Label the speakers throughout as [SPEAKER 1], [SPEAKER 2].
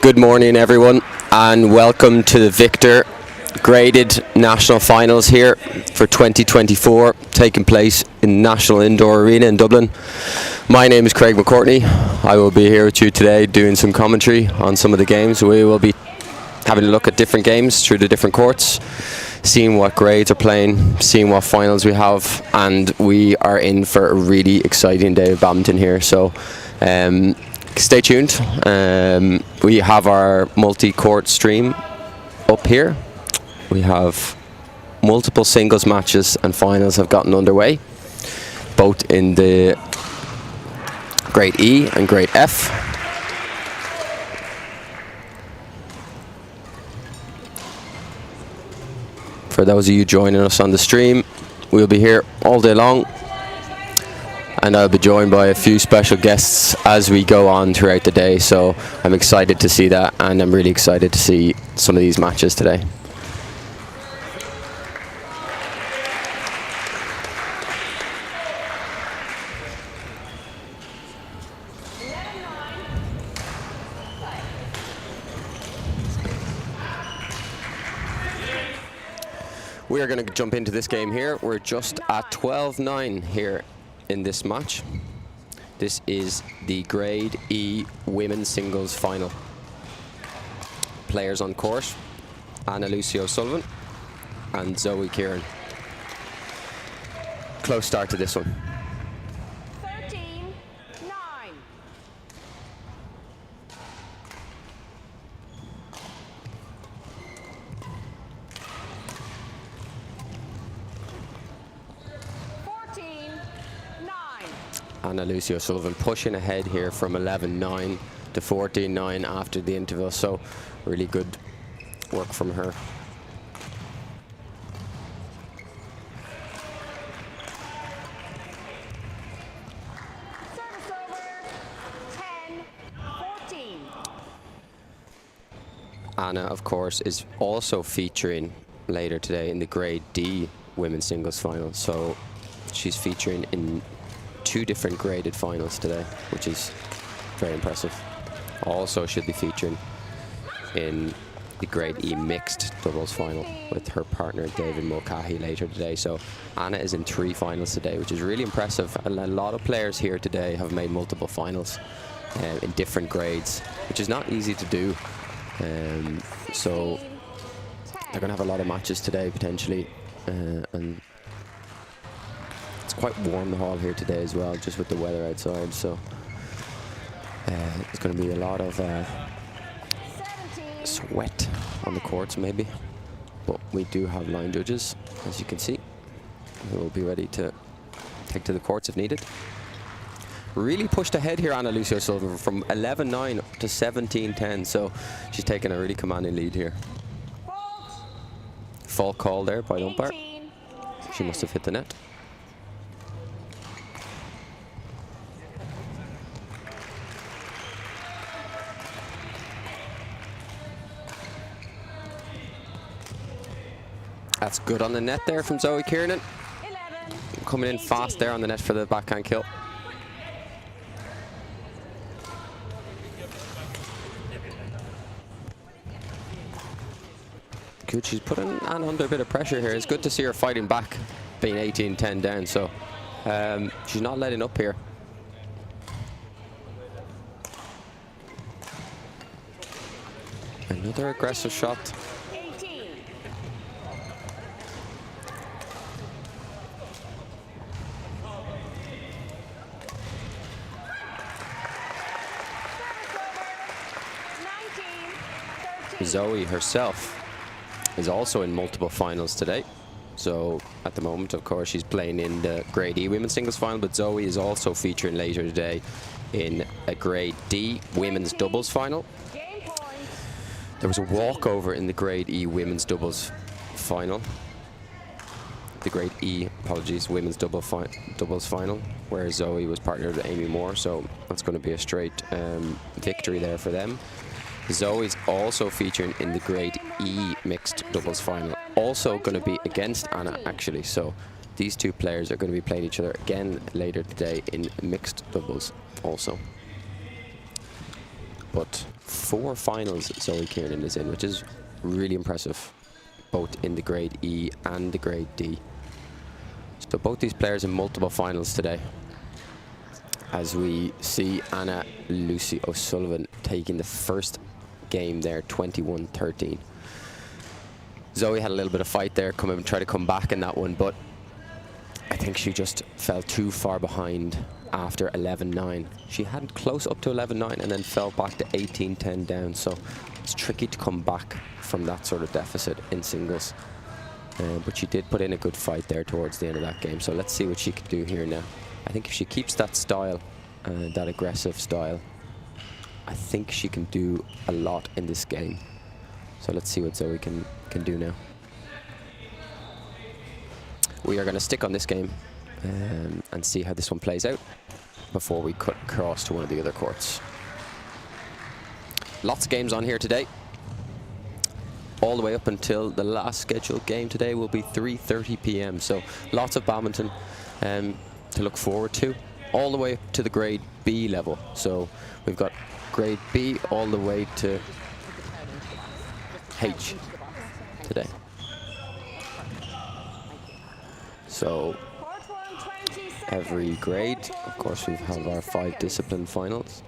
[SPEAKER 1] Good morning, everyone, and welcome to the Victor Graded National Finals here for 2024, taking place in National Indoor Arena in Dublin. My name is Craig McCourtney. I will be here with you today doing some commentary on some of the games. We will be having a look at different games through the different courts, seeing what grades are playing, seeing what finals we have, and we are in for a really exciting day of badminton here. So stay tuned. We have our multi-court stream up here. We have multiple singles matches and finals have gotten underway, both in the grade E and grade F. For those of you joining us on the stream, we'll be here all day long, and I'll be joined by a few special guests as we go on throughout the day. So I'm excited to see that, and I'm really excited to see some of these matches today. We are going to jump into this game here. We're just at 12-9 here in this match. This is the grade E women's singles final. Players on court: Anna Lucy O'Sullivan and Zoe Kieran. Close start to this one.
[SPEAKER 2] 13-9.
[SPEAKER 1] Anna Lucy O'Sullivan pushing ahead here from 11-9 to 14-9 after the interval, so really good work from her.
[SPEAKER 2] Service over. 10-14.
[SPEAKER 1] Anna, of course, is also featuring later today in the grade D women's singles final, so she's featuring in 2 different graded finals today, which is very impressive. Also should be featuring in the grade E mixed doubles final with her partner David Mulcahy later today. So Anna is in 3 finals today, which is really impressive. A lot of players here today have made multiple finals in different grades, which is not easy to do. So they're going to have a lot of matches today potentially, and it's quite warm the hall here today as well, just with the weather outside, so it's going to be a lot of sweat on the courts maybe, but we do have line judges, as you can see, who will be ready to take to the courts if needed. Really pushed ahead here, Anna Lucy O'Sullivan, from 11-9 to 17-10, so she's taken a really commanding lead here. Fault call there by the umpire. She must have hit the net. That's good on the net there from Zoe Kieran. Coming in fast there on the net for the backhand kill. Good, she's putting Anna under a bit of pressure here. It's good to see her fighting back, being 18-10 down, so she's not letting up here. Another aggressive shot. Zoe herself is also in multiple finals today. So at the moment, of course, she's playing in the grade E women's singles final, but Zoe is also featuring later today in a grade D women's doubles final. There was a walkover in the grade E women's doubles final. The grade E, apologies, women's doubles final, where Zoe was partnered with Amy Moore, so that's going to be a straight victory there for them. Zoe's also featuring in the grade E mixed doubles final, also going to be against Anna actually, so these two players are going to be playing each other again later today in mixed doubles also. but 4 finals Zoe Kiernan is in, which is really impressive, both in the grade E and the grade D. So both these players in multiple finals today, as we see Anna Lucy O'Sullivan taking the first game there, 21-13. Zoe had a little bit of fight there, try to come back in that one, but I think she just fell too far behind after 11-9. She had close up to 11-9 and then fell back to 18-10 down, so it's tricky to come back from that sort of deficit in singles. But she did put in a good fight there towards the end of that game, so let's see what she can do here now. I think if she keeps that style, that aggressive style, I think she can do a lot in this game. So let's see what Zoe can do now. We are going to stick on this game and see how this one plays out before we cross to one of the other courts. Lots of games on here today. All the way up until the last scheduled game today will be 3:30 p.m. So lots of badminton to look forward to, all the way up to the grade B level. So we've got grade B all the way to H today. So every grade, of course, we have our 5 discipline finals.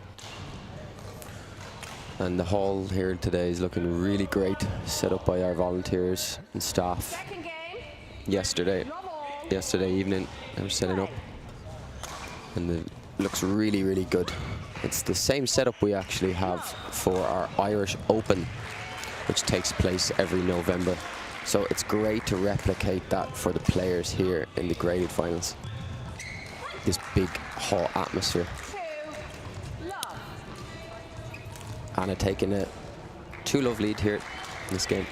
[SPEAKER 1] And the hall here today is looking really great, set up by our volunteers and staff. Yesterday evening, they were setting up, and it looks really, really good. It's the same setup we actually have for our Irish Open, which takes place every November. So it's great to replicate that for the players here in the graded finals. This big hall atmosphere. Anna taking a 2-love lead here in this game.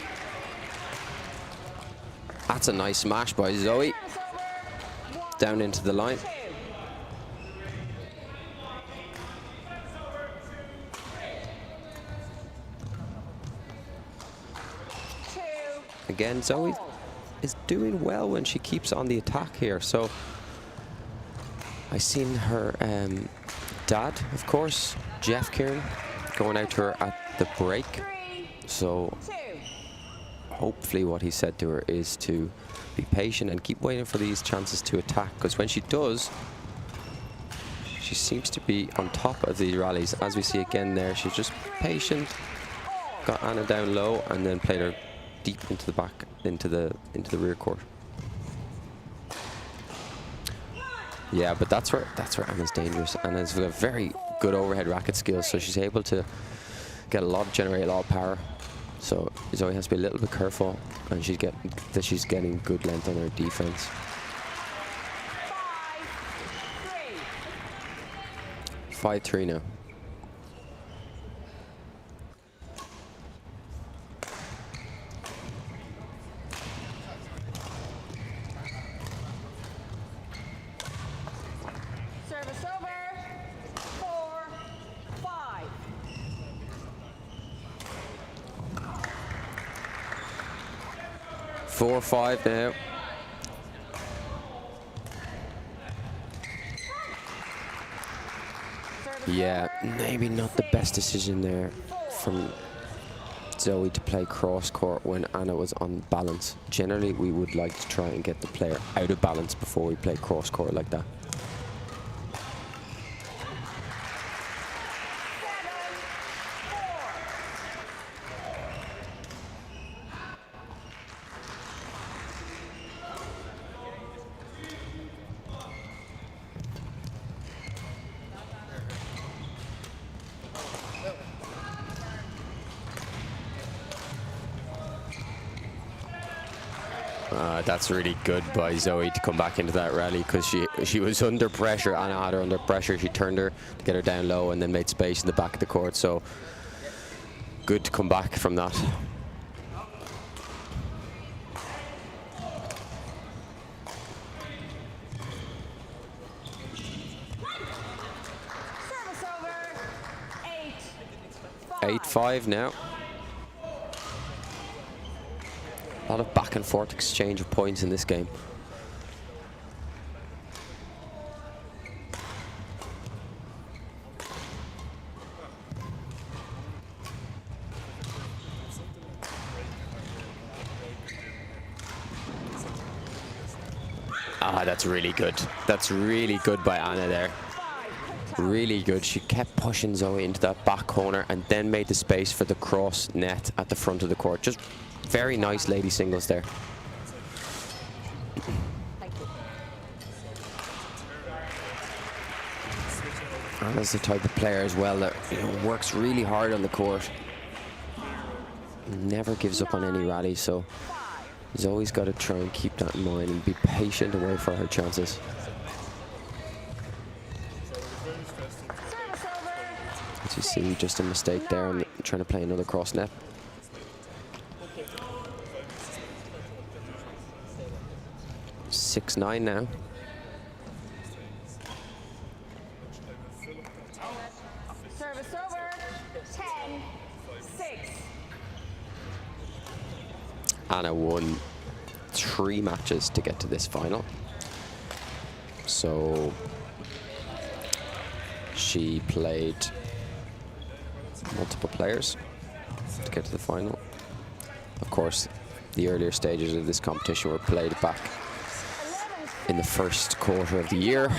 [SPEAKER 1] That's a nice smash by Zoe. Down into the line. Again, Zoe is doing well when she keeps on the attack here. So I seen her dad, of course, Jeff Kieran, going out to her at the break. So hopefully what he said to her is to be patient and keep waiting for these chances to attack, because when she does, she seems to be on top of these rallies. As we see again there, she's just patient, got Anna down low and then played her deep into the back, into the rear court. Yeah, but that's where Anna's dangerous. Anna's got very good overhead racket skills, so she's able to generate a lot of power. So Zoe has to be a little bit careful, and she's getting good length on her defense. 5-3 now.
[SPEAKER 2] Service over. 4-5.
[SPEAKER 1] 4-5 now. Yeah, maybe not the best decision there from Zoe to play cross court when Anna was on balance. Generally, we would like to try and get the player out of balance before we play cross court like that. That's really good by Zoe to come back into that rally, because she was under pressure. Anna had her under pressure. She turned her to get her down low and then made space in the back of the court. So good to come back from that.
[SPEAKER 2] Service over.
[SPEAKER 1] 8-5 now. A lot of back and forth exchange of points in this game. Ah, that's really good. That's really good by Anna there. Really good. She kept pushing Zoe into that back corner and then made the space for the cross net at the front of the court. Just very nice lady singles there. Anna's the type of player as well that, you know, works really hard on the court. Never gives up on any rally, so Zoe's got to try and keep that in mind and be patient and wait for her chances. As you see, just a mistake there and trying to play another cross net. (6-9) now.
[SPEAKER 2] Service over. 10-6.
[SPEAKER 1] Anna won 3 matches to get to this final. So she played multiple players to get to the final. Of course, the earlier stages of this competition were played back in the first quarter of the year,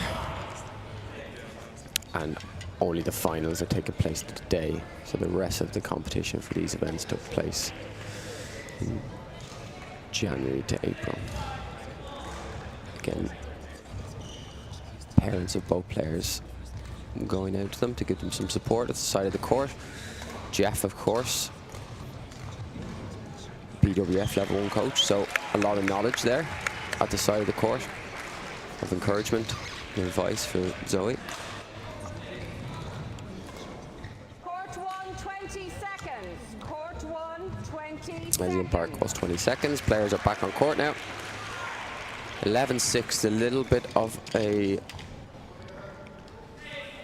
[SPEAKER 1] and only the finals are taking place today. So the rest of the competition for these events took place in January to April. Again, parents of both players going out to them to give them some support at the side of the court. Jeff, of course, BWF level 1 coach, so a lot of knowledge there at the side of the court of encouragement and advice for Zoe.
[SPEAKER 2] Court 1, 20 seconds. Court 1, 20 seconds.
[SPEAKER 1] As the umpire calls 20 seconds, players are back on court now. 11-6, a little bit of a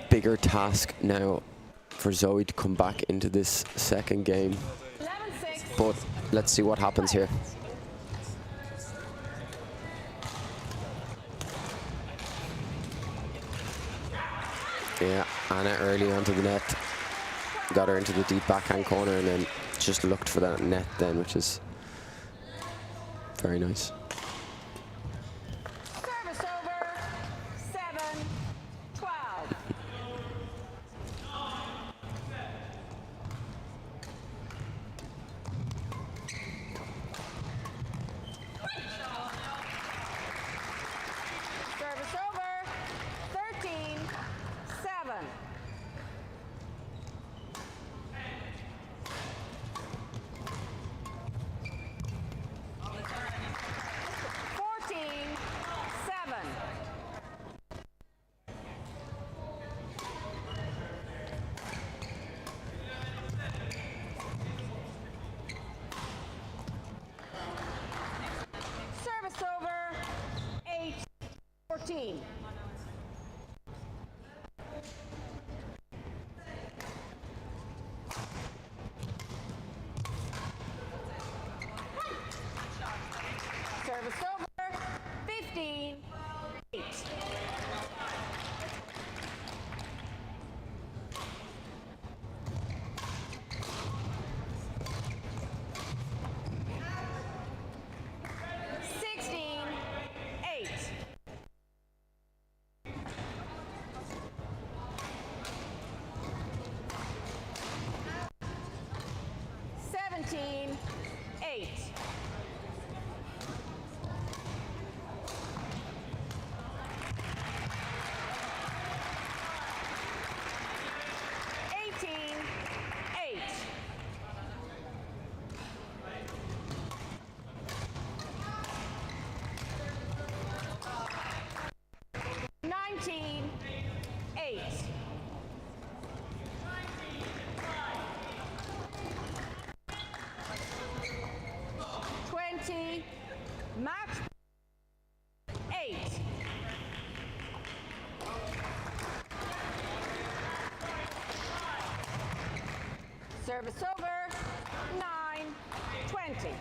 [SPEAKER 1] bigger task now for Zoe to come back into this second game.
[SPEAKER 2] 11-6.
[SPEAKER 1] But let's see what happens here. Yeah, Anna early onto the net. Got her into the deep backhand corner and then just looked for that net then, which is very nice.
[SPEAKER 2] Service over. 7-12. Service over. 13-7. Service over. 8-14. Service over. 15-8. Match 8. Service over. 9-20.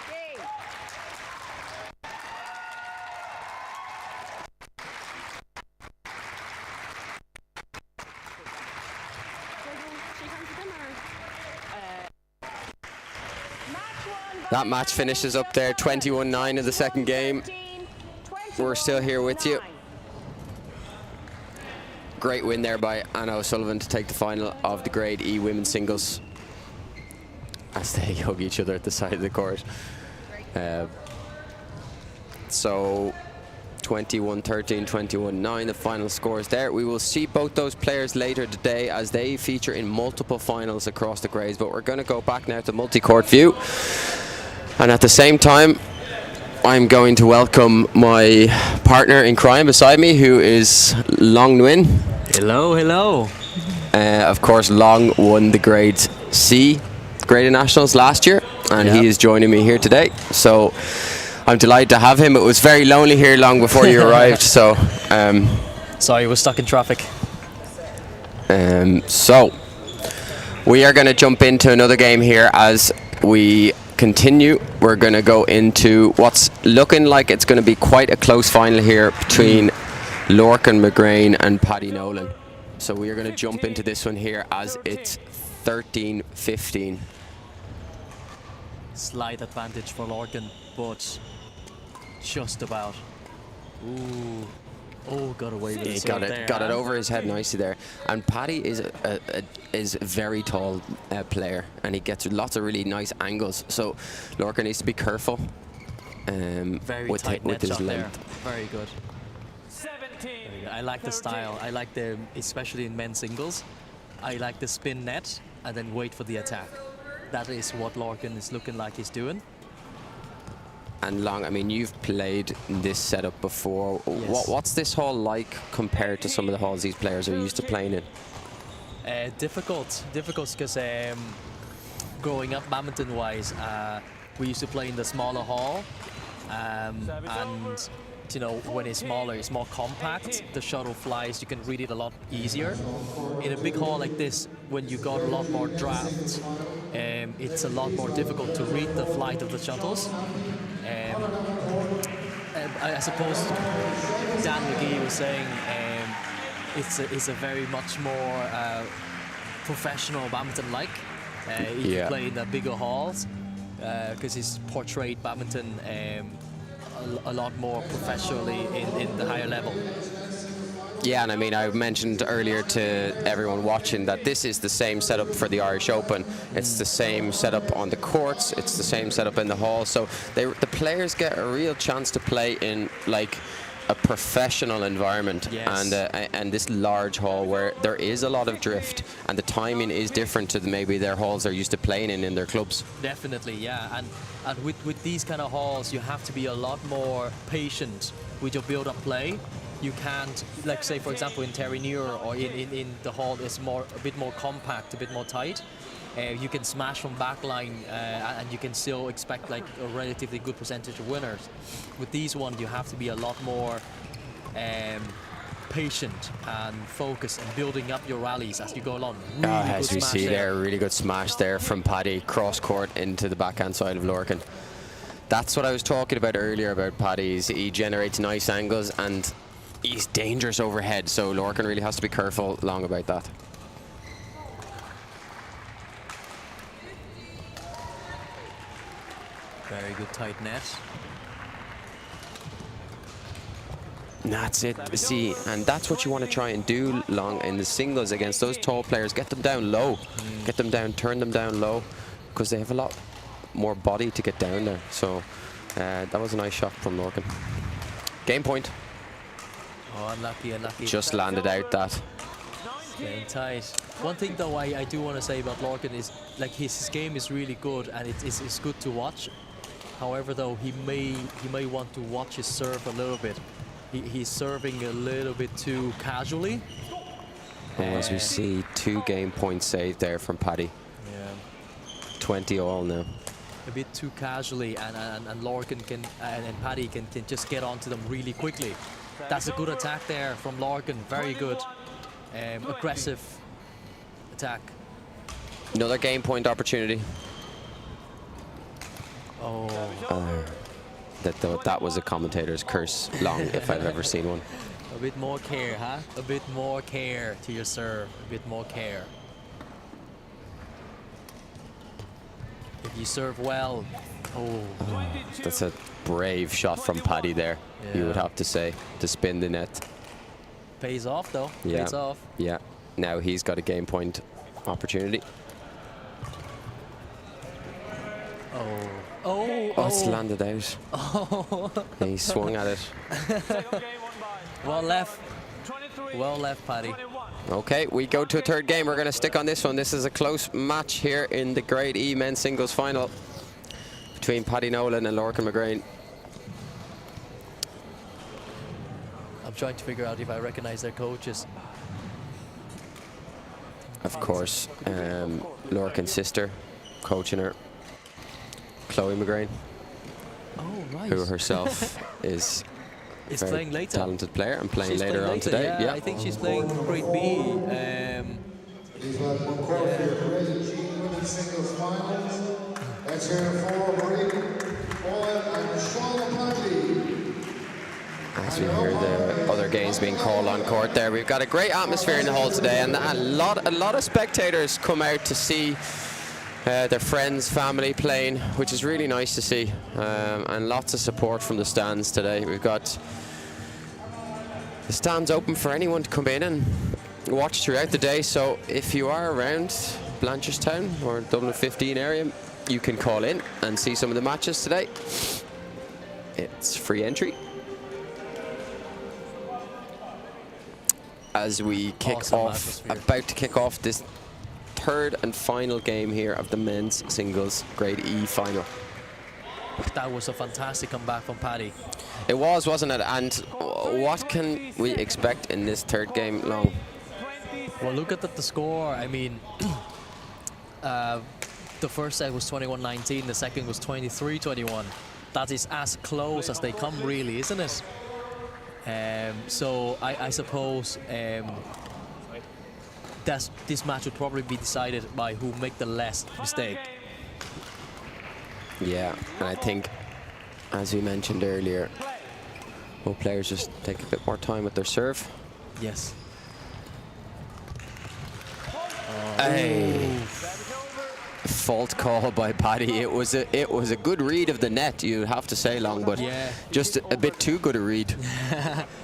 [SPEAKER 2] Game.
[SPEAKER 1] That match finishes up there, 21-9 of the second game. We're still here with you. Great win there by Anna O'Sullivan to take the final of the Grade E women's singles as they hug each other at the side of the court. So 21-13, 21-9, the final scores there. We will see both those players later today as they feature in multiple finals across the grades, but we're going to go back now to multi-court view. And at the same time, I'm going to welcome my partner in crime beside me, who is Long Nguyen.
[SPEAKER 3] Hello, hello.
[SPEAKER 1] Of course, Long won the Grade C Grade Nationals last year, and he is joining me here today. So I'm delighted to have him. It was very lonely here long before you arrived, so...
[SPEAKER 3] Sorry, we're stuck in traffic.
[SPEAKER 1] So we are going to jump into another game here as we continue. We're going to go into what's looking like it's going to be quite a close final here between Lorcan McGrain and Paddy Nolan. So we are going to jump into this one here as it's 13-15.
[SPEAKER 3] Slight advantage for Lorcan, but just about. Ooh. Oh, got away with it.
[SPEAKER 1] Got it over his head nicely there. And Paddy is a very tall player, and he gets lots of really nice angles. So Lorcan needs to be careful
[SPEAKER 3] very tight
[SPEAKER 1] with his
[SPEAKER 3] net shot
[SPEAKER 1] length.
[SPEAKER 3] There. Very good. I like the style. I like the, especially in men's singles, I like the spin net and then wait for the attack. That is what Lorcan is looking like he's doing.
[SPEAKER 1] And Long, I mean, you've played this setup before.
[SPEAKER 3] Yes.
[SPEAKER 1] What's this hall like compared to some of the halls these players are used to playing in?
[SPEAKER 3] Difficult because growing up badminton-wise, we used to play in the smaller hall, and you know, when it's smaller, it's more compact. The shuttle flies, you can read it a lot easier. In a big hall like this, when you got a lot more drafts, it's a lot more difficult to read the flight of the shuttles. I suppose Dan McGee was saying it's a very much more professional badminton-like. If you play in the bigger halls, because he's portrayed badminton a lot more professionally in the higher level.
[SPEAKER 1] Yeah, and I mean, I mentioned earlier to everyone watching that this is the same setup for the Irish Open. It's the same setup on the courts. It's the same setup in the hall. So the players get a real chance to play in like a professional environment.
[SPEAKER 3] Yes.
[SPEAKER 1] And this large hall where there is a lot of drift and the timing is different to maybe their halls they're used to playing in their clubs.
[SPEAKER 3] Definitely, yeah. And with these kind of halls, you have to be a lot more patient with your build-up play. You can't, like say for example in Terry Newer or in the hall is a bit more compact, a bit more tight. You can smash from backline and you can still expect like a relatively good percentage of winners. With these ones you have to be a lot more patient and focused and building up your rallies as you go along. Really
[SPEAKER 1] as we see there, really good smash there from Paddy, cross court into the backhand side of Lorcan. That's what I was talking about earlier about Paddy. He generates nice angles and he's dangerous overhead, so Lorcan really has to be careful Long about that.
[SPEAKER 3] Very good tight net.
[SPEAKER 1] And that's it. See, and that's what you want to try and do Long in the singles against those tall players. Get them down low. Get them down, turn them down low, because they have a lot more body to get down there. So that was a nice shot from Lorcan. Game point.
[SPEAKER 3] Oh, unlucky.
[SPEAKER 1] Just landed out that.
[SPEAKER 3] Getting tight. One thing though I do want to say about Lorcan is like his game is really good and it's good to watch. However though, he may want to watch his serve a little bit. He's serving a little bit too casually.
[SPEAKER 1] As we see, 2 game points saved there from Paddy.
[SPEAKER 3] Yeah.
[SPEAKER 1] 20 all now.
[SPEAKER 3] A bit too casually and Lorcan and Paddy can just get onto them really quickly. That's a good attack there from Lorcan, very good. Aggressive attack.
[SPEAKER 1] Another game point opportunity.
[SPEAKER 3] Oh.
[SPEAKER 1] That was a commentator's curse Long if I've ever seen one.
[SPEAKER 3] A bit more care, huh? A bit more care to your serve. A bit more care. If you serve well, Oh,
[SPEAKER 1] That's a brave shot from Paddy there, you would
[SPEAKER 3] Yeah.
[SPEAKER 1] have to say, to spin the net.
[SPEAKER 3] pays off though.
[SPEAKER 1] Yeah.
[SPEAKER 3] Pays off.
[SPEAKER 1] Yeah. Now he's got a game point opportunity. Oh, it's landed out.
[SPEAKER 3] Oh.
[SPEAKER 1] He swung at it.
[SPEAKER 3] Well left. Well left, Paddy.
[SPEAKER 1] Okay, we go to a third game. We're going to stick on this one. This is a close match here in the Grade E men's singles final between Paddy Nolan and Lorcan McGrain.
[SPEAKER 3] I'm trying to figure out if I recognize their coaches.
[SPEAKER 1] Of course, Lorcan's sister coaching her, Chloe McGrain,
[SPEAKER 3] Oh, right.
[SPEAKER 1] who herself is
[SPEAKER 3] Is
[SPEAKER 1] very
[SPEAKER 3] playing later.
[SPEAKER 1] talented player and playing
[SPEAKER 3] She's
[SPEAKER 1] later
[SPEAKER 3] playing
[SPEAKER 1] on today.
[SPEAKER 3] Yeah, I think she's playing Grade B.
[SPEAKER 4] He's got one court for the Grade G women's singles finals. That's here for Marie Boyle and Shauna Padley.
[SPEAKER 1] As we hear the other games being called on court there, we've got a great atmosphere in the hall today, and a lot of spectators come out to see their friends, family playing, which is really nice to see, and lots of support from the stands today. We've got the stands open for anyone to come in and watch throughout the day, so if you are around Blanchardstown or Dublin 15 area, you can call in and see some of the matches today. It's free entry. As we kick
[SPEAKER 3] Awesome
[SPEAKER 1] off,
[SPEAKER 3] atmosphere.
[SPEAKER 1] about to kick off this third and final game here of the men's singles Grade E final.
[SPEAKER 3] That was a fantastic comeback from Paddy.
[SPEAKER 1] It was, wasn't it? And what can we expect in this third game long?
[SPEAKER 3] Well, look at the score. I mean, the first set was 21-19, the second was 23-21. That is as close as they come, really, isn't it? So I suppose this match would probably be decided by who make the less mistake.
[SPEAKER 1] Yeah, and I think, as we mentioned earlier, both players just take a bit more time with their serve.
[SPEAKER 3] Yes.
[SPEAKER 1] Hey. Fault call by Paddy. It was a good read of the net, you'd have to say, Long, but
[SPEAKER 3] Yeah.
[SPEAKER 1] just a bit too good a read.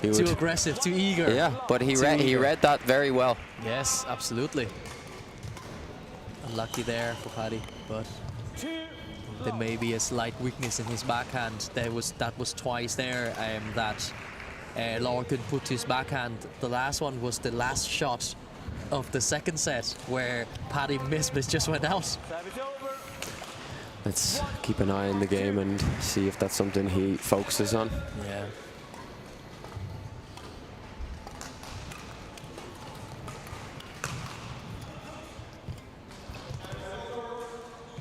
[SPEAKER 1] He
[SPEAKER 3] Too
[SPEAKER 1] would-
[SPEAKER 3] aggressive, too eager.
[SPEAKER 1] Yeah, but he
[SPEAKER 3] Too
[SPEAKER 1] read
[SPEAKER 3] eager.
[SPEAKER 1] that very well.
[SPEAKER 3] Yes, absolutely. Unlucky there for Paddy, but there may be a slight weakness in his backhand. That was twice there that Lorcan put his backhand. The last one was the last shot of the second set where Paddy missed but just went out.
[SPEAKER 1] Let's keep an eye on the game and see if that's something he focuses on.
[SPEAKER 3] Yeah.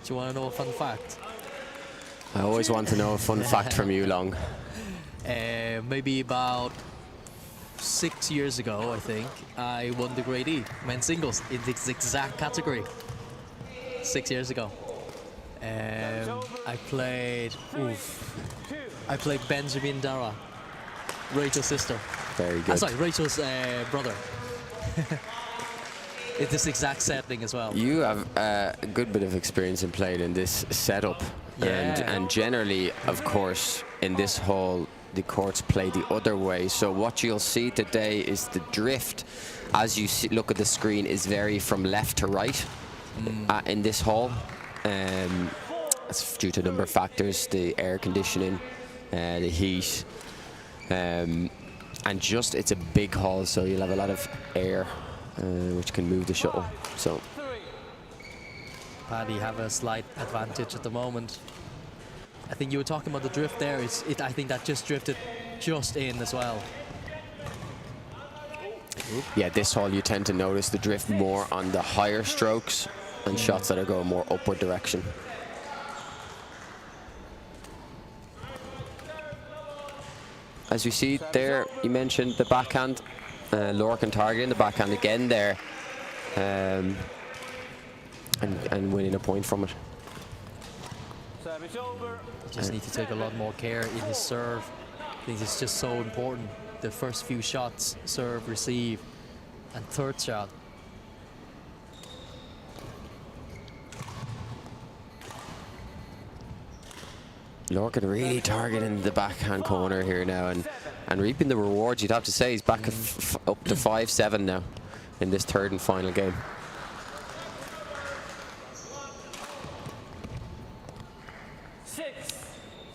[SPEAKER 3] Do you want to know a fun fact?
[SPEAKER 1] I always want to know a fun fact from you, Long.
[SPEAKER 3] Maybe about 6 years ago, I think, I won the Grade E men's singles in this exact category. 6 years ago. I played Benjamin Dara, Rachel's sister.
[SPEAKER 1] Very good.
[SPEAKER 3] Sorry, Rachel's brother. In this exact setting as well.
[SPEAKER 1] You have a good bit of experience in playing in this setup.
[SPEAKER 3] Yeah.
[SPEAKER 1] And generally, of course, in this hall, the courts play the other way. So what you'll see today is the drift, as you look at the screen, is very from left to right in this hall. That's due to a number of factors, the air conditioning, the heat, and just it's a big hall, so you'll have a lot of air, which can move the shuttle. So
[SPEAKER 3] Paddy have a slight advantage at the moment. I think you were talking about the drift there. I think that just drifted just in as well.
[SPEAKER 1] yeah, this hall you tend to notice the drift more on the higher strokes and shots that are going more upward direction. As we see there, you mentioned the backhand, Lorcan targeting the backhand again there, and winning a point from it.
[SPEAKER 3] Just need to take a lot more care in his serve. I think it's just so important. The first few shots, serve, receive, and third shot.
[SPEAKER 1] Lorcan really targeting the backhand corner here now and reaping the rewards, you'd have to say. He's back up to 5-7 now in this third and final game.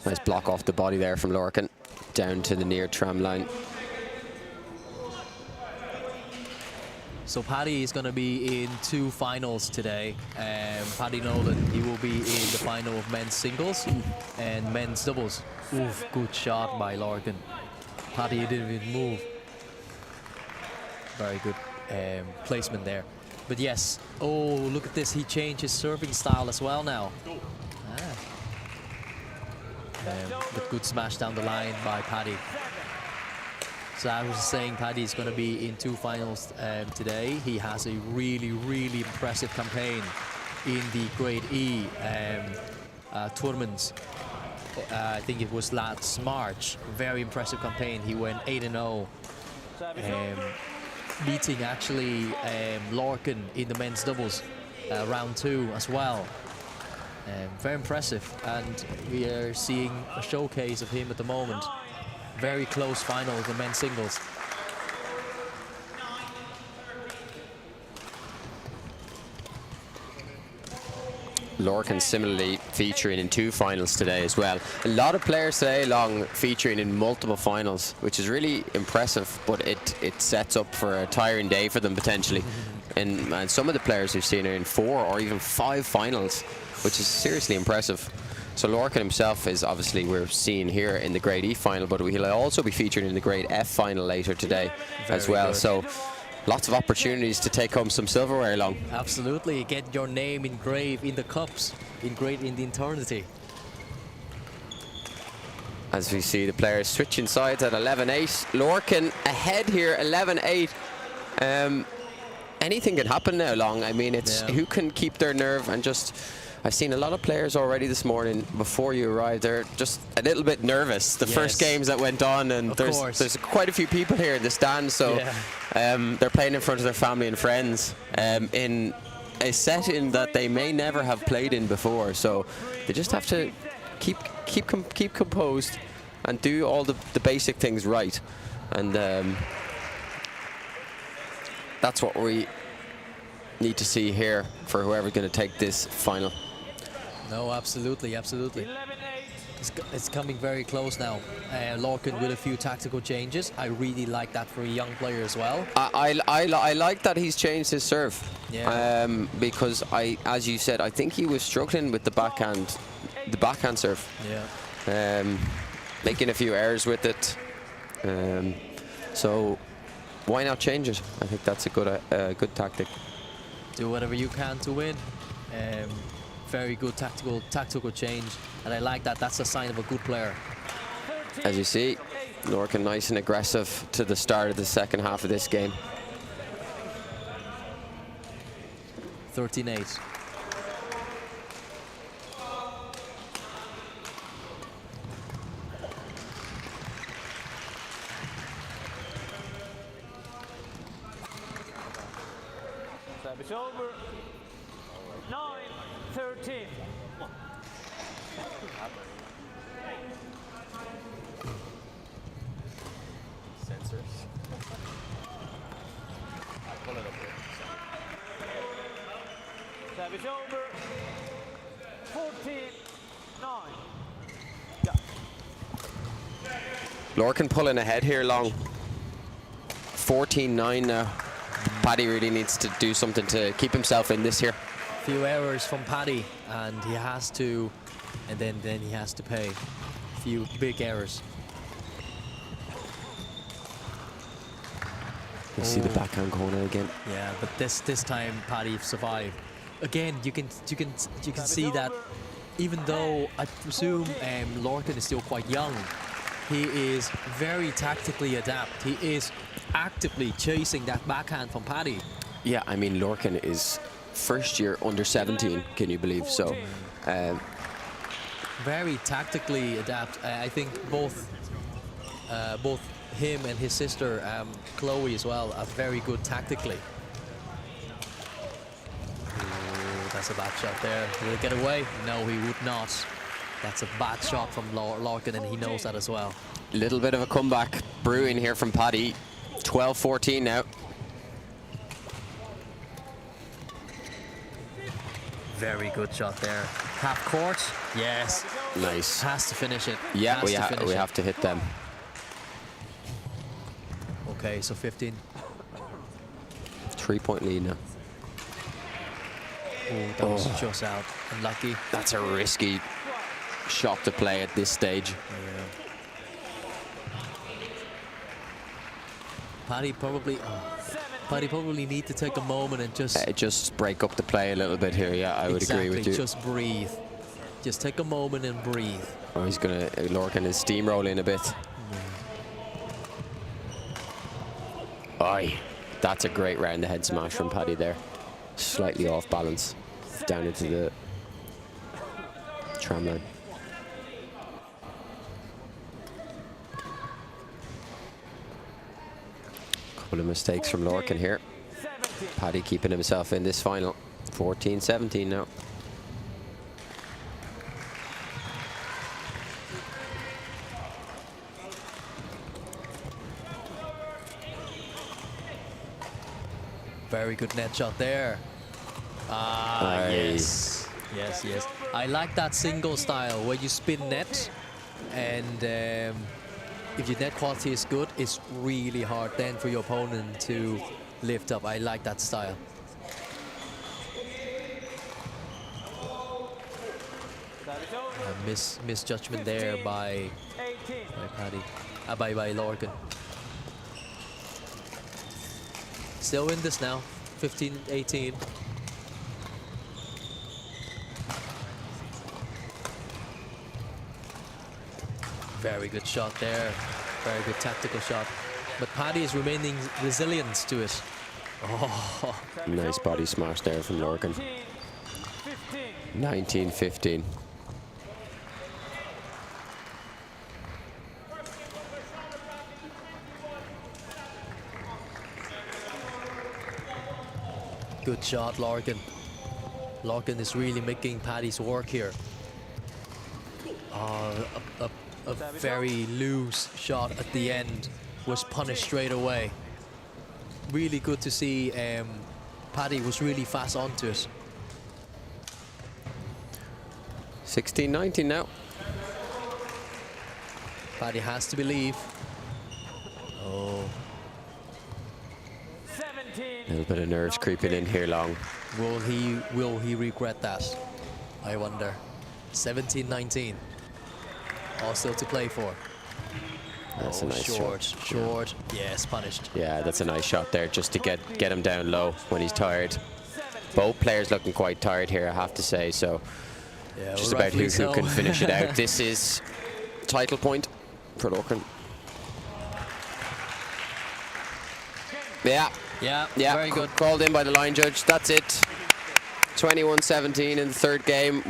[SPEAKER 1] Nice block off the body there from Lorcan, down to the near tram line.
[SPEAKER 3] So Paddy is going to be in 2 finals today. Paddy Nolan, he will be in the final of men's singles and men's doubles. Oof, good shot by Lorcan. Paddy didn't even move. Very good placement there. But yes, oh, look at this. He changed his serving style as well now. But good smash down the line by Paddy. So I was saying Paddy is going to be in 2 finals today. He has a really, really impressive campaign in the Grade E tournaments. I think it was last March. Very impressive campaign. He went 8-0, beating actually Lorcan in the men's doubles round 2 as well. Very impressive, and we are seeing a showcase of him at the moment. Very close final of the men's singles.
[SPEAKER 1] Lorcan similarly featuring in 2 finals today as well. A lot of players today along featuring in multiple finals, which is really impressive, but it sets up for a tiring day for them potentially. And some of the players we've seen are in 4 or even 5 finals, which is seriously impressive. So Lorcan himself is obviously, we're seeing here in the Grade E final, but he'll also be featured in the Grade F final later today as well. Good. So lots of opportunities to take home some silverware along.
[SPEAKER 3] Absolutely, get your name engraved in the cups, engraved in the eternity.
[SPEAKER 1] As we see the players switching sides at 11-8. Lorcan ahead here, 11-8. Anything can happen now, Long. I mean, it's who can keep their nerve and just... I've seen a lot of players already this morning before you arrived. They're just a little bit nervous. The first games that went on, and there's quite a few people here in the stands, so they're playing in front of their family and friends in a setting that they may never have played in before. So they just have to keep composed and do all the basic things right, and that's what we need to see here for whoever's going to take this final.
[SPEAKER 3] No, absolutely, absolutely. It's coming very close now. Lorcan with a few tactical changes. I really like that for a young player as well.
[SPEAKER 1] I like that he's changed his serve. Because as you said, I think he was struggling with the backhand serve. Making a few errors with it. So why not change it? I think that's a good tactic.
[SPEAKER 3] Do whatever you can to win. Very good tactical change, and I like that. That's a sign of a good player.
[SPEAKER 1] As you see, Lorcan nice and aggressive to the start of the second half of this game.
[SPEAKER 3] 13-8.
[SPEAKER 5] Service over. 9-13.
[SPEAKER 6] Sensors. I'll pull it up here.
[SPEAKER 5] Service over. 14-9.
[SPEAKER 1] Lorcan pulling ahead here, Long. 14-9 now. Paddy really needs to do something to keep himself in this here.
[SPEAKER 3] Few errors from Paddy, and he has to, and then he has to pay. Few big errors.
[SPEAKER 1] You see the backhand corner again.
[SPEAKER 3] Yeah, but this time Paddy survived. Again, you can see that even though I presume Lorcan is still quite young, he is very tactically adept. He is actively chasing that backhand from Paddy.
[SPEAKER 1] Yeah, I mean, Lorcan is first year under 17, can you believe? So
[SPEAKER 3] very tactically adept. I think both him and his sister Chloe as well are very good tactically. Ooh, that's a bad shot there. Will it get away? No, he would not. That's a bad shot from Larkin, and he knows that as well.
[SPEAKER 1] Little bit of a comeback brewing here from Paddy. 12-14 now.
[SPEAKER 3] Very good shot there. Half court. Yes.
[SPEAKER 1] Nice.
[SPEAKER 3] Has to finish it.
[SPEAKER 1] Yeah, we
[SPEAKER 3] finish it.
[SPEAKER 1] have to hit them.
[SPEAKER 3] Okay, so 15.
[SPEAKER 1] 3-point lead now.
[SPEAKER 3] Oh, that was just out. Unlucky.
[SPEAKER 1] That's a risky shot to play at this stage.
[SPEAKER 3] Yeah. Paddy probably need to take a moment and
[SPEAKER 1] Just break up the play a little bit here. Yeah, I would agree with you.
[SPEAKER 3] Just breathe. Just take a moment and breathe.
[SPEAKER 1] Oh, he's gonna Lorcan is steamrolling a bit. Aye, that's a great round the head smash from Paddy there. Slightly off balance, down into the tram line. Couple of mistakes from Lorcan here. Paddy keeping himself in this final. 14-17 now.
[SPEAKER 3] Very good net shot there. Ah, yes. Yes, yes. I like that single style where you spin net, and if your net quality is good, it's really hard then for your opponent to lift up. I like that style. Misjudgment there by Paddy, by Lorcan. Still in this now, 15-18. Very good shot there. Very good tactical shot. But Paddy is remaining resilient to it. Oh.
[SPEAKER 1] Nice body smash there from Lorcan. 19-15.
[SPEAKER 3] Good shot, Lorcan. Lorcan is really making Paddy's work here. A very loose shot at the end was punished straight away. Really good to see Paddy was really fast onto it.
[SPEAKER 1] 16-19 now.
[SPEAKER 3] Paddy has to believe. Oh.
[SPEAKER 1] A little bit of nerves creeping in here, Long.
[SPEAKER 3] Will he regret that? I wonder. 17-19. All still to play for.
[SPEAKER 1] That's a nice
[SPEAKER 3] short. Yes, punished.
[SPEAKER 1] Yeah, that's a nice shot there, just to get him down low when he's tired. Both players looking quite tired here, I have to say. So,
[SPEAKER 3] yeah,
[SPEAKER 1] just about who can finish it out. This is title point for Lorcan. Yeah.
[SPEAKER 3] Yeah, very good.
[SPEAKER 1] Called in by the line judge. That's it. 21-17 in the third game,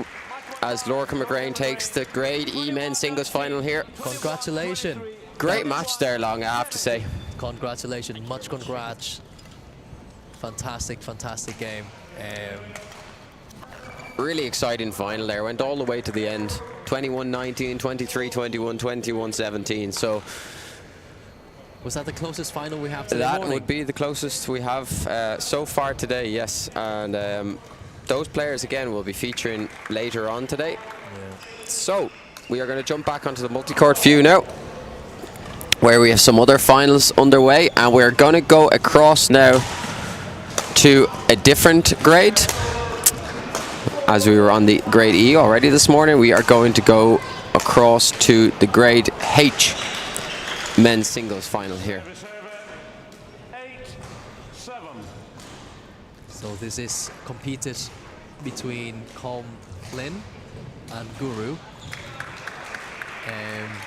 [SPEAKER 1] as Lorcan McGrain takes the Grade E men's singles final here.
[SPEAKER 3] Congratulations.
[SPEAKER 1] Great match there, Long, I have to say.
[SPEAKER 3] Congratulations, much congrats. Fantastic game.
[SPEAKER 1] Really exciting final there. Went all the way to the end. 21-19, 23-21, 21-17. So
[SPEAKER 3] was that the closest final we have today?
[SPEAKER 1] That would be the closest we have so far today, yes. And those players again will be featuring later on today.
[SPEAKER 3] Yeah.
[SPEAKER 1] So we are going to jump back onto the multi-court view now, where we have some other finals underway, and we're going to go across now to a different grade. As we were on the Grade E already this morning, we are going to go across to the Grade H men's singles final here.
[SPEAKER 5] 8-7.
[SPEAKER 3] So this is competed between Flynn and Guru.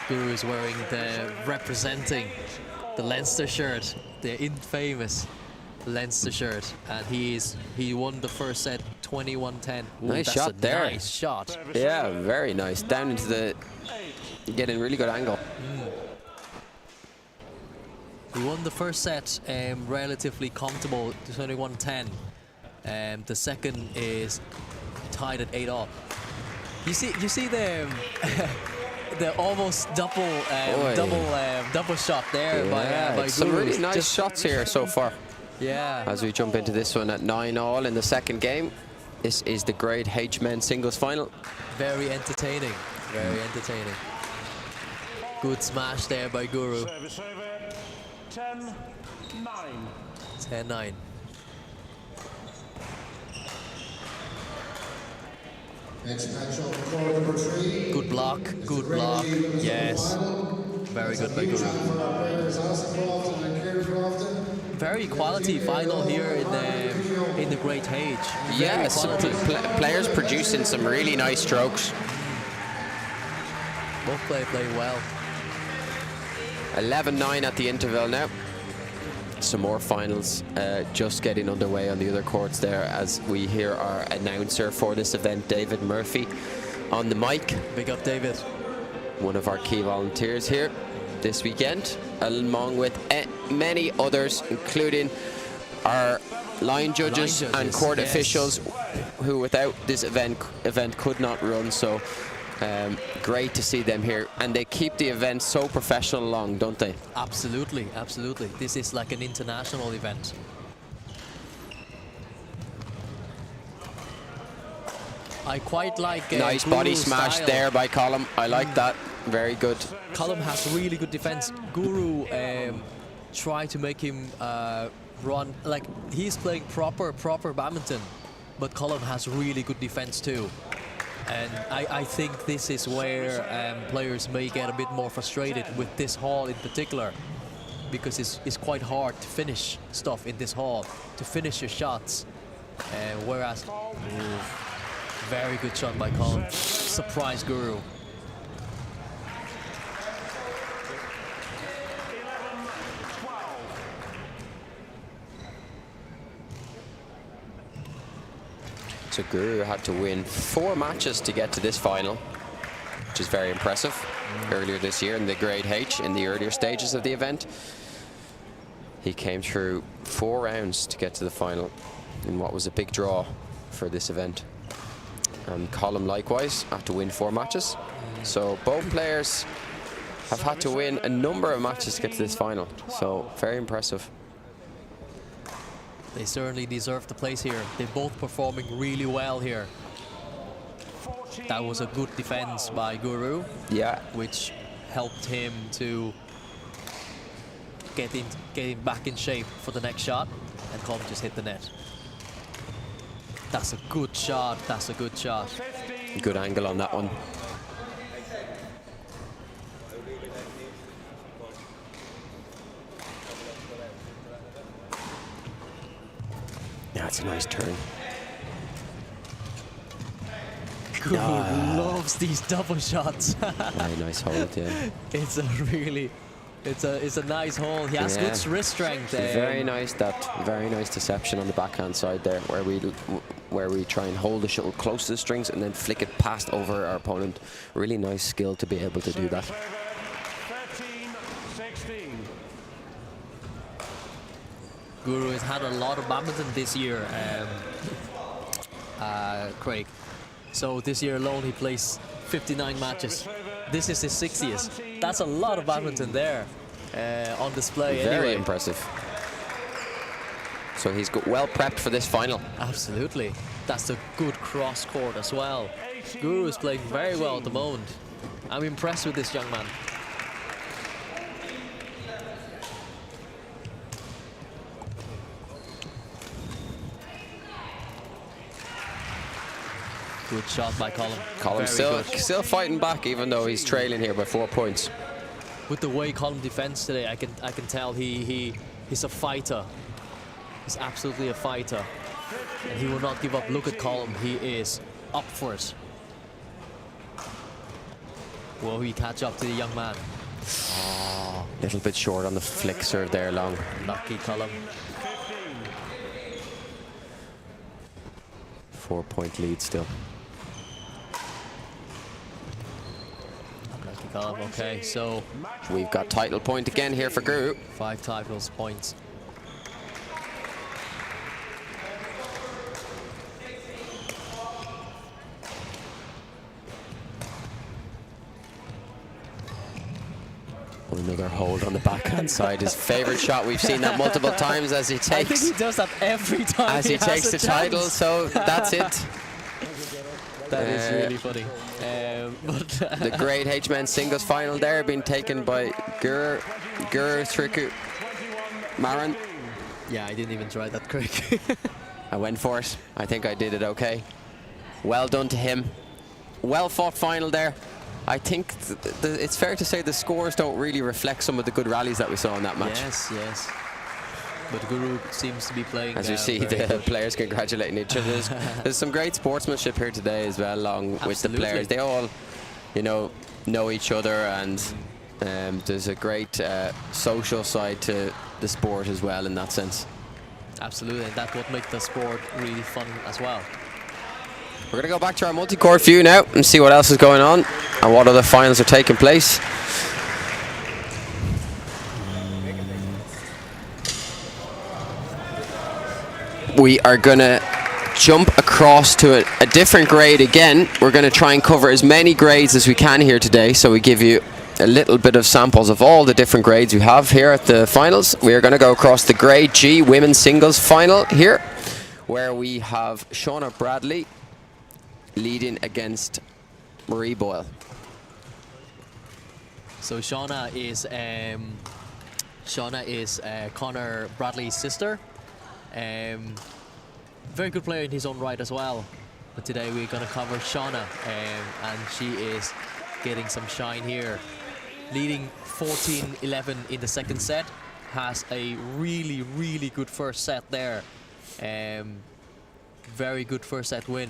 [SPEAKER 3] Guru is wearing representing the Leinster shirt, the infamous Leinster shirt, and he won the first set 21-10.
[SPEAKER 1] Nice shot there.
[SPEAKER 3] Nice shot.
[SPEAKER 1] Yeah, very nice. Down into the, getting really good angle.
[SPEAKER 3] He won the first set relatively comfortable, 21-10. The second is tied at 8-all. You see the the almost double shot there by
[SPEAKER 1] some
[SPEAKER 3] Guru.
[SPEAKER 1] really nice shots here so far.
[SPEAKER 3] Yeah.
[SPEAKER 1] As we jump into this one at 9-all in the second game. This is the grade H men's singles final.
[SPEAKER 3] Very entertaining. Very entertaining. Good smash there by Guru.
[SPEAKER 5] 10-9.
[SPEAKER 3] 10-9.
[SPEAKER 4] Next match on court number 3.
[SPEAKER 3] Good block. Good block. Yes. Very good by Guru. Very quality final here in the Great H.
[SPEAKER 1] Yeah, players producing some really nice strokes.
[SPEAKER 3] Both play well.
[SPEAKER 1] 11-9 at the interval now. Some more finals just getting underway on the other courts there as we hear our announcer for this event, David Murphy, on the mic.
[SPEAKER 3] Big up, David.
[SPEAKER 1] One of our key volunteers here this weekend, along with many others, including our line judges and court officials, who without this event could not run. So great to see them here, and they keep the event so professional along, don't they?
[SPEAKER 3] Absolutely, absolutely. This is like an international event. I quite like
[SPEAKER 1] nice body
[SPEAKER 3] Guru's
[SPEAKER 1] smash
[SPEAKER 3] style.
[SPEAKER 1] there by Colm. I like that. Very good.
[SPEAKER 3] Colm has really good defense. Guru tried to make him run like he's playing proper badminton, but Colm has really good defense too. And I think this is where players may get a bit more frustrated with this hall in particular, because it's quite hard to finish stuff in this hall, to finish your shots. Whereas, very good shot by Colm. Surprise Guru.
[SPEAKER 5] 11-12.
[SPEAKER 1] So Guru had to win 4 matches to get to this final, which is very impressive. Earlier this year in the Grade H, in the earlier stages of the event, he came through 4 rounds to get to the final in what was a big draw for this event. And Colm likewise had to win 4 matches. So both players have had to win a number of matches to get to this final. So very impressive.
[SPEAKER 3] They certainly deserve the place here. They're both performing really well here. That was a good defense by Guru.
[SPEAKER 1] Yeah.
[SPEAKER 3] Which helped him to get back in shape for the next shot, and Colm just hit the net. That's a good shot. That's a good shot.
[SPEAKER 1] Good angle on that one. Yeah, it's a nice turn.
[SPEAKER 3] Guru loves these double shots.
[SPEAKER 1] Very nice hold, yeah.
[SPEAKER 3] It's a nice hold. He has good wrist strength.
[SPEAKER 1] Very nice deception on the backhand side there, where we try and hold the shuttle close to the strings and then flick it past over our opponent. Really nice skill to be able to do that.
[SPEAKER 5] 13-16.
[SPEAKER 3] Guru has had a lot of badminton this year, Craig. So this year alone he plays 59 matches. This is his 60th. That's a lot of badminton there on display.
[SPEAKER 1] Very
[SPEAKER 3] anyway.
[SPEAKER 1] impressive. So he's well prepped for this final.
[SPEAKER 3] Absolutely. That's a good cross court as well. Guru is playing very well at the moment. I'm impressed with this young man. Good shot by Colm.
[SPEAKER 1] Colm still fighting back, even though he's trailing here by 4 points.
[SPEAKER 3] With the way Colm defends today, I can tell he's a fighter. He's absolutely a fighter, and he will not give up. Look at Colm; he is up for it. Will he catch up to the young man?
[SPEAKER 1] Oh, little bit short on the flick serve there, long.
[SPEAKER 3] Lucky Colm.
[SPEAKER 1] 4-point lead still.
[SPEAKER 3] Lucky Colm. Okay, so
[SPEAKER 1] we've got title point again here for Guru.
[SPEAKER 3] 5 titles points.
[SPEAKER 1] Another hold on the backhand side. His favourite shot. We've seen that multiple times as he
[SPEAKER 3] I think
[SPEAKER 1] takes
[SPEAKER 3] he does that every time
[SPEAKER 1] as he
[SPEAKER 3] has
[SPEAKER 1] takes
[SPEAKER 3] a
[SPEAKER 1] the title.
[SPEAKER 3] chance.
[SPEAKER 1] So that's it.
[SPEAKER 3] That is really funny. But
[SPEAKER 1] The grade H men's singles final there being taken by Gur Triku Maran.
[SPEAKER 3] yeah, I didn't even try that quick.
[SPEAKER 1] I went for it. I think I did it okay. Well done to him. Well fought final there. I think it's fair to say the scores don't really reflect some of the good rallies that we saw in that match.
[SPEAKER 3] Yes. But Guru seems to be playing.
[SPEAKER 1] As you see
[SPEAKER 3] very
[SPEAKER 1] the
[SPEAKER 3] good.
[SPEAKER 1] players congratulating each other. There's some great sportsmanship here today as well, along with the players. They all, know each other, and there's a great social side to the sport as well in that sense.
[SPEAKER 3] Absolutely, and that's what makes the sport really fun as well.
[SPEAKER 1] We're going to go back to our multi-court view now and see what else is going on and what other finals are taking place. We are going to jump across to a different grade again. We're going to try and cover as many grades as we can here today, so we give you a little bit of samples of all the different grades we have here at the finals. We are going to go across the grade G women's singles final here, where we have Shauna Bradley leading against Marie Boyle.
[SPEAKER 3] So Shauna is Connor Bradley's sister. Very good player in his own right as well. But today we're going to cover Shauna, and she is getting some shine here. Leading 14-11 in the second set. Has a really, really good first set there. Very good first set win.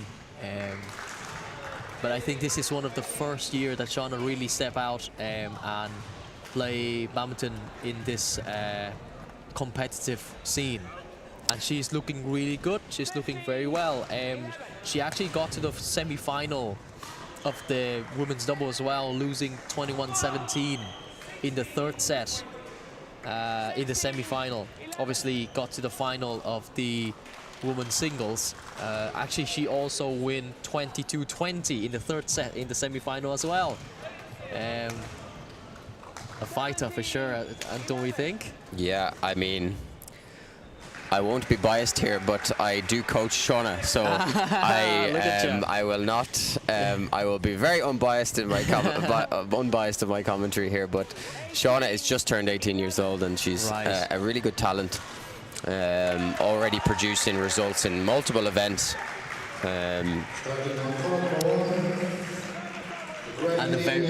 [SPEAKER 3] But I think this is one of the first year that Shauna really step out and play badminton in this competitive scene. And she's looking really good. She's looking very well. She actually got to the semi-final of the women's double as well, losing 21-17 in the third set in the semi-final. Obviously got to the final of the women's singles. Actually, she also win 22-20 in the third set in the semi-final as well. A fighter for sure, don't we think?
[SPEAKER 1] Yeah, I mean, I won't be biased here, but I do coach Shauna, so I will not. I will be very unbiased in my unbiased in my commentary here. But Shauna is just turned 18 years old, and she's a really good talent. Already producing results in multiple events.
[SPEAKER 3] And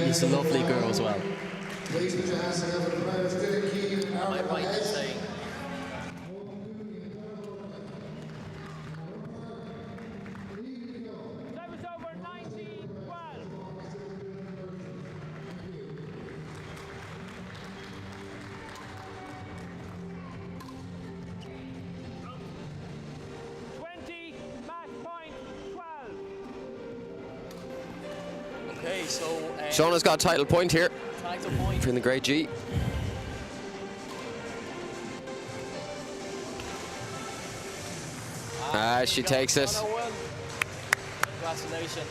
[SPEAKER 3] he's a lovely girl as well. Am I right in saying?
[SPEAKER 2] Time is over, 90-12. 20, match point 12.
[SPEAKER 3] Okay, so
[SPEAKER 1] Shauna's got a title point here
[SPEAKER 3] title point.
[SPEAKER 1] in the grade G. She takes it.
[SPEAKER 3] Congratulations.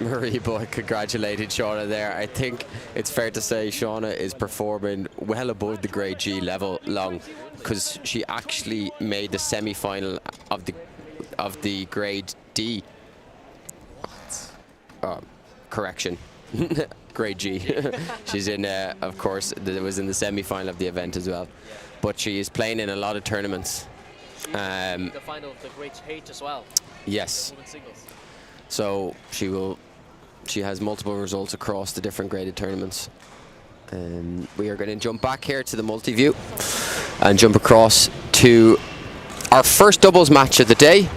[SPEAKER 1] Marie Boy congratulated Shauna there. I think it's fair to say Shauna is performing well above the grade G level long, because she actually made the semi-final of the grade D. Correction. Grade G. She's in, of course, it was in the semi-final of the event as well. But she is playing in a lot of tournaments.
[SPEAKER 3] The final of the grade H as well.
[SPEAKER 1] Yes.
[SPEAKER 3] Women's singles.
[SPEAKER 1] So she has multiple results across the different graded tournaments. We are going to jump back here to the multi-view and jump across to our first doubles match of the day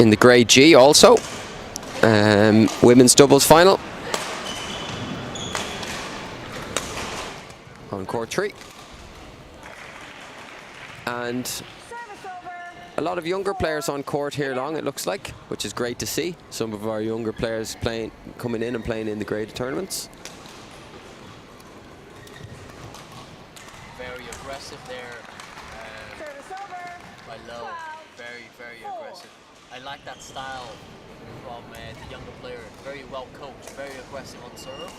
[SPEAKER 1] in the grade G also. Women's doubles final on court 3. And
[SPEAKER 2] Service over.
[SPEAKER 1] a lot of younger players on court here long, it looks like, which is great to see. Some of our younger players coming in and playing in the graded tournaments.
[SPEAKER 3] Very aggressive there.
[SPEAKER 2] Service over.
[SPEAKER 3] By Low. Very, very aggressive. I like that style from the younger player. Very well coached, very aggressive on serve.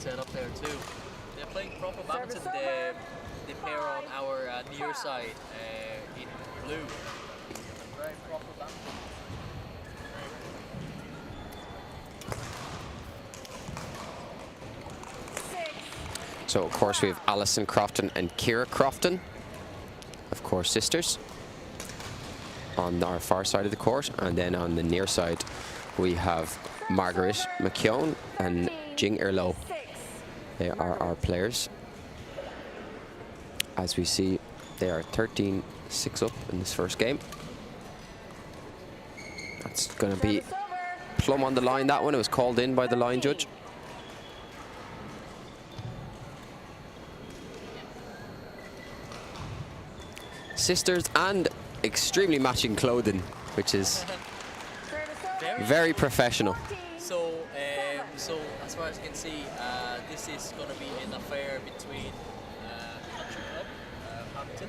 [SPEAKER 3] set up there too. They're playing proper badminton.
[SPEAKER 2] Service
[SPEAKER 3] The pair on our near side in blue. Very proper badminton.
[SPEAKER 1] So of course we have Alison Crofton and Ciara Crofton, of course sisters, on our far side of the court, and then on the near side we have Margaret McKeown and Jing Erlo. They are our players. As we see, they are 13-6 up in this first game. That's going to be plumb on the line, that one. It was called in by the line judge. Sisters and extremely matching clothing, which is very professional.
[SPEAKER 3] So, so as far as you can see, this is going to be an affair between Country Club, Badminton.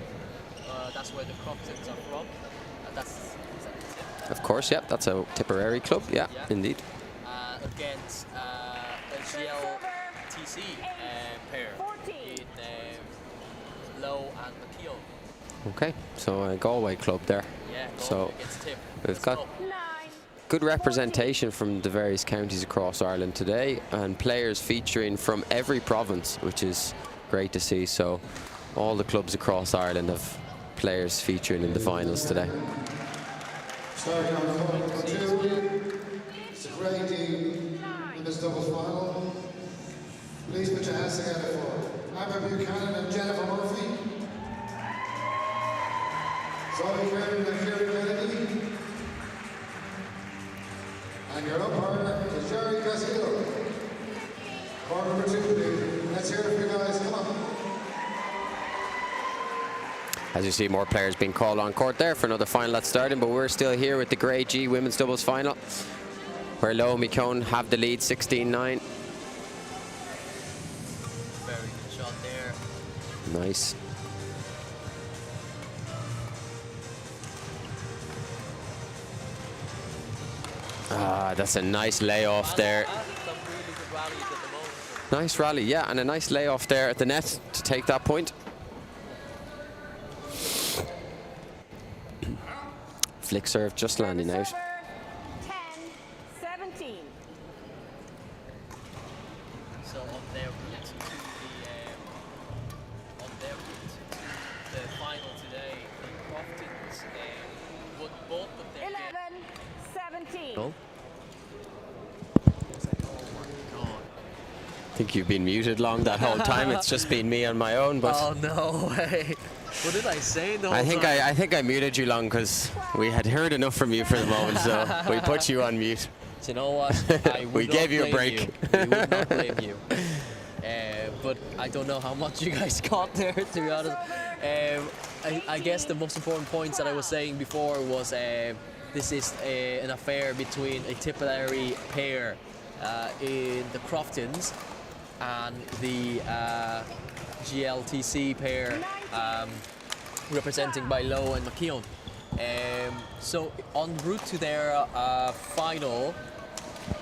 [SPEAKER 3] That's where the Croftons are from. That's
[SPEAKER 1] Of course, yep, that's a Tipperary club, yeah, indeed.
[SPEAKER 3] Against a GLTC pair in Lowe and McKeown.
[SPEAKER 1] Okay, so a Galway club there.
[SPEAKER 3] Yeah,
[SPEAKER 1] so
[SPEAKER 3] against Tip.
[SPEAKER 1] we've got good representation from the various counties across Ireland today, and players featuring from every province, which is great to see. So all the clubs across Ireland have players featuring in the finals today.
[SPEAKER 4] Starting on court number 2, it's a great team in this doubles final. Please put your hands together for Amber Buchanan and Jennifer Murphy. Zoe Karen and Kieran Kennedy. And your umpire is Jerry Castillo. Court number 2, please. Let's hear it for you guys. Come on.
[SPEAKER 1] As you see, more players being called on court there for another final that's starting, but we're still here with the Grade G women's doubles final, where Lowe McKeown have the lead 16-9.
[SPEAKER 3] Very good shot there.
[SPEAKER 1] Nice. Ah, that's a nice layoff there.
[SPEAKER 3] Some really good rallies at the moment.
[SPEAKER 1] Nice rally, yeah, and a nice layoff there at the net to take that point. Flick serve just landing out.
[SPEAKER 2] 10-17.
[SPEAKER 3] So on their route to the final today, the Croftons won both of their
[SPEAKER 2] 11-17.
[SPEAKER 3] Oh
[SPEAKER 1] I think you've been muted long that whole time. It's just been me on my own, but
[SPEAKER 3] Oh no way! What did I say? The whole
[SPEAKER 1] I think I muted you long because we had heard enough from you for the moment, so we put you on mute.
[SPEAKER 3] You know what? I would
[SPEAKER 1] We gave you a
[SPEAKER 3] not blame
[SPEAKER 1] break.
[SPEAKER 3] You. We would not blame you. But I don't know how much you guys got there, to be honest. I guess the most important points that I was saying before was this is an affair between a Tipperary pair in the Croftons and the GLTC pair representing by Lowe and McKeown. So en route to their final,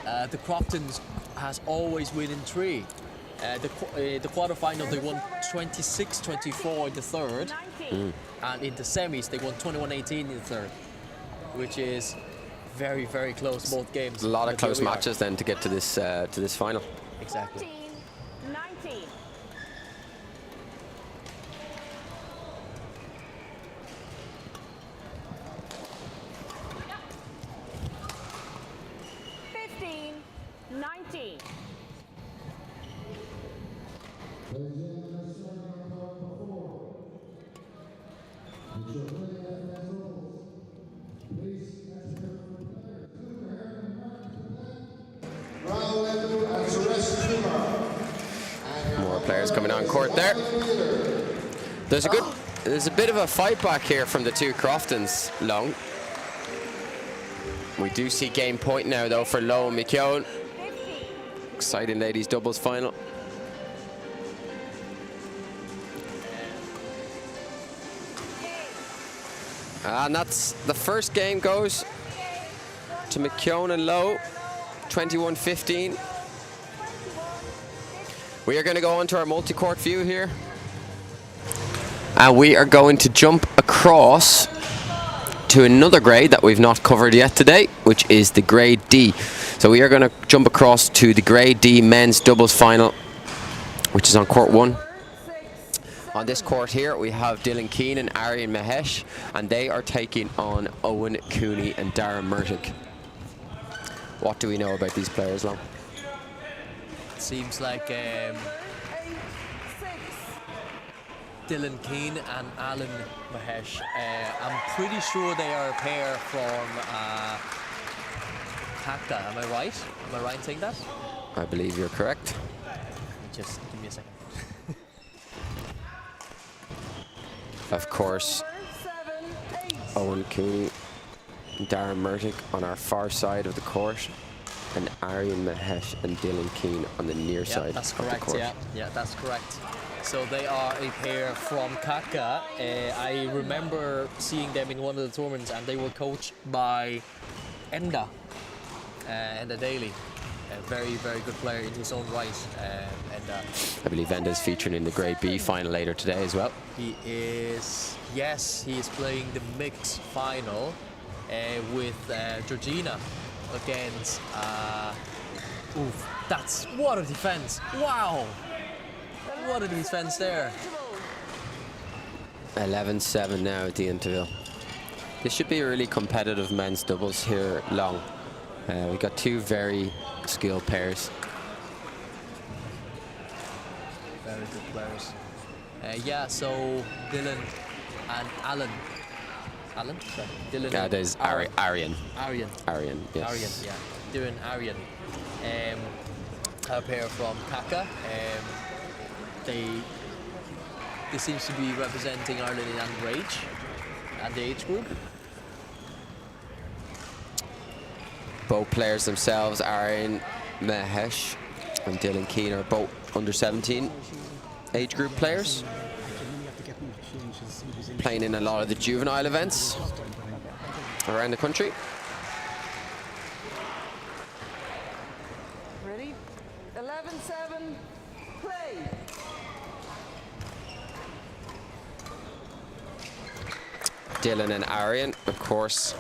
[SPEAKER 3] the Croftons has always win in 3. The quarterfinal they won 26-24 in the third, and in the semis they won 21-18 in the third, which is very, very close, both games.
[SPEAKER 1] A lot of
[SPEAKER 3] But
[SPEAKER 1] close
[SPEAKER 3] here we are.
[SPEAKER 1] matches then to get to this final.
[SPEAKER 3] Exactly.
[SPEAKER 2] 19. 19.
[SPEAKER 1] More players coming on court there. There's a bit of a fight back here from the two Croftons, Long. We do see game point now though for Lowe and McKeown. Exciting ladies doubles final. And that's the first game goes to McKeown and Lowe, 21-15. We are going to go on to our multi-court view here. And we are going to jump across to another grade that we've not covered yet today, which is the grade D. So we are going to jump across to the grade D men's doubles final, which is on court 1. On this court here, we have Dylan Keane and Aryan Mahesh, and they are taking on Owen Cooney and Darren Murtig. What do we know about these players, Long?
[SPEAKER 3] Seems like Dylan Keane and Alan Mahesh. I'm pretty sure they are a pair from Hakka. Am I right? Am I right in saying that?
[SPEAKER 1] I believe you're correct.
[SPEAKER 3] Just give me a second.
[SPEAKER 1] Of course, Owen Cooney and Darren Murtig on our far side of the court, and Aryan Mahesh and Dylan Keane on the near side
[SPEAKER 3] that's
[SPEAKER 1] of the
[SPEAKER 3] correct,
[SPEAKER 1] court.
[SPEAKER 3] yeah, that's correct. So they are a pair from Kaka. I remember seeing them in one of the tournaments, and they were coached by Enda Daly. A very, very good player in his own right.
[SPEAKER 1] I believe Enda's featuring in the grade B final later today as well.
[SPEAKER 3] He is, yes, he is playing the mixed final with Georgina against, that's, what a defense, wow! What a defense there.
[SPEAKER 1] 11-7 now at the interval. This should be a really competitive men's doubles here, Long. We've got two very skilled pairs.
[SPEAKER 3] Very good players. Yeah, so Dylan and Alan. Alan? Sorry. Dylan.
[SPEAKER 1] Yeah, there's Aryan.
[SPEAKER 3] Aryan.
[SPEAKER 1] Aryan, yes.
[SPEAKER 3] Aryan, yeah. Dylan Aryan. A pair from Kaka. They seems to be representing Ireland in underage and the age group.
[SPEAKER 1] Both players themselves, Aryan Mahesh and Dylan Keane, are both under 17 age group players, playing in a lot of the juvenile events around the country.
[SPEAKER 2] Ready? 11-7, play.
[SPEAKER 1] Dylan and Aryan, of course,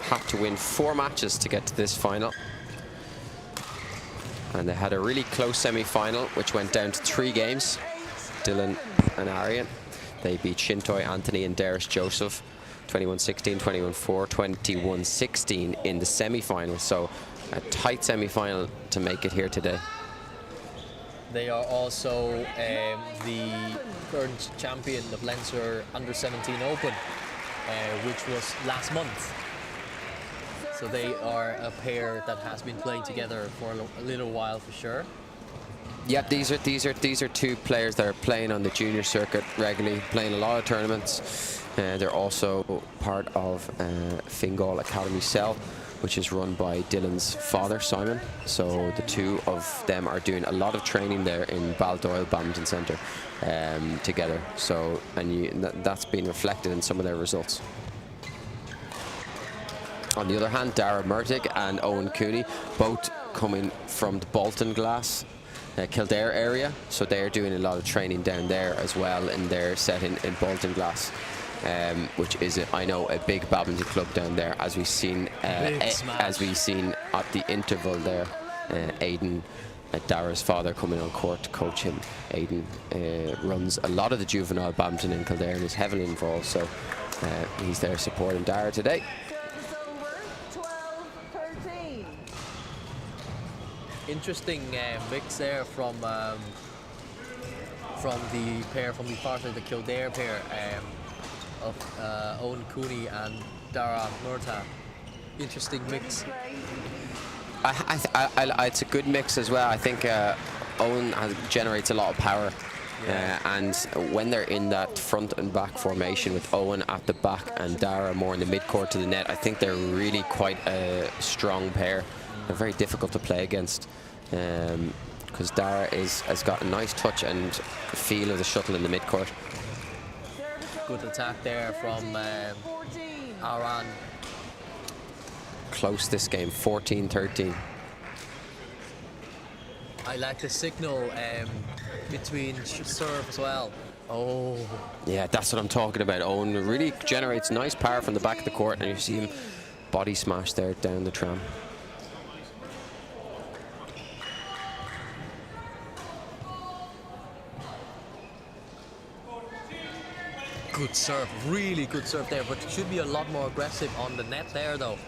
[SPEAKER 1] had to win 4 matches to get to this final. And they had a really close semi-final, which went down to 3 games. Dylan and Aryan. They beat Shintoy Anthony and Darius Joseph 21-16, 21-4, 21-16 in the semi-final. So a tight semi-final to make it here today.
[SPEAKER 3] They are also the current champion of Leinster Under-17 Open, which was last month. So they are a pair that has been playing together for a little while for sure.
[SPEAKER 1] Yep, these are two players that are playing on the junior circuit regularly, playing a lot of tournaments. They're also part of Fingal Academy Cell, which is run by Dylan's father, Simon. So the two of them are doing a lot of training there in Baldoyle Badminton Centre together. So, and that's been reflected in some of their results. On the other hand, Darren Murtig and Owen Cooney, both coming from the Bolton Glass, Kildare area, so they're doing a lot of training down there as well in their setting in Bolton Glass, which is, I know, a big badminton club down there. As we've seen, at the interval there, Aidan, Dara's father, coming on court to coach him. Aidan runs a lot of the juvenile badminton in Kildare and is heavily involved, so he's there supporting Dara today.
[SPEAKER 2] 12-13.
[SPEAKER 3] Interesting mix there from the pair from the far side, the Kildare pair of Owen Cooney and Dara Murta. Interesting mix.
[SPEAKER 1] It's a good mix as well. I think Owen generates a lot of power. And when they're in that front and back formation with Owen at the back and Dara more in the mid-court to the net, I think they're really quite a strong pair. They're very difficult to play against because Dara has got a nice touch and feel of the shuttle in the mid-court.
[SPEAKER 3] Good attack there from Aran.
[SPEAKER 1] Close this game, 14-13.
[SPEAKER 3] I like the signal between serve as well. Oh,
[SPEAKER 1] Yeah, that's what I'm talking about. Owen really generates nice power from the back of the court, and you see him body smash there down the tram.
[SPEAKER 3] good serve, really good serve there, but should be a lot more aggressive on the net there though.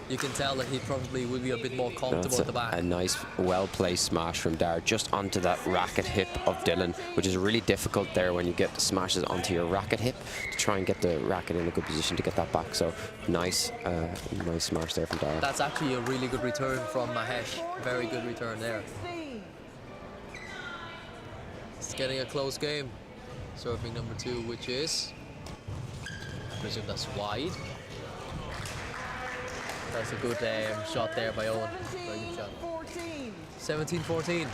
[SPEAKER 3] You can tell that he probably will be a bit more comfortable
[SPEAKER 1] That's
[SPEAKER 3] at the back.
[SPEAKER 1] a nice, well-placed smash from Dara, just onto that racket hip of Dylan, which is really difficult there when you get the smashes onto your racket hip to try and get the racket in a good position to get that back. So nice, nice smash there from Dara.
[SPEAKER 3] That's actually a really good return from Mahesh. Very good return there. It's getting a close game. Serving number 2, which is, I presume that's wide. That's a good shot there by Owen. Very good shot. 17-14.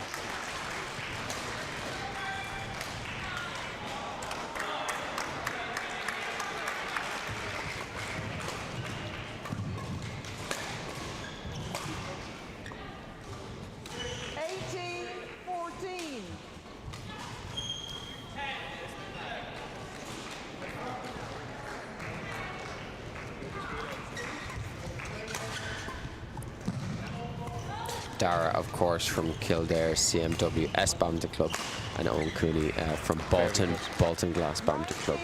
[SPEAKER 1] Dara, of course, from Kildare CMW Badminton Club, and Owen Cooney from Bolton Glass Badminton Club,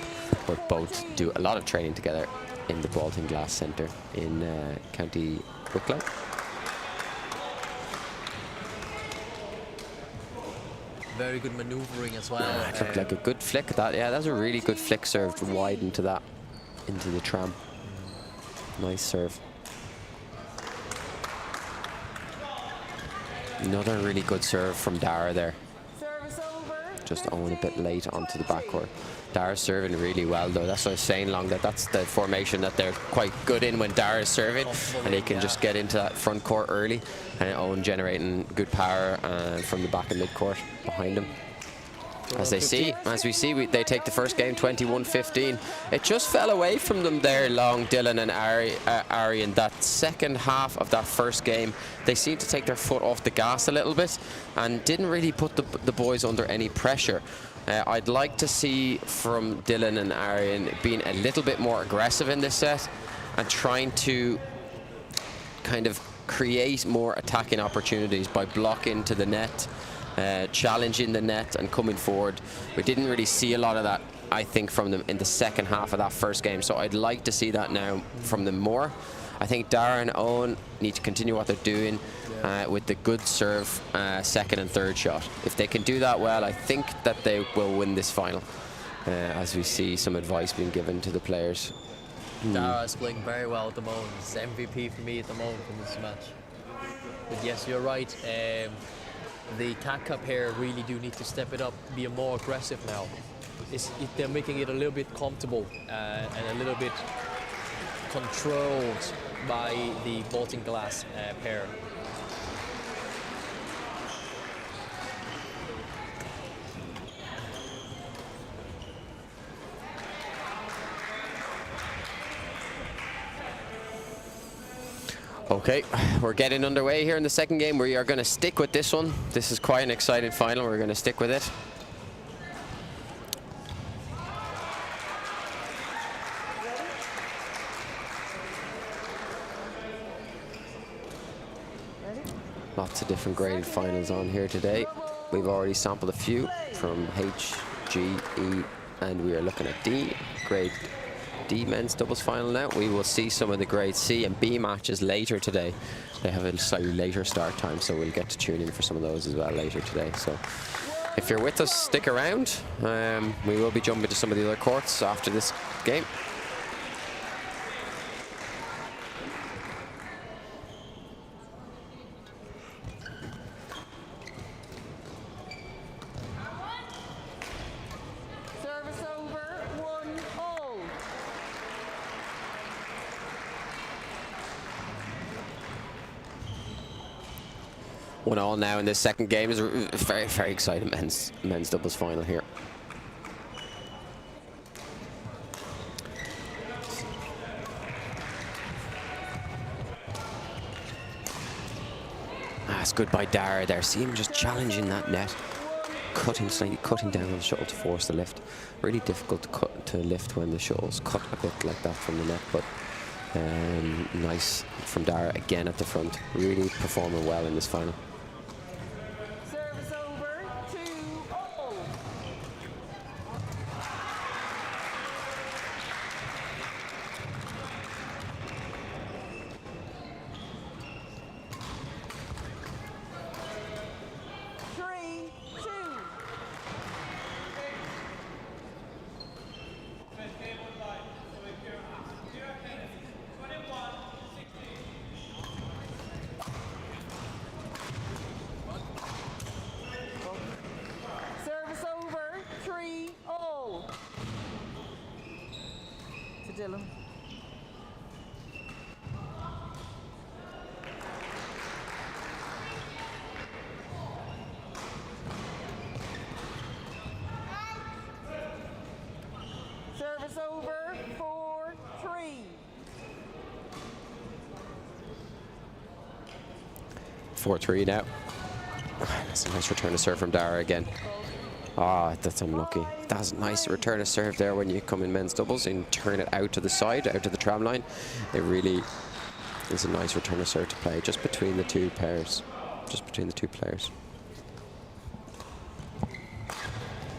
[SPEAKER 1] who both do a lot of training together in the Bolton Glass Centre in County Wicklow.
[SPEAKER 3] Very good manoeuvring as well.
[SPEAKER 1] It looked like a good flick. Yeah, that's a really good flick serve wide into that, into the tram. Nice serve. Another really good serve from Dara there. Just Owen a bit late onto the backcourt. Dara's serving really well though. That's what I was saying, Long, that's the formation that they're quite good in when Dara's serving, and they can just get into that front court early, and Owen generating good power from the back and mid court behind him. As we see, they take the first game 21-15. It just fell away from them there, Long, Dylan and Ari in that second half of that first game. They seemed to take their foot off the gas a little bit and didn't really put the boys under any pressure. I'd like to see from Dylan and Arian being a little bit more aggressive in this set and trying to kind of create more attacking opportunities by blocking to the net, challenging the net and coming forward. We didn't really see a lot of that, I think, from them in the second half of that first game, so I'd like to see that now from them more. I think Dara and Owen need to continue what they're doing with the good serve second and third shot. If they can do that well, I think that they will win this final, as we see some advice being given to the players.
[SPEAKER 3] Dara is playing very well at the moment. It's MVP for me at the moment in this match. But yes, you're right. The CAC Cup here really do need to step it up, be more aggressive now. They're making it a little bit comfortable and a little bit controlled by the Bolton Glass pair.
[SPEAKER 1] Okay, we're getting underway here in the second game. We are going to stick with this one. This is quite an exciting final. We're going to stick with it. Lots of different graded finals on here today. We've already sampled a few from H, G, E, and we are looking at D, grade D men's doubles final now. We will see some of the grade C and B matches later today. They have a slightly later start time, so we'll get to tune in for some of those as well later today. So if you're with us, stick around. We will be jumping to some of the other courts after this game. One all now in this second game. Is a very, very exciting men's doubles final here. That's good by Dara there. See him just challenging that net. Slightly cutting down on the shuttle to force the lift. Really difficult to lift when the shuttle's cut a bit like that from the net, but nice from Dara again at the front. Really performing well in this final.
[SPEAKER 2] Service over, 2-0. Service over, 3-0. To Dylan. Service over, 4-3.
[SPEAKER 1] 4-3 now. That's a nice return to serve from Dara again. Ah, that's unlucky. That's a nice return to serve there when you come in men's doubles and turn it out to the side, out to the tram line. It really is a nice return to serve to play just between the two pairs. Just between the two players.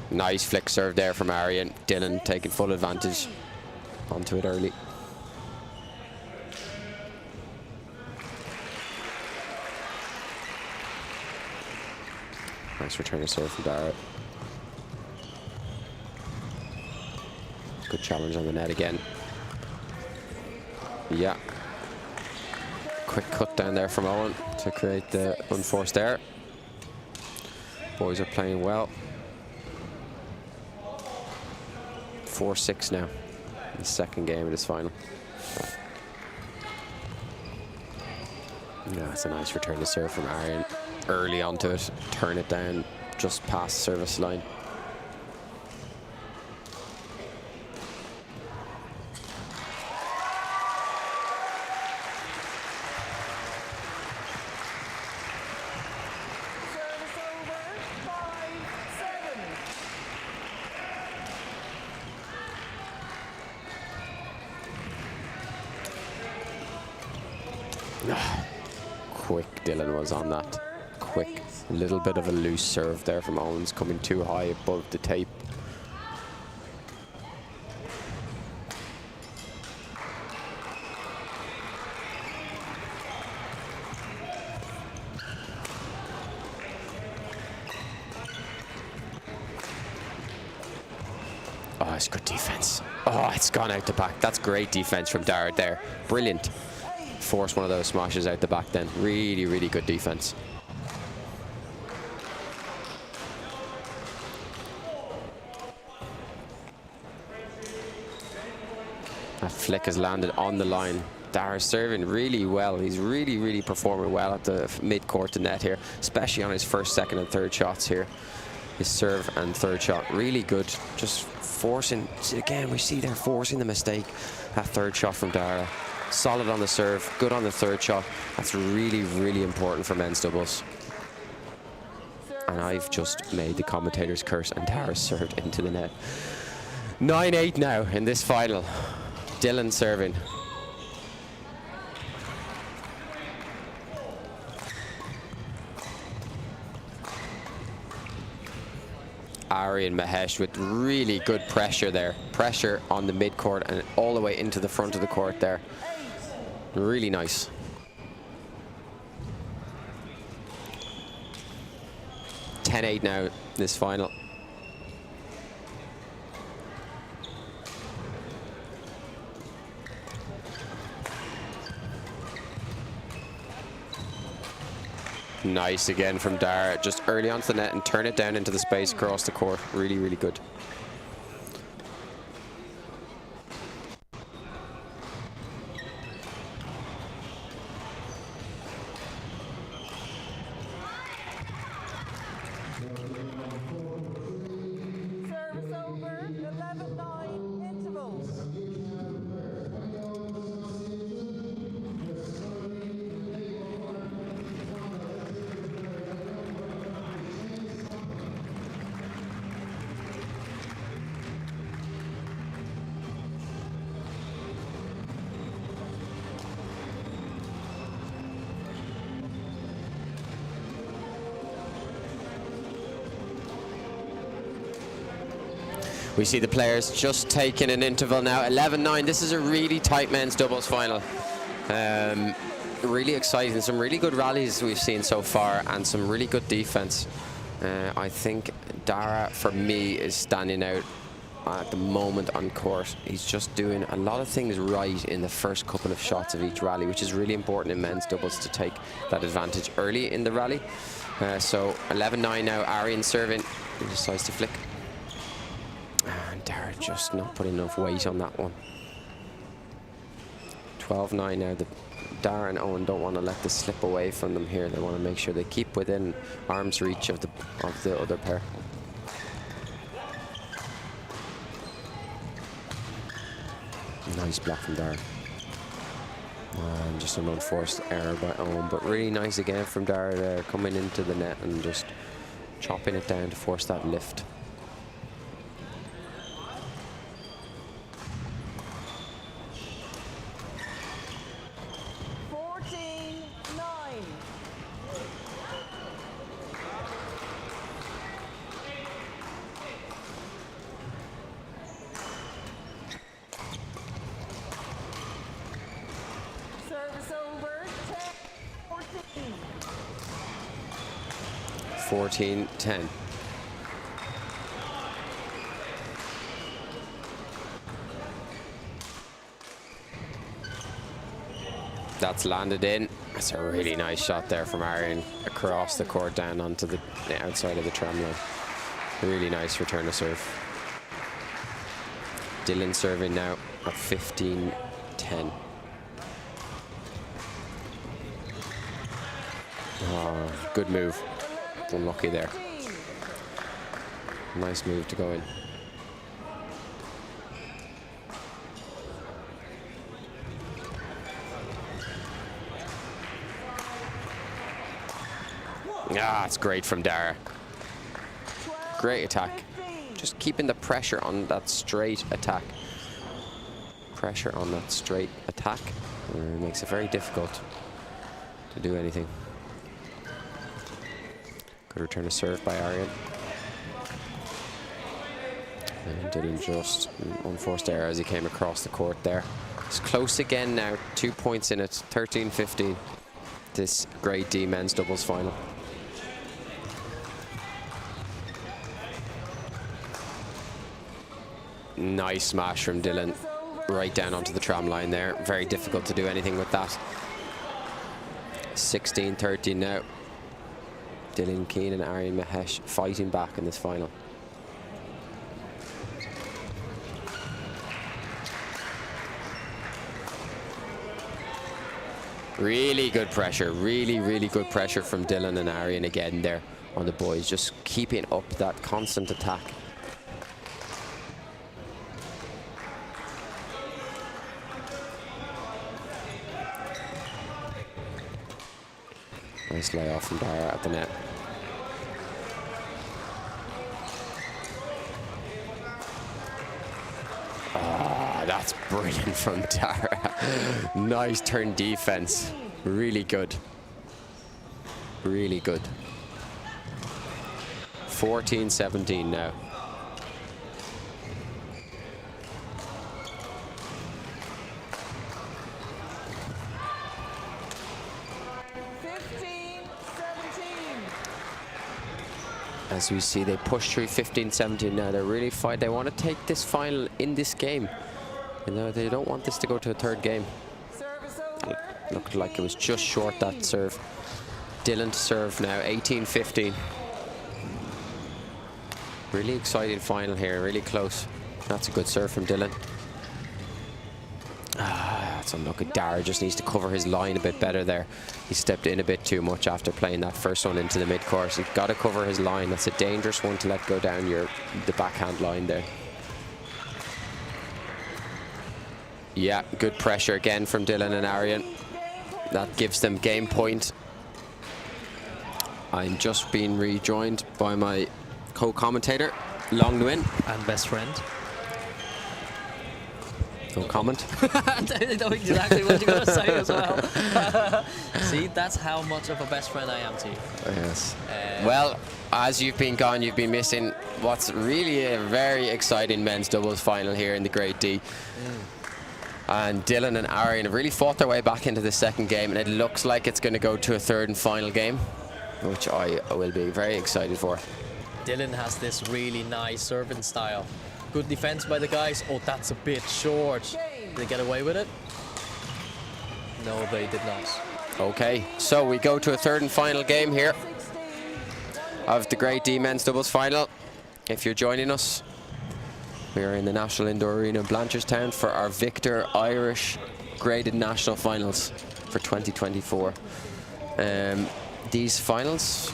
[SPEAKER 1] Nice flick serve there from Arian. Dylan taking full advantage onto it early. Nice return to serve from Dara. Good challenge on the net again. Yeah. Quick cut down there from Owen to create the unforced error. Boys are playing well. 4-6 now in the second game of this final. Yeah, it's a nice return to serve from Arian. Early onto it, turn it down just past service line.
[SPEAKER 2] Service over, 5-7.
[SPEAKER 1] Quick Dylan was on that. Quick. A little bit of a loose serve there from Owens, coming too high above the tape. Oh, it's good defense. Oh, it's gone out the back. That's great defense from Dara there. Brilliant. Force one of those smashes out the back then. Really, really good defense. That flick has landed on the line. Dara's serving really well. He's really, really performing well at the mid-court to net here, especially on his first, second and third shots here. His serve and third shot, really good. Just forcing, again, we see they're forcing the mistake. That third shot from Dara. Solid on the serve, good on the third shot. That's really, really important for men's doubles. And I've just made the commentator's curse and Dara served into the net. 9-8 now in this final. Dylan serving. Ari and Mahesh with really good pressure there. Pressure on the mid-court and all the way into the front of the court there. Really nice. (10-8) now, this final. Nice again from Dara, just early onto the net and turn it down into the space across the court. Really, really good.
[SPEAKER 2] Service over, 11-9 intervals.
[SPEAKER 1] We see the players just taking an interval now. 11-9. This is a really tight men's doubles final. Really exciting. Some really good rallies we've seen so far, and some really good defense. I think Dara, for me, is standing out at the moment on court. He's just doing a lot of things right in the first couple of shots of each rally, which is really important in men's doubles to take that advantage early in the rally. So 11-9 now. Arian serving. He decides to flick. And Dara just not putting enough weight on that one. 12-9 now. Dara and Owen don't want to let this slip away from them here. They want to make sure they keep within arm's reach of the other pair. Nice block from Dara. And just an unforced error by Owen, but really nice again from Dara there, coming into the net and just chopping it down to force that lift.
[SPEAKER 2] Service over.
[SPEAKER 1] 14. 14-10. That's landed in. That's a really nice shot there from Arian across the court down onto the outside of the tram line. Really nice return of serve. Dylan serving now at 15-10. Oh, good move. Unlucky there. Nice move to go in. Ah, it's great from Dara. Great attack. Just keeping the pressure on that straight attack. Pressure on that straight attack makes it very difficult to do anything. Good return of serve by Arian. And Dylan just unforced error as he came across the court there. It's close again now. 2 points in it. 13-15. This grade D men's doubles final. Nice smash from Dylan. Right down onto the tram line there. Very difficult to do anything with that. 16-13 now. Dylan Keane and Arian Mahesh fighting back in this final. Really good pressure. Really, really good pressure from Dylan and Arian again there on the boys. Just keeping up that constant attack. Nice layoff from Dara at the net. Ah, that's brilliant from Dara. Nice turn defense. Really good. Really good. 14-17 now. As we see, they push through 15-17 now. They're really fight. They want to take this final in this game. You know, they don't want this to go to a third game. Looked like it was just short, that serve. Dylan to serve now, 18-15. Really exciting final here, really close. That's a good serve from Dylan. That's unlucky. Dara just needs to cover his line a bit better there. He stepped in a bit too much after playing that first one into the mid-course. You've got to cover his line. That's a dangerous one to let go down the backhand line there. Yeah, good pressure again from Dylan and Arian. That gives them game point. I'm just being rejoined by my co-commentator, Long Nguyen.
[SPEAKER 3] And best friend.
[SPEAKER 1] No comment.
[SPEAKER 3] I know exactly what you're going to say as well. See, that's how much of a best friend I am to you.
[SPEAKER 1] Yes. Well, as you've been gone, you've been missing what's really a very exciting men's doubles final here in the Grade D. And Dylan and Arian have really fought their way back into the second game, and it looks like it's going to go to a third and final game, which I will be very excited for.
[SPEAKER 3] Dylan has this really nice serving style. Good defense by the guys. Oh, that's a bit short. Did they get away with it? No, they did not.
[SPEAKER 1] Okay, so we go to a third and final game here of the Grade D men's doubles final. If you're joining us, we are in the National Indoor Arena in Blanchardstown for our Victor Irish Graded National Finals for 2024. These finals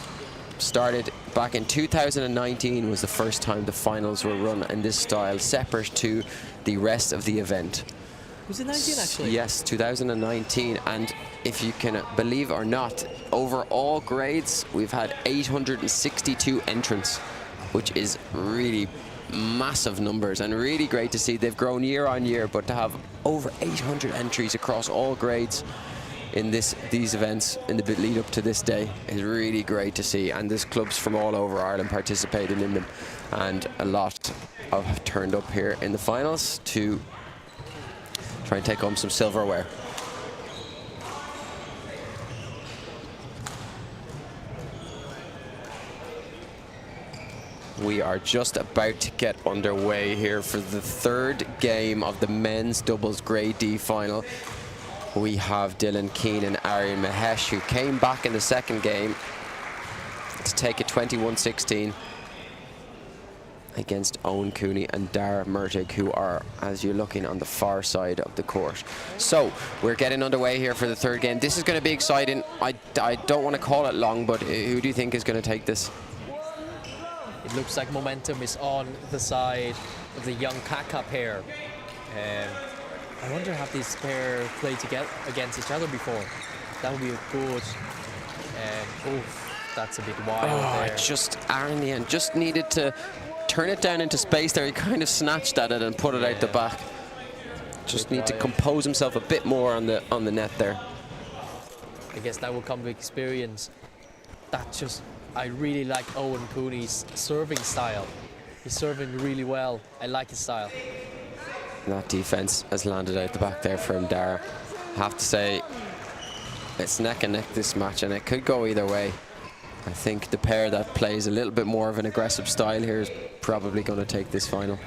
[SPEAKER 1] started back in 2019, was the first time the finals were run in this style, separate to the rest of the event.
[SPEAKER 3] Was it 19 actually?
[SPEAKER 1] Yes, 2019, and if you can believe or not, over all grades we've had 862 entrants, which is really massive numbers and really great to see. They've grown year on year, but to have over 800 entries across all grades in these events in the lead up to this day is really great to see. And there's clubs from all over Ireland participating in them, and a lot have turned up here in the finals to try and take home some silverware. We are just about to get underway here for the third game of the men's doubles Grade D final. We have Dylan Keane and Arian Mahesh, who came back in the second game to take it 21-16 against Owen Cooney and Dara Murtig, who are, as you're looking, on the far side of the court. So we're getting underway here for the third game. This is going to be exciting. I don't want to call it long, but who do you think is going to take this?
[SPEAKER 3] It looks like momentum is on the side of the young Kaka pair. I wonder have these pair played together against each other before. That would be a good. That's a bit wild there.
[SPEAKER 1] Just Aaron just needed to turn it down into space there. He kind of snatched at it and put it out the back. Just need to compose himself a bit more on the net there.
[SPEAKER 3] I guess that will come with experience. I really like Owen Cooney's serving style. He's serving really well. I like his style.
[SPEAKER 1] That defense has landed out the back there from Dara. I have to say, it's neck and neck this match, and it could go either way. I think the pair that plays a little bit more of an aggressive style here is probably going to take this final.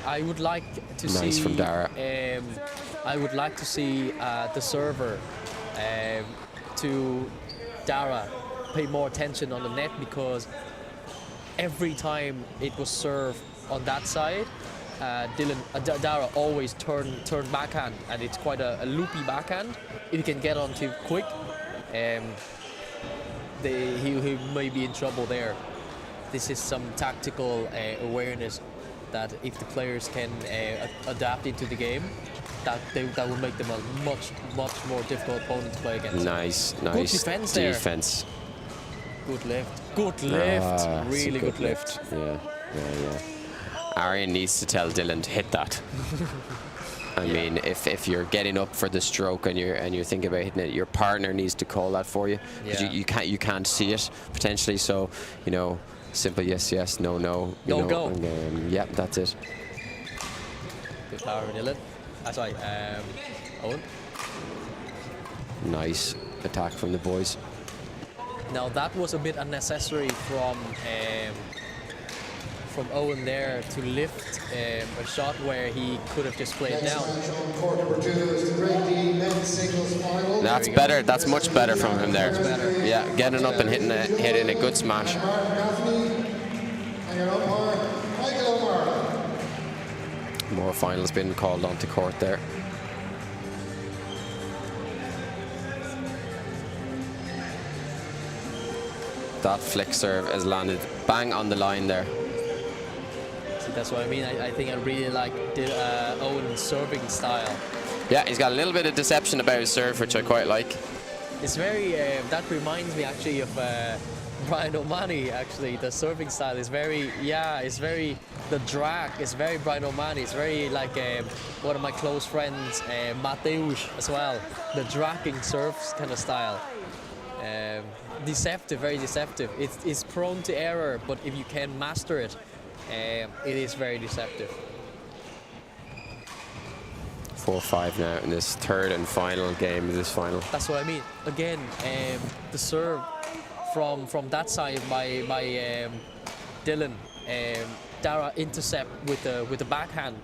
[SPEAKER 3] I would like to see.
[SPEAKER 1] Nice from Dara.
[SPEAKER 3] I would like to see the server to Dara pay more attention on the net, because every time it was served on that side, Dara always turn backhand, and it's quite a loopy backhand. If he can get on too quick, he may be in trouble there. This is some tactical awareness that if the players can adapt into the game, that will make them a much more difficult opponent to play against.
[SPEAKER 1] Nice
[SPEAKER 3] Good defense there.
[SPEAKER 1] defense.
[SPEAKER 3] Good lift, really good lift.
[SPEAKER 1] Yeah. Arian needs to tell Dylan to hit that. I mean, if you're getting up for the stroke and you're thinking about hitting it, your partner needs to call that for you, because you can't see it potentially. So, you know, simple yes, no, no.
[SPEAKER 3] Go.
[SPEAKER 1] And, yeah, that's it.
[SPEAKER 3] Good power, Dylan. That's right. Owen.
[SPEAKER 1] Nice attack from the boys.
[SPEAKER 3] Now that was a bit unnecessary from Owen there to lift a shot where he could have just played down.
[SPEAKER 1] That's better. That's much better from him there. Yeah, getting up and hitting a good smash. More finals being called onto court there. That flick serve has landed bang on the line there.
[SPEAKER 3] See, that's what I mean. I think I really like Owen's serving style.
[SPEAKER 1] Yeah, he's got a little bit of deception about his serve, which I quite like.
[SPEAKER 3] It's very, that reminds me actually of Brian O'Mahony, actually. The serving style is very, the drag is very Brian O'Mahony. It's very like one of my close friends, Mateusz as well. The dragging serves kind of style. Deceptive, very deceptive. It's prone to error, but if you can master it, it is very deceptive.
[SPEAKER 1] 4-5 now in this third and final game of this final.
[SPEAKER 3] That's what I mean. Again, the serve from that side by Dylan, Dara intercept with the backhand.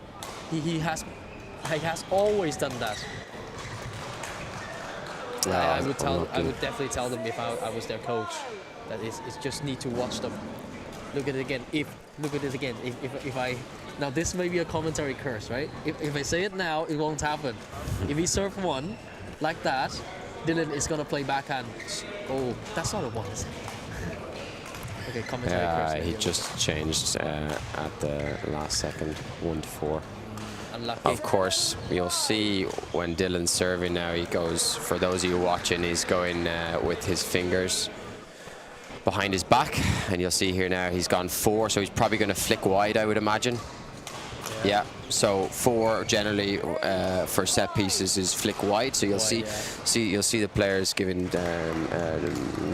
[SPEAKER 3] He has always done that. I would definitely tell them if I was their coach that it's just need to watch them. Look at it again. Look at this again. If I now this may be a commentary curse, right? If I say it now, it won't happen. If he serve one like that, Dylan is gonna play backhand. Oh, that's not a one, is it? Okay, commentary curse.
[SPEAKER 1] He just changed at the last second, 1-4.
[SPEAKER 3] Unlucky.
[SPEAKER 1] Of course, you'll see when Dylan's serving now, he goes, for those of you watching, he's going with his fingers behind his back. And you'll see here now, he's gone 4, so he's probably going to flick wide, I would imagine. Yeah, so 4 generally for set pieces is flick wide. So you'll you'll see the players giving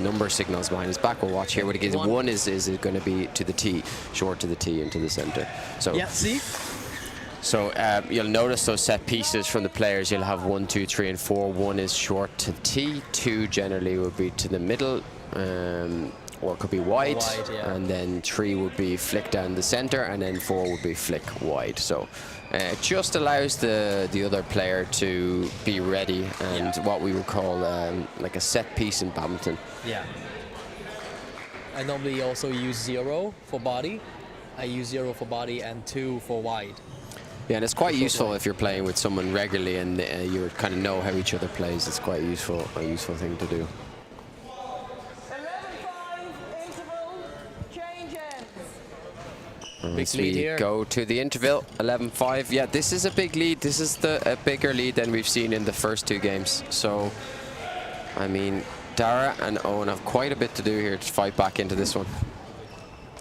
[SPEAKER 1] number signals behind his back. We'll watch here what he gives. 1 is going to be to the tee, short to the tee into the center. So
[SPEAKER 3] yeah, see.
[SPEAKER 1] So you'll notice those set pieces from the players. You'll have 1, 2, 3, and 4. 1 is short to the tee. 2 generally would be to the middle, or it could be wide. And then 3 would be flick down the center, and then 4 would be flick wide. So it just allows the other player to be ready, and what we would call like a set piece in badminton.
[SPEAKER 3] Yeah. I normally also use 0 for body. I use 0 for body and 2 for wide.
[SPEAKER 1] Yeah, and it's quite useful if you're playing with someone regularly and you kind of know how each other plays. It's quite a useful thing to do.
[SPEAKER 2] 11-5 interval changes.
[SPEAKER 1] As we go to the interval, 11-5. Yeah, this is a big lead. This is a bigger lead than we've seen in the first 2 games. So, I mean, Dara and Owen have quite a bit to do here to fight back into this one.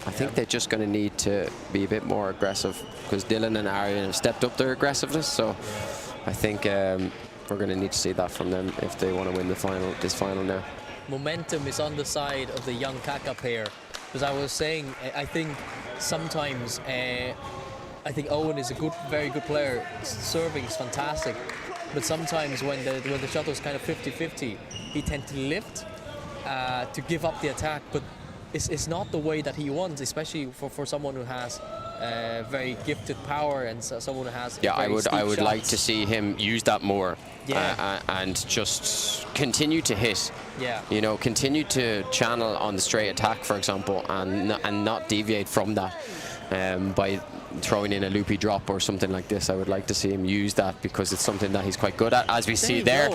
[SPEAKER 1] I think they're just going to need to be a bit more aggressive, because Dylan and Aryan have stepped up their aggressiveness. So I think we're going to need to see that from them if they want to win the this final now.
[SPEAKER 3] Momentum is on the side of the young Kaka pair, because I was saying I think sometimes I think Owen is a very good player. Serving is fantastic, but sometimes when the shuttle is kind of 50-50, he tends to lift to give up the attack, but it's not the way that he wants, especially for someone who has very gifted power and someone who has
[SPEAKER 1] I would like to see him use that more. And just continue to hit. You know, continue to channel on the straight attack, for example, and not deviate from that by throwing in a loopy drop or something like this. I would like to see him use that, because it's something that he's quite good at, as we see there.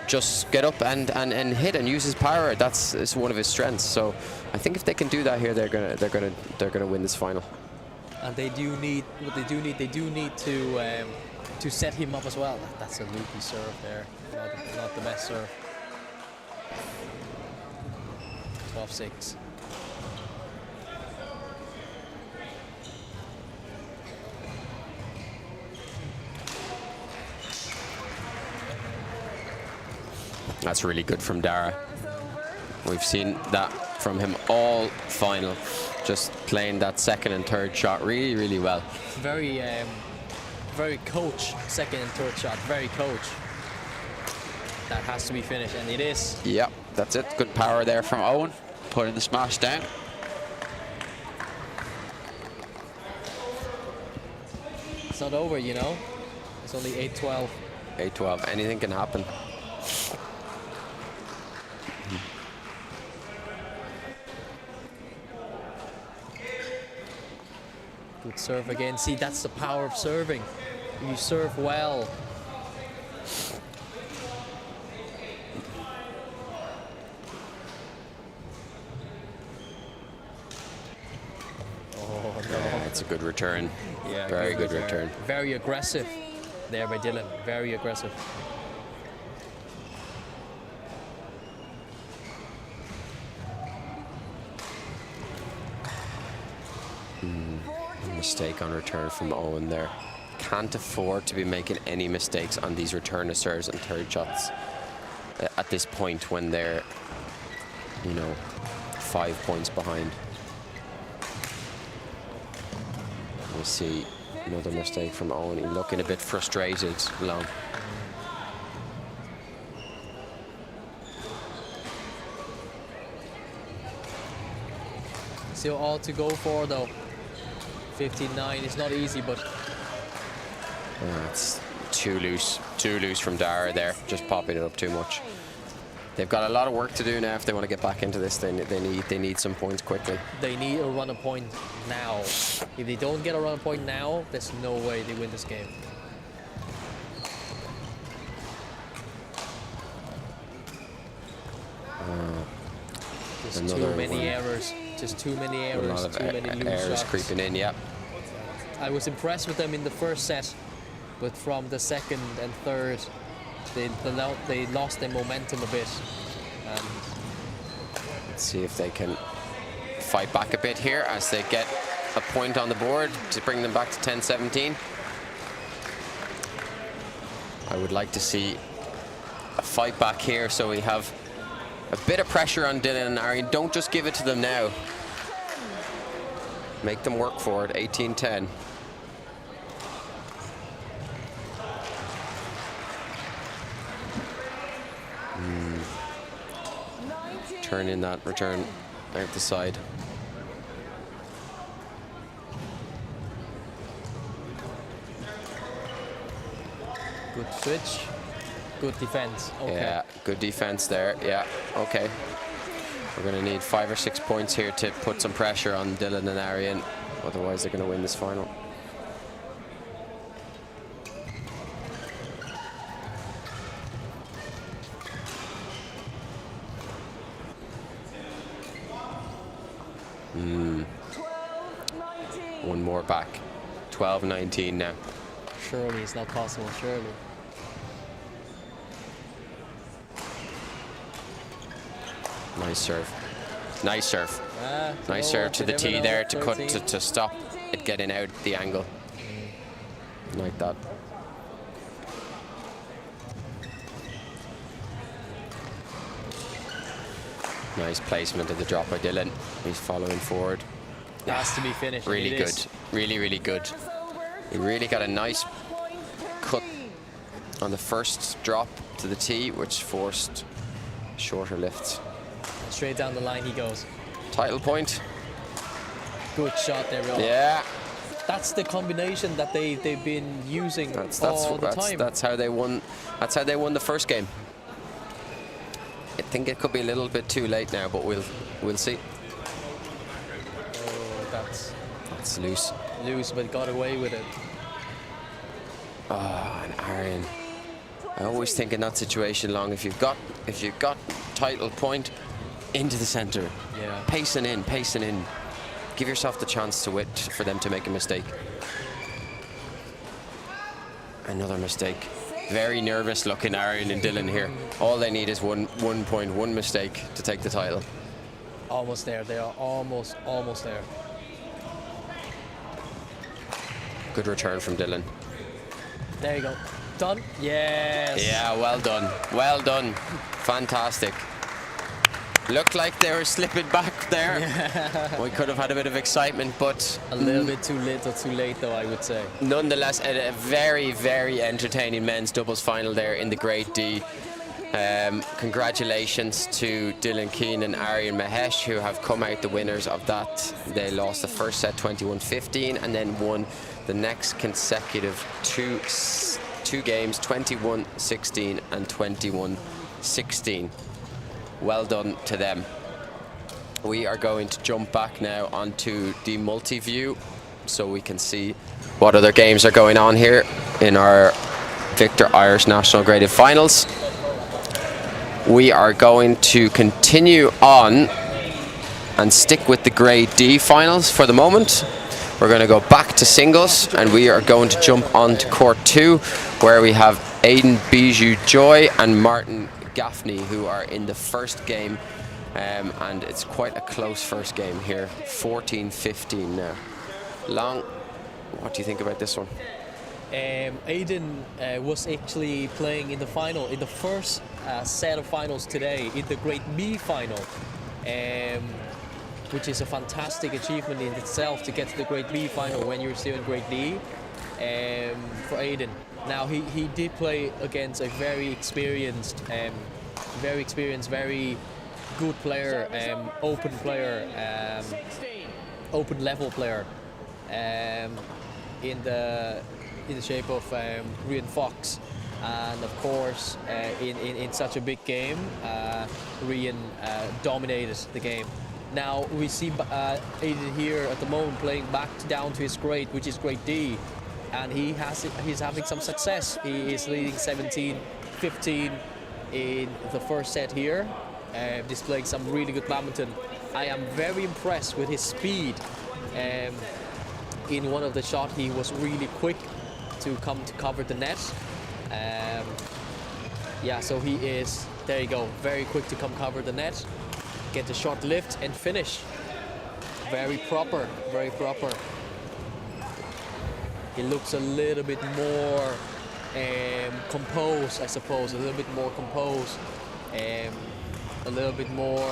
[SPEAKER 1] Just get up and hit and use his power. It's one of his strengths. So I think if they can do that here, they're gonna win this final.
[SPEAKER 3] And they do need to set him up as well. That's a loopy serve there, not the best serve. 12-6.
[SPEAKER 1] That's really good from Dara. We've seen that from him all final, just playing that second and third shot really, really well.
[SPEAKER 3] Very coach second and third shot, very coach. That has to be finished, and it is.
[SPEAKER 7] Yep, that's it. Good power there from Owen, putting the smash down.
[SPEAKER 3] It's not over, you know. It's only 8-12.
[SPEAKER 1] 8-12. Anything can happen.
[SPEAKER 3] Good serve again. See, that's the power of serving. You serve well. Oh, no.
[SPEAKER 1] Yeah, it's a good return.
[SPEAKER 3] Yeah,
[SPEAKER 1] very good return.
[SPEAKER 3] Very aggressive there by Dylan. Very aggressive.
[SPEAKER 1] Mistake on return from Owen there. Can't afford to be making any mistakes on these return of serves and third shots. at this point when they're, you know, 5 points behind. We see another mistake from Owen. He's looking a bit frustrated, Long.
[SPEAKER 3] Still all to go for though. 15-9 is not easy, but
[SPEAKER 1] It's too loose from Dara there, just popping it up too much. They've got a lot of work to do now if they want to get back into this. They need some points quickly.
[SPEAKER 3] they need a run a point now. If they don't get a run a point now, there's no way they win this game. Just too
[SPEAKER 1] Another
[SPEAKER 3] many
[SPEAKER 1] one.
[SPEAKER 3] errors. Just too many
[SPEAKER 1] A
[SPEAKER 3] errors.
[SPEAKER 1] lot of
[SPEAKER 3] Too many loose
[SPEAKER 1] errors
[SPEAKER 3] shots.
[SPEAKER 1] creeping in, yeah.
[SPEAKER 3] I was impressed with them in the first set, but from the second and third, they lost their momentum a bit. And
[SPEAKER 1] Let's see if they can fight back a bit here as they get a point on the board to bring them back to 10-17. I would like to see a fight back here so we have a bit of pressure on Dylan and Arian. Don't just give it to them now. Make them work for it. 18-10. Turn in that return out the side.
[SPEAKER 3] good switch, good defense. Okay.
[SPEAKER 1] Yeah, good defense there. Yeah, okay. We're going to need 5 or 6 points here to put some pressure on Dylan and Arian. Otherwise, they're going to win this final. One more back. 12-19 now.
[SPEAKER 3] Surely it's not possible, surely.
[SPEAKER 1] Nice serve. Nice serve. Nice
[SPEAKER 3] no,
[SPEAKER 1] serve to
[SPEAKER 3] you
[SPEAKER 1] the
[SPEAKER 3] never
[SPEAKER 1] tee
[SPEAKER 3] know.
[SPEAKER 1] there to cut
[SPEAKER 3] 13.
[SPEAKER 1] to stop it getting out the angle. Like that. Nice placement of the drop by Dylan. He's following forward.
[SPEAKER 3] Has to be finished.
[SPEAKER 1] Really
[SPEAKER 3] It
[SPEAKER 1] good.
[SPEAKER 3] is.
[SPEAKER 1] Really, really good. He really got a nice cut on the first drop to the tee, which forced shorter lifts.
[SPEAKER 3] Straight down the line he goes.
[SPEAKER 1] Title point.
[SPEAKER 3] Good shot there, Will.
[SPEAKER 1] Yeah.
[SPEAKER 3] That's the combination that they've been using all the time.
[SPEAKER 1] That's how they won. That's how they won the first game. I think it could be a little bit too late now, but we'll see.
[SPEAKER 3] Oh, that's
[SPEAKER 1] loose.
[SPEAKER 3] loose, but got away with it.
[SPEAKER 1] Oh, and Arian. I always think in that situation, Long, if you've got title point into the centre,
[SPEAKER 3] Yeah.
[SPEAKER 1] pacing in, give yourself the chance to wait for them to make a mistake. Another mistake. Very nervous looking Arian and Dylan here. All they need is one point, one mistake to take the title.
[SPEAKER 3] Almost there. They are almost there.
[SPEAKER 1] Good return from Dylan.
[SPEAKER 3] There you go. Done? Yes.
[SPEAKER 1] Yeah, well done. Well done. Fantastic. Looked like they were slipping back there. We could have had a bit of excitement, but
[SPEAKER 3] A little bit too little, too late, though, I would say.
[SPEAKER 1] nonetheless, a very, very entertaining men's doubles final there in the Grade D. Congratulations to Dylan Keane and Arian Mahesh, who have come out the winners of that. They lost the first set 21-15 and then won the next consecutive two games, 21-16 and 21-16. Well done to them. We are going to jump back now onto the multi-view so we can see what other games are going on here in our Victor Irish National Graded Finals. We are going to continue on and stick with the Grade D finals for the moment. We're going to go back to singles and we are going to jump on to Court 2 where we have Aidan Bijou-Joy and Martin Gaffney who are in the first game, and it's quite a close first game here, 14-15 now. Long, what do you think about this one?
[SPEAKER 3] Aidan was actually playing in the final, in the first set of finals today in the Grade B final, which is a fantastic achievement in itself to get to the Grade B final when you're still in Grade D for Aiden. Now he did play against a very experienced, very good player, open player, open level player, in the shape of Ryan Fox, and of course in such a big game, Ryan dominated the game. Now we see Aiden here at the moment playing back down to his grade, which is Grade D, and he's having some success. He is leading 17-15 in the first set here, displaying some really good badminton. I am very impressed with his speed. In one of the shots, he was really quick to come to cover the net. Yeah, so he is, there you go, very quick to come cover the net, get the shot lift and finish. Very proper, very proper. He looks a little bit more composed, I suppose, a little bit more composed, a little bit more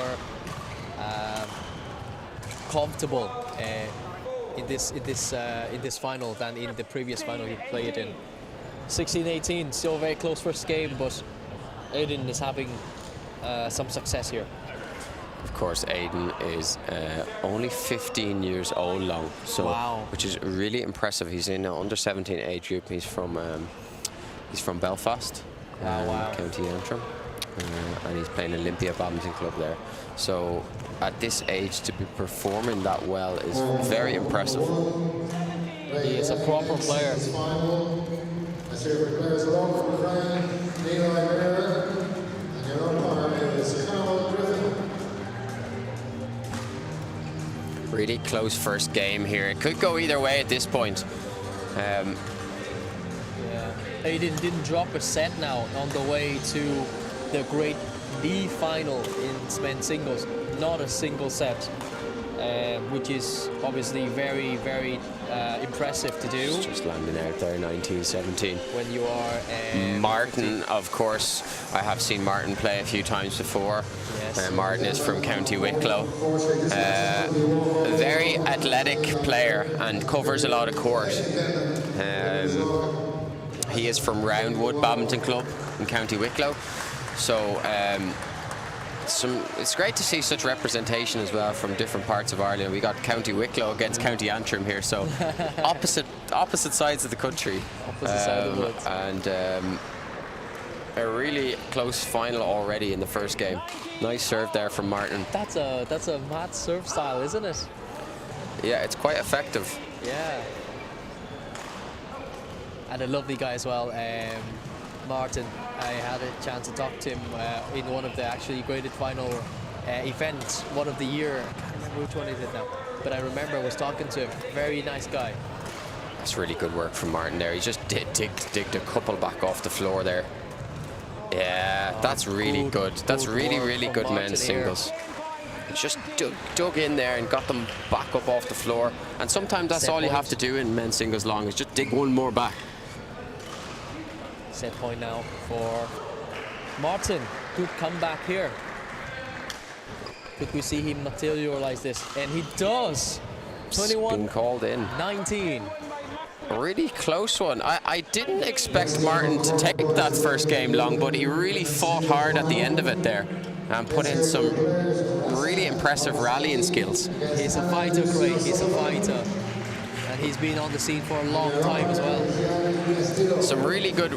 [SPEAKER 3] comfortable in this final than in the previous final he played in. 16-18, still a very close first game, but Aiden is having some success here.
[SPEAKER 1] Of course, Aiden is only 15 years old long, so
[SPEAKER 3] wow.
[SPEAKER 1] Which is really impressive. He's in under 17 age group. He's from Belfast,
[SPEAKER 3] wow.
[SPEAKER 1] County Antrim, and he's playing Olympia Badminton Club there. So at this age to be performing that well is very impressive.
[SPEAKER 3] He is a proper player.
[SPEAKER 4] Let's hear for players along from Ukraine, Eli Mera, and your umpire is Carl Griffin.
[SPEAKER 1] Really close first game here. It could go either way at this point.
[SPEAKER 3] Yeah. Aiden didn't drop a set now on the way to the Grade D final in men's singles. Not a single set, which is obviously very, very impressive to do.
[SPEAKER 1] It's just landing out there, 19-17.
[SPEAKER 3] When you are
[SPEAKER 1] Martin, of course, I have seen Martin play a few times before.
[SPEAKER 3] Yes.
[SPEAKER 1] Martin is from County Wicklow. A very athletic player and covers a lot of court. He is from Roundwood Badminton Club in County Wicklow. So it's great to see such representation as well from different parts of Ireland. We got County Wicklow against County Antrim here, so opposite sides of the country.
[SPEAKER 3] Opposite side of the woods.
[SPEAKER 1] And a really close final already in the first game. Nice serve there from Martin.
[SPEAKER 3] That's a mad serve style, isn't it?
[SPEAKER 1] Yeah, it's quite effective.
[SPEAKER 3] Yeah. And a lovely guy as well, Martin. I had a chance to talk to him in one of the actually graded final events, one of the year. I can't remember which one he did now, but I remember I was talking to him. Very nice guy.
[SPEAKER 1] That's really good work from Martin there. He just digged a couple back off the floor there. Yeah, that's really good. That's really good men's singles. Just dug in there and got them back up off the floor. And sometimes that's all you have to do in men's singles long, is just dig one more back.
[SPEAKER 3] Set point now for Martin. Good comeback here. Could we see him materialize this? And he does. 21.
[SPEAKER 1] Been called in.
[SPEAKER 3] 19.
[SPEAKER 1] A really close one. I didn't expect Martin to take that first game long, but he really fought hard at the end of it there and put in some really impressive rallying skills.
[SPEAKER 3] He's a fighter, Craig. He's a fighter. And he's been on the scene for a long time as well.
[SPEAKER 1] Some really good,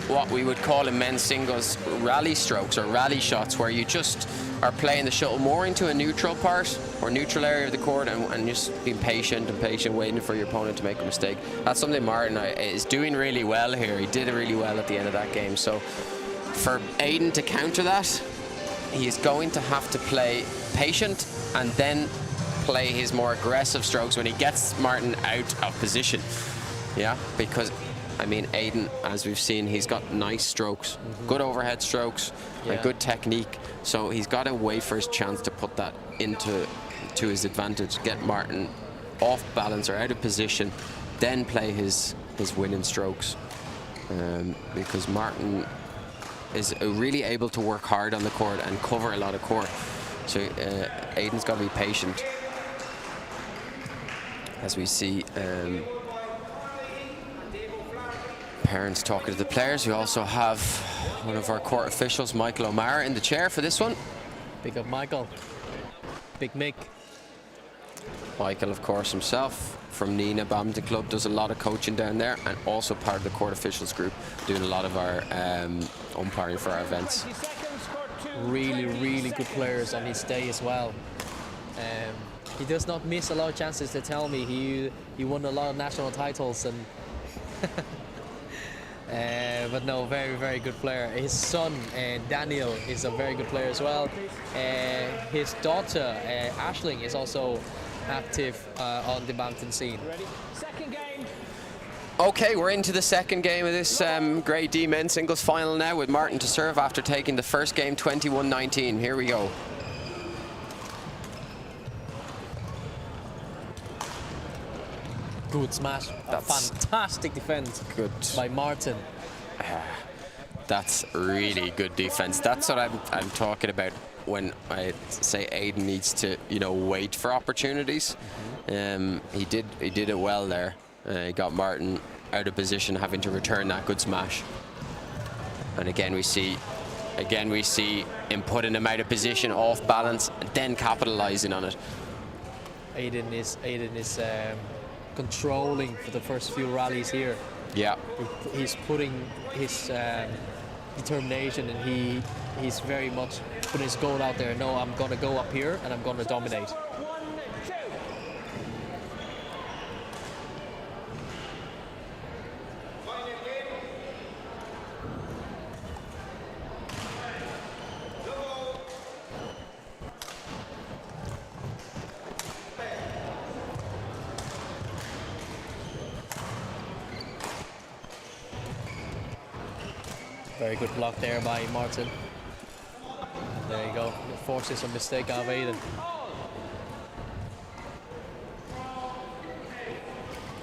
[SPEAKER 1] what we would call in men's singles, rally strokes or rally shots, where you just are playing the shuttle more into a neutral part or neutral area of the court and just being patient, waiting for your opponent to make a mistake. That's something Martin is doing really well here. He did it really well at the end of that game. So for Aiden to counter that, he's going to have to play patient and then play his more aggressive strokes when he gets Martin out of position. Yeah, because I mean, Aiden, as we've seen, he's got nice strokes, good overhead strokes, and good technique. So he's got to wait for his chance to put that to his advantage, get Martin off balance or out of position, then play his winning strokes. Because Martin is really able to work hard on the court and cover a lot of court. So Aiden's got to be patient. As we see parents talking to the players. We also have one of our court officials, Michael O'Mara, in the chair for this one.
[SPEAKER 3] Big up Michael. Big Mick.
[SPEAKER 1] Michael, of course, himself from Nina Badminton Club, does a lot of coaching down there, and also part of the court officials group, doing a lot of our umpiring for our events.
[SPEAKER 3] Really, really good players on his day as well. He does not miss a lot of chances. To tell me he won a lot of national titles, and but no, very, very good player. His son Daniel is a very good player as well. His daughter Aisling is also active on the badminton scene.
[SPEAKER 2] Second game.
[SPEAKER 1] Okay, we're into the second game of this Grade D men's singles final now, with Martin to serve after taking the first game 21-19. Here we go.
[SPEAKER 3] Good smash. A fantastic defense
[SPEAKER 1] Good.
[SPEAKER 3] by Martin.
[SPEAKER 1] That's really good defense. That's what I'm talking about when I say Aiden needs to, you know, wait for opportunities. He did it well there. He got Martin out of position, having to return that good smash. And again we see him putting him out of position, off balance, and then capitalizing on it.
[SPEAKER 3] Aiden is controlling for the first few rallies here.
[SPEAKER 1] Yeah.
[SPEAKER 3] He's putting his determination, and he's very much putting his goal out there. No, I'm gonna go up here and I'm gonna dominate. Very good block there by Martin. There you go. It forces a mistake out of Aiden.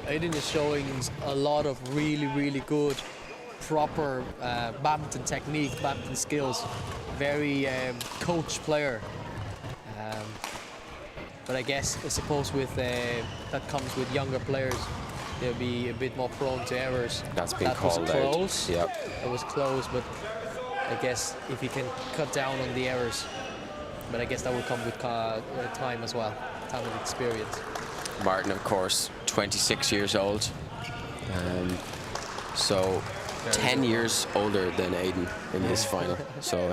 [SPEAKER 3] Aiden is showing a lot of really, really good, proper badminton technique, badminton skills. Very coach player. But I suppose with that comes with younger players. They'll be a bit more prone to errors.
[SPEAKER 1] That's been called out.
[SPEAKER 3] Close.
[SPEAKER 1] Yep.
[SPEAKER 3] It was close, but I guess if you can cut down on the errors, but I guess that will come with time as well, time and experience.
[SPEAKER 1] Martin, of course, 26 years old, so 10 years older than Aiden in this final. So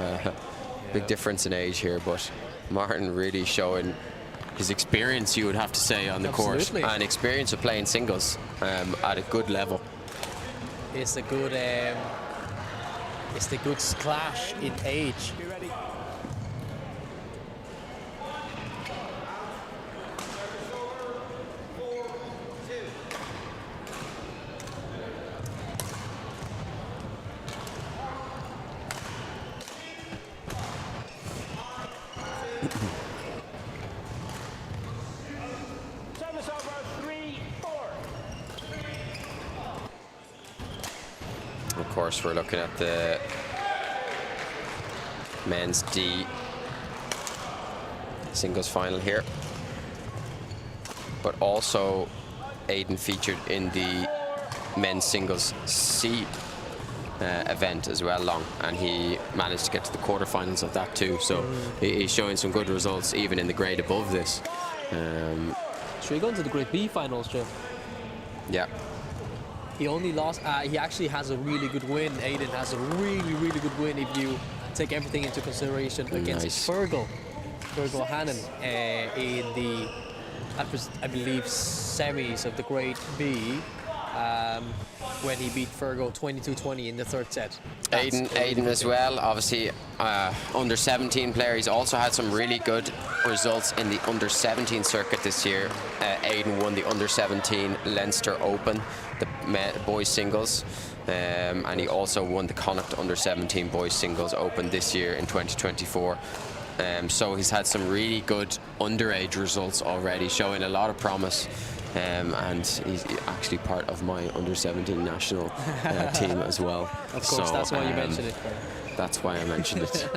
[SPEAKER 1] big difference in age here, but Martin really showing his experience, you would have to say, on the court, and experience of playing singles at a good level.
[SPEAKER 3] It's the good clash in age.
[SPEAKER 1] Of course, we're looking at the men's D singles final here, but also Aiden featured in the men's singles C event as well, long, and he managed to get to the quarterfinals of that too. So he's showing some good results even in the grade above this.
[SPEAKER 3] Should we go into the grade B finals, Jeff?
[SPEAKER 1] Yeah.
[SPEAKER 3] He only lost. He actually has a really good win. Aiden has a really, really good win if you take everything into consideration against Fergal Hannon in the, I believe, semis of the grade B, when he beat Fergal 22-20 in the third set.
[SPEAKER 1] Aiden as well, obviously under 17 player. He's also had some really good results in the under 17 circuit this year. Aiden won the under 17 Leinster Open, the boys singles, and he also won the Connacht under 17 boys singles open this year in 2024. So he's had some really good underage results already, showing a lot of promise. And he's actually part of my under 17 national team as well.
[SPEAKER 3] Of course, so, that's why you mentioned it.
[SPEAKER 1] That's why I mentioned it.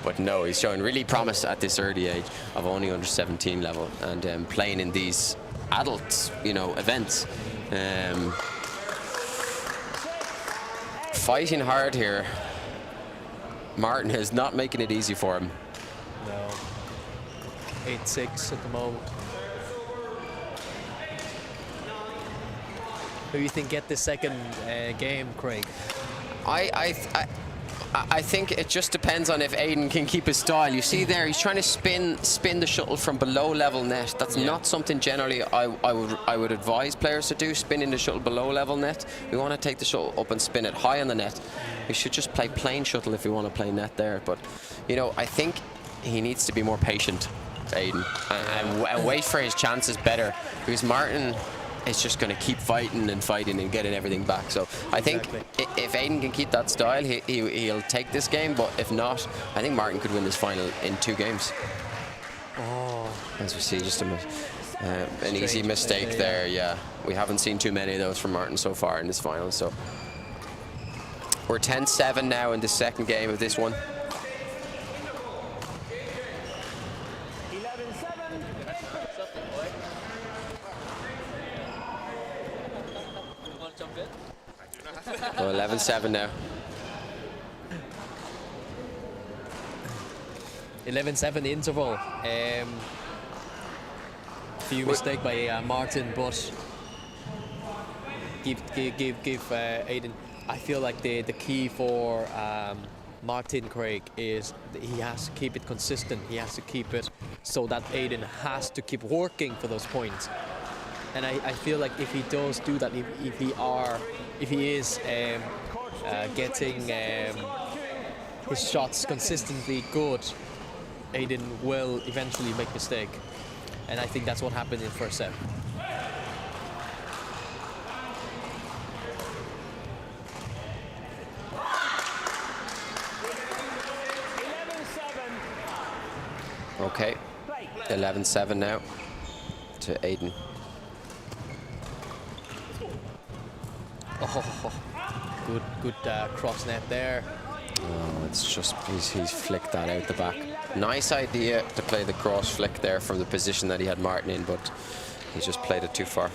[SPEAKER 1] But no, he's showing really promise at this early age of only under 17 level and playing in these adult, you know, events. Fighting hard here. Martin is not making it easy for him.
[SPEAKER 3] No. 8-6 at the moment. Who do you think get the second game, Craig?
[SPEAKER 1] I think it just depends on if Aiden can keep his style. You see there, he's trying to spin the shuttle from below level net. That's not something generally I would advise players to do, spinning the shuttle below level net. We want to take the shuttle up and spin it high on the net. We should just play plain shuttle if we want to play net there. But, you know, I think he needs to be more patient, Aiden, and wait for his chances better, because Martin is just going to keep fighting and getting everything back. So I think if Aiden can keep that style, he'll take this game. But if not, I think Martin could win this final in 2 games.
[SPEAKER 3] Oh,
[SPEAKER 1] as we see, just an easy mistake there. Yeah, we haven't seen too many of those from Martin so far in this final. So we're 10-7 now in the second game of this one. 11-7 now.
[SPEAKER 3] 11-7 interval. Few mistake by Martin, but give Aiden. I feel like the key for Martin, Craig, is that he has to keep it consistent. He has to keep it so that Aiden has to keep working for those points. And I feel like if he does do that, if he is getting his shots consistently good, Aiden will eventually make mistake. And I think that's what happened in the first set.
[SPEAKER 1] Okay, 11-7 now to Aiden.
[SPEAKER 3] Oh, good cross net there.
[SPEAKER 1] Oh, it's just he's flicked that out the back. Nice idea to play the cross flick there from the position that he had Martin in, but he just played it too far.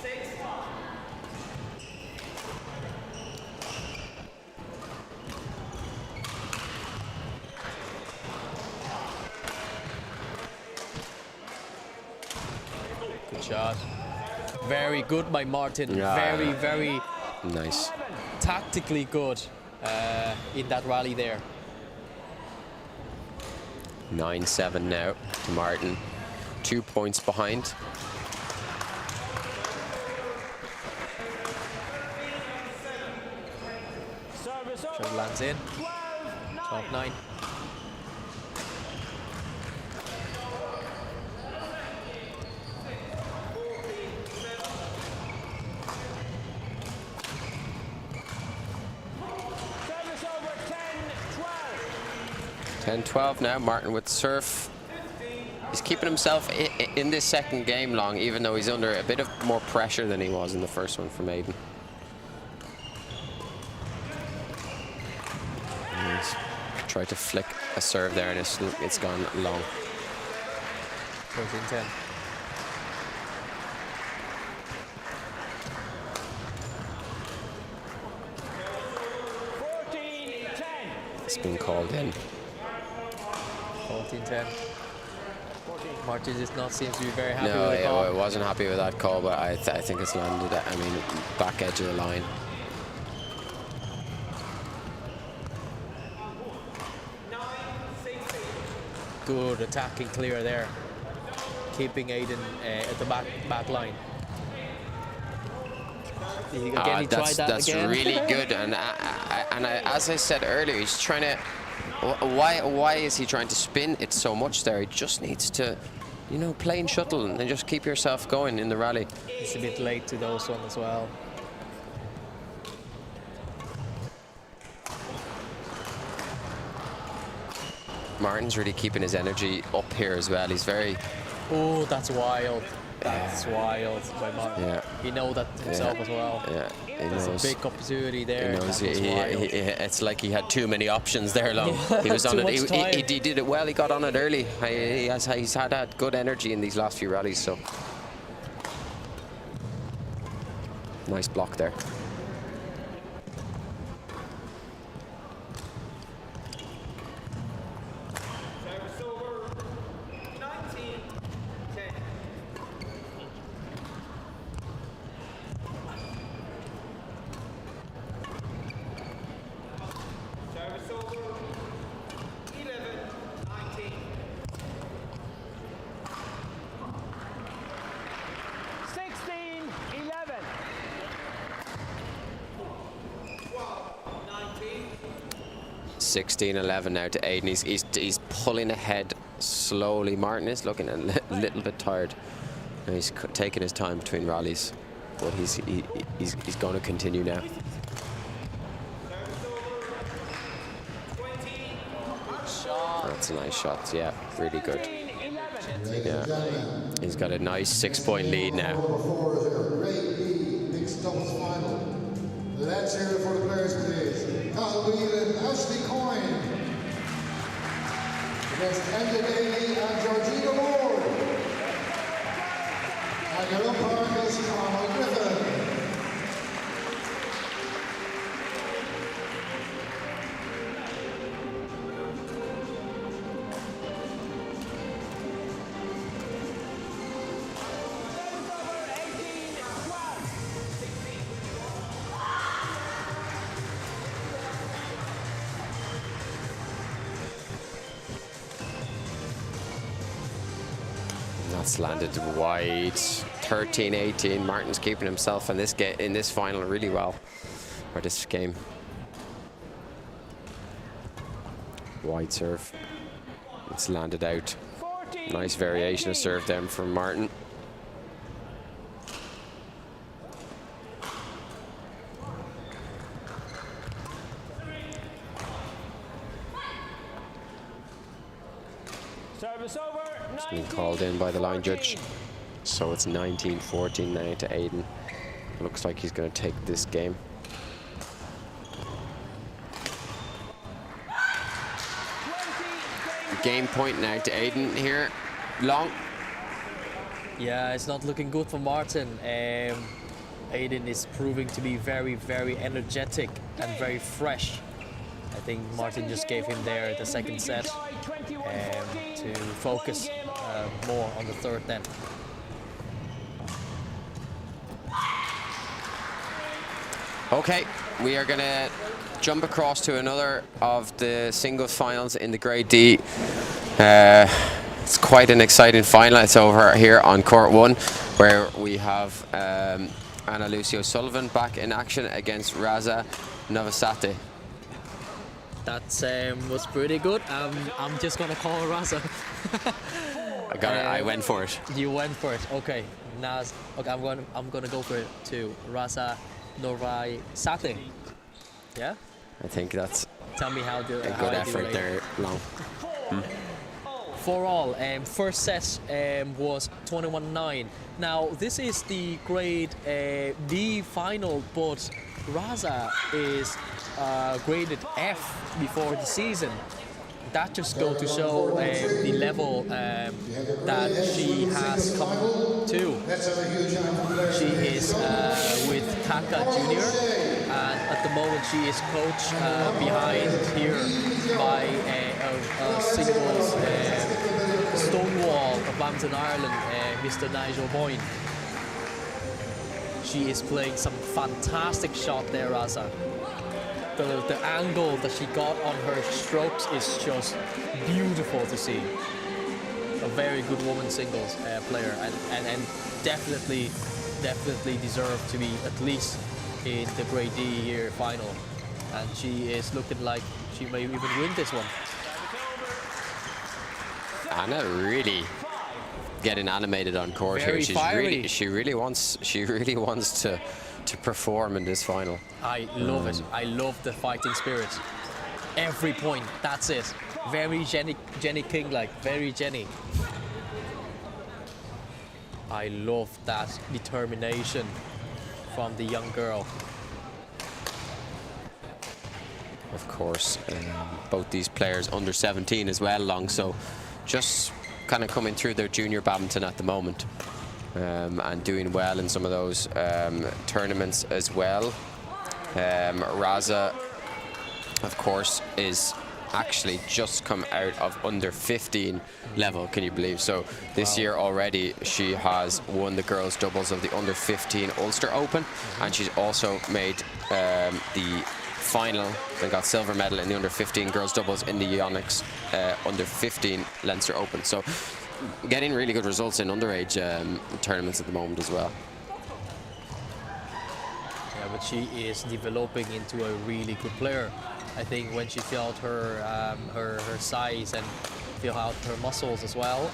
[SPEAKER 3] Good shot. Very good by Martin.
[SPEAKER 1] Yeah.
[SPEAKER 3] Very
[SPEAKER 1] Nice.
[SPEAKER 3] Tactically good in that rally there.
[SPEAKER 1] 9-7 now to Martin. 2 points behind.
[SPEAKER 3] Shot lands in. 12-9.
[SPEAKER 2] Service over 10-12.
[SPEAKER 1] 10-12 now, Martin with serve. He's keeping himself in this second game long, even though he's under a bit of more pressure than he was in the first one from Aiden. He's tried to flick a serve there and it's gone long.
[SPEAKER 3] 13-10.
[SPEAKER 1] It's been called in.
[SPEAKER 3] 14-10. Martin does not seem to be very happy
[SPEAKER 1] No,
[SPEAKER 3] with the call.
[SPEAKER 1] I wasn't happy with that call, but I think it's landed, back edge of the line.
[SPEAKER 3] Good attacking clear there. Keeping Aiden at the back line. Again, he tried
[SPEAKER 1] that's
[SPEAKER 3] again.
[SPEAKER 1] really good, and as I said earlier, he's trying to. Why is he trying to spin it so much there? He just needs to, you know, plain shuttle and just keep yourself going in the rally.
[SPEAKER 3] It's a bit late to those ones as well.
[SPEAKER 1] Martin's really keeping his energy up here as well. He's very.
[SPEAKER 3] Oh, that's wild. That's wild by Martin.
[SPEAKER 1] Yeah.
[SPEAKER 3] He knows that himself as well.
[SPEAKER 1] Yeah, he
[SPEAKER 3] There's
[SPEAKER 1] knows.
[SPEAKER 3] a big opportunity there.
[SPEAKER 1] He knows
[SPEAKER 3] That was wild.
[SPEAKER 1] it's like he had too many options there, Long. He was on
[SPEAKER 3] Too
[SPEAKER 1] it.
[SPEAKER 3] much time.
[SPEAKER 1] He did it well. He got on it early. He's had good energy in these last few rallies. So nice block there.
[SPEAKER 5] Service over. 19-10. Service over. 11-19.
[SPEAKER 2] 16-11.
[SPEAKER 5] 19.
[SPEAKER 1] 16-11 now to Aiden. He's pulling ahead slowly. Martin is looking a little bit tired. And he's taking his time between rallies, but he's going to continue now.
[SPEAKER 5] Service over. 20.
[SPEAKER 1] That's a nice shot. Yeah, really good.
[SPEAKER 2] 17-11.
[SPEAKER 1] Yeah, he's got a nice 6-point lead now.
[SPEAKER 4] Number 4 is our Grade B mixed doubles final. Let's hear it for the players, please. Kyle Wheel and Ashley Coyne against Enda Daly and Georgina Ward. And your umpire is Carmel Griffin.
[SPEAKER 1] That's landed wide. 13-18. Martin's keeping himself in this final really well, or this game. Wide serve. It's landed out. Nice variation of serve down from Martin.
[SPEAKER 2] Service over.
[SPEAKER 1] It's been called in by the line judge. So it's 19-14 now to Aiden. Looks like he's going to take this game. Game point now to Aiden here. Long.
[SPEAKER 3] Yeah, it's not looking good for Martin. Aiden is proving to be very, very energetic and very fresh. I think Martin just gave him there the second set to focus more on the third then.
[SPEAKER 1] Okay, we are going to jump across to another of the singles finals in the Grade D. It's quite an exciting final. It's over here on court 1, where we have Anna Lucy O'Sullivan back in action against Raza Novosate.
[SPEAKER 3] That was pretty good. I'm just gonna call Raza.
[SPEAKER 1] I got it. I went for it.
[SPEAKER 3] You went for it. Okay. Now, okay, I'm gonna go for it too. Raza Novosate. Yeah.
[SPEAKER 1] I think that's
[SPEAKER 3] Tell me how the
[SPEAKER 1] a good effort there, Long.
[SPEAKER 3] 4-all. First set was 21-9. Now this is the Grade D final, but Raza is graded F before the season. That just goes to show the level that she has come to. She is with Taka Jr. and at the moment she is coached behind here by a singles stonewall of Badminton Ireland, Mr. Nigel Boyne. She is playing some fantastic shot there, Raza. The angle that she got on her strokes is just beautiful to see. A very good woman singles player, and definitely deserved to be at least in the Grade D here final. And she is looking like she may even win this one.
[SPEAKER 1] Anna really getting animated on court
[SPEAKER 3] Very
[SPEAKER 1] here.
[SPEAKER 3] fiery.
[SPEAKER 1] She really wants to perform in this final.
[SPEAKER 3] I love it. I love the fighting spirit. Every point, that's it. Very Jenny King-like, very Jenny. I love that determination from the young girl.
[SPEAKER 1] Of course, both these players under 17 as well, Long, so just kind of coming through their junior badminton at the moment, and doing well in some of those tournaments as well. Raza, of course, is actually just come out of under 15 level, can you believe? So this year already she has won the girls doubles of the under 15 Ulster Open, and she's also made the final and got silver medal in the under 15 girls doubles in the Yonex under 15 Leinster Open. So getting really good results in underage tournaments at the moment as well.
[SPEAKER 3] Yeah, but she is developing into a really good player. I think when she felt her her size and feel out her muscles as well,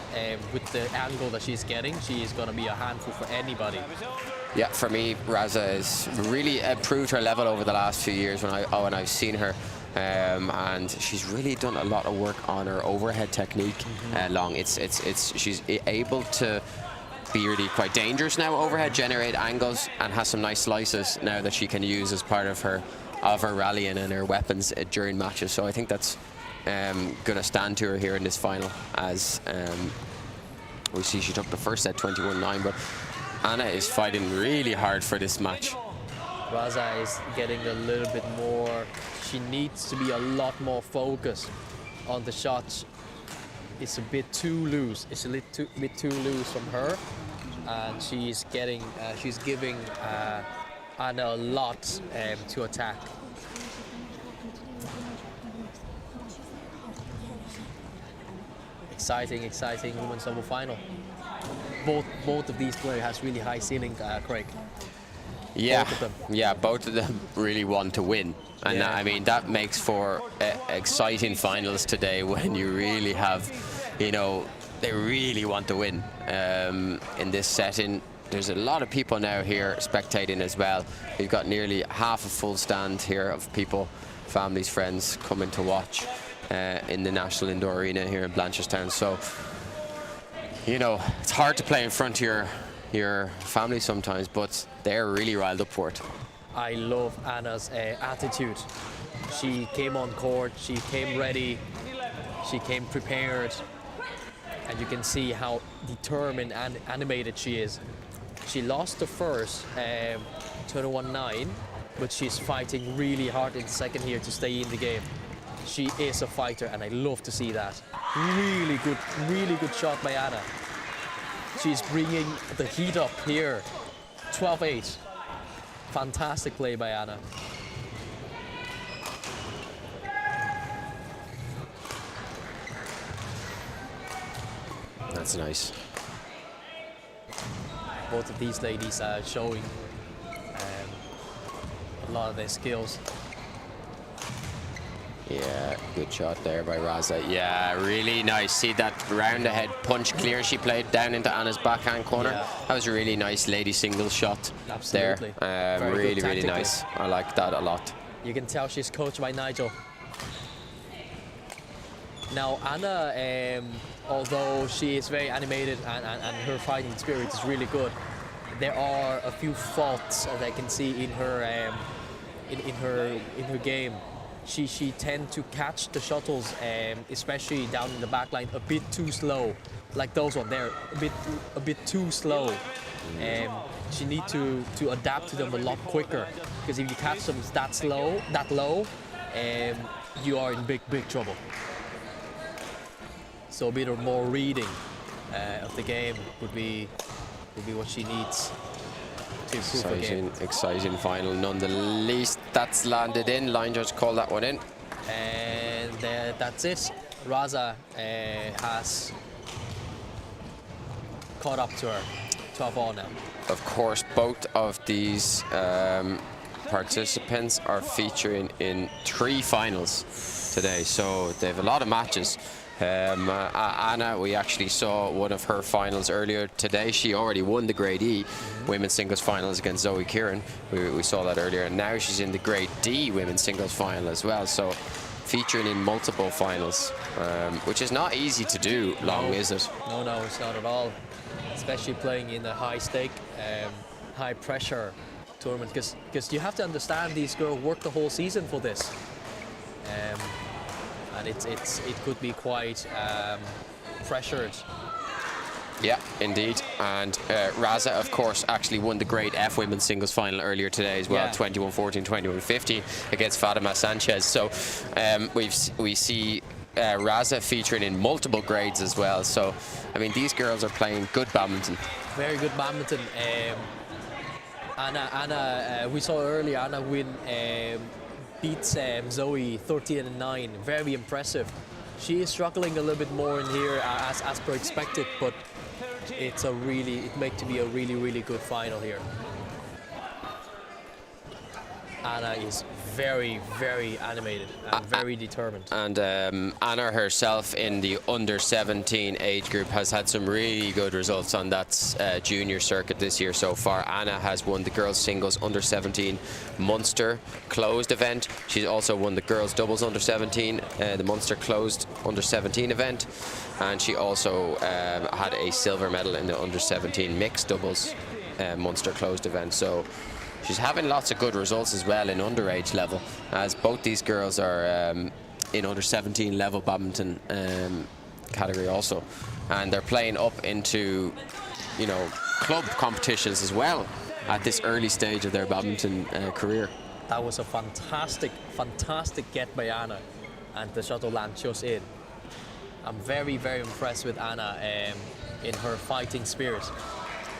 [SPEAKER 3] with the angle that she's getting, she is going to be a handful for anybody.
[SPEAKER 1] Yeah, for me, Raza has really improved her level over the last few years when I've seen her, and she's really done a lot of work on her overhead technique. Long, she's able to be really quite dangerous now overhead, generate angles, and has some nice slices now that she can use as part of her rallying and her weapons during matches. So I think that's going to stand to her here in this final, as we see she took the first set 21-9, but Anna is fighting really hard for this match.
[SPEAKER 3] Raza is getting a little bit more, she needs to be a lot more focused on the shots. It's a bit too loose, it's a bit too loose from her, and she's giving Anna a lot to attack. Exciting women's double final. Both of these players has really high ceiling, Craig.
[SPEAKER 1] Yeah,
[SPEAKER 3] both of them.
[SPEAKER 1] Yeah, both of them really want to win, and
[SPEAKER 3] Yeah.
[SPEAKER 1] I mean that makes for exciting finals today when you really have, you know, they really want to win in this setting. There's a lot of people now here spectating as well. We've got nearly half a full stand here of people, families, friends coming to watch in the National Indoor Arena here in Blanchardstown. So, you know, it's hard to play in front of your family sometimes, but they're really riled up for it.
[SPEAKER 3] I love Anna's attitude. She came on court, she came ready, she came prepared, and you can see how determined and animated she is. She lost the first 21-9, but she's fighting really hard in the second here to stay in the game. She is a fighter, and I love to see that. Really good shot by Anna. She's bringing the heat up here. 12-8. Fantastic play by Anna.
[SPEAKER 1] That's nice.
[SPEAKER 3] Both of these ladies are showing a lot of their skills.
[SPEAKER 1] Yeah, good shot there by Raza. Yeah, really nice. See that round ahead punch clear she played down into Anna's backhand corner?
[SPEAKER 3] Yeah.
[SPEAKER 1] That was a really nice lady singles shot.
[SPEAKER 3] Absolutely.
[SPEAKER 1] There.
[SPEAKER 3] Very
[SPEAKER 1] Really,
[SPEAKER 3] good
[SPEAKER 1] really
[SPEAKER 3] tactically.
[SPEAKER 1] nice. I like that a lot.
[SPEAKER 3] You can tell she's coached by Nigel. Now Anna, although she is very animated and her fighting spirit is really good, there are a few faults that I can see in her in her game. She tends to catch the shuttles, especially down in the back line, a bit too slow. Like those one there, a bit too slow. She needs to adapt to them a lot quicker, because if you catch them that low, you are in big trouble. So a bit of more reading of the game would be what she needs to improve her game.
[SPEAKER 1] Exciting final none the least. That's landed in. Line judge called that one in.
[SPEAKER 3] And that's it. Raza has caught up to her. 12-all now.
[SPEAKER 1] Of course, both of these participants are featuring in 3 finals today, so they have a lot of matches. Anna, we actually saw one of her finals earlier today. She already won the Grade E women's singles finals against Zoe Kieran. We saw that earlier, and now she's in the Grade D women's singles final as well. So featuring in multiple finals, which is not easy to do, Long, is it?
[SPEAKER 3] No, it's not at all. especially playing in a high-stake, high-pressure tournament. Because you have to understand, these girls work the whole season for this, and it could be quite pressured.
[SPEAKER 1] Yeah, indeed. And Raza, of course, actually won the Grade F women's singles final earlier today as well,
[SPEAKER 3] Yeah.
[SPEAKER 1] 21-14, 21-15 against Fatima Sanchez. So we see Raza featuring in multiple grades as well. So, I mean, these girls are playing good badminton.
[SPEAKER 3] Very good badminton. Anna, we saw earlier, Anna beats Zoe 13-9. Very impressive. She is struggling a little bit more in here as per expected, but it makes to be a really good final here. Anna is very animated and very determined.
[SPEAKER 1] And Anna herself in the under 17 age group has had some really good results on that junior circuit this year so far. Anna has won the girls singles under 17 Munster closed event. She's also won the girls doubles under 17, the Munster closed under 17 event. And she also had a silver medal in the under 17 mixed doubles Munster closed event. So she's having lots of good results as well in underage level, as both these girls are in under 17 level badminton category also, and they're playing up into, you know, club competitions as well at this early stage of their badminton career.
[SPEAKER 3] That was a fantastic get by Anna, and the shuttle land just in. I'm very impressed with Anna in her fighting spirit.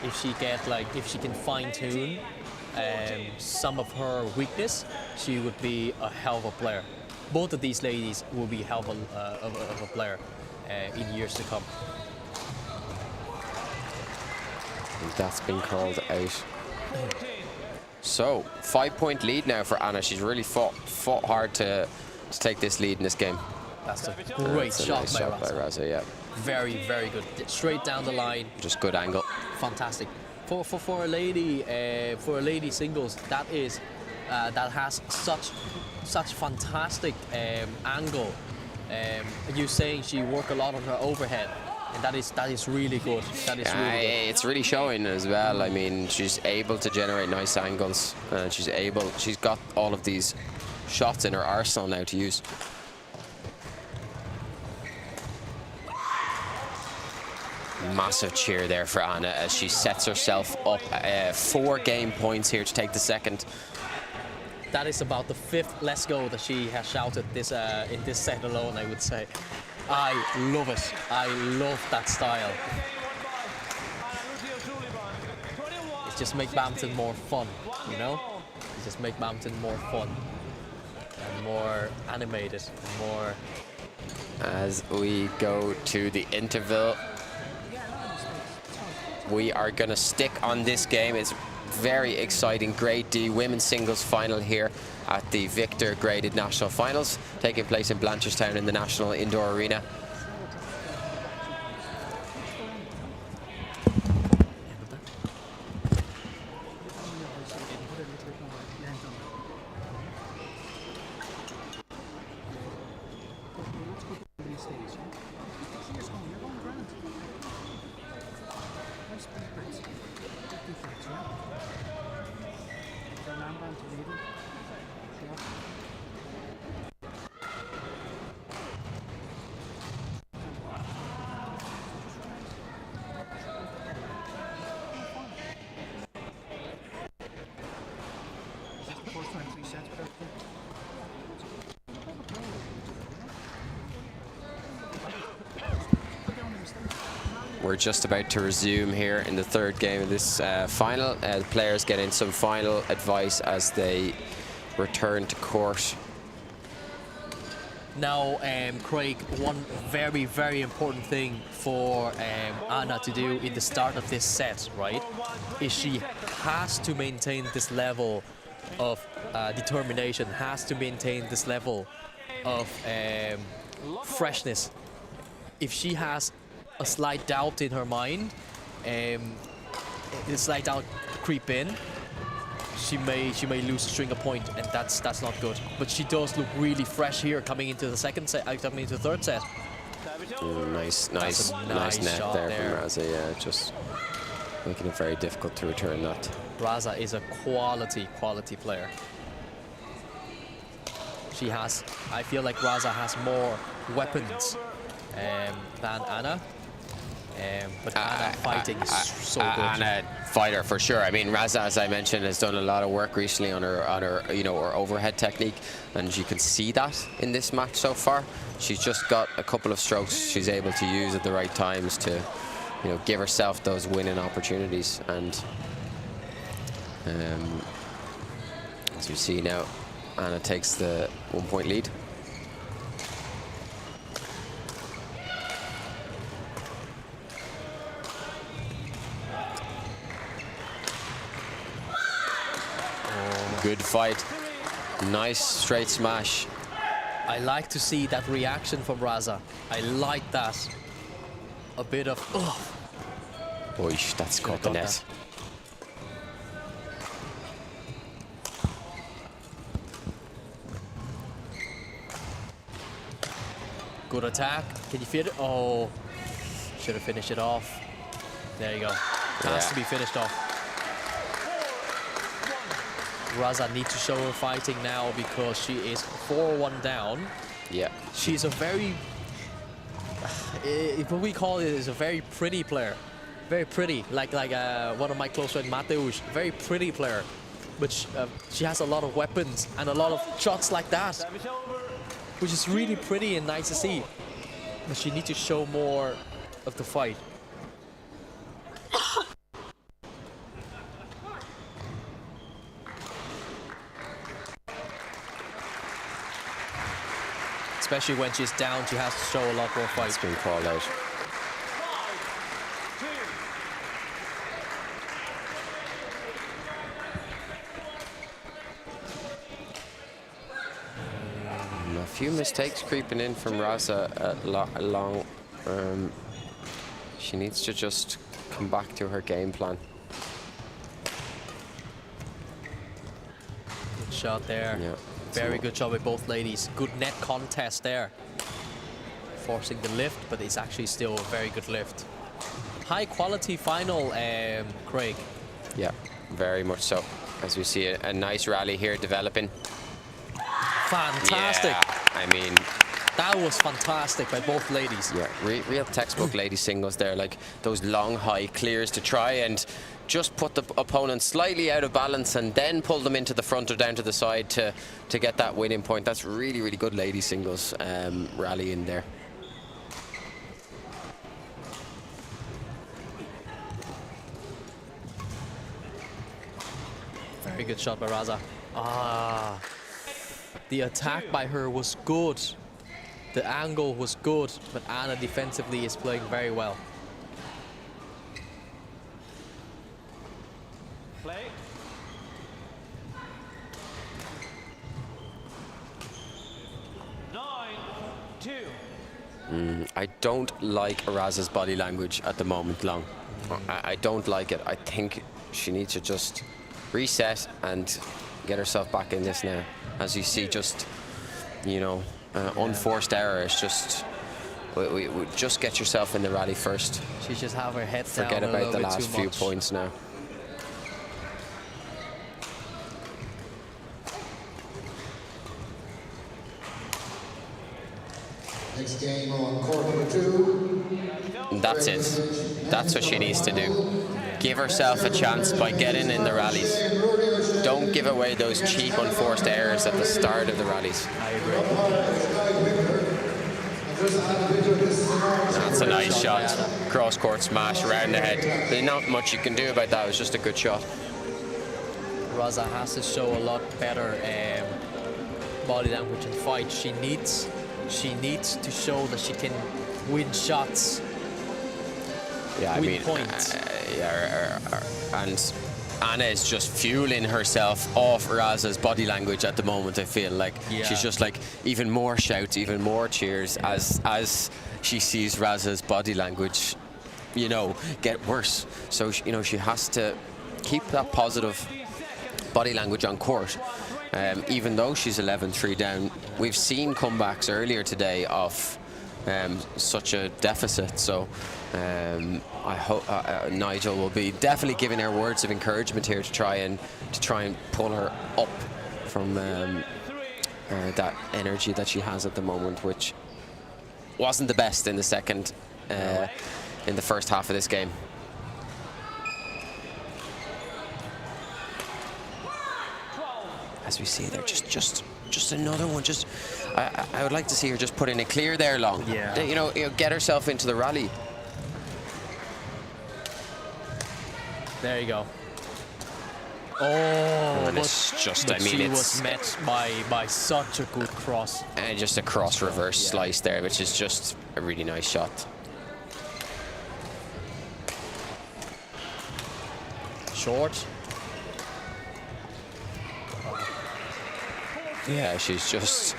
[SPEAKER 3] If she can fine-tune some of her weakness, she would be a hell of a player. Both of these ladies will be hell of a player in years to come.
[SPEAKER 1] And that's been called out. So 5-point lead now for Anna. She's really fought hard to take this lead in this game.
[SPEAKER 3] That's a great
[SPEAKER 1] That's a
[SPEAKER 3] shot,
[SPEAKER 1] nice
[SPEAKER 3] by
[SPEAKER 1] shot by
[SPEAKER 3] Raza.
[SPEAKER 1] Raza, yeah.
[SPEAKER 3] Very good. Straight down the line.
[SPEAKER 1] Just good angle.
[SPEAKER 3] Fantastic. For a lady singles, that has such fantastic angle. You're saying she work a lot on her overhead, and that is really good. That is really good.
[SPEAKER 1] It's really showing as well. I mean, she's able to generate nice angles, and she's got all of these shots in her arsenal now to use. Massive cheer there for Anna as she sets herself up 4 game points here to take the second.
[SPEAKER 3] That is about the 5th "let's go" that she has shouted this in this set alone, I would say. I love it. I love that style. It just makes badminton more fun, you know? It just makes badminton more fun and more animated, and more.
[SPEAKER 1] As we go to the interval, we are going to stick on this game. It's very exciting Grade D women's singles final here at the Victor Graded National Finals, taking place in Blanchardstown in the National Indoor Arena. We're just about to resume here in the 3rd game of this final. The players getting some final advice as they return to court.
[SPEAKER 3] Now, Craig, one very important thing for Anna to do in the start of this set, right, is she has to maintain this level of determination, has to maintain this level of freshness. If she has a slight doubt in her mind, a slight doubt creep in, she may lose a string of point, and that's not good. But she does look really fresh here coming into the second set, coming into the 3rd set.
[SPEAKER 1] Nice net
[SPEAKER 3] shot
[SPEAKER 1] there
[SPEAKER 3] there.
[SPEAKER 1] from Raza, yeah, just making it very difficult to return that.
[SPEAKER 3] Raza is a quality player. She has, I feel like Raza has more weapons than Anna. But Anna fighting is so good.
[SPEAKER 1] Anna fighter for sure. I mean, Raza, as I mentioned, has done a lot of work recently on her you know, her overhead technique, and you can see that in this match so far. She's just got a couple of strokes she's able to use at the right times to, you know, give herself those winning opportunities. And as you see now, Anna takes the 1-point lead. Good fight. Nice straight smash.
[SPEAKER 3] I like to see that reaction from Raza. I like that. A bit of,
[SPEAKER 1] Oish, that's caught the net.
[SPEAKER 3] Good attack. Can you feel it? Oh, should have finished it off. There you go. Has to be finished off. Raza needs to show her fighting now because she is 4-1 down.
[SPEAKER 1] Yeah.
[SPEAKER 3] She's a very, what we call it is a very pretty player. Very pretty, like one of my close friends, Mateusz. Very pretty player. But she has a lot of weapons and a lot of shots like that, which is really pretty and nice to see. But she needs to show more of the fight. Especially when she's down, she has to show a lot more fight.
[SPEAKER 1] It's been called out. A few mistakes creeping in from Raza along. She needs to just come back to her game plan.
[SPEAKER 3] Good shot there.
[SPEAKER 1] Yeah.
[SPEAKER 3] Very good job with both ladies. Good net contest there. Forcing the lift, but it's actually still a very good lift. High quality final, Craig.
[SPEAKER 1] Yeah, very much so. As we see a nice rally here developing.
[SPEAKER 3] Fantastic.
[SPEAKER 1] Yeah, I mean,
[SPEAKER 3] that was fantastic by both ladies.
[SPEAKER 1] Yeah, real textbook lady singles there, like those long high clears to try and just put the opponent slightly out of balance and then pull them into the front or down to the side to get that winning point. That's really, really good lady singles rally in there.
[SPEAKER 3] Very good shot by Raza. The attack by her was good. The angle was good, but Anna defensively is playing very well.
[SPEAKER 5] Play.
[SPEAKER 1] I don't like Raza's body language at the moment, Long. I don't like it. I think she needs to just reset and get herself back in this now. As you see, just, you know, unforced error. It's just, we just get yourself in the rally first.
[SPEAKER 3] She just have her head down.
[SPEAKER 1] Forget about the last few points now.
[SPEAKER 4] Next game on court number 2.
[SPEAKER 1] And that's it. That's what she needs to do. Give herself a chance by getting in the rallies. Don't give away those cheap, unforced errors at the start of the rallies.
[SPEAKER 3] I agree.
[SPEAKER 1] That's a nice shot. Cross-court smash around the head. There's not much you can do about that. It was just a good shot.
[SPEAKER 3] Raza has to show a lot better body language and fight. She needs to show that she can win shots.
[SPEAKER 1] Yeah, I
[SPEAKER 3] win
[SPEAKER 1] mean,
[SPEAKER 3] points.
[SPEAKER 1] And Anna is just fueling herself off Raza's body language at the moment. I feel like she's just like even more shouts, even more cheers as she sees Raza's body language, you know, get worse. So you know, she has to keep that positive body language on court. Even though she's 11-3 down, we've seen comebacks earlier today of such a deficit. So I hope Nigel will be definitely giving her words of encouragement here to try and pull her up from that energy that she has at the moment, which wasn't the best in the second, in the first half of this game. As we see there, just another one. I would like to see her just put in a clear there long.
[SPEAKER 3] Yeah.
[SPEAKER 1] You know, get herself into the rally.
[SPEAKER 3] There you go. Oh,
[SPEAKER 1] And it's just, I mean,
[SPEAKER 3] she
[SPEAKER 1] it's
[SPEAKER 3] was met by such a good cross.
[SPEAKER 1] and just a cross reverse slice there, which is just a really nice shot.
[SPEAKER 3] Short.
[SPEAKER 1] Yeah, she's just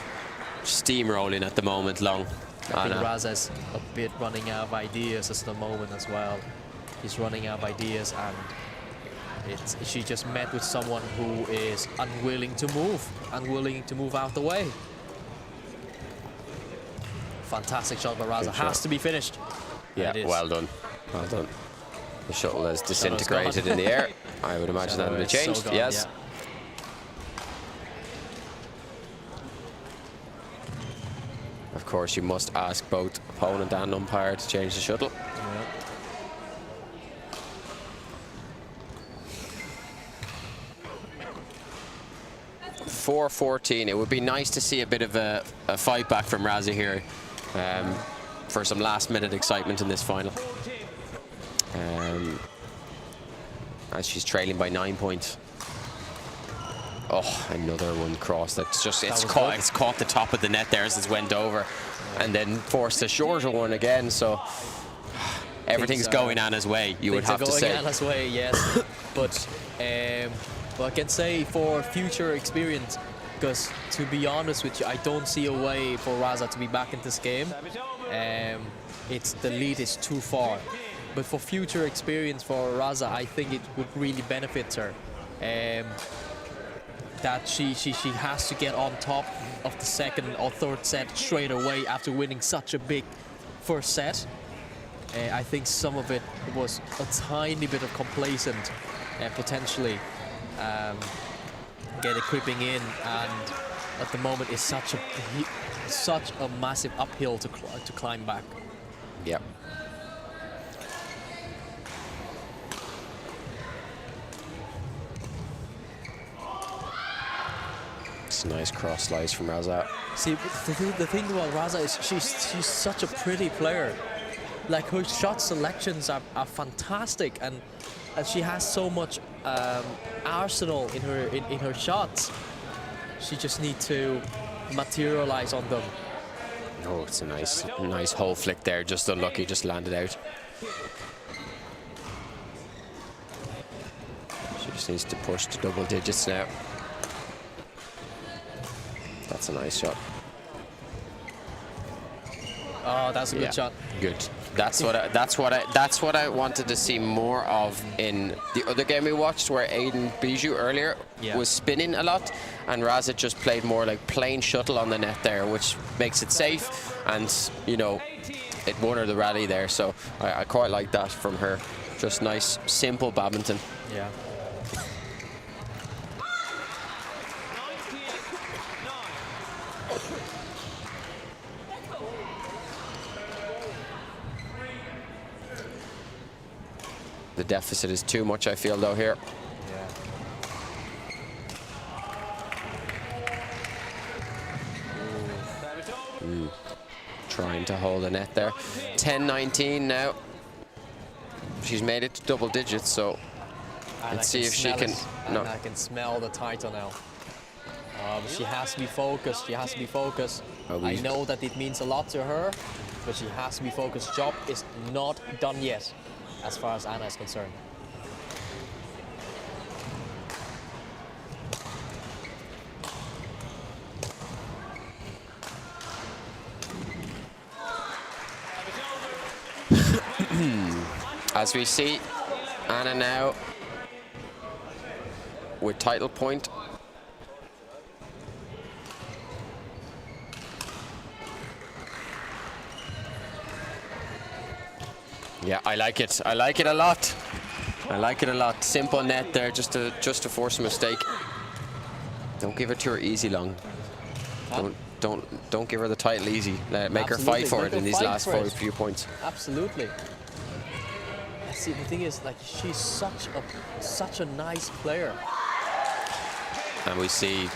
[SPEAKER 1] steamrolling at the moment long.
[SPEAKER 3] I think Raza's a bit running out of ideas at the moment as well. He's running out of ideas, and she just met with someone who is unwilling to move out the way. Fantastic shot by Raza. Has to be finished.
[SPEAKER 1] Yeah, well done. Well done. The shuttle has disintegrated in the air. I would imagine that would have changed.
[SPEAKER 3] gone,
[SPEAKER 1] yes.
[SPEAKER 3] yeah.
[SPEAKER 1] Of course, you must ask both opponent and umpire to change the shuttle.
[SPEAKER 3] Yeah.
[SPEAKER 1] 4-14. It would be nice to see a bit of a fight back from Raza here for some last-minute excitement in this final. As she's trailing by 9 points. Oh, another one cross. That's just it's caught the top of the net there as it went over, and then forced a shorter one again. So everything's going Anna's way. You would have to say.
[SPEAKER 3] Going Anna's way, yes. But well, I can say for future experience, because to be honest with you, I don't see a way for Raza to be back in this game. The lead is too far. But for future experience for Raza, I think it would really benefit her. That she has to get on top of the second or third set straight away after winning such a big first set. I think some of it was a tiny bit of complacent, potentially get it creeping in, and at the moment it's such a massive uphill to climb back.
[SPEAKER 1] Yep. It's a nice cross slice from Raza.
[SPEAKER 3] See, the thing about Raza is she's such a pretty player. Like, her shot selections are fantastic, and she has so much arsenal in her shots. She just needs to materialize on them.
[SPEAKER 1] Oh, it's a nice hole flick there. Just unlucky, just landed out. She just needs to push to double digits now. That's a nice shot.
[SPEAKER 3] Oh, that's a good shot.
[SPEAKER 1] Good. That's what I wanted to see more of in the other game we watched, where Aiden Bijou earlier was spinning a lot, and Raza just played more like plain shuttle on the net there, which makes it safe, and you know, it won her the rally there. So I quite like that from her. Just nice, simple badminton.
[SPEAKER 3] Yeah.
[SPEAKER 1] The deficit is too much, I feel, though, here. Trying to hold the net there. 10-19 now. She's made it to double digits, so let's see if she can.
[SPEAKER 3] No, I can smell the title now. She has to be focused. She has to be focused. I know that it means a lot to her, but she has to be focused. Job is not done yet, as far as Anna is concerned.
[SPEAKER 1] As we see, Anna now with title point. Yeah, I like it. I like it a lot. I like it a lot. Simple net there, just to force a mistake. Don't give it to her easy long. Don't give her the title easy. Make her fight for it in these last few points.
[SPEAKER 3] Absolutely. See, the thing is, like, she's such a nice player.
[SPEAKER 1] And we see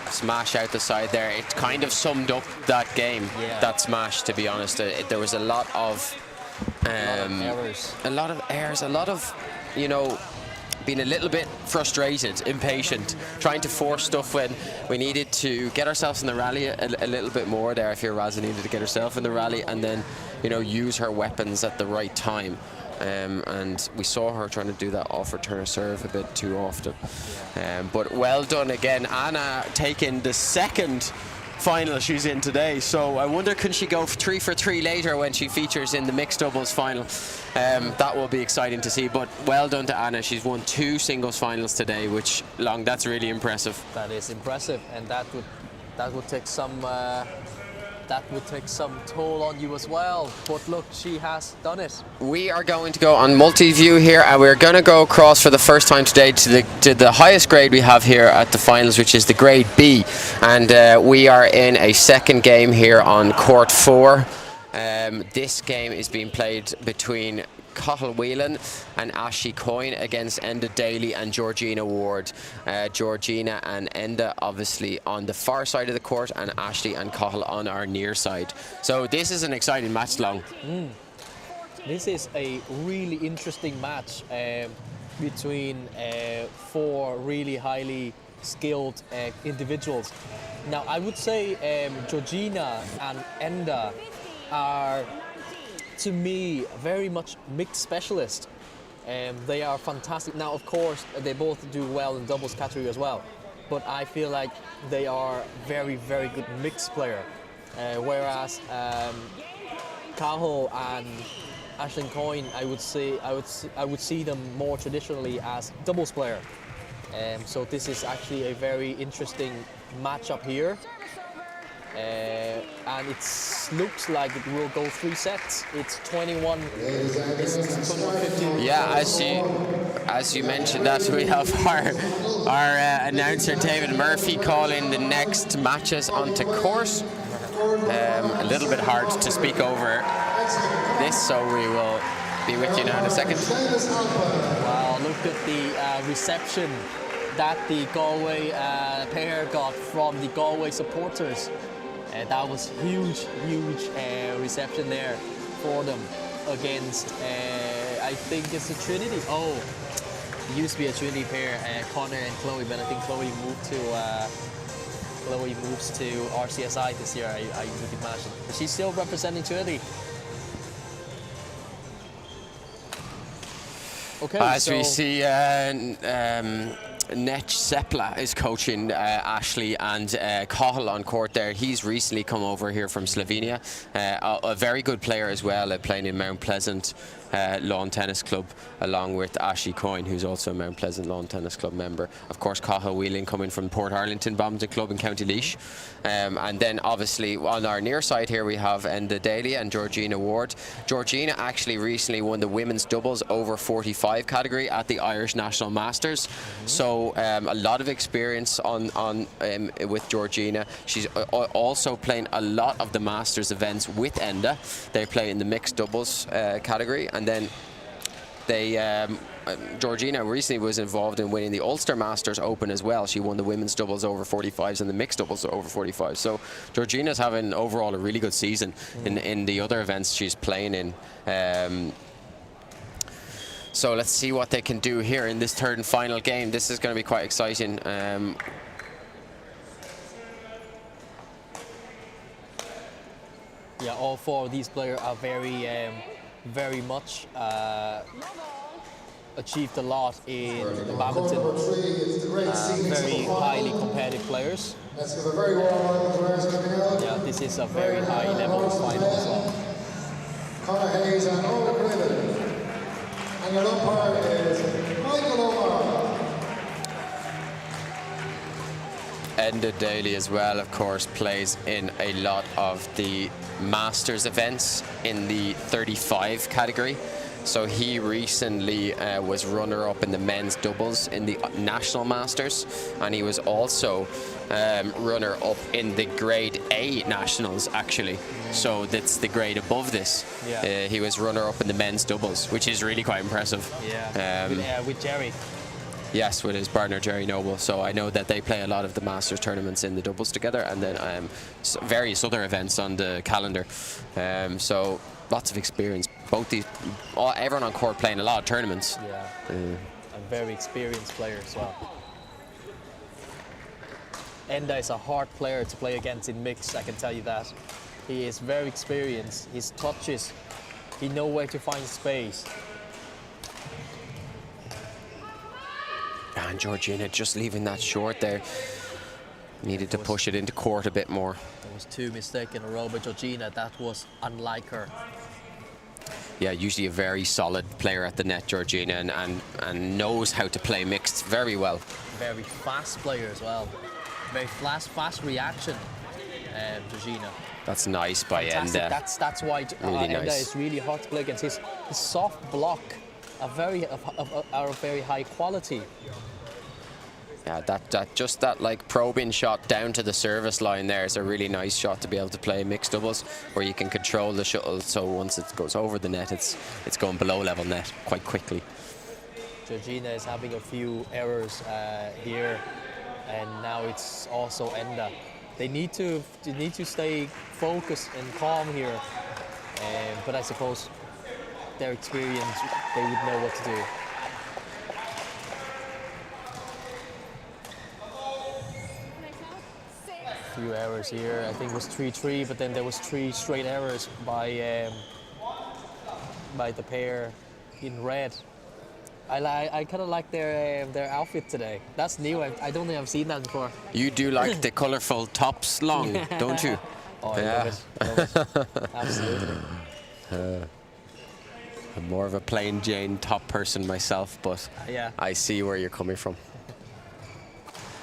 [SPEAKER 1] smash out the side there. It kind of summed up that game, that smash, to be honest. There was a lot of
[SPEAKER 3] errors.
[SPEAKER 1] A lot of errors, a lot of, you know, being a little bit frustrated, impatient, trying to force stuff when we needed to get ourselves in the rally a little bit more there. I feel Raza needed to get herself in the rally and then, you know, use her weapons at the right time. And we saw her trying to do that off return serve a bit too often. But well done again. Anna taking the second final she's in today, so I wonder, can she go 3 for 3 later when she features in the mixed doubles final? That will be exciting to see, but well done to Anna. She's won 2 singles finals today, which, Long, that's really impressive.
[SPEAKER 3] That is impressive, and that would take some toll on you as well. But look, she has done it.
[SPEAKER 1] We are going to go on multi-view here, and we're going to go across for the first time today to the highest grade we have here at the finals, which is the grade B. And we are in a second game here on court 4. This game is being played between Cathal Whelan and Ashley Coyne against Enda Daly and Georgina Ward. Georgina and Enda obviously on the far side of the court, and Ashley and Cathal on our near side. So this is an exciting match, Long.
[SPEAKER 3] This is a really interesting match between 4 really highly skilled individuals. Now, I would say Georgina and Enda are, to me, very much mixed specialists. They are fantastic. Now, of course, they both do well in doubles category as well, but I feel like they are very, very good mixed player. Whereas Cathal and Ashley Coyne, I would see them more traditionally as doubles player. So this is actually a very interesting matchup here. And it looks like it will go 3 sets. It's 21. It's 21-15.
[SPEAKER 1] Yeah, as you mentioned that, we have our announcer David Murphy calling the next matches onto course. A little bit hard to speak over this, so we will be with you now in a second.
[SPEAKER 3] Wow, look at the reception that the Galway pair got from the Galway supporters. That was huge reception there for them against, I think it's a Trinity. Oh, it used to be a Trinity pair, Connor and Chloe, but I think Chloe moves to RCSI this year, I would imagine. But she's still representing Trinity. Okay,
[SPEAKER 1] as we see, Nech Sepla is coaching Ashley and Cathal on court there. He's recently come over here from Slovenia. A very good player as well, playing in Mount Pleasant Lawn Tennis Club, along with Ashley Coyne, who's also a Mount Pleasant Lawn Tennis Club member. Of course, Cathal Whelan coming from Port Arlington Badminton Club in County Laois. And then obviously on our near side here we have Enda Daly and Georgina Ward. Georgina actually recently won the women's doubles over 45 category at the Irish National Masters. So a lot of experience with Georgina. She's also playing a lot of the Masters events with Enda. They play in the mixed doubles category, and then Georgina recently was involved in winning the Ulster Masters Open as well. She won the women's doubles over 45s and the mixed doubles over 45s. So Georgina's having overall a really good season in the other events she's playing in. So let's see what they can do here in this third and final game. This is going to be quite exciting.
[SPEAKER 3] Yeah, all 4 of these players are very much achieved a lot in the badminton. Very highly competitive players.
[SPEAKER 4] Let's give a very warm welcome to players coming out.
[SPEAKER 3] Yeah, this is a very high level final as well.
[SPEAKER 4] Conor Hayes and Owen Riven. And your umpire is Michael O'Mara.
[SPEAKER 1] Enda Daly as well, of course, plays in a lot of the Masters events in the 35 category. So he recently was runner-up in the men's doubles in the National Masters, and he was also runner-up in the Grade A Nationals, actually. So that's the grade above this.
[SPEAKER 3] Yeah.
[SPEAKER 1] He was runner-up in the men's doubles, which is really quite impressive.
[SPEAKER 3] Yeah. With Jerry.
[SPEAKER 1] Yes, with his partner Jerry Noble. So I know that they play a lot of the Masters tournaments in the doubles together, and then various other events on the calendar. So lots of experience. Everyone on court playing a lot of tournaments.
[SPEAKER 3] Yeah. A very experienced player as well. Enda is a hard player to play against in mixed, I can tell you that. He is very experienced. His touches, he knows where to find space.
[SPEAKER 1] And Georgina just leaving that short there. Needed to push it into court a bit more.
[SPEAKER 3] There was 2 mistakes in a row by Georgina. That was unlike her.
[SPEAKER 1] Yeah, usually a very solid player at the net, Georgina, and knows how to play mixed very well.
[SPEAKER 3] Very fast player as well. Very fast reaction, Georgina.
[SPEAKER 1] That's nice by
[SPEAKER 3] Fantastic.
[SPEAKER 1] Enda.
[SPEAKER 3] That's why
[SPEAKER 1] Really
[SPEAKER 3] Enda
[SPEAKER 1] nice.
[SPEAKER 3] is really hard to play against. His soft block are of very high quality.
[SPEAKER 1] Yeah, that like probing shot down to the service line there is a really nice shot to be able to play mixed doubles, where you can control the shuttle. So once it goes over the net, it's going below level net quite quickly.
[SPEAKER 3] Georgina is having a few errors here, and now it's also Enda. They need to stay focused and calm here, but I suppose their experience, they would know what to do. Few errors here. I think it was 3-3, but then there was 3 straight errors by the pair in red. I kind of like their outfit today. That's new. I don't think I've seen that before.
[SPEAKER 1] You do like the colourful tops long, don't you?
[SPEAKER 3] Oh, I love it. Absolutely.
[SPEAKER 1] I'm more of a plain Jane top person myself, but
[SPEAKER 3] Yeah.
[SPEAKER 1] I see where you're coming from.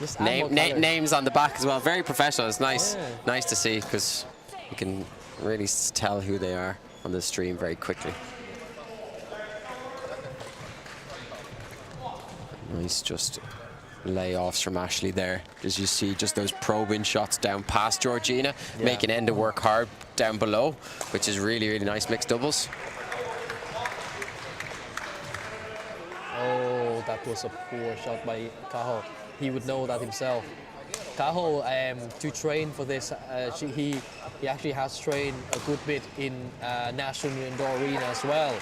[SPEAKER 3] Just add more colours.
[SPEAKER 1] Names on the back as well, very professional. It's nice,
[SPEAKER 3] Yeah.
[SPEAKER 1] nice to see, because you can really tell who they are on the stream very quickly. Nice, just layoffs from Ashley there. As you see, just those probing shots down past Georgina,
[SPEAKER 3] Yeah.
[SPEAKER 1] making Enda work hard down below, which is really, really nice mixed doubles.
[SPEAKER 3] Oh, that was a poor shot by Cajo. He would know that himself. Cajo, to train for this, he actually has trained a good bit in National Indoor Arena as well.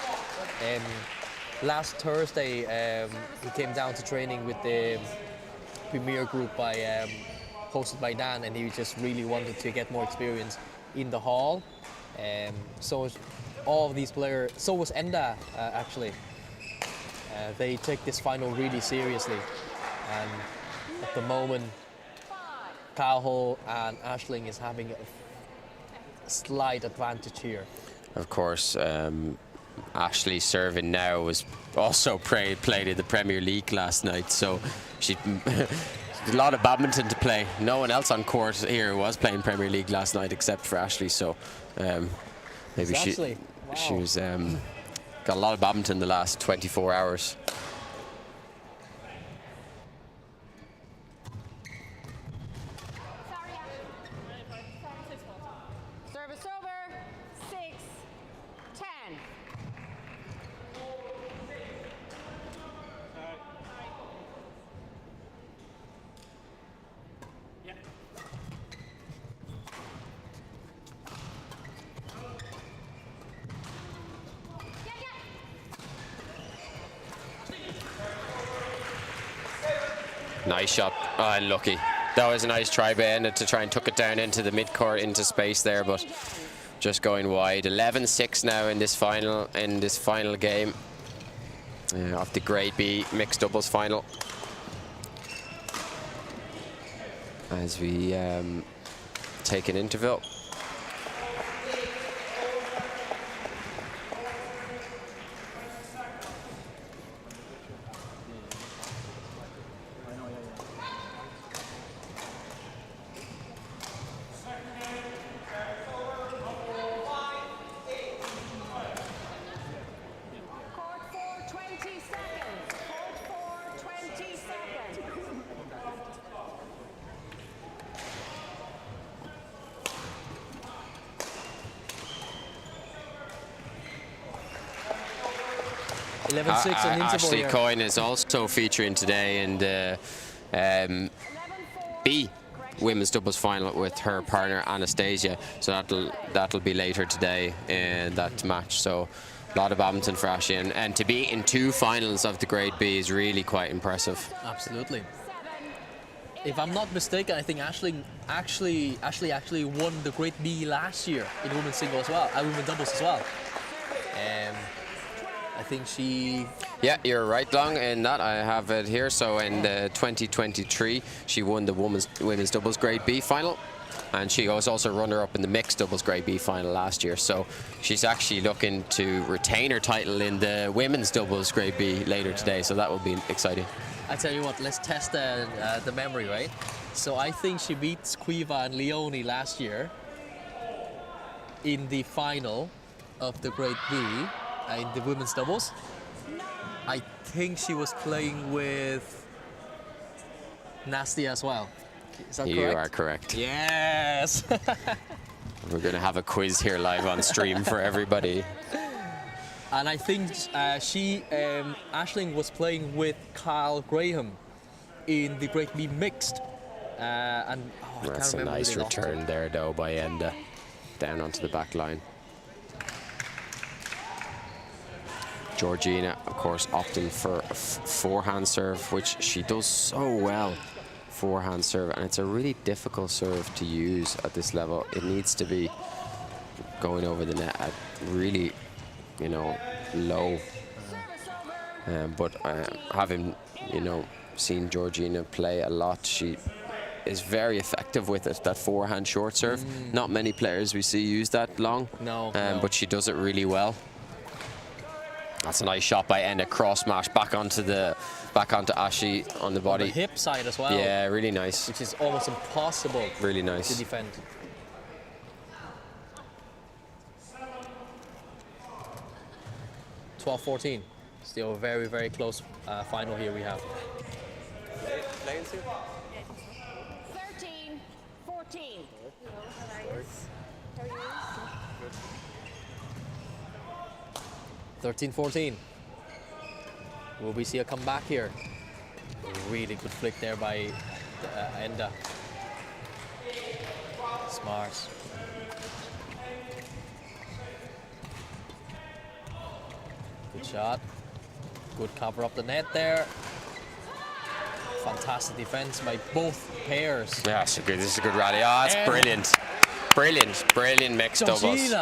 [SPEAKER 3] Last Thursday, he came down to training with the Premier Group hosted by Dan, and he just really wanted to get more experience in the hall. So all of these players, so was Enda actually. They take this final really seriously, and at the moment, Cajo and Ashling is having a slight advantage here.
[SPEAKER 1] Of course, Ashley serving now was also played in the Premier League last night, so she a lot of badminton to play. No one else on court here was playing Premier League last night except for Ashley, so maybe
[SPEAKER 3] Ashley?
[SPEAKER 1] she
[SPEAKER 3] Wow.
[SPEAKER 1] was got a lot of badminton the last 24 hours.
[SPEAKER 2] Service over. 6-10.
[SPEAKER 1] Nice shot. Oh, unlucky. That was a nice try by Enda to try and tuck it down into the mid-court, into space there, but just going wide. 11-6 now in this final game of the Grade B mixed doubles final. As we take an interval.
[SPEAKER 3] 11-6 and Interval
[SPEAKER 1] Ashley
[SPEAKER 3] here.
[SPEAKER 1] Coyne is also featuring today in the B women's doubles final with her partner Anastasia. So that'll be later today in that match. So a lot of badminton for Ashley, and to be in 2 finals of the Grade B is really quite impressive.
[SPEAKER 3] Absolutely. If I'm not mistaken, I think Ashley actually won the Grade B last year in women's single as well, women's doubles as well. I think she...
[SPEAKER 1] Yeah, you're right, Long, in that. I have it here. So in the 2023, she won the women's doubles Grade B final. And she was also runner-up in the mixed doubles Grade B final last year. So she's actually looking to retain her title in the women's doubles Grade B later today. So that will be exciting.
[SPEAKER 3] I tell you what, let's test the memory, right? So I think she beat Squiva and Leone last year in the final of the Grade B in the women's doubles. I think she was playing with Nasty as well. Is that correct?
[SPEAKER 1] You are correct.
[SPEAKER 3] Yes!
[SPEAKER 1] We're going to have a quiz here live on stream for everybody.
[SPEAKER 3] And I think Aisling was playing with Kyle Graham in the Grade B mixed. I
[SPEAKER 1] That's
[SPEAKER 3] can't
[SPEAKER 1] a
[SPEAKER 3] remember who
[SPEAKER 1] nice
[SPEAKER 3] they lost to.
[SPEAKER 1] return there, though, by Enda. Down onto the back line. Georgina, of course, opting for a forehand serve, which she does so well. Forehand serve, and it's a really difficult serve to use at this level. It needs to be going over the net at really, you know, low. But having, you know, seen Georgina play a lot, she is very effective with it, that forehand short serve. Not many players we see use that long.
[SPEAKER 3] No.
[SPEAKER 1] But she does it really well. That's a nice shot by Enda, cross smash back onto Ashley on the body.
[SPEAKER 3] On the hip side as well.
[SPEAKER 1] Yeah, really nice.
[SPEAKER 3] Which is almost impossible
[SPEAKER 1] Really nice.
[SPEAKER 3] to defend. (12-14). Still a very, very close final here we have.
[SPEAKER 2] 13-14.
[SPEAKER 3] 13-14. Will we see a comeback here? Really good flick there by Enda. Smart. Good shot. Good cover up the net there. Fantastic defense by both pairs.
[SPEAKER 1] Yeah, so good. This is a good rally. Ah, it's brilliant. Brilliant mixed doubles.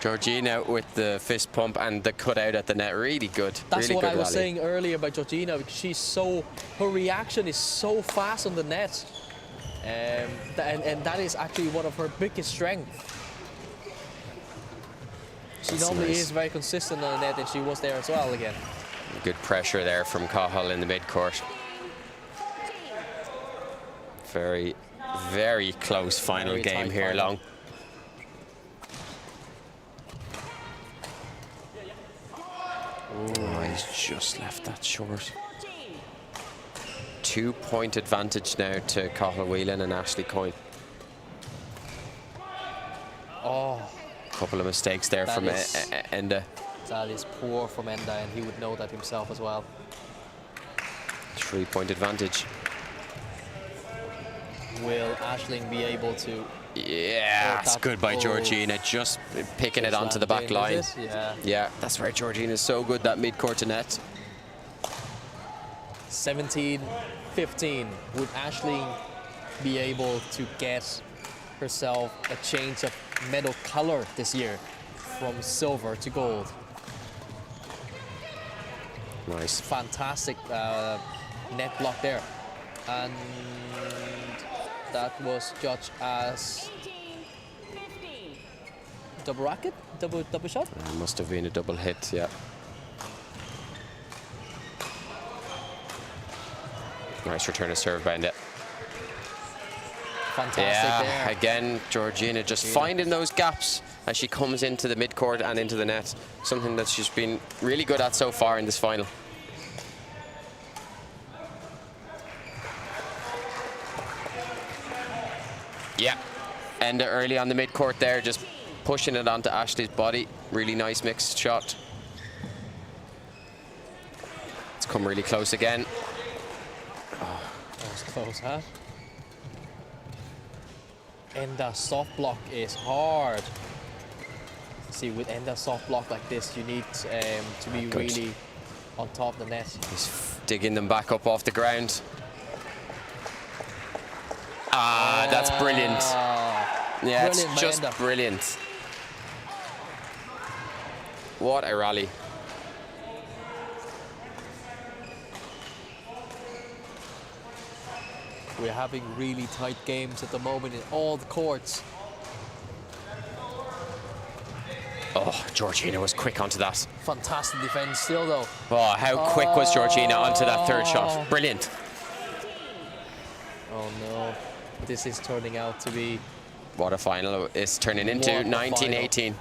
[SPEAKER 1] Georgina with the fist pump and the cutout at the net. Really good.
[SPEAKER 3] That's
[SPEAKER 1] really
[SPEAKER 3] what
[SPEAKER 1] good
[SPEAKER 3] I was
[SPEAKER 1] rally.
[SPEAKER 3] saying earlier by Georgina, because her reaction is so fast on the net. And that is actually one of her biggest strengths. She normally
[SPEAKER 1] nice.
[SPEAKER 3] is very consistent on the net, and she was there as well again.
[SPEAKER 1] Good pressure there from Cahill in the mid-court. Very, very close final
[SPEAKER 3] Very
[SPEAKER 1] game
[SPEAKER 3] tight
[SPEAKER 1] here,
[SPEAKER 3] final.
[SPEAKER 1] Long. Oh, he's just left that short. 2-point advantage now to Cahill Whelan and Ashley Coyne.
[SPEAKER 3] Oh,
[SPEAKER 1] Couple of mistakes there
[SPEAKER 3] That
[SPEAKER 1] from
[SPEAKER 3] is-
[SPEAKER 1] Enda.
[SPEAKER 3] that is poor from Enda, and he would know that himself as well.
[SPEAKER 1] 3-point advantage.
[SPEAKER 3] Will Aisling be able to...
[SPEAKER 1] Yeah, that's
[SPEAKER 3] that-
[SPEAKER 1] good by
[SPEAKER 3] oh.
[SPEAKER 1] Georgina, just picking it
[SPEAKER 3] Just
[SPEAKER 1] onto the
[SPEAKER 3] land
[SPEAKER 1] back
[SPEAKER 3] in,
[SPEAKER 1] line.
[SPEAKER 3] is it? Yeah.
[SPEAKER 1] Yeah, that's where Georgina is so good, that mid-court to net.
[SPEAKER 3] 17-15. Would Aisling be able to get herself a change of medal color this year from silver to gold?
[SPEAKER 1] Nice.
[SPEAKER 3] Fantastic net block there. And that was judged as
[SPEAKER 2] 18-15.
[SPEAKER 3] double racket? Double shot?
[SPEAKER 1] Must have been a double hit, yeah. Nice return of serve by Enda.
[SPEAKER 3] Fantastic
[SPEAKER 1] Yeah,
[SPEAKER 3] there.
[SPEAKER 1] again, Georgina just finding those gaps as she comes into the mid-court and into the net. Something that she's been really good at so far in this final. Yeah, Enda early on the mid-court there, just pushing it onto Ashley's body. Really nice mixed shot. come really close again.
[SPEAKER 3] That was close, huh? Enda soft block is hard. See, with Enda soft block like this, you need to be
[SPEAKER 1] Good.
[SPEAKER 3] really on top of the net.
[SPEAKER 1] He's digging them back up off the ground. Ah, that's brilliant. Yeah,
[SPEAKER 3] Brilliant
[SPEAKER 1] it's
[SPEAKER 3] by
[SPEAKER 1] just
[SPEAKER 3] Enda.
[SPEAKER 1] brilliant. What a rally.
[SPEAKER 3] We're having really tight games at the moment in all the courts.
[SPEAKER 1] Oh, Georgina was quick onto that.
[SPEAKER 3] Fantastic defense still though.
[SPEAKER 1] Oh, how quick was Georgina onto that third shot. Brilliant.
[SPEAKER 3] Oh no, this is turning out to be
[SPEAKER 1] What a final it's turning into.
[SPEAKER 3] What a
[SPEAKER 1] 1918.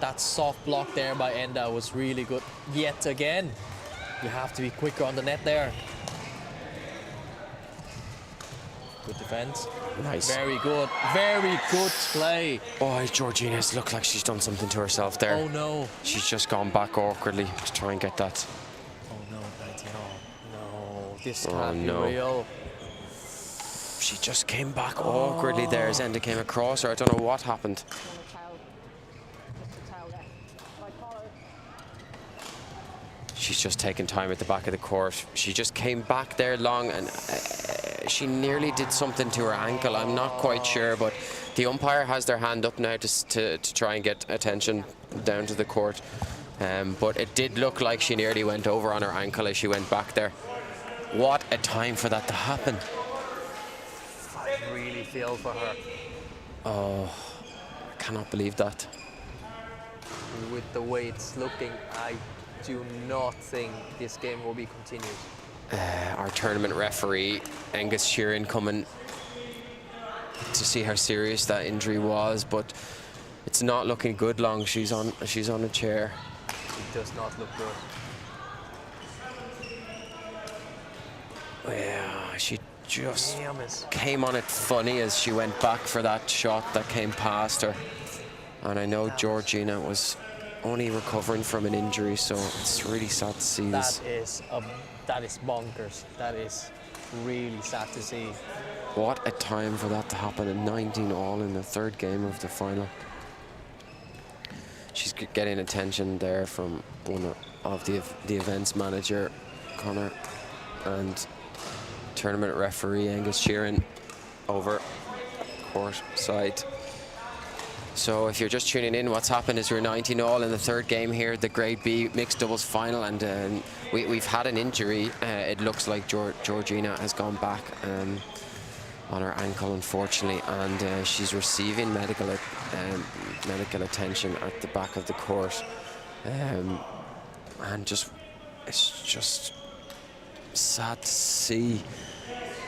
[SPEAKER 3] that soft block there by Enda was really good. Yet again, you have to be quicker on the net there. Good defense.
[SPEAKER 1] Nice.
[SPEAKER 3] Very good play.
[SPEAKER 1] Oh, Georgina's looked like she's done something to herself there.
[SPEAKER 3] Oh no.
[SPEAKER 1] She's just gone back awkwardly to try and get that.
[SPEAKER 3] Oh no, 19 all. No, this
[SPEAKER 1] Oh,
[SPEAKER 3] can't
[SPEAKER 1] no.
[SPEAKER 3] be real.
[SPEAKER 1] She just came back awkwardly there as Enda came across her. I don't know what happened. She's just taking time at the back of the court. She just came back there long and she nearly did something to her ankle. I'm not quite sure, but the umpire has their hand up now to try and get attention down to the court. But it did look like she nearly went over on her ankle as she went back there. What a time for that to happen.
[SPEAKER 3] I really feel for her.
[SPEAKER 1] Oh, I cannot believe that.
[SPEAKER 3] With the way it's looking, I do not think this game will be continued.
[SPEAKER 1] Our tournament referee, Angus Sheeran, coming to see how serious that injury was, but it's not looking good. Long she's on a chair.
[SPEAKER 3] It does not look good.
[SPEAKER 1] Yeah, she just
[SPEAKER 3] Damn it.
[SPEAKER 1] came on it funny as she went back for that shot that came past her. And I know Georgina was only recovering from an injury, so it's really sad to see this.
[SPEAKER 3] That is bonkers. That is really sad to see.
[SPEAKER 1] What a time for that to happen, in 19 all in the third game of the final. She's getting attention there from one of the events manager, Connor, and tournament referee Angus Sheeran over court side. So if you're just tuning in, what's happened is we're 19 all in the third game here, the Grade B mixed doubles final, and we've had an injury. It looks like Georgina has gone back on her ankle, unfortunately, and she's receiving medical attention at the back of the court, and it's just sad to see.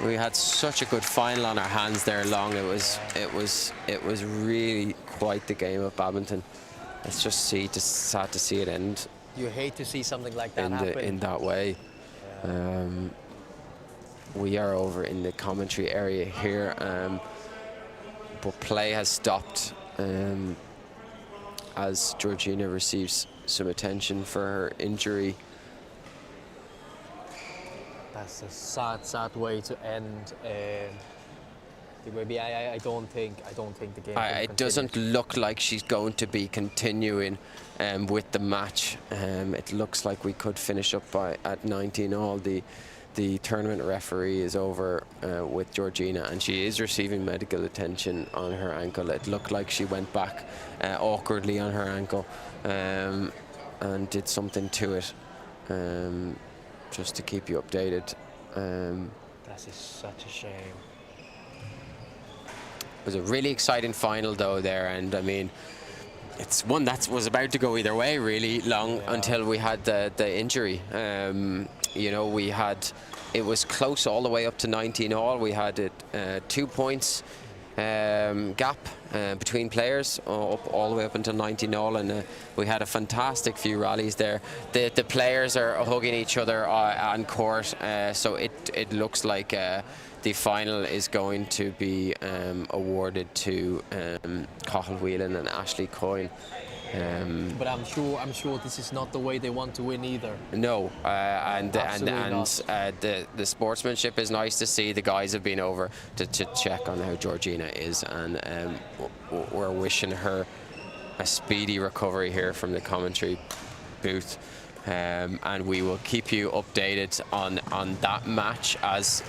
[SPEAKER 1] We had such a good final on our hands there, Long. It was really quite the game of badminton. It's just sad to see it end
[SPEAKER 3] You hate to see something like that happen.
[SPEAKER 1] in that way.
[SPEAKER 3] Yeah.
[SPEAKER 1] We are over in the commentary area here, but play has stopped as Georgina receives some attention for her injury.
[SPEAKER 3] That's a sad way to end. Maybe I don't think the game.
[SPEAKER 1] It doesn't look like she's going to be continuing with the match. It looks like we could finish up at 19 all. The tournament referee is over with Georgina, and she is receiving medical attention on her ankle. It looked like she went back awkwardly on her ankle and did something to it. Just to keep you updated.
[SPEAKER 3] That is such a shame.
[SPEAKER 1] It was a really exciting final though there, and I mean, it's one that was about to go either way really long until we had the injury. You know, it was close all the way up to 19 all. We had it 2 points gap between players up all the way up until 19 all, and we had a fantastic few rallies there. The players are hugging each other on court, so it looks like the final is going to be awarded to Cathal Whelan and Ashley Coyne.
[SPEAKER 3] But I'm sure this is not the way they want to win either.
[SPEAKER 1] No, and
[SPEAKER 3] Absolutely not.
[SPEAKER 1] the sportsmanship is nice to see. The guys have been over to check on how Georgina is, and we're wishing her a speedy recovery here from the commentary booth. And we will keep you updated on that match as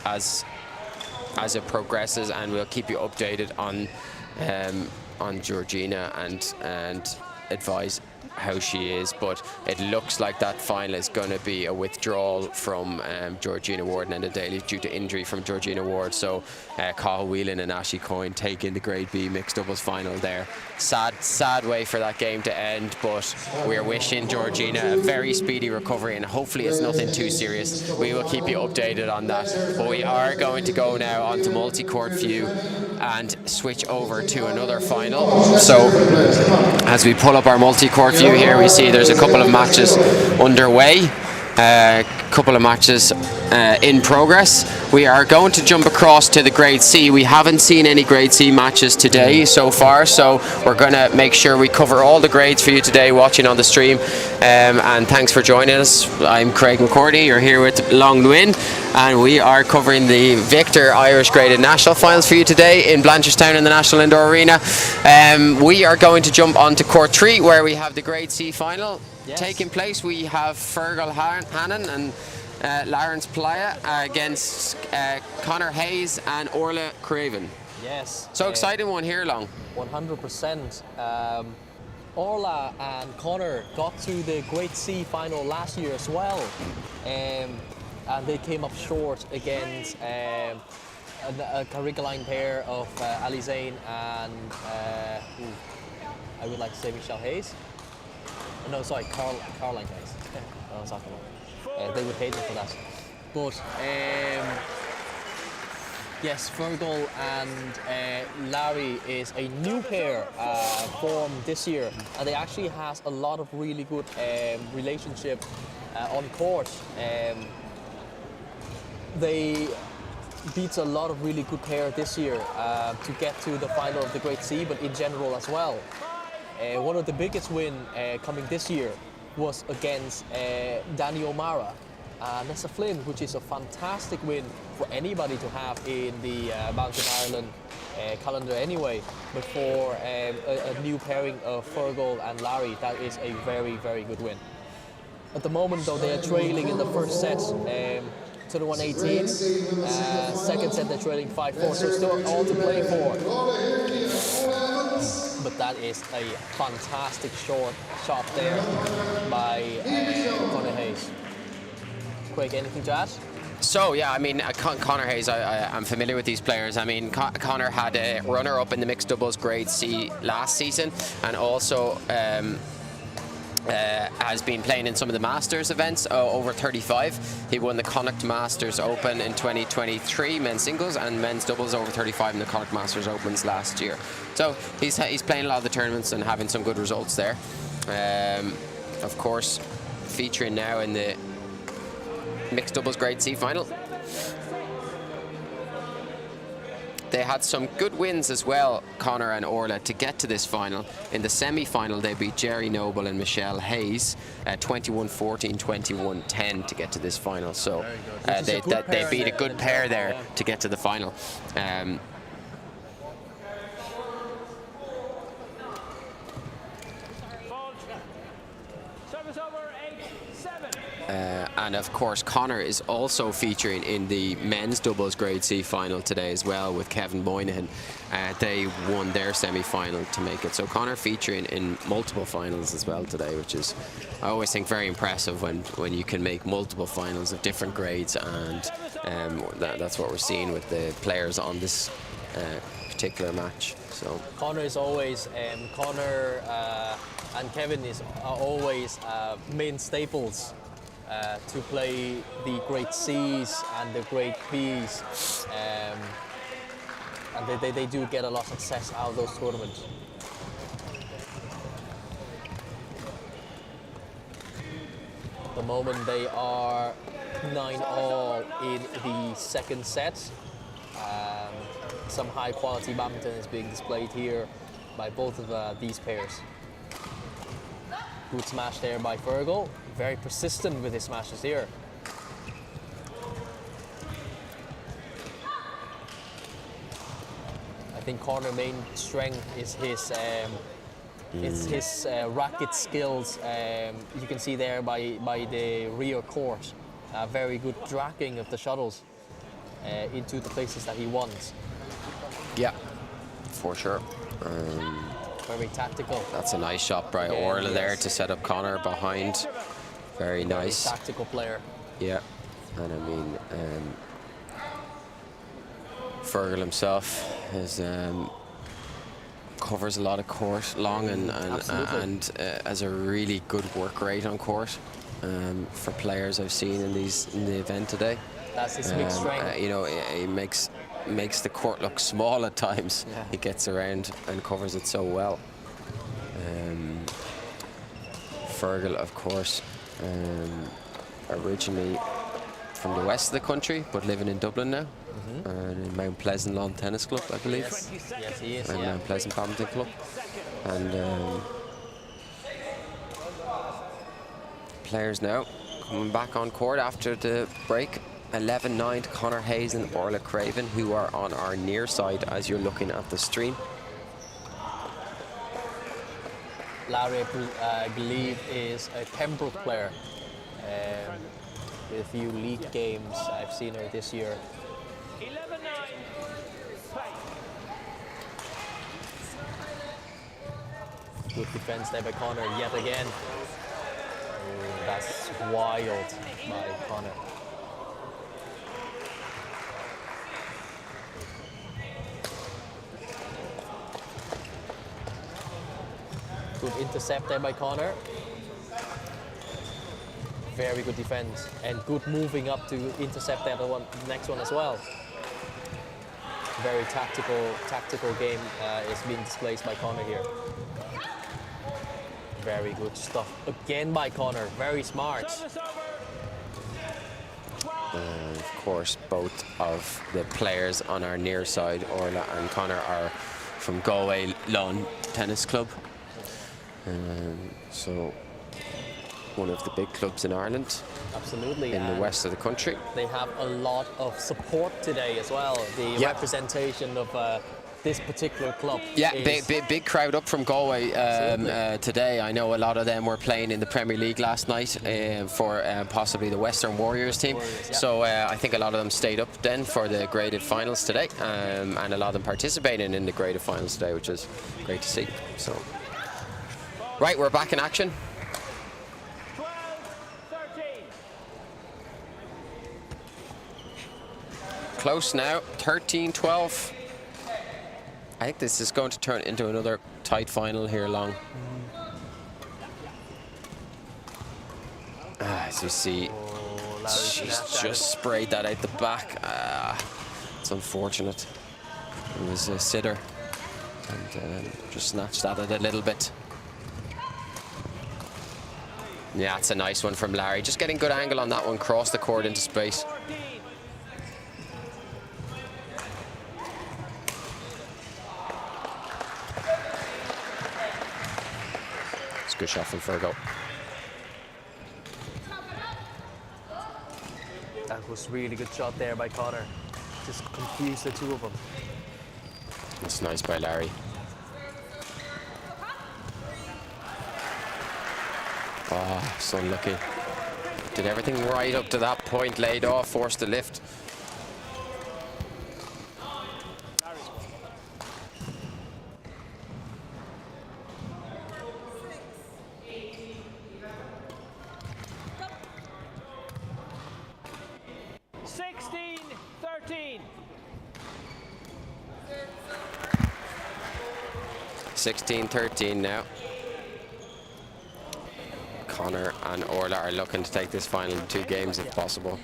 [SPEAKER 1] it progresses, and we'll keep you updated on Georgina and advise how she is. But it looks like that final is going to be a withdrawal from Georgina Ward and Enda Daly due to injury from Georgina Ward. So Cathal Whelan and Aisling Coyne taking the Grade B mixed doubles final there. Sad way for that game to end, but we're wishing Georgina a very speedy recovery, and hopefully it's nothing too serious. We will keep you updated on that. But we are going to go now onto multi-court view and switch over to another final. So as we pull up our multi-court view here, we see there's a couple of matches underway, couple of matches in progress. We are going to jump across to the Grade C. We haven't seen any Grade C matches today so far, so we're going to make sure we cover all the grades for you today watching on the stream. And thanks for joining us. I'm Craig McCordy. You're here with Long Nguyen, and we are covering the Victor Irish Graded National Finals for you today in Blanchardstown in the National Indoor Arena. We are going to jump onto Court 3, where we have the Grade C final taking place. We have Fergal Hannon and Lawrence Playa against Connor Hayes and Orla Craven.
[SPEAKER 3] Yes.
[SPEAKER 1] So exciting one here, Long.
[SPEAKER 3] 100%. Orla and Connor got to the Grade C final last year as well, and they came up short against a Carrigaline pair of Ali Zain and I would like to say Michelle Hayes. No, sorry, Caroline Hayes. That was after one. They would hate me for that. But yes, Fergal and Larry is a new pair formed this year, and they actually has a lot of really good relationship on court. They beat a lot of really good pair this year to get to the final of the Grade C, but in general as well. One of the biggest win coming this year was against Danny O'Mara. Nessa Flynn, which is a fantastic win for anybody to have in the Mountain Ireland calendar anyway. But for a new pairing of Fergal and Larry, that is a very, very good win. At the moment, though, they are trailing in the first set to the 118. Second set, they're trailing 5-4, so still all to play for. But that is a fantastic shot there by Connor Hayes. Craig, anything to add?
[SPEAKER 1] So yeah, I mean, Connor Hayes, I'm familiar with these players. I mean, Connor had a runner-up in the mixed doubles Grade C last season, and also has been playing in some of the Masters events over 35. He won the Connacht Masters Open in 2023, men's singles, and men's doubles over 35 in the Connacht Masters Opens last year. So he's playing a lot of the tournaments and having some good results there. Of course, featuring now in the mixed doubles Grade C final. They had some good wins as well, Connor and Orla, to get to this final. In the semi-final, they beat Jerry Noble and Michelle Hayes 21-14, 21-10 to get to this final. So they beat a good pair there to get to the final.
[SPEAKER 5] Service over 8-7.
[SPEAKER 1] And of course, Connor is also featuring in the men's doubles Grade C final today as well with Kevin Moynihan. They won their semi-final to make it. So Connor featuring in multiple finals as well today, which is, I always think, very impressive when you can make multiple finals of different grades, and that's what we're seeing with the players on this particular match. So
[SPEAKER 3] Connor is always, Connor and Kevin are always main staples to play the Grade C's and the Grade B's, and they do get a lot of success out of those tournaments. At the moment they are 9-all in the second set. Some high quality badminton is being displayed here by both of these pairs. Good smash there by Fergal. Very persistent with his smashes here. I think Connor's main strength is his racket skills. You can see there by the rear court. Very good tracking of the shuttles into the places that he wants.
[SPEAKER 1] Yeah, for sure.
[SPEAKER 3] Very tactical.
[SPEAKER 1] That's a nice shot by Orla there to set up Connor behind. Very nice.
[SPEAKER 3] Very tactical player.
[SPEAKER 1] Yeah, and I mean, Fergal himself is covers a lot of court long and has a really good work rate on court for players I've seen in the event today.
[SPEAKER 3] That's his big strength.
[SPEAKER 1] You know, he makes the court look small at times. Yeah. He gets around and covers it so well. Fergal, of course, originally from the west of the country, but living in Dublin now, in Mount Pleasant Lawn Tennis Club, I believe.
[SPEAKER 3] Yes he is.
[SPEAKER 1] And Mount Pleasant Badminton Club. And players now coming back on court after the break. 11-9 to Conor Hayes and Orla Craven, who are on our near side as you're looking at the stream.
[SPEAKER 3] Larry, I believe, is a Pembroke player with a few league games. I've seen her this year.
[SPEAKER 5] 11-9.
[SPEAKER 3] Good defense there by Conor yet again. Oh, that's wild by Conor. Good intercept there by Conor. Very good defense and good moving up to intercept the next one as well. Very tactical game is being displayed by Conor here. Very good stuff again by Conor. Very smart.
[SPEAKER 1] Of course, both of the players on our near side, Orla and Conor, are from Galway Lawn Tennis Club. So one of the big clubs in Ireland.
[SPEAKER 3] Absolutely.
[SPEAKER 1] In the west of the country.
[SPEAKER 3] They have a lot of support today as well. The representation of this particular club.
[SPEAKER 1] Yeah, big crowd up from Galway today. I know a lot of them were playing in the Premier League last night for possibly the Western Warriors team. So I think a lot of them stayed up then for the graded finals today, and a lot of them participating in the graded finals today, which is great to see. So, right, we're back in action.
[SPEAKER 5] 12-13.
[SPEAKER 1] Close now, 13-12. I think this is going to turn into another tight final here, Long. As you see, she's just sprayed that out the back. It's unfortunate. It was a sitter and just snatched at it a little bit. Yeah, it's a nice one from Larry. Just getting good angle on that one, cross the court into space. Good shot from Fergal.
[SPEAKER 3] That was really good shot there by Conor. Just confused the two of them.
[SPEAKER 1] That's nice by Larry. Oh, so unlucky. Did everything right up to that point, laid off, forced the lift. (16-13) now. Conor and Orla are looking to take this final in 2 games if possible.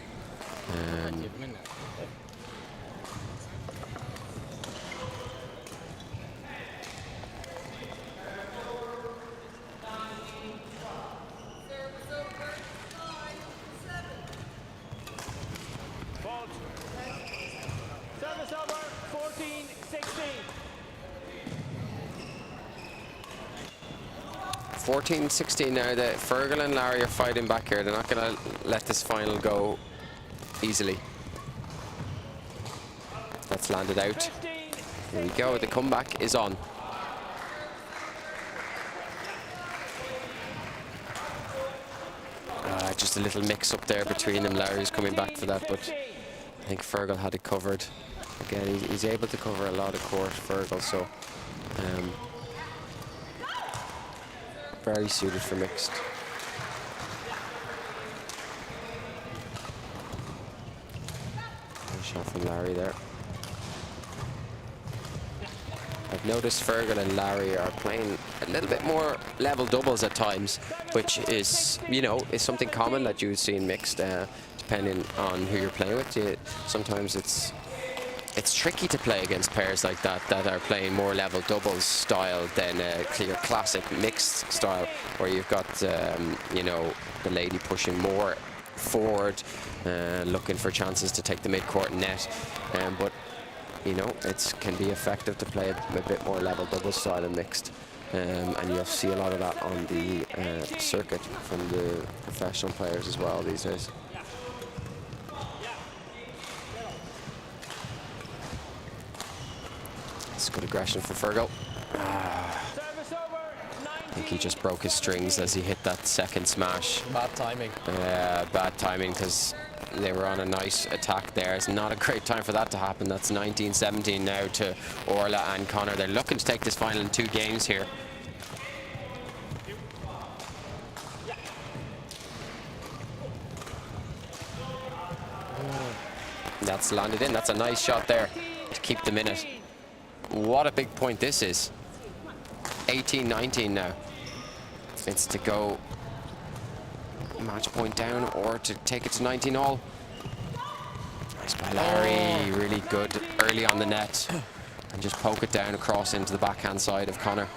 [SPEAKER 5] Service over, 14-16.
[SPEAKER 1] 14-16 now. That Fergal and Larry are fighting back here. They're not going to let this final go easily. That's landed out. Here we go. The comeback is on. Just a little mix up there between them. Larry's coming back for that, but I think Fergal had it covered. Again, he's able to cover a lot of court, Fergal, so very suited for mixed. Nice shot from Larry there. I've noticed Fergal and Larry are playing a little bit more level doubles at times, which is, you know, is something common that you would see in mixed, depending on who you're playing with. Sometimes it's tricky to play against pairs like that are playing more level doubles style than a clear classic mixed style, where you've got, you know, the lady pushing more forward, looking for chances to take the mid-court net, but you know, it can be effective to play a bit more level double style and mixed, and you'll see a lot of that on the circuit from the professional players as well these days. It's good aggression for Fergal. I think he just broke his strings as he hit that second smash.
[SPEAKER 3] Bad timing.
[SPEAKER 1] Bad timing, because they were on a nice attack there. It's not a great time for that to happen. That's 19-17 now to Orla and Connor. They're looking to take this final in 2 games here. That's landed in. That's a nice shot there to keep them in it. What a big point this is. 18-19 now. It's to go match point down or to take it to 19 all. Nice by Larry, really good early on the net, and just poke it down across into the backhand side of Connor.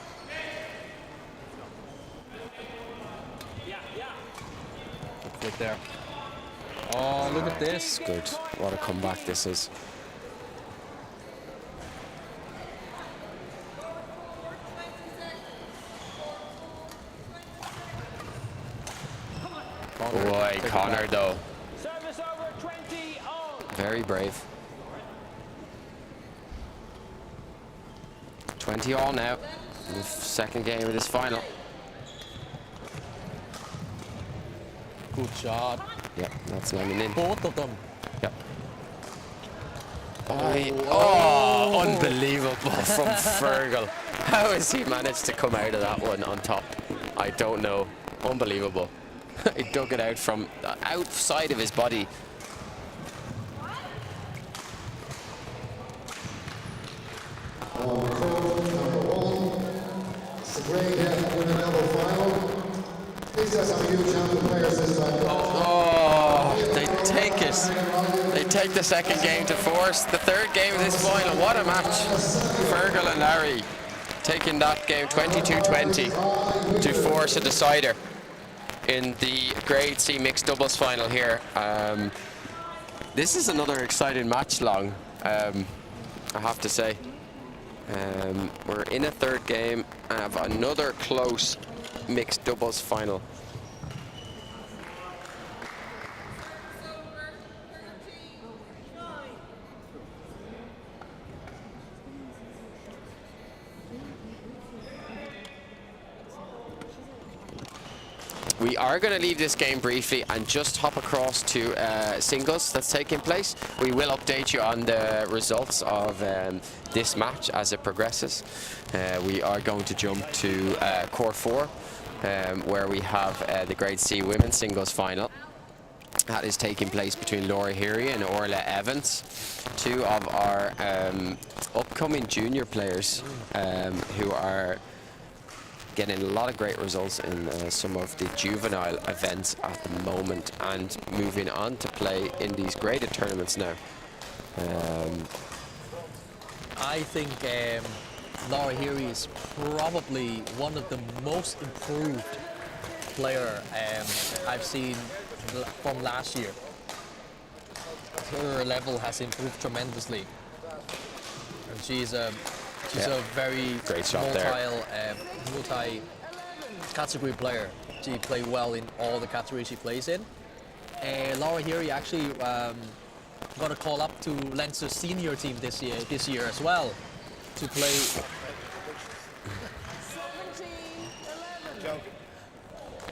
[SPEAKER 3] Good there. Oh, look at this.
[SPEAKER 1] Good. What a comeback this is. Boy, Connor though.
[SPEAKER 5] Service over 20 all.
[SPEAKER 1] Very brave. 20 all now in the second game of this final.
[SPEAKER 3] Good shot.
[SPEAKER 1] Yep, that's landing in.
[SPEAKER 3] Both of them.
[SPEAKER 1] Yep. Oh, unbelievable from Fergal. How has he managed to come out of that one on top? I don't know. Unbelievable. He dug it out from the outside of his body.
[SPEAKER 4] On court number 1, it's the grade F women level final. Please have some huge hand of players this time.
[SPEAKER 1] Oh, they take it. They take the second game to force the third game of this final. What a match. Fergal and Larry taking that game 22-20 to force a decider in the Grade C mixed doubles final here. This is another exciting match long, I have to say. We're in a third game and have another close mixed doubles final. We are going to leave this game briefly and just hop across to singles that's taking place. We will update you on the results of this match as it progresses. We are going to jump to Court 4, where we have the Grade C women's singles final. That is taking place between Laura Heary and Orla Evans, 2 of our upcoming junior players who are getting a lot of great results in some of the juvenile events at the moment and moving on to play in these graded tournaments now.
[SPEAKER 3] I think Laura Heary is probably one of the most improved player I've seen from last year. Her level has improved tremendously, and she's a very
[SPEAKER 1] great shot there.
[SPEAKER 3] category player. She played well in all the categories she plays in. Laura Heary actually got a call up to Leinster's senior team this year as well to play.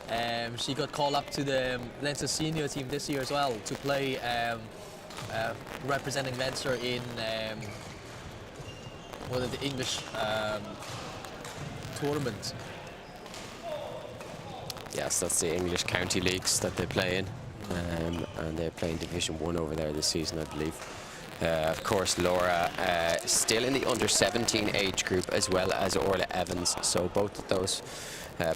[SPEAKER 2] 17-11.
[SPEAKER 3] She got called up to the Leinster senior team this year as well to play representing Leinster in one of the English tournaments.
[SPEAKER 1] Yes, that's the English county leagues that they play in, and they're playing Division 1 over there this season, I believe. Of course, Laura still in the under-17 age group, as well as Orla Evans. So both of those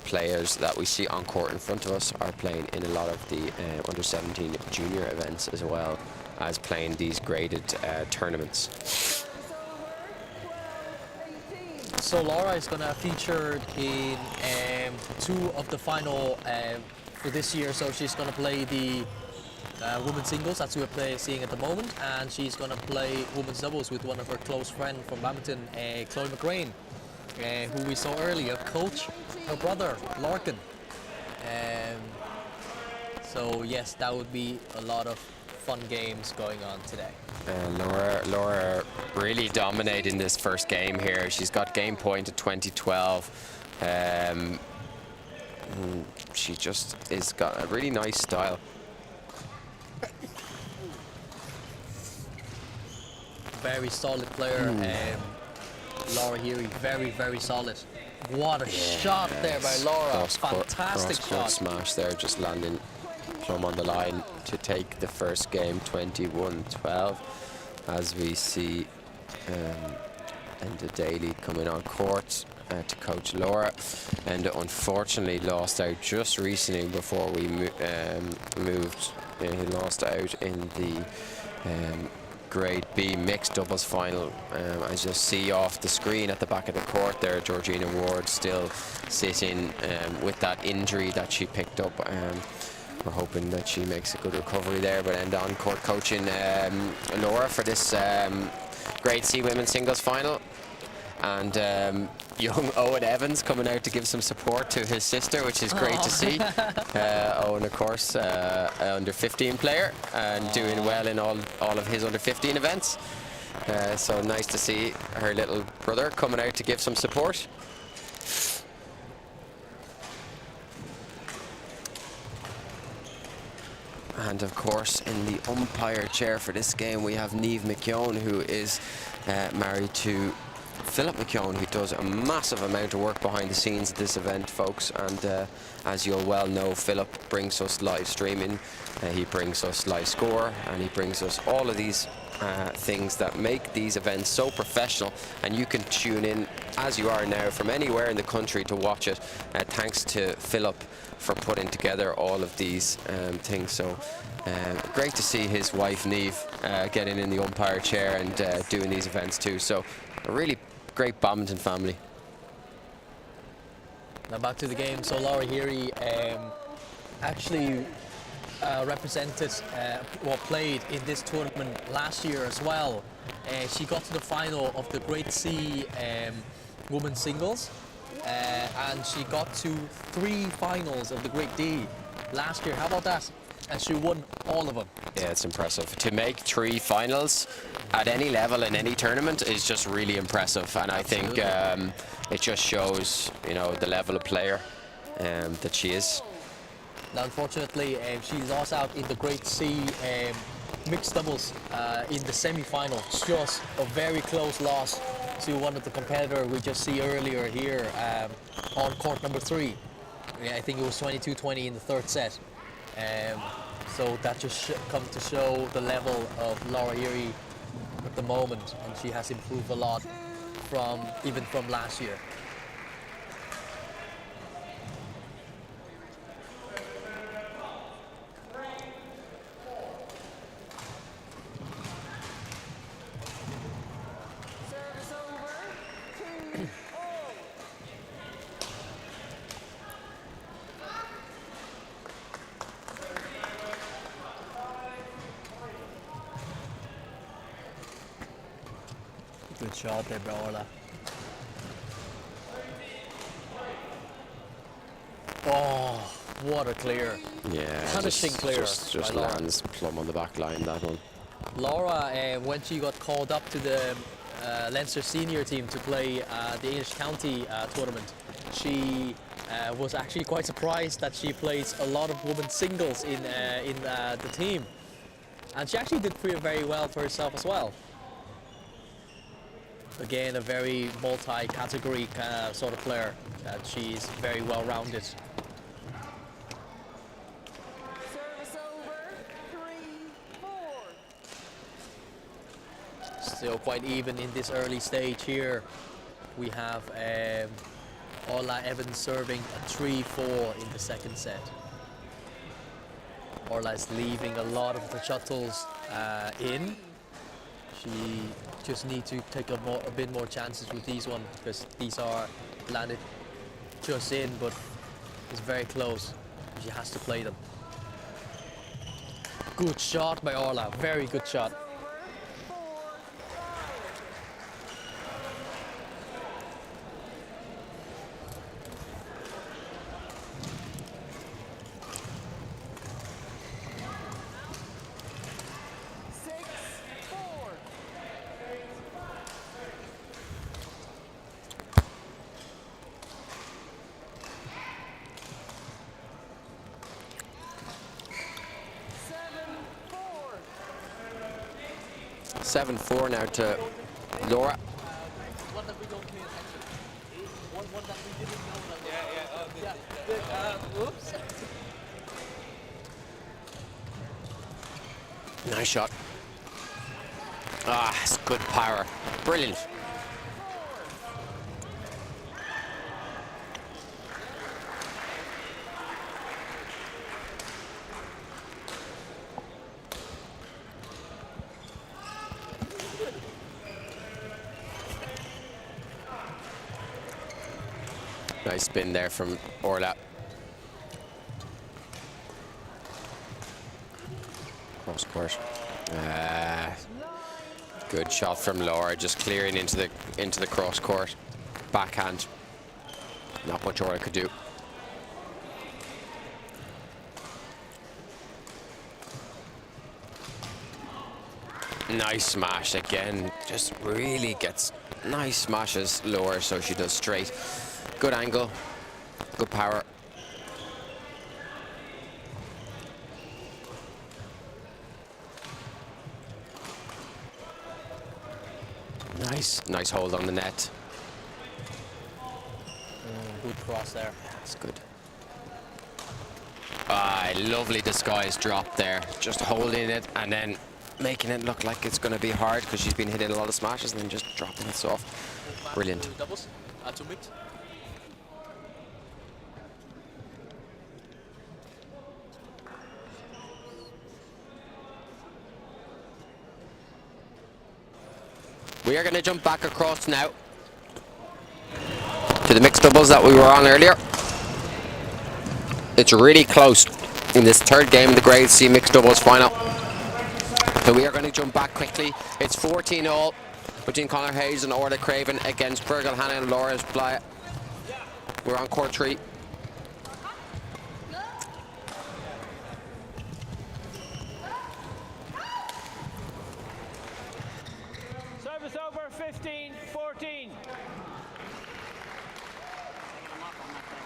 [SPEAKER 1] players that we see on court in front of us are playing in a lot of the under-17 junior events, as well as playing these graded tournaments.
[SPEAKER 3] So Laura is going to feature in two of the final for this year. So she's going to play the women's singles, that's who we're seeing at the moment, and she's going to play women's doubles with one of her close friends from Badminton, Chloe McGrain, who we saw earlier coach her brother Larkin. So yes, that would be a lot of fun games going on today.
[SPEAKER 1] Laura really dominating this first game here. She's got game point at 20-12. She just has got a really nice style.
[SPEAKER 3] Very solid player. Laura Heary, very, very solid. What a shot there by Laura. Fantastic shot.
[SPEAKER 1] Smash there, just landing plumb on the line to take the first game 21-12. As we see Enda Daly coming on court to coach Laura, and unfortunately lost out just recently before we moved. He lost out in the Grade B mixed doubles final. As you'll see off the screen at the back of the court there, Georgina Ward still sitting with that injury that she picked up. We're hoping that she makes a good recovery there, but end on court coaching Laura for this Grade C women's singles final. And young Owen Evans coming out to give some support to his sister, which is great to see. Owen, of course, under 15 player and doing well in all of his under 15 events. So nice to see her little brother coming out to give some support. And of course, in the umpire chair for this game, we have Niamh McKeown, who is married to Philip McKeown, who does a massive amount of work behind the scenes at this event, folks. And as you'll well know, Philip brings us live streaming, he brings us live score, and he brings us all of these things that make these events so professional. And you can tune in, as you are now, from anywhere in the country to watch it. Thanks to Philip for putting together all of these things. So great to see his wife Niamh getting in the umpire chair and doing these events too. So a really great badminton family.
[SPEAKER 3] Now back to the game. So Laura Heary actually represented, played in this tournament last year as well. She got to the final of the Grade C women's singles, and she got to 3 finals of the Grade D last year. How about that? And she won all of them.
[SPEAKER 1] Yeah, it's impressive. To make 3 finals at any level in any tournament is just really impressive. And I think it just shows, you know, the level of player that she is.
[SPEAKER 3] Now, unfortunately, she lost out in the Grade C mixed doubles in the semi-final. Just a very close loss to one of the competitors we just see earlier here on court number 3. Yeah, I think it was 22-20 in the 3rd set. So that just comes to show the level of Laura Heary at the moment, and she has improved a lot even from last year.
[SPEAKER 2] Service over. 2-all.
[SPEAKER 3] Good shot there by Orla. What a clear.
[SPEAKER 1] Yeah,
[SPEAKER 3] Punishing clear
[SPEAKER 1] just
[SPEAKER 3] by Laura.
[SPEAKER 1] lands plumb on the back line, that one.
[SPEAKER 3] Laura, when she got called up to the Leinster senior team to play the English County tournament, she was actually quite surprised that she plays a lot of women's singles in the team. And she actually did very well for herself as well. Again, a very multi-category sort of player, and she's very well-rounded.
[SPEAKER 2] Service over. 3-4.
[SPEAKER 3] Still quite even in this early stage here. We have Orla Evans serving a 3-4 in the second set. Orla is leaving a lot of the shuttles in. She just needs to take a bit more chances with these ones, because these are landed just in, but it's very close. She has to play them. Good shot by Orla, very good shot.
[SPEAKER 1] Seven 4 now to Laura.
[SPEAKER 3] One that we don't pay attention. One that we didn't know. Oops.
[SPEAKER 1] Nice shot. Ah, it's good power. Brilliant. Nice spin there from Orla. Cross court. Good shot from Laura, just clearing into the cross court. Backhand. Not much Orla could do. Nice smash again. Just really gets nice smashes Laura, so she does straight. Good angle, good power. Nice hold on the net.
[SPEAKER 3] Good cross there.
[SPEAKER 1] That's good. Lovely disguised drop there. Just holding it and then making it look like it's going to be hard, because she's been hitting a lot of smashes and then just dropping it soft. Brilliant.
[SPEAKER 3] Doubles, to mix.
[SPEAKER 1] We are going to jump back across now to the mixed doubles that we were on earlier. It's really close in this third game of the Grade C mixed doubles final. So we are going to jump back quickly. It's 14-all between Conor Hayes and Orla Craven against Fergal Hanna and Laura Blya. We're on court 3.
[SPEAKER 5] Service over, 15-14.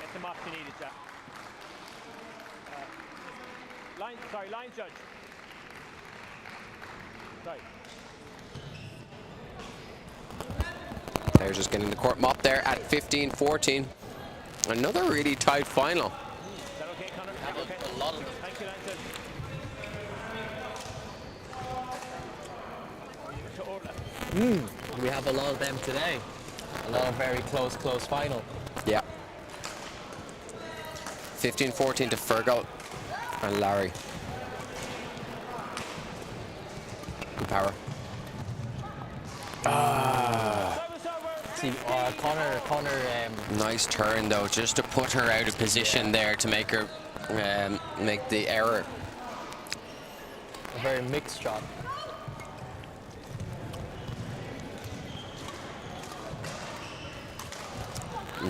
[SPEAKER 5] Get them off if you need it, Jack. Line judge. Sorry.
[SPEAKER 1] They're just getting the court mop there at 15-14. Another really tight final.
[SPEAKER 5] Is that okay, Conor? Okay.
[SPEAKER 3] A lot of them.
[SPEAKER 5] Thank you, line judge. To Orla.
[SPEAKER 3] We have a lot of them today. A lot of very close final.
[SPEAKER 1] Yeah. 15-14 to Fergal and Larry. Good power.
[SPEAKER 5] Service over.
[SPEAKER 3] See, Conor.
[SPEAKER 1] Nice turn though, just to put her out of position there to make her make the error.
[SPEAKER 3] A very mixed shot.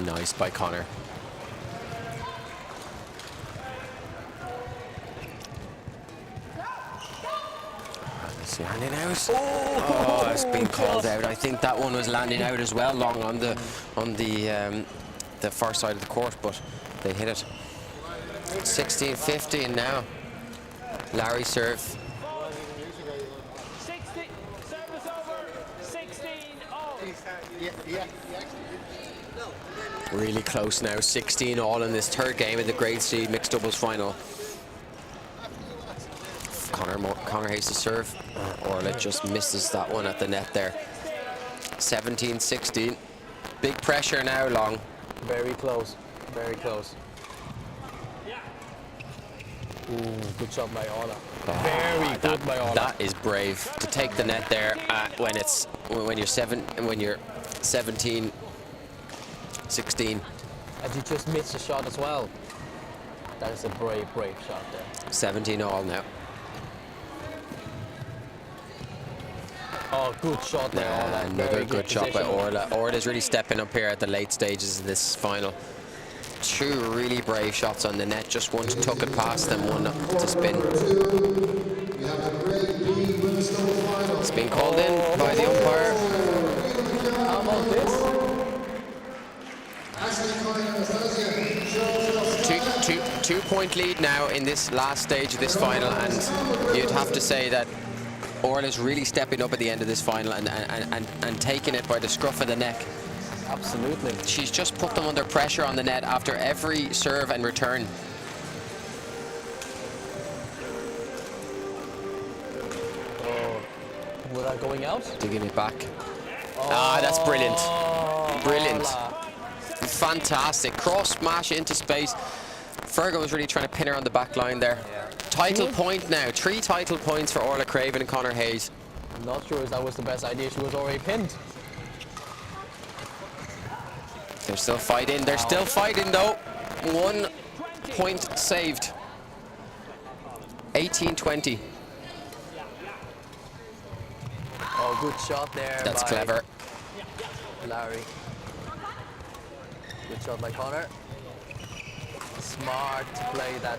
[SPEAKER 1] Nice by Conor. It's landing out. Oh, it's been called out. I think that one was landing out as well, long on the far side of the court, but they hit it. 16-15 now. Larry serve.
[SPEAKER 5] 60. Service over. 16-0.
[SPEAKER 1] Really close now. 16-all in this third game in the Grade C mixed doubles final. Connor Hayes to serve. Orla just misses that one at the net there. 17-16. Big pressure now, Long.
[SPEAKER 3] Very close. Very close. Ooh, good shot by Orla. Very good by Orla.
[SPEAKER 1] That is brave to take the net there when you're 17-16.
[SPEAKER 3] And you just missed a shot as well. That is a brave shot there.
[SPEAKER 1] 17-all now.
[SPEAKER 3] Oh, good shot by Orla.
[SPEAKER 1] Another good shot by
[SPEAKER 3] position.
[SPEAKER 1] Orla. Orla's really stepping up here at the late stages of this final. Two really brave shots on the net. Just one to tuck it past them, one to spin. It's been called in by the umpire.
[SPEAKER 3] How about this?
[SPEAKER 1] 2-point lead now in this last stage of this final, and you'd have to say that Orla's really stepping up at the end of this final and taking it by the scruff of the neck.
[SPEAKER 3] Absolutely.
[SPEAKER 1] She's just put them under pressure on the net after every serve and return.
[SPEAKER 3] Oh, without going out?
[SPEAKER 1] Digging it back. That's brilliant. Brilliant. Fantastic. Cross smash into space. Fergal was really trying to pin her on the back line there. Title point now. 3 title points for Orla Craven and Connor Hayes.
[SPEAKER 3] I'm not sure if that was the best idea. She was already pinned.
[SPEAKER 1] They're still fighting. They're still fighting though. 1 point saved. 18-20.
[SPEAKER 3] Oh, good shot there.
[SPEAKER 1] That's
[SPEAKER 3] by
[SPEAKER 1] clever.
[SPEAKER 3] Larry. Good shot by Connor. Smart to play that.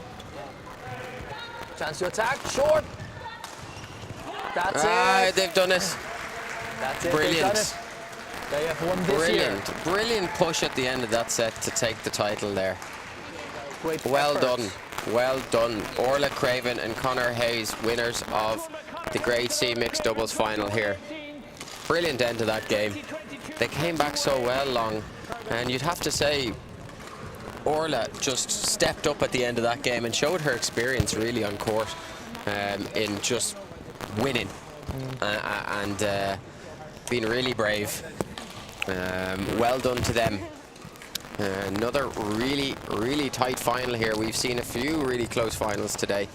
[SPEAKER 3] Chance to attack. Short. That's it.
[SPEAKER 1] They've done it.
[SPEAKER 3] That's it.
[SPEAKER 1] Brilliant.
[SPEAKER 3] They've done it. They have won this year.
[SPEAKER 1] Brilliant push at the end of that set to take the title there.
[SPEAKER 3] Great
[SPEAKER 1] Well
[SPEAKER 3] effort.
[SPEAKER 1] done. Well done. Orla Craven and Connor Hayes, winners of the Grade C mixed doubles final here. Brilliant end to that game. They came back so well, Long, and you'd have to say Orla just stepped up at the end of that game and showed her experience really on court in just winning and being really brave. Well done to them. Another really tight final here. We've seen a few really close finals today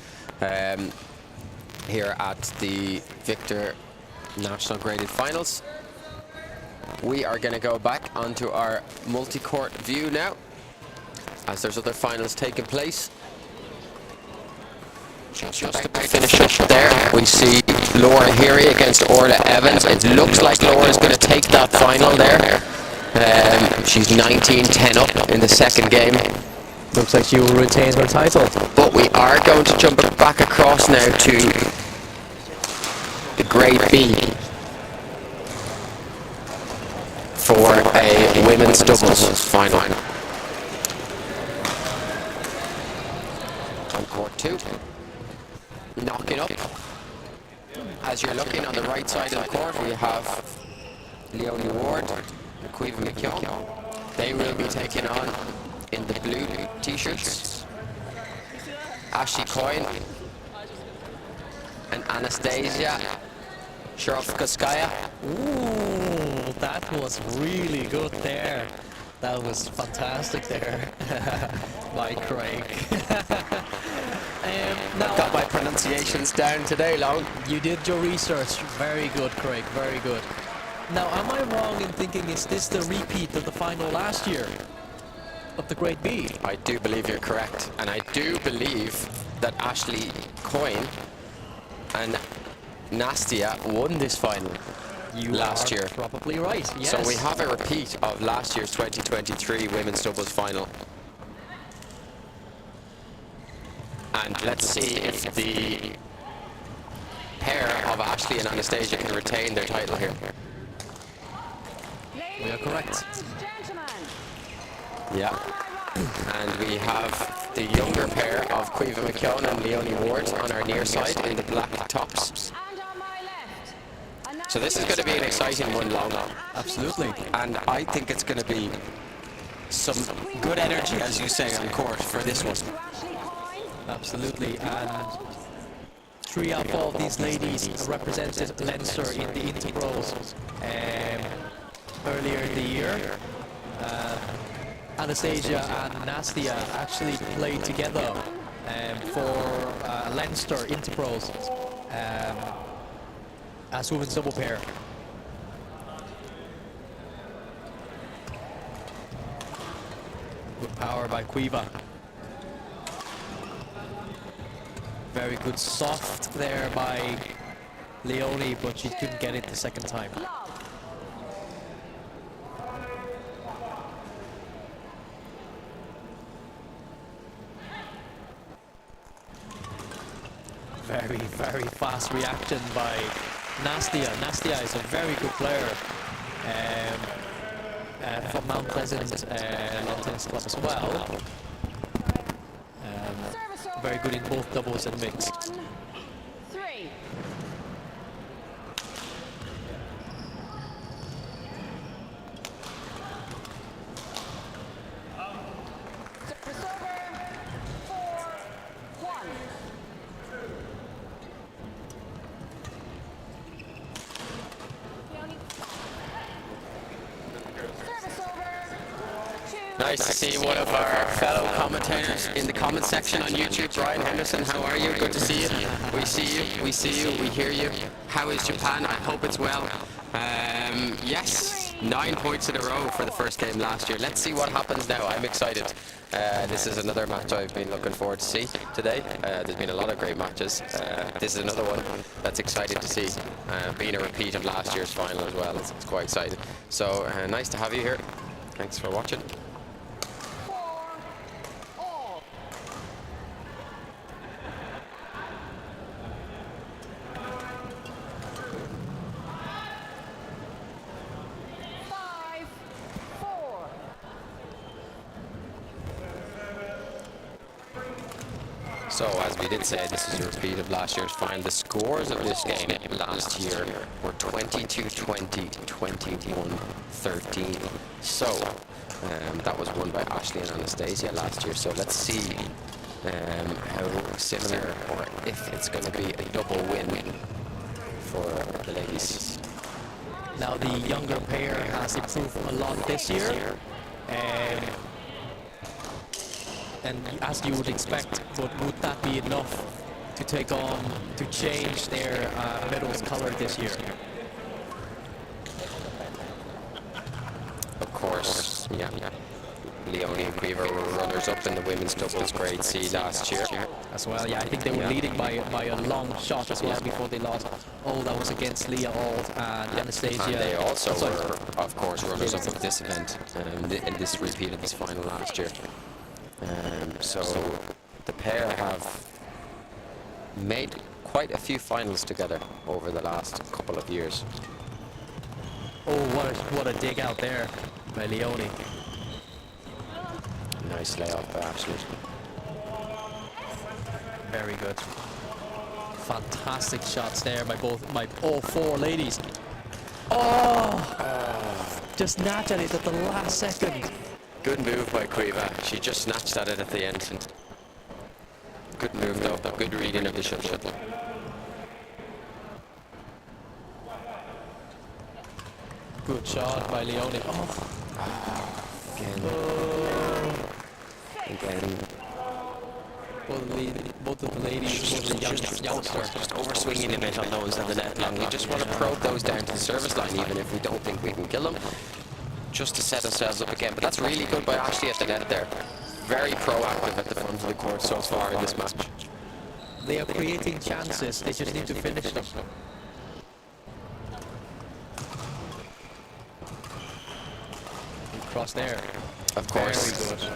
[SPEAKER 1] here at the Victor National Graded Finals. We are going to go back onto our multi-court view now, as there's other finals taking place. Just to finish up there, we see Laura Heary against Orla Evans. It looks like Laura's going to take that final there. She's 19-10 up in the second game.
[SPEAKER 3] Looks like she will retain her title.
[SPEAKER 1] But we are going to jump back across now to the Grade B for a women's doubles final. On court 2. Knocking up. As you're looking on the right side of the court, we have Leonie Ward and Cuiva McKeown. They will be taking on, in the blue t-shirts, Ashley Coyne and Anastasia Sharovskaya.
[SPEAKER 3] Ooh, that was really good there. That was fantastic there by Craig. Now,
[SPEAKER 1] Got my pronunciations down today, Long.
[SPEAKER 3] you did your research. Very good, Craig. Very good. Now, am I wrong in thinking is this the repeat of the final last year of the Grade B?
[SPEAKER 1] I do believe you're correct, and I do believe that Ashley Coyne and Nastia won this final last year.
[SPEAKER 3] Probably right. Yes.
[SPEAKER 1] So we have a repeat of last year's 2023 women's doubles final. And let's see if the pair of Ashley and Anastasia can retain their title here.
[SPEAKER 3] We are correct.
[SPEAKER 2] And gentlemen,
[SPEAKER 1] Yeah.
[SPEAKER 2] on my right,
[SPEAKER 1] And we have the younger pair of Caoimhe McKeown and Leonie Ward on our near side in the black tops.
[SPEAKER 2] and on my left.
[SPEAKER 1] So this is going to be an exciting one, Long.
[SPEAKER 3] Absolutely.
[SPEAKER 1] And I think it's going to be some good energy, as you say, on court for this one.
[SPEAKER 3] Absolutely. And 3 out of 4 of these ladies represented Leinster in the Interpros earlier in the year. Anastasia and Nastia actually played together for Leinster Interpros as women's double pair. Good power by Caoimhe. Very good soft there by Leonie, but she couldn't get it the second time. Very, very fast reaction by Nastia. Nastia is a very good player from Mount Pleasant Lawn Tennis Club as well. Very good in both doubles and mixed.
[SPEAKER 2] 1, 3. Service over. 4, 1. Service over. 2.
[SPEAKER 1] Nice to see one of our fellow commentators in the comment section on YouTube. Brian Henderson, how are you? Good to see you. We see you, we hear you. How is Japan? I hope it's well. Yes, 9 points in a row for the first game last year. Let's see what happens now. I'm excited. This is another match I've been looking forward to see today. There's been a lot of great matches. This is another one that's exciting to see. Being a repeat of last year's final as well. It's quite exciting. So nice to have you here. Thanks for watching.
[SPEAKER 2] 4, all. Five, 4.
[SPEAKER 1] So, as we did say, this is a repeat of last year's final. The scores of this game last year were 22-20, 21-13. So, that was won by Ashley and Anastasia last year. So, let's see how similar, or if it's going to be a double win for the ladies.
[SPEAKER 3] Now the younger pair has improved a lot this year. And as you would expect, but would that be enough to take on, to change their medals color this year?
[SPEAKER 1] Of course, yeah. Leonie and Caoimhe were runners-up in the women's doubles grade C last year.
[SPEAKER 3] As well, yeah, I think they were leading by a long shot as well before they lost. Oh, that was against Leah Auld and Anastasia.
[SPEAKER 1] And they also were, of course, runners-up of this event in this repeat of this final last year. So the pair have made quite a few finals together over the last couple of years.
[SPEAKER 3] Oh, what a dig out there by Leonie.
[SPEAKER 1] Nice layoff by Ashley.
[SPEAKER 3] Very good. Fantastic shots there by all 4 ladies. Oh! Just snatched at it at the last second.
[SPEAKER 1] Good move by Caoimhe. She just snatched at it at the end. Good move though. Good reading of the shuttle.
[SPEAKER 3] Good shot by Leonie. Oh.
[SPEAKER 1] Again.
[SPEAKER 3] Both of the ladies, both the youngsters.
[SPEAKER 1] Just overswinging a bit on those on the net long. We just want to probe those down to the service line, even if we don't think we can kill them, just to set ourselves up again. But that's really good by Ashley at the net there. Very proactive at the front of the court so far in this match.
[SPEAKER 3] They are creating chances, they just need to finish them. Cross there.
[SPEAKER 1] Of course.
[SPEAKER 3] Very good.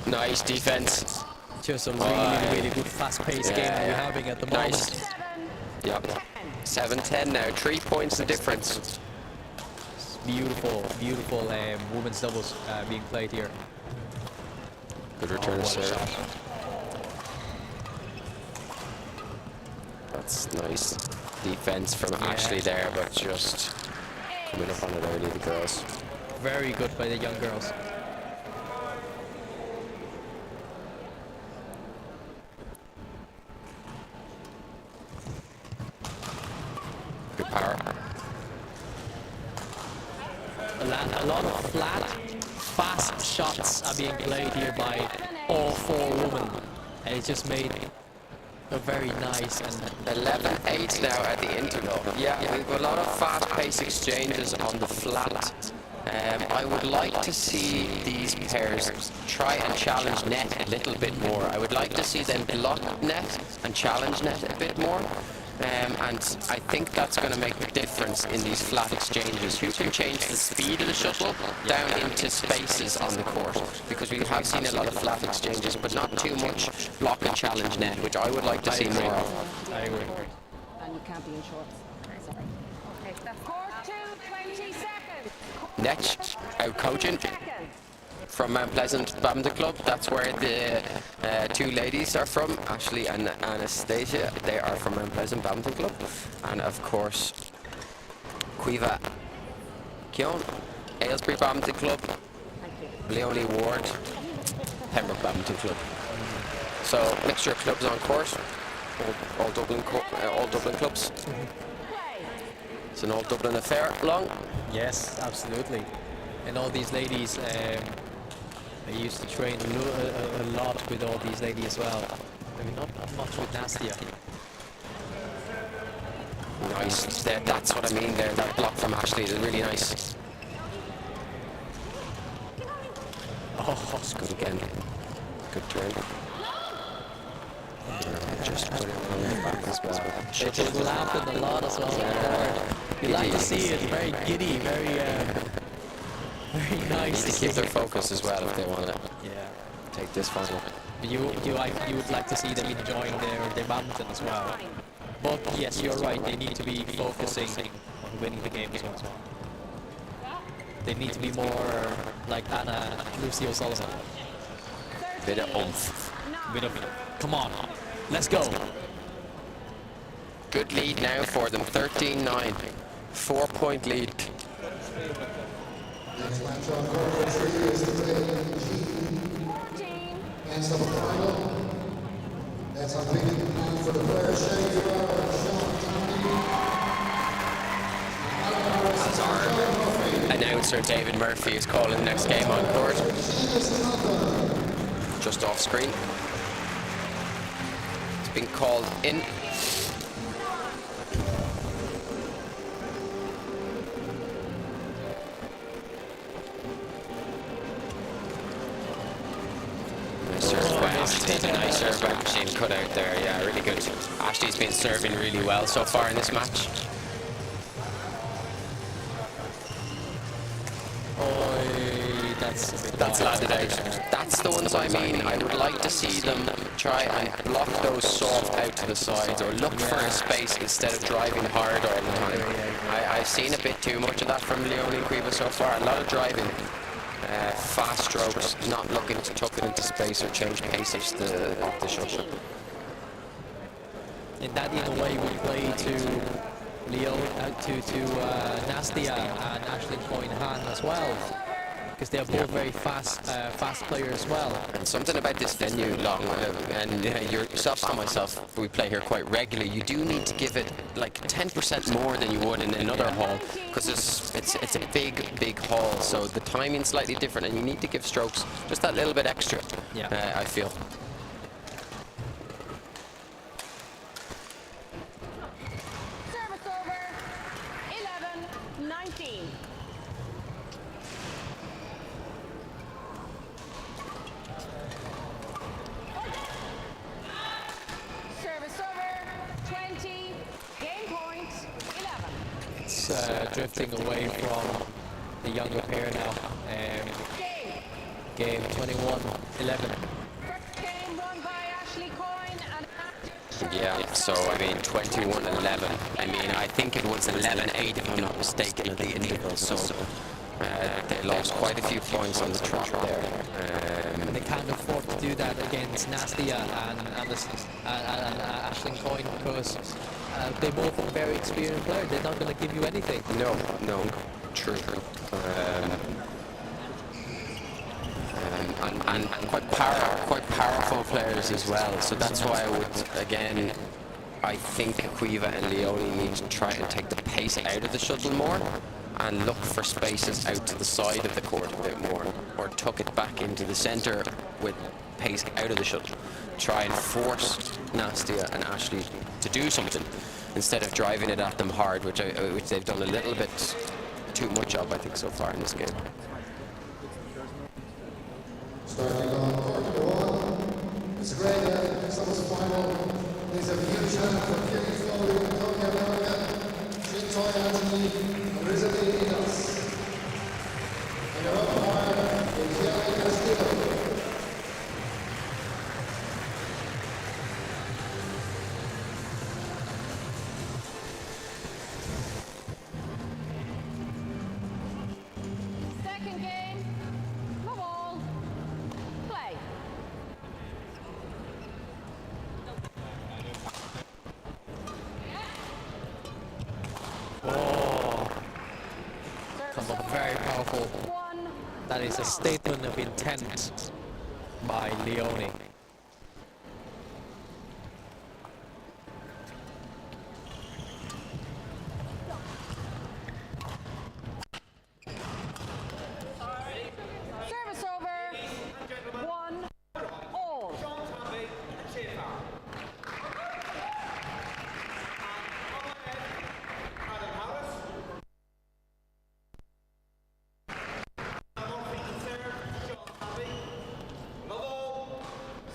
[SPEAKER 1] Nice defense.
[SPEAKER 3] Just a really good fast-paced game that we're having at the moment.
[SPEAKER 1] Nice. Yep. 7-10 now. 3 points the difference.
[SPEAKER 3] Beautiful women's doubles being played here.
[SPEAKER 1] Good return of serve. That's nice defense from Ashley there, but just coming up on it early, the girls.
[SPEAKER 3] Very good by the young girls.
[SPEAKER 1] Good power.
[SPEAKER 3] A lot of flat, fast shots are being played here by all 4 women, and it just made a very nice and
[SPEAKER 1] 11-8 now at the interval. Yeah, we've a lot of fast-paced exchanges on the flat. I would like to see these pairs try and challenge net a little bit more. I would like to see them block net and challenge net a bit more. And I think that's going to make a difference in these flat exchanges. Who can change the speed of the shuttle down into spaces on the court? Because we have seen a lot of flat exchanges, but not too much block and challenge net, which I would like to see more of.
[SPEAKER 3] I agree.
[SPEAKER 2] And you can't be in shorts. Sorry. Okay, that's court 2, 20 seconds.
[SPEAKER 1] Net out coaching from Mount Pleasant Badminton Club. That's where the 2 ladies are from, Ashley and Anastasia. They are from Mount Pleasant Badminton Club. And of course, Quiva Keon, Aylesbury Badminton Club, Leonie Ward, Pembroke Badminton Club. So mixture of clubs on court, all Dublin clubs. It's an all Dublin affair, long.
[SPEAKER 3] Yes, absolutely. And all these ladies, I used to train a lot with all these ladies as well. Maybe not much with Nastia.
[SPEAKER 1] Nice. That's what I mean there. That block from Ashley is really nice. Oh, it's good again. Good turn. Just put it on the back as well.
[SPEAKER 3] They just laughing a lot as well. You like to see it. Very giddy, very nice.
[SPEAKER 1] Need to keep their focus as well if they want to
[SPEAKER 3] Yeah.
[SPEAKER 1] take this final.
[SPEAKER 3] You would like to see them enjoying their badminton as well. But yes, you're right. They need to be focusing on winning the game as well. They need to be more like Anna Lucy O'Sullivan.
[SPEAKER 1] Bit of oomph.
[SPEAKER 3] Come on, let's go.
[SPEAKER 1] Good lead now for them. 13-9. 4-point lead.
[SPEAKER 4] Next match on court 3 is the men's double final. That's on picking for the players Shane Guevara, Sean
[SPEAKER 1] As our announcer David Murphy is calling the next game on court. Just off screen. It's been called in. Nice serve by Ashley and cut out there. Yeah, really good. Ashley's been serving really well so far in this match. That's landed out. That's the ones I mean. I would like to see them try and block those soft out to the sides or look for a space instead of driving hard all the time. I've seen a bit too much of that from Leonie and Quiva so far. A lot of driving. Fast strokes, not looking to tuck it into space or change pace of the shuttle.
[SPEAKER 3] And that in a way we play to Leo, to Nastia and Ashley Coyne-Han as well, because they're both very fast players as well.
[SPEAKER 1] And something about this venue, Long, and yourself and myself, we play here quite regularly. You do need to give it like 10% more than you would in another hall, because it's a big hall, so the timing's slightly different, and you need to give strokes just that little bit extra.
[SPEAKER 3] Yeah.
[SPEAKER 1] I feel.
[SPEAKER 2] Service over. 11-19. Service over. 20. Game point. 11.
[SPEAKER 3] It's drifting away from the younger pair now.
[SPEAKER 2] Game.
[SPEAKER 3] Game 21-11.
[SPEAKER 2] First game won by Ashley Coyne and
[SPEAKER 1] Yeah, so I mean 21-11. I mean, I think it was 11-8 if I'm not mistaken at the interval. So they lost quite a few points on the trot there.
[SPEAKER 3] And they can't afford to do that against Nastia and Ashley Coyne because they're both very experienced players. They're not going to give you anything.
[SPEAKER 1] No, true. And quite powerful players as well. So that's why I would, again, I think Quiva and Leone need to try and take the pace out of the shuttle more and look for spaces out to the side of the court a bit more, or tuck it back into the centre with pace out of the shuttle. Try and force Nastia and Ashley to do something instead of driving it at them hard, which they've done a little bit too much of, I think, so far in this game.
[SPEAKER 4] Starting on court number 1, it's a great doubles final. There's a huge hand for Kiri Foley, Antonia America, Shintoy Anthony, and Rizali Inas. And your umpire is Yanni Castillo.
[SPEAKER 2] second game. The ball. Play.
[SPEAKER 3] Come on, very powerful.
[SPEAKER 2] 1.
[SPEAKER 3] That is a statement of intent by Leone.
[SPEAKER 2] Service over. 1 all.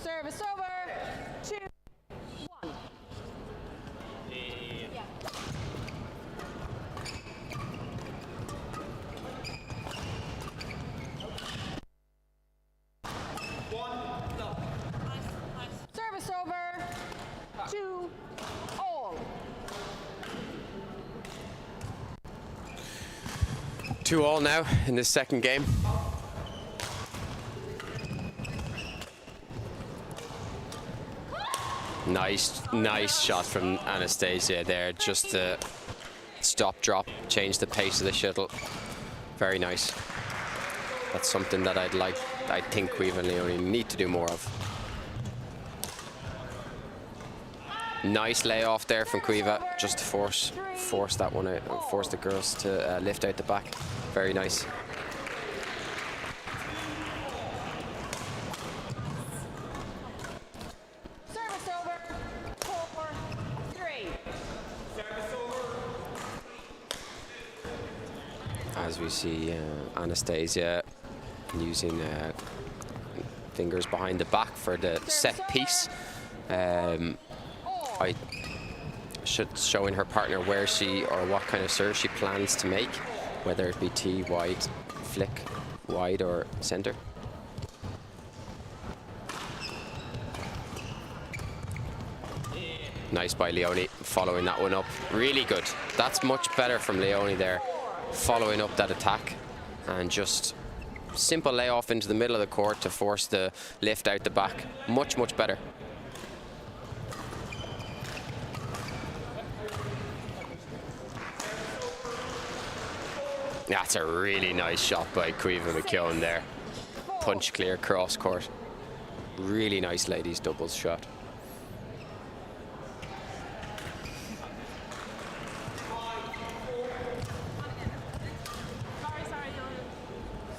[SPEAKER 2] Service over. 2 1. Service over. 2 all.
[SPEAKER 1] 2-2 now in this second game. Nice shot from Anastasia there. Just the stop, drop, change the pace of the shuttle. Very nice. That's something that I think Quiva and Leone need to do more of. Nice layoff there from Quiva, just to force that one out, force the girls to lift out the back. Very nice.
[SPEAKER 2] Service over. 4 3.
[SPEAKER 1] As we see Anastasia using fingers behind the back for the set piece. Showing her partner where she or what kind of serve she plans to make, whether it be tee, wide, flick, wide or center. Nice by Leone, following that one up. Really good. That's much better from Leone there, following up that attack and just simple layoff into the middle of the court to force the lift out the back. Much better. That's a really nice shot by Quiva McKeown there. Punch clear cross court. Really nice ladies doubles shot.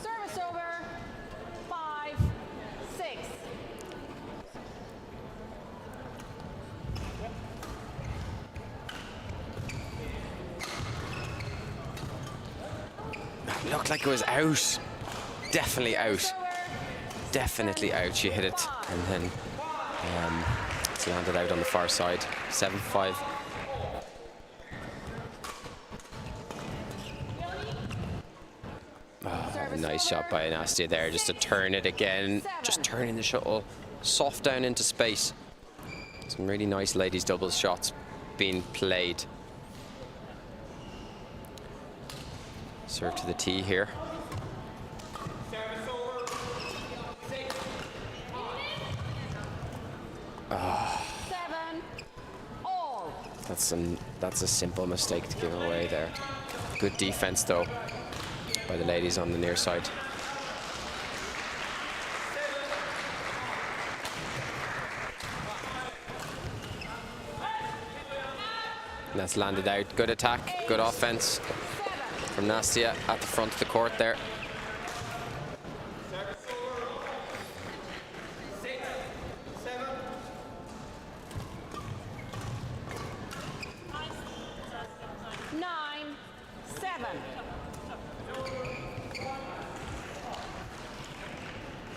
[SPEAKER 2] Service over. 5 6.
[SPEAKER 1] Looked like it was out. Definitely out. Definitely out. She hit it and then it's landed out on the far side. 7-5. Oh, nice shot by Nastia there, just to turn it again. Just turning the shuttle soft down into space. Some really nice ladies doubles shots being played. Serve to the tee here.
[SPEAKER 2] Seven. All.
[SPEAKER 1] That's a simple mistake to give away there. Good defense though by the ladies on the near side. And that's landed out. Good attack, good offense from Nastia at the front of the court there.
[SPEAKER 2] Nine. Seven.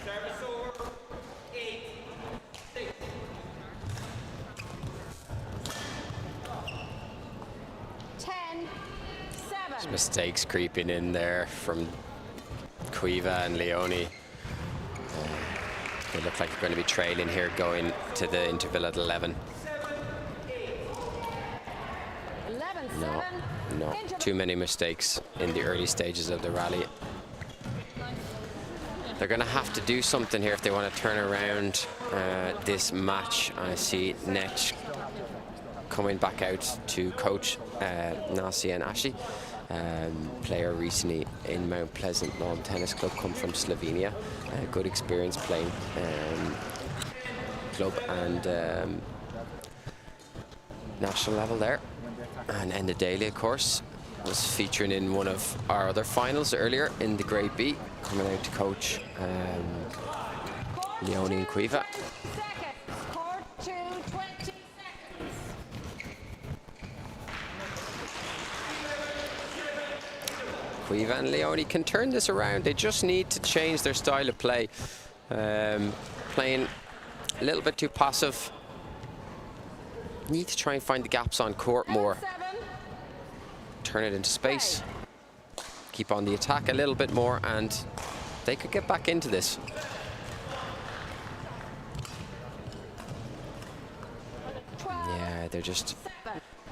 [SPEAKER 5] Service over. 8. 6.
[SPEAKER 2] Seven.
[SPEAKER 1] Mistakes creeping in there from Cueva and Leone. They look like they're going to be trailing here going to the interval at 11.
[SPEAKER 2] 11.
[SPEAKER 1] No,
[SPEAKER 2] 7.
[SPEAKER 1] no, too many mistakes in the early stages of the rally. They're going to have to do something here if they want to turn around this match. I see Netch coming back out to coach Nasi and Ashley. Player recently in Mount Pleasant Lawn Tennis Club, come from Slovenia. Good experience playing club and national level there. And Enda Daly, of course, was featuring in one of our other finals earlier in the Grade B, coming out to coach Leone and Cueva.
[SPEAKER 2] Seconds. Court 2. 20 seconds.
[SPEAKER 1] Cueva and Leone can turn this around. They just need to change their style of play. Playing a little bit too passive. Need to try and find the gaps on court more.
[SPEAKER 2] 7.
[SPEAKER 1] Turn it into space. Keep on the attack a little bit more and they could get back into this. Yeah, they're just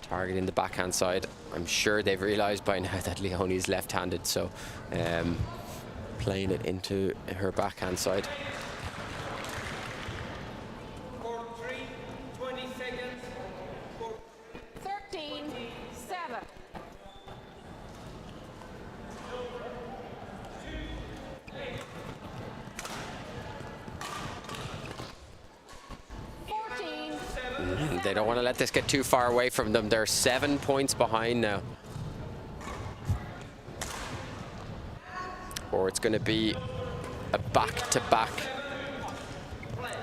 [SPEAKER 1] targeting the backhand side. I'm sure they've realized by now that Leone is left-handed, so playing it into her backhand side.
[SPEAKER 5] Court 3. 20 seconds.
[SPEAKER 2] 13. 7.
[SPEAKER 1] They don't want to let this get too far away from them. They're 7 points behind now. Or it's going to be a back-to-back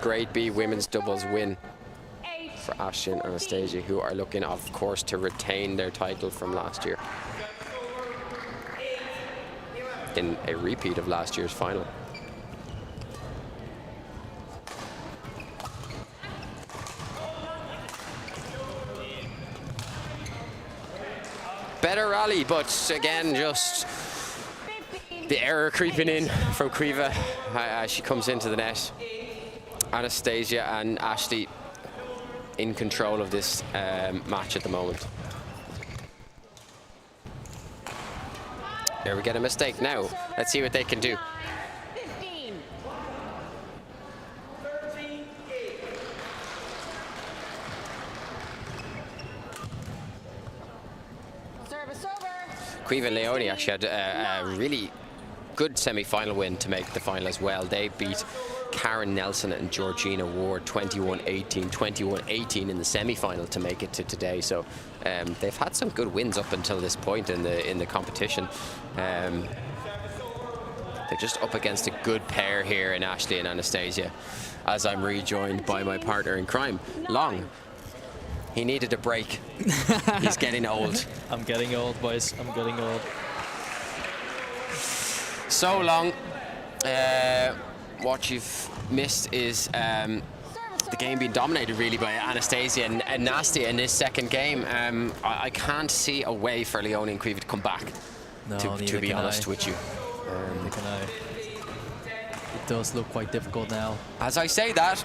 [SPEAKER 1] Grade B women's doubles win for Ashley and Anastasia, who are looking, of course, to retain their title from last year in a repeat of last year's final. Better rally, but again, just the error creeping in from Cueva as she comes into the net. Anastasia and Ashley in control of this match at the moment. There we get a mistake now. Let's see what they can do.
[SPEAKER 2] 15.
[SPEAKER 5] 13. 8.
[SPEAKER 2] Service over.
[SPEAKER 1] Cueva and Leone actually had a really good semi-final win to make the final as well. They beat Karen Nelson and Georgina Ward 21-18, 21-18 in the semi-final to make it to today. So they've had some good wins up until this point in the competition. They're just up against a good pair here in Ashley and Anastasia, as I'm rejoined by my partner in crime, Long. He needed a break. He's getting old.
[SPEAKER 3] I'm getting old, boys. I'm getting old.
[SPEAKER 1] So Long. What you've missed is the game being dominated really by Anastasia and Nastia in this second game. I can't see a way for Leone and Cueva to come back,
[SPEAKER 3] No,
[SPEAKER 1] to be honest with you.
[SPEAKER 3] Neither can I. It does look quite difficult now.
[SPEAKER 1] As I say that,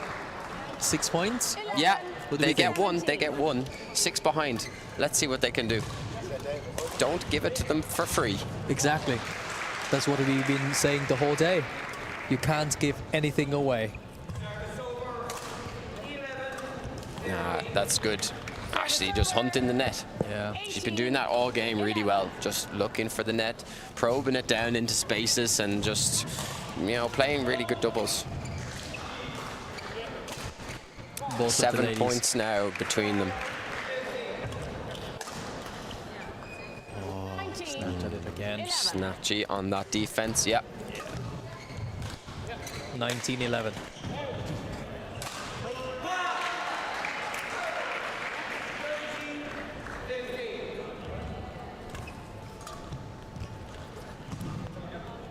[SPEAKER 3] 6 points?
[SPEAKER 1] yeah,
[SPEAKER 3] What do
[SPEAKER 1] They
[SPEAKER 3] you
[SPEAKER 1] get
[SPEAKER 3] think?
[SPEAKER 1] one. They get one. 6 behind. Let's see what they can do. Don't give it to them for free.
[SPEAKER 3] Exactly. That's what we've been saying the whole day. You can't give anything away.
[SPEAKER 1] Nah, that's good. Ashley just hunting the net.
[SPEAKER 3] Yeah.
[SPEAKER 1] She's been doing that all game really well. Just looking for the net, probing it down into spaces, and just, you know, playing really good doubles.
[SPEAKER 3] Both of the
[SPEAKER 1] 7
[SPEAKER 3] ladies.
[SPEAKER 1] points now between them.
[SPEAKER 3] Snapped at it again.
[SPEAKER 1] Snatchy on that defense. Yep.
[SPEAKER 3] 19-11.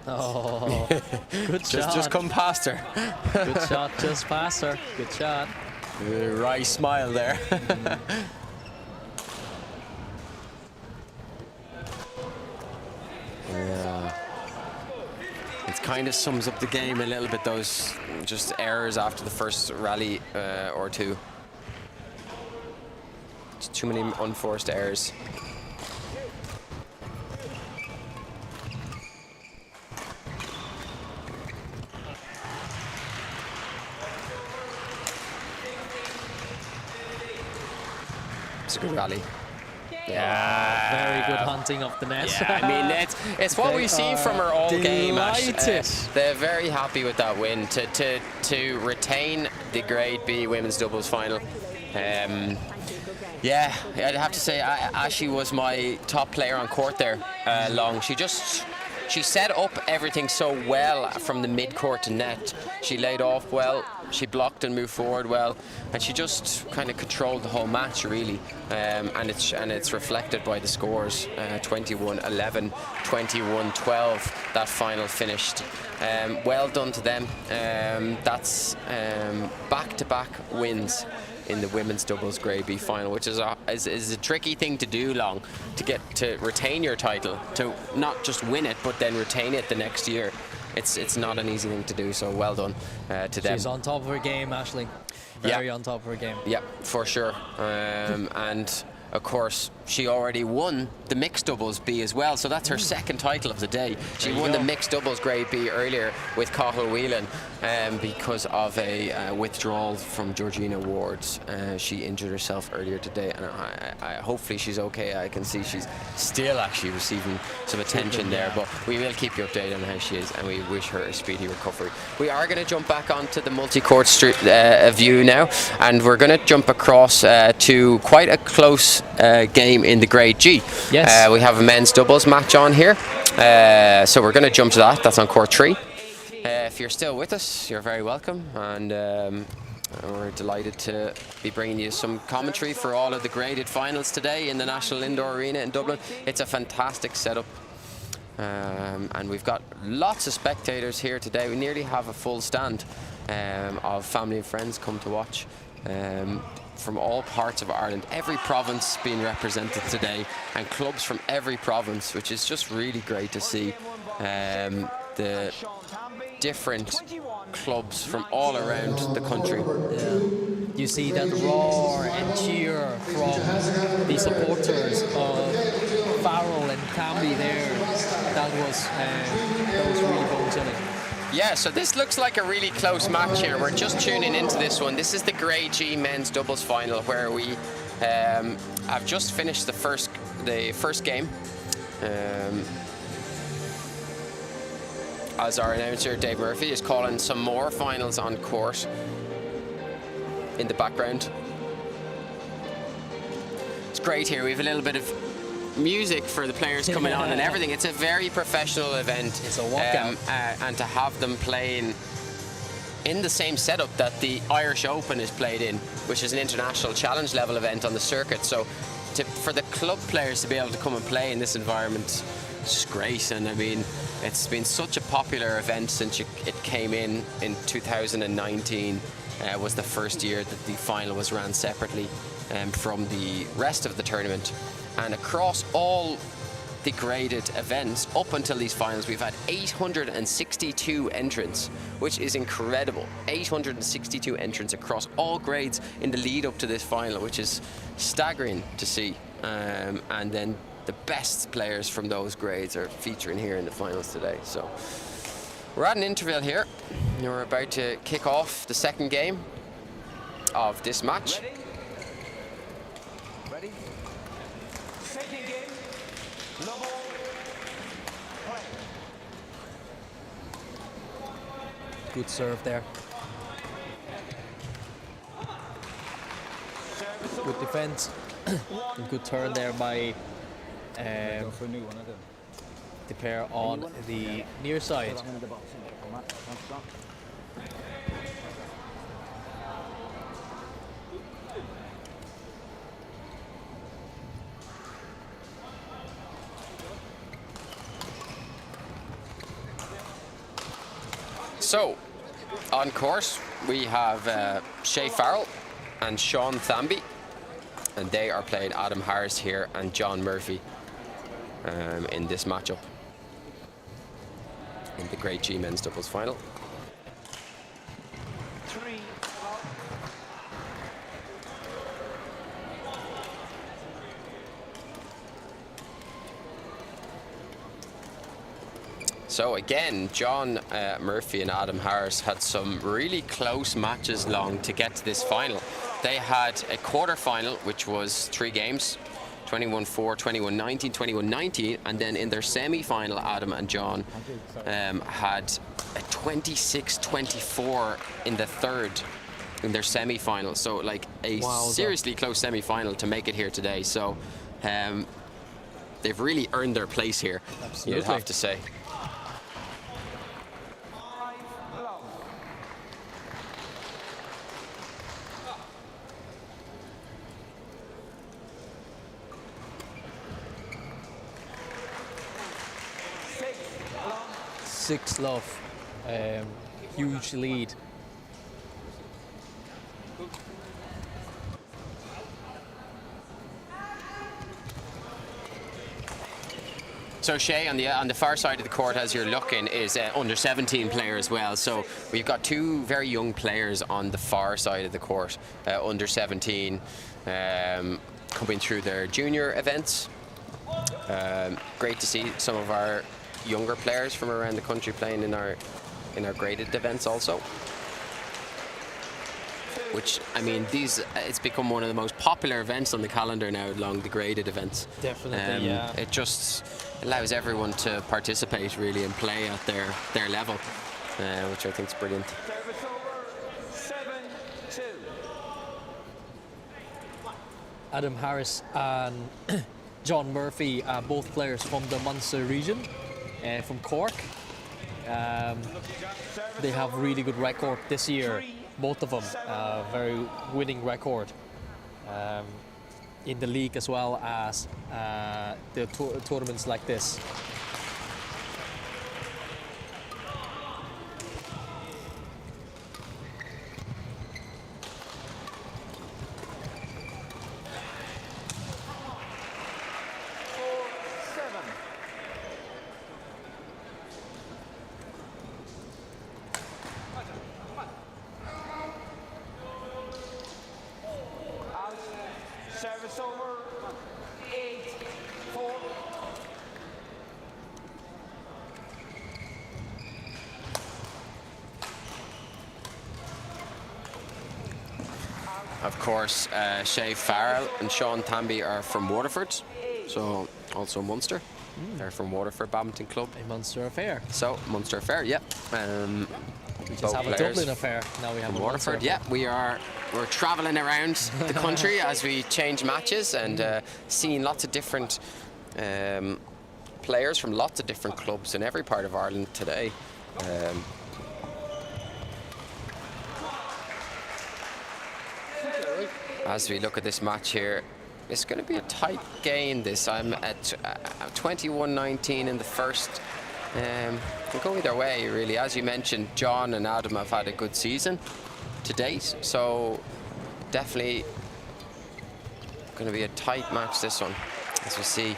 [SPEAKER 3] Oh, good shot.
[SPEAKER 1] Just come past her.
[SPEAKER 3] Good shot, just past her. Good shot.
[SPEAKER 1] Right smile there. Yeah. It kind of sums up the game a little bit, those just errors after the first rally or two. Just too many unforced errors. It's a good rally. Yeah.
[SPEAKER 3] Very good hunting of the net.
[SPEAKER 1] Yeah, I mean, it's what
[SPEAKER 3] They
[SPEAKER 1] we've seen from her
[SPEAKER 3] are
[SPEAKER 1] all game. Ash.
[SPEAKER 3] delighted.
[SPEAKER 1] They're very happy with that win to retain the Grade B women's doubles final. Yeah, I'd have to say Ashley was my top player on court there long. She set up everything so well from the mid-court to net. She laid off well, she blocked and moved forward well, and she just kind of controlled the whole match really. And it's reflected by the scores: 21-11, 21-12. That final finished. Well done to them. That's back-to-back wins in the women's doubles Grade B final, which is a tricky thing to do, long, to get to retain your title, to not just win it but then retain it the next year. It's not an easy thing to do, so well done to them.
[SPEAKER 3] She's on top of her game, Aisling. Very on top of her game.
[SPEAKER 1] Yeah, for sure. And of course, she already won the mixed doubles B as well, so that's her second title of the day. She won the mixed doubles Grade B earlier with Cathal Whelan because of a withdrawal from Georgina Ward's. She injured herself earlier today, and hopefully she's okay. I can see she's still actually receiving some attention there, but we will keep you updated on how she is, and we wish her a speedy recovery. We are going to jump back onto the multi-court view now, and we're going to jump across to quite a close game in the Grade G.
[SPEAKER 3] Yes.
[SPEAKER 1] We have a men's doubles match on here, so we're going to jump to that. That's on court 3. If you're still with us, you're very welcome, and we're delighted to be bringing you some commentary for all of the graded finals today in the National Indoor Arena in Dublin. It's a fantastic setup, and we've got lots of spectators here today. We nearly have a full stand of family and friends come to watch. From all parts of Ireland, every province being represented today, and clubs from every province, which is just really great to see. The different clubs from all around the country.
[SPEAKER 3] Yeah. You see that roar and cheer from the supporters of Farrell and Camby there. That was really bone-chilling.
[SPEAKER 1] Yeah, so this looks like a really close match here. We're just tuning into this one. This is the Grade G men's doubles final, where we have just finished the first game. As our announcer Dave Murphy is calling some more finals on court in the background. It's great here. We have a little bit of music for the players coming on and everything. It's a very professional event.
[SPEAKER 3] It's a walkout.
[SPEAKER 1] And to have them playing in the same setup that the Irish Open is played in, which is an international challenge level event on the circuit. So for the club players to be able to come and play in this environment, it's just great. And I mean, it's been such a popular event since it came in 2019. Was the first year that the final was ran separately from the rest of the tournament. And across all the graded events, up until these finals, we've had 862 entrants, which is incredible. 862 entrants across all grades in the lead up to this final, which is staggering to see. And then the best players from those grades are featuring here in the finals today. So we're at an interval here. We're about to kick off the second game of this match.
[SPEAKER 5] Ready? Second game. Level. Play.
[SPEAKER 3] Good serve there. Good defense. And good turn there by the pair on the near side.
[SPEAKER 1] So, on course, we have Shay Farrell and Sean Thamby, and they are playing Adam Harris here and John Murphy in this matchup in the Grade G men's doubles final.
[SPEAKER 5] 3.
[SPEAKER 1] So again, John Murphy and Adam Harris had some really close matches long to get to this final. They had a quarter-final, which was 3 games, 21-4, 21-19, 21-19, and then in their semi-final, Adam and John had a 26-24 in the third in their semi-final. So like a seriously close semi-final to make it here today. So they've really earned their place here, you'd have to say.
[SPEAKER 3] Six love, huge lead.
[SPEAKER 1] So Shay, on the far side of the court, as you're looking, is under 17 player as well. So we've got 2 very young players on the far side of the court, under 17, coming through their junior events. Great to see some of our younger players from around the country playing in our graded events also. Which, I mean, it's become one of the most popular events on the calendar now, along the graded events.
[SPEAKER 3] Definitely, yeah.
[SPEAKER 1] It just allows everyone to participate really and play at their level, which I think is brilliant.
[SPEAKER 5] Service over. 7-2.
[SPEAKER 3] Adam Harris and John Murphy are both players from the Munster region, from Cork. They have really good record this year, both of them. Very winning record in the league as well as the tournaments like this.
[SPEAKER 5] Service over. 8-4.
[SPEAKER 1] Of course, Shay Farrell and Sean Thamby are from Waterford, so also Munster. They're from Waterford Badminton Club.
[SPEAKER 3] A Munster affair.
[SPEAKER 1] So, Munster affair, yeah.
[SPEAKER 3] We just have a Dublin affair, now we have a
[SPEAKER 1] Waterford, yeah. We're travelling around the country as we change matches and seeing lots of different players from lots of different clubs in every part of Ireland today. As we look at this match here, it's going to be a tight game. I'm at 21-19 in the first. Can go either way, really. As you mentioned, John and Adam have had a good season to date, so definitely going to be a tight match, this one. as we see.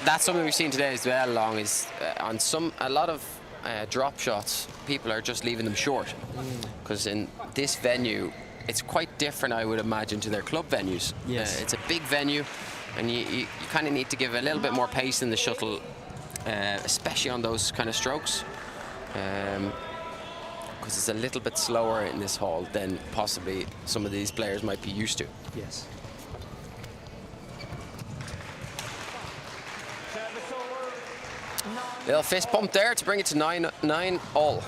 [SPEAKER 1] That's something we've seen today as well, Long, is on a lot of drop shots, people are just leaving them short. Because in this venue, it's quite different, I would imagine, to their club venues.
[SPEAKER 3] Yes.
[SPEAKER 1] It's a big venue, and you kind of need to give a little bit more pace in the shuttle, especially on those kind of strokes. Because it's a little bit slower in this hall than possibly some of these players might be used to.
[SPEAKER 3] Yes.
[SPEAKER 5] Service over.
[SPEAKER 1] Little fist pump there to bring it to 9-9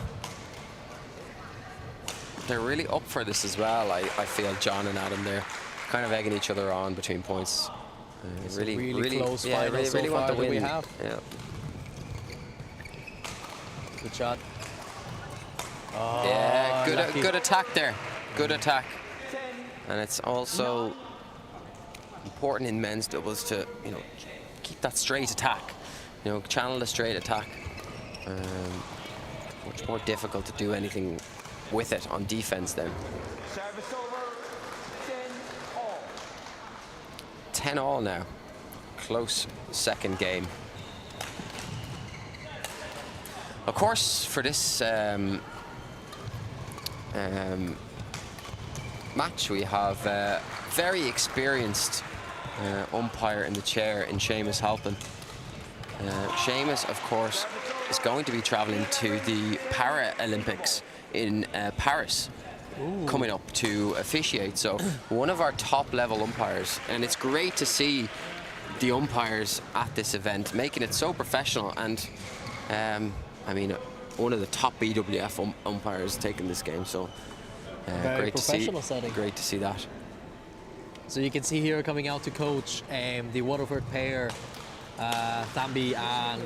[SPEAKER 1] They're really up for this as well. I feel John and Adam there kind of egging each other on between points.
[SPEAKER 3] Really close
[SPEAKER 1] yeah,
[SPEAKER 3] final so
[SPEAKER 1] really want
[SPEAKER 3] far
[SPEAKER 1] the
[SPEAKER 3] that we
[SPEAKER 1] win.
[SPEAKER 3] have.
[SPEAKER 1] Yeah.
[SPEAKER 3] Good shot. Oh,
[SPEAKER 1] Yeah,
[SPEAKER 3] lucky.
[SPEAKER 1] good attack there. Good attack. And it's also important in men's doubles to, keep that straight attack. Channel the straight attack. Much more difficult to do anything with it on defense then.
[SPEAKER 5] Service over. 10
[SPEAKER 1] 10-all
[SPEAKER 5] all.
[SPEAKER 1] now. Close second game. Of course, for this match, we have a very experienced umpire in the chair in Seamus Halpin. Seamus, of course, is going to be traveling to the Paralympics in Paris coming up to officiate. So one of our top level umpires, and it's great to see the umpires at this event making it so professional. And I mean, one of the top BWF umpires taking this game, so
[SPEAKER 3] Very
[SPEAKER 1] great to see.
[SPEAKER 3] professional setting.
[SPEAKER 1] Great to see that.
[SPEAKER 3] So you can see here coming out to coach the Waterford pair, Thambi and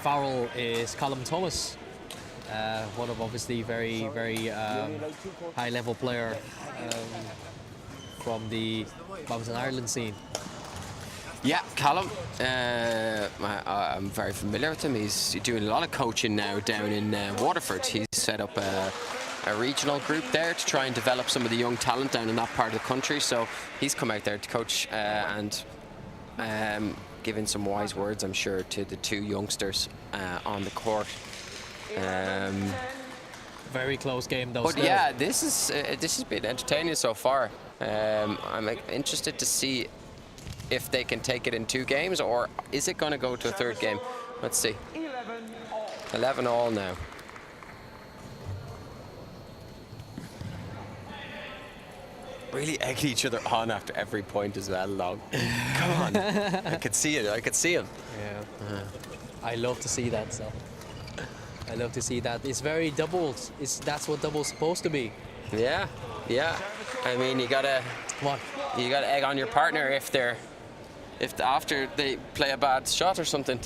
[SPEAKER 3] Farrell, is Callum Thomas. One of obviously very high level player from the Badminton Ireland scene.
[SPEAKER 1] Yeah, Callum, I'm very familiar with him. He's doing a lot of coaching now down in Waterford. He's set up a regional group there to try and develop some of the young talent down in that part of the country. So he's come out there to coach and giving some wise words, I'm sure, to the two youngsters on the court.
[SPEAKER 3] Very close game though.
[SPEAKER 1] But
[SPEAKER 3] still.
[SPEAKER 1] yeah, this has been entertaining so far. I'm interested to see if they can take it in 2 games, or is it going to go to a third game? Let's see. 11 all now. Really egging each other on after every point as well, Long. Come on. I could see it. I could see him.
[SPEAKER 3] Yeah. I love to see that. So I love to see that. It's very doubles. That's what doubles supposed to be.
[SPEAKER 1] Yeah, yeah. I mean, you gotta egg on your partner if after they play a bad shot or something.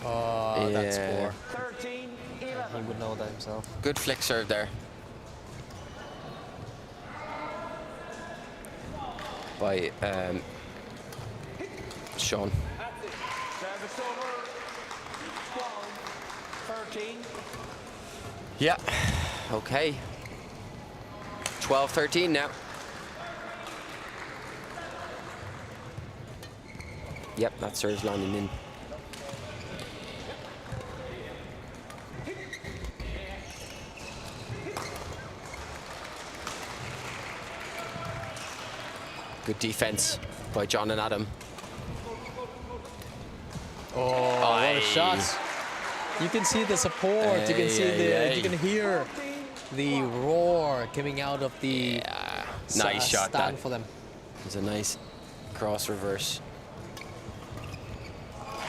[SPEAKER 3] Oh, that's
[SPEAKER 1] Yeah.
[SPEAKER 5] 13, 11.
[SPEAKER 3] He would know that himself.
[SPEAKER 1] Good flick serve there by Sean.
[SPEAKER 5] Service over. 12, 13.
[SPEAKER 1] Yeah. Okay. 12-13 now. Yep, that serves landing in. Good defense by John and Adam.
[SPEAKER 3] Oh, what a shot! You can see the support. You can see you can hear the roar coming out of the
[SPEAKER 1] Nice shot.
[SPEAKER 3] stand
[SPEAKER 1] That
[SPEAKER 3] for them.
[SPEAKER 1] was a nice cross reverse.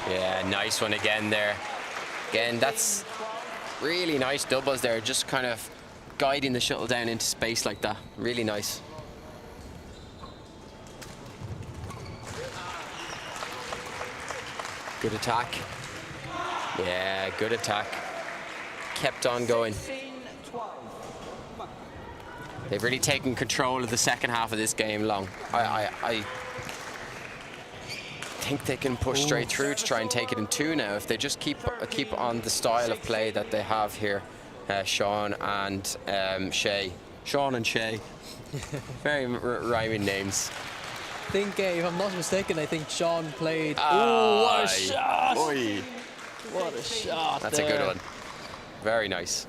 [SPEAKER 1] Yeah, nice one again there. Again, that's really nice doubles there. Just kind of guiding the shuttle down into space like that. Really nice. Good attack. Yeah, good attack. Kept on going.
[SPEAKER 5] 16, 12.
[SPEAKER 1] They've really taken control of the second half of this game, Long. I think they can push straight through to try and take it in 2 now if they just keep on the style of play that they have here. Sean and Shay. Sean and Shay. Very rhyming names.
[SPEAKER 3] think, if I'm not mistaken, I think Sean played. Oh, what a shot!
[SPEAKER 1] Oi.
[SPEAKER 3] What a shot!
[SPEAKER 1] That's a good one. Very nice.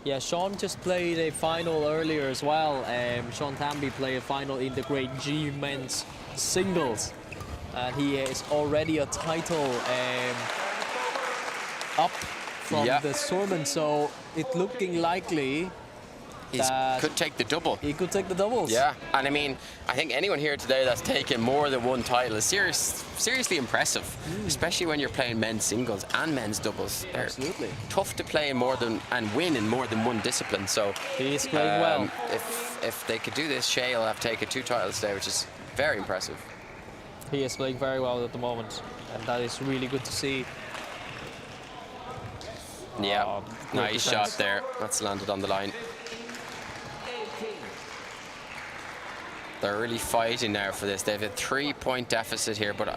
[SPEAKER 3] Yeah, Sean just played a final earlier as well. Sean Tamby played a final in the Grade G men's singles. And he is already a title up from the tournament, so it's looking likely
[SPEAKER 1] He
[SPEAKER 3] that
[SPEAKER 1] could take the double.
[SPEAKER 3] he could take the doubles.
[SPEAKER 1] Yeah, and I mean, I think anyone here today that's taken more than one title is seriously impressive, especially when you're playing men's singles and men's doubles. They're
[SPEAKER 3] Absolutely.
[SPEAKER 1] tough to play in more than and win in more than one discipline. So
[SPEAKER 3] He is playing well.
[SPEAKER 1] If they could do this, Shea will have taken 2 titles today, which is very impressive.
[SPEAKER 3] He is playing very well at the moment, and that is really good to see.
[SPEAKER 1] Yeah,
[SPEAKER 3] Oh, great
[SPEAKER 1] nice
[SPEAKER 3] defense.
[SPEAKER 1] shot there. That's landed on the line. They're really fighting now for this. They have a 3-point deficit here, but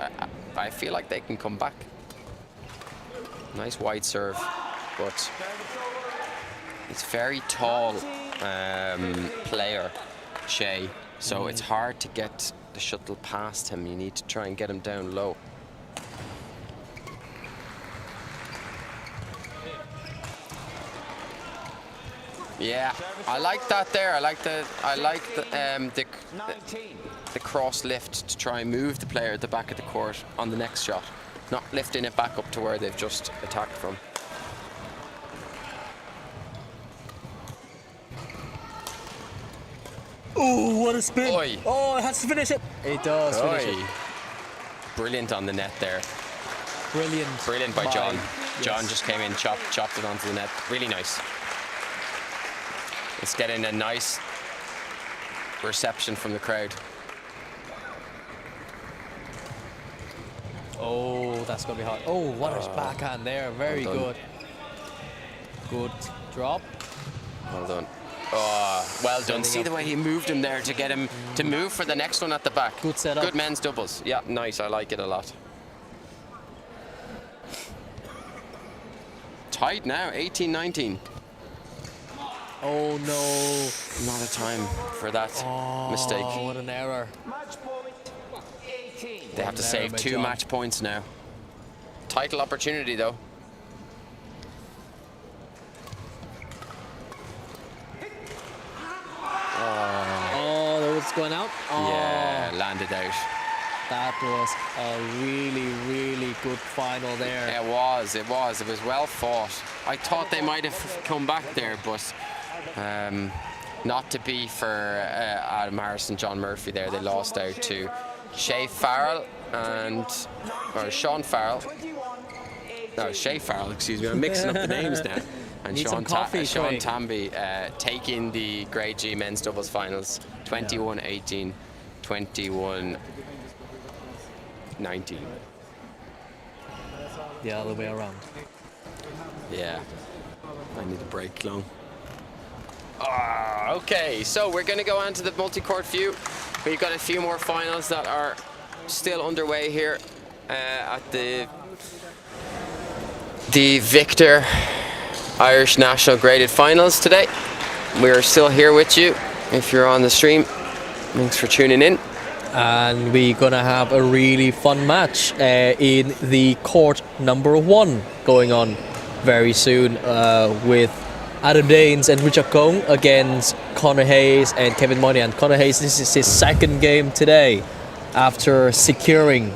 [SPEAKER 1] I feel like they can come back. Nice wide serve, but he's very tall player, Shea, so it's hard to get the shuttle past him. You need to try and get him down low. Yeah, I like that there. I like the cross lift to try and move the player at the back of the court on the next shot, not lifting it back up to where they've just attacked from.
[SPEAKER 3] Oh, what a spin!
[SPEAKER 1] Oi.
[SPEAKER 3] Oh, it has to finish it. It does finish
[SPEAKER 1] Oi.
[SPEAKER 3] it.
[SPEAKER 1] Brilliant on the net there.
[SPEAKER 3] Brilliant.
[SPEAKER 1] Brilliant by John.
[SPEAKER 3] Yes.
[SPEAKER 1] John just came in, chopped it onto the net. Really nice. It's getting a nice reception from the crowd.
[SPEAKER 3] Oh, that's gonna be hard. Oh, what a backhand there. Very
[SPEAKER 1] well done.
[SPEAKER 3] good. Good drop.
[SPEAKER 1] Well done. Oh, well done. See the way he moved him there to get him to move for the next one at the back.
[SPEAKER 3] Good setup.
[SPEAKER 1] Good men's doubles. Yeah, nice. I like it a lot. Tied now, 18-19.
[SPEAKER 3] Oh no.
[SPEAKER 1] Not a time for that mistake.
[SPEAKER 3] Oh, what an error.
[SPEAKER 5] Match point 18.
[SPEAKER 1] They have to
[SPEAKER 3] An
[SPEAKER 1] save
[SPEAKER 3] error by
[SPEAKER 1] 2
[SPEAKER 3] John.
[SPEAKER 1] match points now. Title opportunity though.
[SPEAKER 3] Oh, that was going out. Oh,
[SPEAKER 1] Yeah, landed out.
[SPEAKER 3] that was a really good final there.
[SPEAKER 1] It was well fought. I thought they might have come back there, but not to be for Adam Harris and John Murphy there. They lost out to Shea Farrell or Sean Farrell. No, Shea Farrell, excuse me. I'm mixing up the names now. And
[SPEAKER 3] Need some coffee,
[SPEAKER 1] Sean
[SPEAKER 3] Craig.
[SPEAKER 1] Tamby taking the Grade G men's doubles finals 21-18, 21-19.
[SPEAKER 3] The other way around.
[SPEAKER 1] Yeah, I need a break, long. Okay, so we're going to go on to the multi-court view. We've got a few more finals that are still underway here at the Victor Irish National Graded Finals today. We are still here with you if you're on the stream. Thanks for tuning in.
[SPEAKER 3] And we're gonna have a really fun match in the court number 1 going on very soon with Adam Danes and Richard Kong against Connor Hayes and Kevin Money. And Connor Hayes, this is his second game today after securing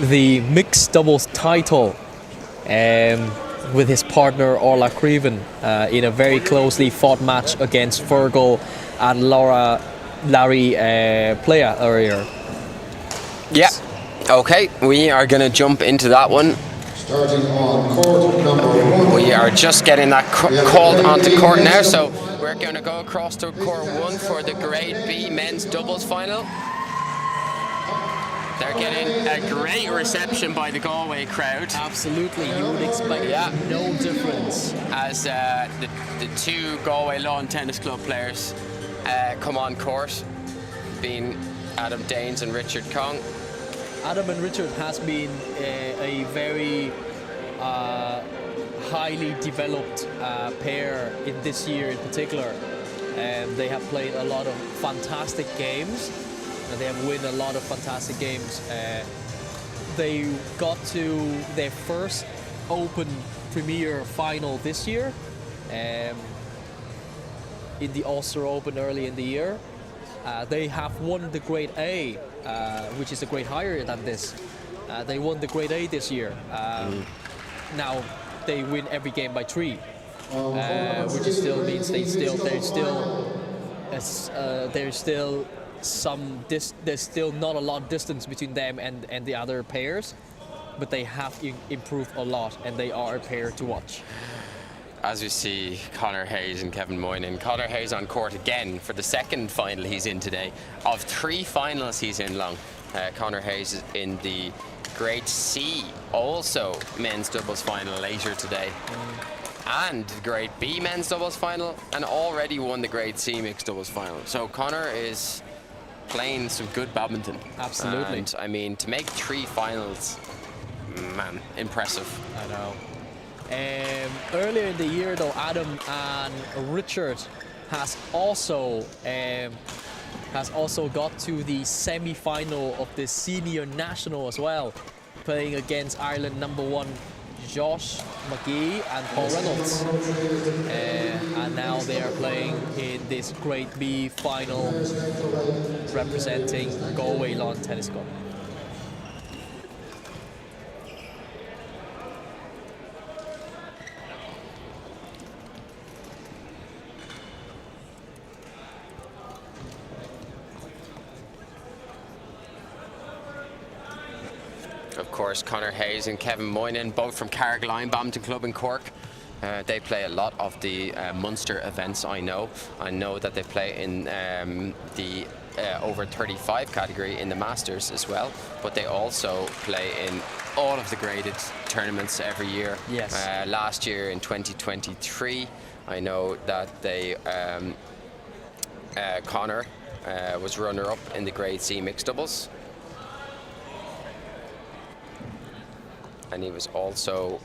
[SPEAKER 3] the mixed doubles title with his partner Orla Creven in a very closely fought match against Virgil and Larry Playa earlier.
[SPEAKER 1] Yeah. Okay, we are going to jump into that one.
[SPEAKER 4] Starting on court number 1.
[SPEAKER 1] We are just getting that called onto court now, so we're going to go across to court 1 for the Grade B men's doubles final. They're getting a great reception by the Galway crowd.
[SPEAKER 3] Absolutely, you would expect no difference.
[SPEAKER 1] As the 2 Galway Lawn Tennis Club players come on court, being Adam Danes and Richard Kong.
[SPEAKER 3] Adam and Richard has been a very highly developed pair in this year in particular. They have played a lot of fantastic games and they have won a lot of fantastic games. They got to their first Open Premier final this year in the Ulster Open early in the year. They have won the Grade A, which is a grade higher than this. They won the Grade A this year. Now they win every game by 3, which is still means there's still not a lot of distance between them and the other pairs, but they have improved a lot, and they are a pair to watch.
[SPEAKER 1] As we see Conor Hayes and Kevin Moynihan. Conor Hayes on court again for the second final he's in today. Of 3 finals he's in long. Conor Hayes is in the Grade C, also men's doubles final later today. And Grade B men's doubles final, and already won the Grade C mixed doubles final. So Conor is playing some good badminton.
[SPEAKER 3] Absolutely.
[SPEAKER 1] And I mean, to make 3 finals, man, impressive.
[SPEAKER 3] I know. Earlier in the year, though, Adam and Richard has also got to the semi-final of the senior national as well, playing against Ireland #1 Josh McGee and Paul Reynolds. And now they are playing in this Grade B final, representing Galway Lawn Tennis Club.
[SPEAKER 1] Of course, Conor Hayes and Kevin Moynihan, both from Carrigaline Badminton Club in Cork. They play a lot of the Munster events, I know. I know that they play in the over 35 category in the Masters as well, but they also play in all of the graded tournaments every year.
[SPEAKER 3] Yes.
[SPEAKER 1] Last year in 2023, I know that they Conor was runner-up in the Grade C mixed doubles. And he was also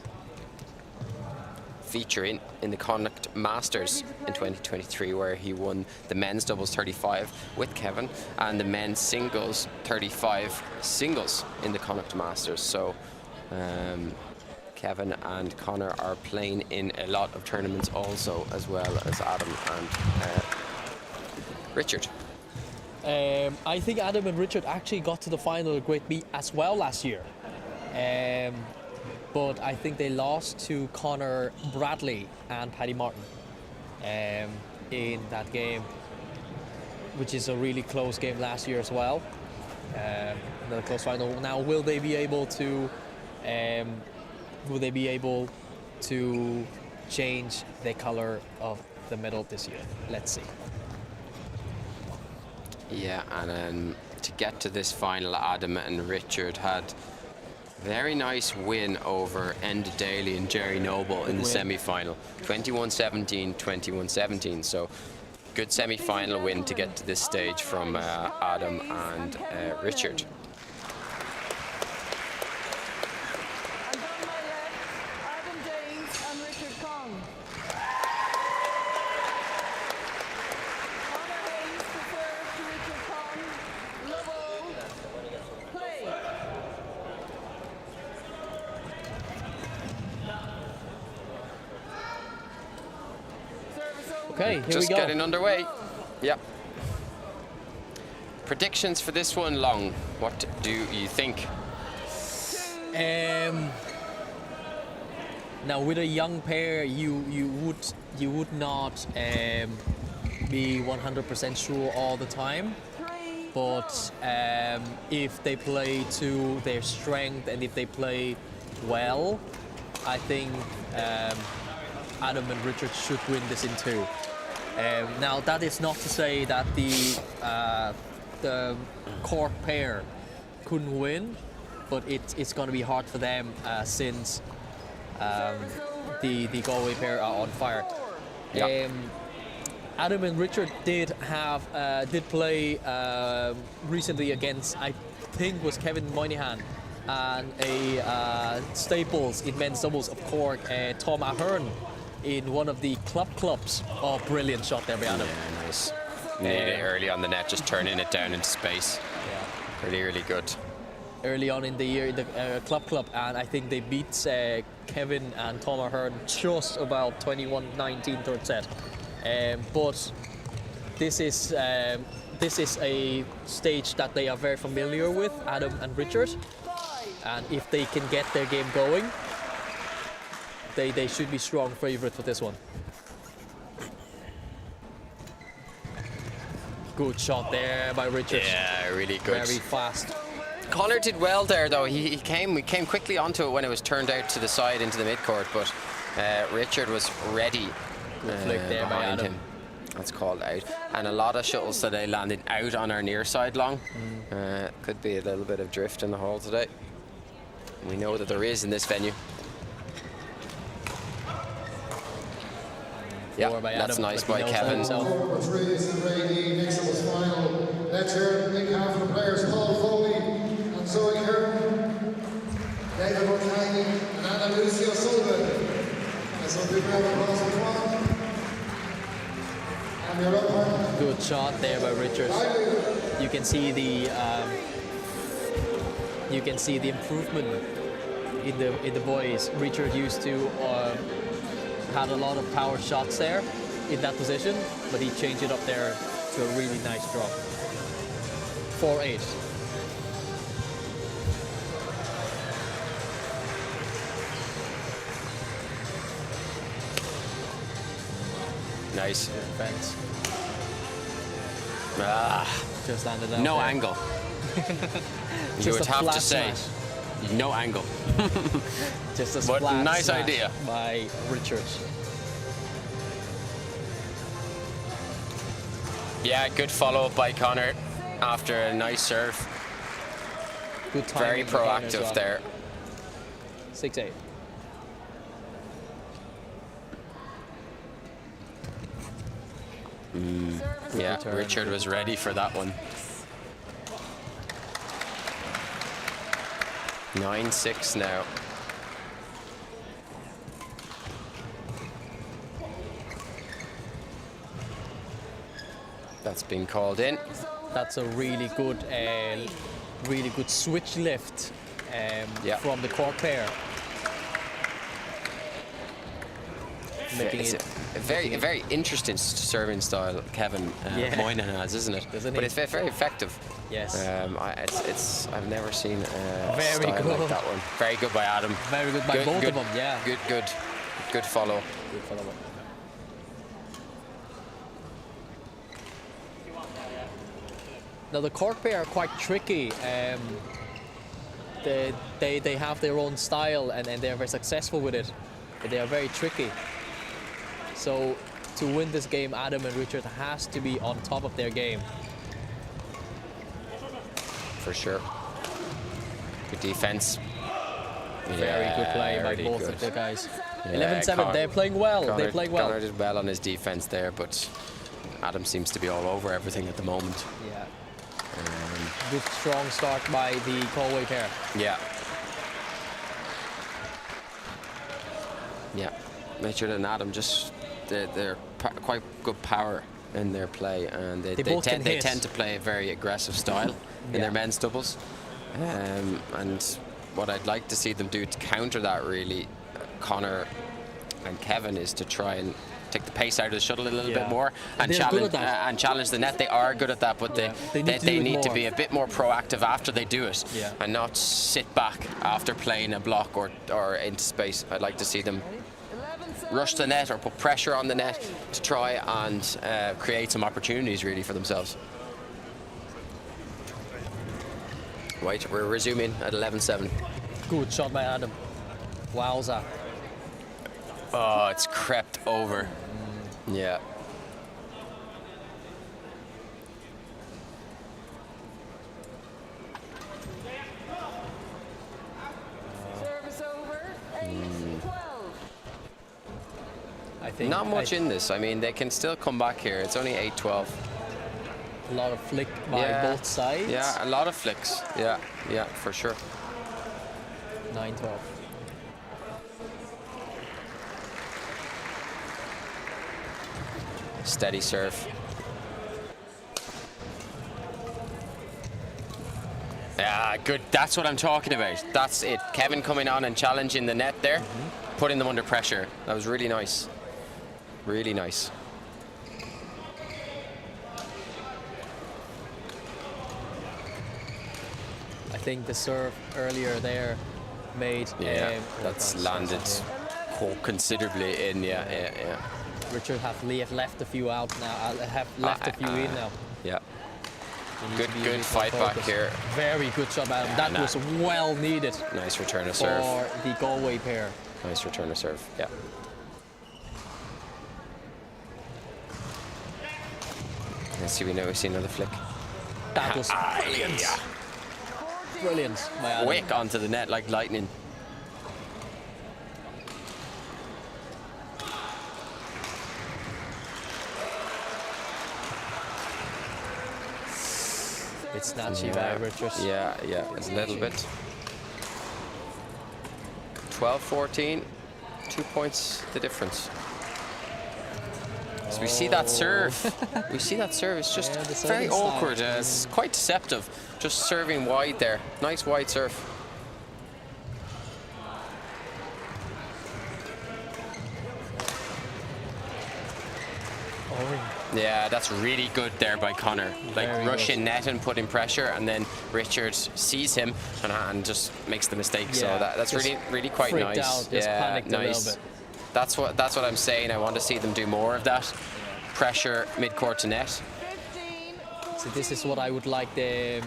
[SPEAKER 1] featuring in the Connacht Masters in 2023, where he won the men's doubles 35 with Kevin and the men's singles 35 singles in the Connacht Masters. So Kevin and Conor are playing in a lot of tournaments also, as well as Adam and Richard.
[SPEAKER 3] I think Adam and Richard actually got to the final of Grade B as well last year. But I think they lost to Conor Bradley and Paddy Martin in that game, which is a really close game last year as well. Another close final. Now, will they be able to change the color of the medal this year? Let's see.
[SPEAKER 1] Yeah, and to get to this final, Adam and Richard had very nice win over Enda Daly and Jerry Noble in the semi-final. 21-17, 21-17. So good semi-final win to get to this stage from Adam and Richard.
[SPEAKER 2] And on my left, Adam Danes and Richard Kong. Conor Hayes preferred to Richard Kong. Lobo, play. Service over.
[SPEAKER 3] Okay, here
[SPEAKER 1] Just
[SPEAKER 3] we go.
[SPEAKER 1] getting underway. Yep. Predictions for this one, Long. What do you think?
[SPEAKER 3] Now, with a young pair, you would not be 100% sure all the time. But if they play to their strength and if they play well, I think Adam and Richard should win this in 2. Now, that is not to say that the Cork pair couldn't win, but it's going to be hard for them since the Galway pair are on fire.
[SPEAKER 1] Yeah.
[SPEAKER 3] Adam and Richard did play recently against, I think, was Kevin Moynihan and a staples in men's doubles of Cork, Tom Ahern, in one of the clubs. Oh, brilliant shot there by Adam.
[SPEAKER 1] Yeah, nice. Needed it early on the net, just turning it down into space.
[SPEAKER 3] Yeah.
[SPEAKER 1] Really, really good.
[SPEAKER 3] Early on in the year in the club, and I think they beat Kevin and Tom Ahern just about 21-19 third set. But this is a stage that they are very familiar with, Adam and Richard. And if they can get their game going, they should be strong favorite for this one. Good shot there by Richard.
[SPEAKER 1] Yeah, really good.
[SPEAKER 3] Very fast.
[SPEAKER 1] Connor did well there, though. We came quickly onto it when it was turned out to the side into the midcourt, but Richard was ready
[SPEAKER 3] Flick there by
[SPEAKER 1] behind
[SPEAKER 3] Adam.
[SPEAKER 1] him. That's called out. And a lot of shuttles today landed out on our near side long. Could be a little bit of drift in the hole today. We know that there is in this venue. Yeah,
[SPEAKER 3] By
[SPEAKER 1] that's
[SPEAKER 3] Adam,
[SPEAKER 1] nice
[SPEAKER 3] but he
[SPEAKER 1] by
[SPEAKER 3] knows that
[SPEAKER 1] Kevin.
[SPEAKER 3] himself.
[SPEAKER 4] Number 3 is the Grade E mixed doubles final. Let's hear a big hand for the players Paul Foley and Zoe Curtin, David O'Kane and Anna Lucy O'Sullivan. And some big round of applause for Juan. And your umpire.
[SPEAKER 3] Good shot there by Richard. You can see the improvement in the boys. Richard used to had a lot of power shots there in that position, but he changed it up there to a really nice drop. 4-8.
[SPEAKER 1] Nice.
[SPEAKER 3] Defense. Just landed out
[SPEAKER 1] No
[SPEAKER 3] there.
[SPEAKER 1] angle. You
[SPEAKER 3] Just
[SPEAKER 1] would
[SPEAKER 3] a
[SPEAKER 1] have to
[SPEAKER 3] flat
[SPEAKER 1] say.
[SPEAKER 3] smash.
[SPEAKER 1] No angle.
[SPEAKER 3] Just a
[SPEAKER 1] But
[SPEAKER 3] flat
[SPEAKER 1] nice
[SPEAKER 3] smash
[SPEAKER 1] idea.
[SPEAKER 3] by Richard.
[SPEAKER 1] Yeah, good follow-up by Connor after a nice serve.
[SPEAKER 3] Good timing.
[SPEAKER 1] Very
[SPEAKER 3] by Connor as
[SPEAKER 1] proactive
[SPEAKER 3] well.
[SPEAKER 1] there.
[SPEAKER 3] 6-8.
[SPEAKER 1] Yeah,
[SPEAKER 3] Return.
[SPEAKER 1] Richard was ready for that one. 9-6 now. That's been called in.
[SPEAKER 3] That's a really good switch lift
[SPEAKER 1] Yeah.
[SPEAKER 3] from the court pair. Making
[SPEAKER 1] It's
[SPEAKER 3] it
[SPEAKER 1] a very interesting serving style Kevin
[SPEAKER 3] Yeah.
[SPEAKER 1] Moynihan has, isn't it?
[SPEAKER 3] Isn't
[SPEAKER 1] But
[SPEAKER 3] he?
[SPEAKER 1] it's very effective.
[SPEAKER 3] yes,
[SPEAKER 1] I've never seen a
[SPEAKER 3] Very
[SPEAKER 1] style
[SPEAKER 3] good.
[SPEAKER 1] like that one. Very good by Adam.
[SPEAKER 3] very good by both
[SPEAKER 1] good,
[SPEAKER 3] of them. Yeah,
[SPEAKER 1] Good follow.
[SPEAKER 3] good follow-up. Now the court pair are quite tricky. They have their own style and they're very successful with it. But they are very tricky. So to win this game, Adam and Richard has to be on top of their game.
[SPEAKER 1] For sure. Good defense.
[SPEAKER 3] Very good play by
[SPEAKER 1] really
[SPEAKER 3] both
[SPEAKER 1] good.
[SPEAKER 3] of the guys.
[SPEAKER 1] Yeah,
[SPEAKER 3] 11-7, they're playing well. They're playing well.
[SPEAKER 1] Connor did well on his defense there, but Adam seems to be all over everything at the moment.
[SPEAKER 3] Yeah. Good strong start by the Galway pair.
[SPEAKER 1] Yeah. Yeah. Richard and Adam they're quite good power in their play, and they
[SPEAKER 3] both can hit.
[SPEAKER 1] tend to play a very aggressive style in
[SPEAKER 3] Yeah.
[SPEAKER 1] their men's doubles. And what I'd like to see them do to counter that, really, Connor and Kevin, is to try and take the pace out of the shuttle a little
[SPEAKER 3] Yeah.
[SPEAKER 1] bit more and
[SPEAKER 3] They're good at that.
[SPEAKER 1] challenge the net. They are good at that, but
[SPEAKER 3] Yeah.
[SPEAKER 1] they need to be a bit more proactive after they do it,
[SPEAKER 3] Yeah.
[SPEAKER 1] and not sit back after playing a block or into space. I'd like to see them rush the net or put pressure on the net to try and create some opportunities really for themselves. Right, we're resuming at 11-7.
[SPEAKER 3] Good shot by Adam. Wowza.
[SPEAKER 1] Oh, it's crept over. Yeah.
[SPEAKER 2] Service over. 8-12.
[SPEAKER 3] I think
[SPEAKER 1] Not much in this. I mean, they can still come back here. It's only 8-12.
[SPEAKER 3] a lot of flick by both sides.
[SPEAKER 1] Yeah, a lot of flicks. Yeah, for sure.
[SPEAKER 3] 9-12.
[SPEAKER 1] Steady serve. Yeah, good. That's what I'm talking about. That's it. Kevin coming on and challenging the net there, putting them under pressure. That was really nice. Really nice.
[SPEAKER 3] I think the serve earlier there made.
[SPEAKER 1] Yeah, that's landed considerably in. Yeah.
[SPEAKER 3] Richard have left a few out now. Have left a few in now.
[SPEAKER 1] Yeah.
[SPEAKER 3] He needs to be a
[SPEAKER 1] Good
[SPEAKER 3] bit
[SPEAKER 1] fight
[SPEAKER 3] more
[SPEAKER 1] back
[SPEAKER 3] focused.
[SPEAKER 1] here.
[SPEAKER 3] Very good shot, Adam. That was well needed
[SPEAKER 1] Nice return of serve.
[SPEAKER 3] for the Galway pair.
[SPEAKER 1] Nice return of serve. Yeah. Let's see. We see another flick.
[SPEAKER 3] That was brilliant.
[SPEAKER 1] Yeah.
[SPEAKER 3] Brilliant by Adam.
[SPEAKER 1] Quick onto the net like lightning.
[SPEAKER 3] It's snatchy by Richard.
[SPEAKER 1] Yeah, it's a little bit. 12-14, 2 points the difference. So we see that serve. We see that serve. It's just
[SPEAKER 3] Yeah, the
[SPEAKER 1] very
[SPEAKER 3] serving style.
[SPEAKER 1] awkward. It's quite deceptive. Just serving wide there. Nice wide serve. Yeah, that's really good there by Connor. Like
[SPEAKER 3] Very
[SPEAKER 1] rushing net and putting pressure, and then Richard sees him and just makes the mistake. So
[SPEAKER 3] Yeah,
[SPEAKER 1] that's
[SPEAKER 3] just
[SPEAKER 1] really quite
[SPEAKER 3] freaked
[SPEAKER 1] nice.
[SPEAKER 3] out, just
[SPEAKER 1] yeah,
[SPEAKER 3] panicked a little
[SPEAKER 1] nice.
[SPEAKER 3] bit.
[SPEAKER 1] That's what I'm saying. I want to see them do more of that. Pressure mid-court to net.
[SPEAKER 2] 15.
[SPEAKER 3] So this is what I would like the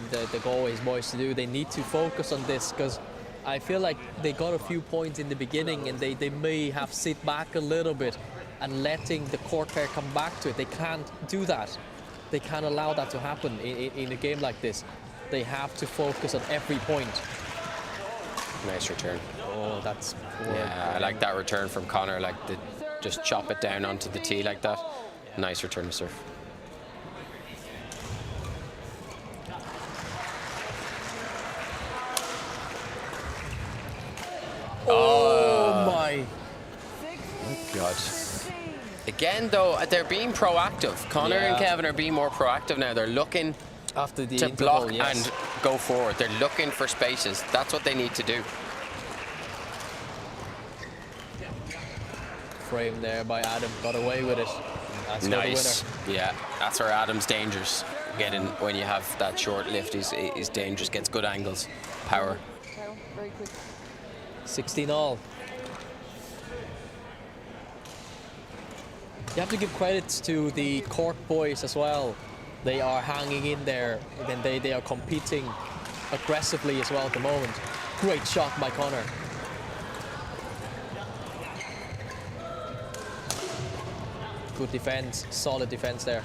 [SPEAKER 3] Galway boys to do. They need to focus on this because I feel like they got a few points in the beginning and they may have sit back a little bit and letting the court pair come back to it. They can't do that. They can't allow that to happen in a game like this. They have to focus on every point.
[SPEAKER 1] Nice return.
[SPEAKER 3] Oh, that's poor.
[SPEAKER 1] Yeah, I like that return from Connor. Like just chop it down onto the tee like that. Nice return to serve.
[SPEAKER 3] Oh my.
[SPEAKER 1] God. Again, though, they're being proactive. Connor and
[SPEAKER 3] Yeah.
[SPEAKER 1] Kevin are being more proactive now. They're looking
[SPEAKER 3] After the
[SPEAKER 1] to
[SPEAKER 3] interval,
[SPEAKER 1] block
[SPEAKER 3] yes.
[SPEAKER 1] and go forward. They're looking for spaces. That's what they need to do.
[SPEAKER 3] Frame there by Adam, got away with it. That's
[SPEAKER 1] Nice.
[SPEAKER 3] for the winner.
[SPEAKER 1] Yeah, that's where Adam's dangerous. Getting when you have that short lift, he's dangerous. Gets good angles, power.
[SPEAKER 2] Very quick.
[SPEAKER 3] 16 all. You have to give credits to the Cork boys as well. They are hanging in there, and they are competing aggressively as well at the moment. Great shot by Connor. Good defense, solid defense there.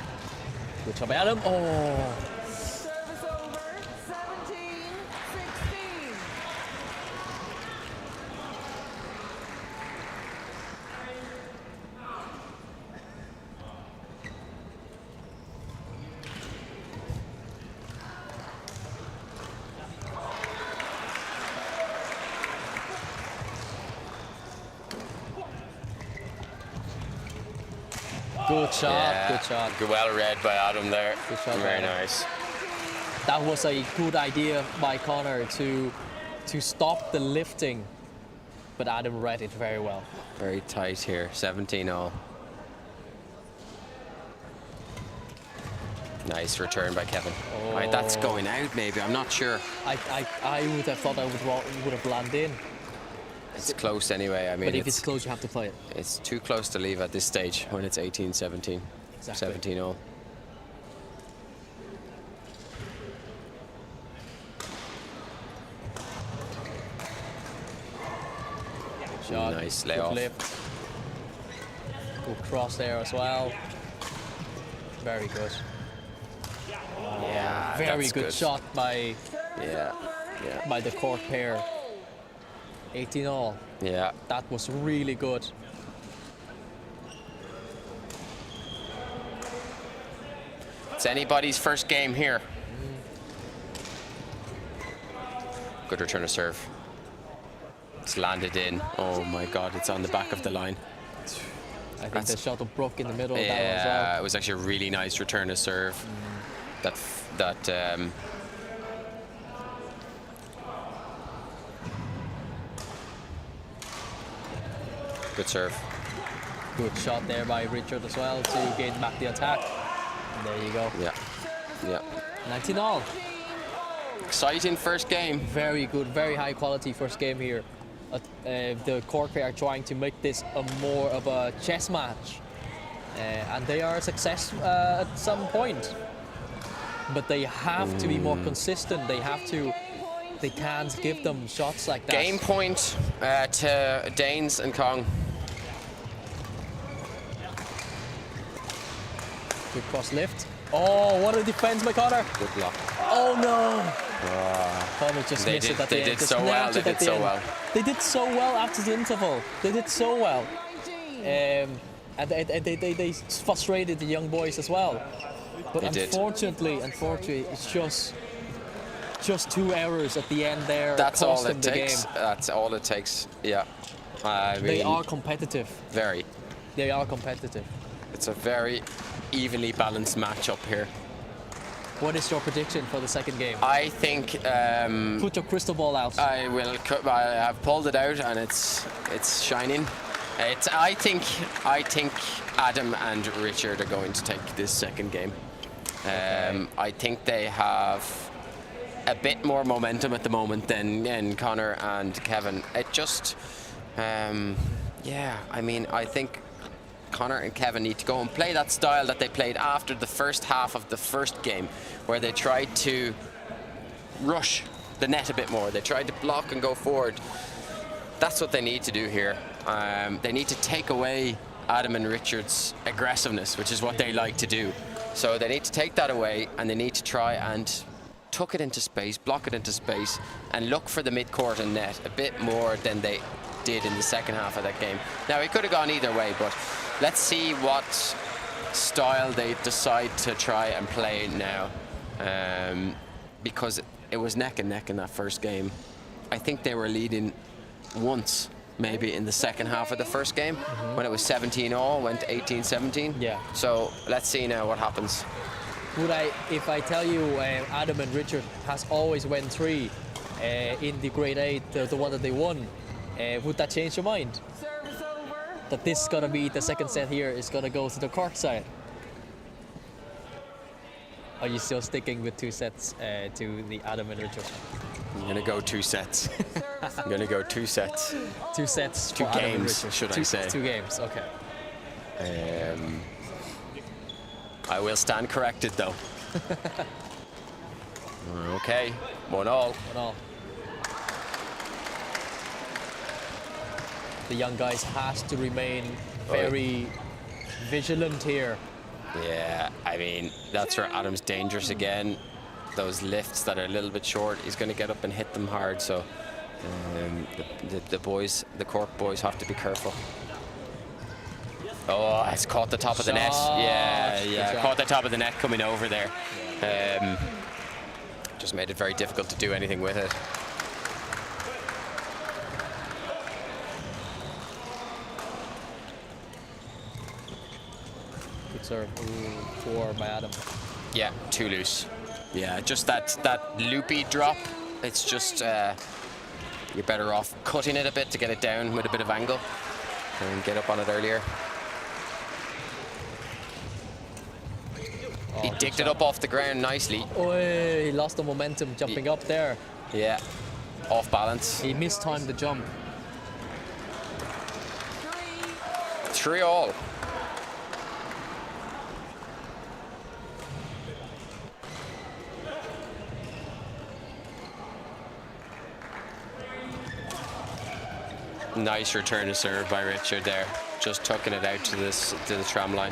[SPEAKER 3] Good job by Adam. Oh,
[SPEAKER 2] Service over. 17-16.
[SPEAKER 3] good shot,
[SPEAKER 1] Yeah,
[SPEAKER 3] good shot.
[SPEAKER 1] Well read by Adam there.
[SPEAKER 3] Good shot by
[SPEAKER 1] Very
[SPEAKER 3] Adam.
[SPEAKER 1] nice.
[SPEAKER 3] That was a good idea by Connor to stop the lifting, but Adam read it very well.
[SPEAKER 1] Very tight here. 17 all. Nice return by Kevin. Right, that's going out maybe. I'm not sure.
[SPEAKER 3] I would have thought I would have landed in,
[SPEAKER 1] It's close anyway. I mean,
[SPEAKER 3] but if it's close, you have to play it.
[SPEAKER 1] it's too close to leave at this stage when it's 18-17.
[SPEAKER 3] Exactly.
[SPEAKER 1] 17 all.
[SPEAKER 3] Shot,
[SPEAKER 1] Nice
[SPEAKER 3] good
[SPEAKER 1] layoff.
[SPEAKER 3] lift. Good cross there as well. Very good.
[SPEAKER 1] Yeah,
[SPEAKER 3] Very
[SPEAKER 1] that's
[SPEAKER 3] good shot by
[SPEAKER 1] Yeah,
[SPEAKER 3] the Cork pair. 18 all.
[SPEAKER 1] yeah.
[SPEAKER 3] That was really good.
[SPEAKER 1] It's anybody's first game here. Good return of serve. It's landed in. Oh my God, it's on the back of the line.
[SPEAKER 3] I think the shot broke in the middle of that one as
[SPEAKER 1] Yeah,
[SPEAKER 3] well.
[SPEAKER 1] it was actually a really nice return of serve. That Good serve.
[SPEAKER 3] Good shot there by Richard as well to gain back the attack. And there you go.
[SPEAKER 1] Yeah. Yeah.
[SPEAKER 3] 19 all.
[SPEAKER 1] Exciting first game.
[SPEAKER 3] Very good, very high quality first game here. The court pair are trying to make this a more of a chess match. And they are a success at some point. But they have to be more consistent. They can't give them shots like that.
[SPEAKER 1] Game point to Danes and Kong.
[SPEAKER 3] Good cross lift. Oh, what a defense by Connor.
[SPEAKER 1] Good block.
[SPEAKER 3] Oh no. Connor just
[SPEAKER 1] They
[SPEAKER 3] missed
[SPEAKER 1] did-
[SPEAKER 3] it at
[SPEAKER 1] they
[SPEAKER 3] the end.
[SPEAKER 1] did
[SPEAKER 3] Just
[SPEAKER 1] so well,
[SPEAKER 3] nabbed
[SPEAKER 1] they
[SPEAKER 3] it at
[SPEAKER 1] did
[SPEAKER 3] the
[SPEAKER 1] so
[SPEAKER 3] end.
[SPEAKER 1] well.
[SPEAKER 3] They did so well after the interval. They did so well. And they frustrated the young boys as well. But
[SPEAKER 1] They did.
[SPEAKER 3] unfortunately, it's just 2 errors at the end there.
[SPEAKER 1] That's
[SPEAKER 3] cost
[SPEAKER 1] all
[SPEAKER 3] them
[SPEAKER 1] it
[SPEAKER 3] the
[SPEAKER 1] takes.
[SPEAKER 3] game.
[SPEAKER 1] That's all it takes. Yeah. I mean,
[SPEAKER 3] They are competitive.
[SPEAKER 1] very.
[SPEAKER 3] They are competitive.
[SPEAKER 1] It's a very evenly balanced matchup here.
[SPEAKER 3] What is your prediction for the second game?
[SPEAKER 1] I think
[SPEAKER 3] Put your crystal ball out.
[SPEAKER 1] I will. I have pulled it out and it's shining. I think Adam and Richard are going to take this second game. I think they have a bit more momentum at the moment than Connor and Kevin. It just, yeah. I mean, I think Connor and Kevin need to go and play that style that they played after the first half of the first game, where they tried to rush the net a bit more. They tried to block and go forward. That's what they need to do here. They need to take away Adam and Richard's aggressiveness, which is what they like to do. So they need to take that away, and they need to try and tuck it into space, block it into space, and look for the mid-court and net a bit more than they did in the second half of that game. Now, it could have gone either way, but let's see what style they decide to try and play now, because it was neck and neck in that first game. I think they were leading once, maybe in the second half of the first game, when it was 17-all, went to 18-17.
[SPEAKER 3] Yeah.
[SPEAKER 1] So let's see now what happens.
[SPEAKER 3] If I tell you Adam and Richard has always won 3 in the grade 8, the one that they won, would that change your mind?
[SPEAKER 2] Service over.
[SPEAKER 3] That this is gonna be the second set here is gonna go to the court side? Are you still sticking with 2 sets to the Adam and Richard?
[SPEAKER 1] I'm going to go 2 sets. I'm going to go 2 sets.
[SPEAKER 3] 2 sets.
[SPEAKER 1] 2
[SPEAKER 3] for Adam and
[SPEAKER 1] games,
[SPEAKER 3] Richard.
[SPEAKER 1] should I say.
[SPEAKER 3] 2 games. Okay.
[SPEAKER 1] I will stand corrected, though. Okay, 1-all.
[SPEAKER 3] 1-all. The young guys has to remain very vigilant here.
[SPEAKER 1] Yeah, I mean, that's where Adam's dangerous again. Those lifts that are a little bit short, he's going to get up and hit them hard. So the boys, the court boys, have to be careful. Oh, it's caught the top of the net. Yeah, yeah, caught the top of the net coming over there. Just made it very difficult to do anything with it.
[SPEAKER 3] Good serve. For by Adam.
[SPEAKER 1] Yeah, too loose. Yeah, just that loopy drop. It's just you're better off cutting it a bit to get it down with a bit of angle and get up on it earlier. He digged it up off the ground nicely.
[SPEAKER 3] Oh, he lost the momentum jumping up there.
[SPEAKER 1] Yeah, off balance.
[SPEAKER 3] He mistimed the jump.
[SPEAKER 1] 3-all. Nice return to serve by Richard there, just tucking it out to the tram line.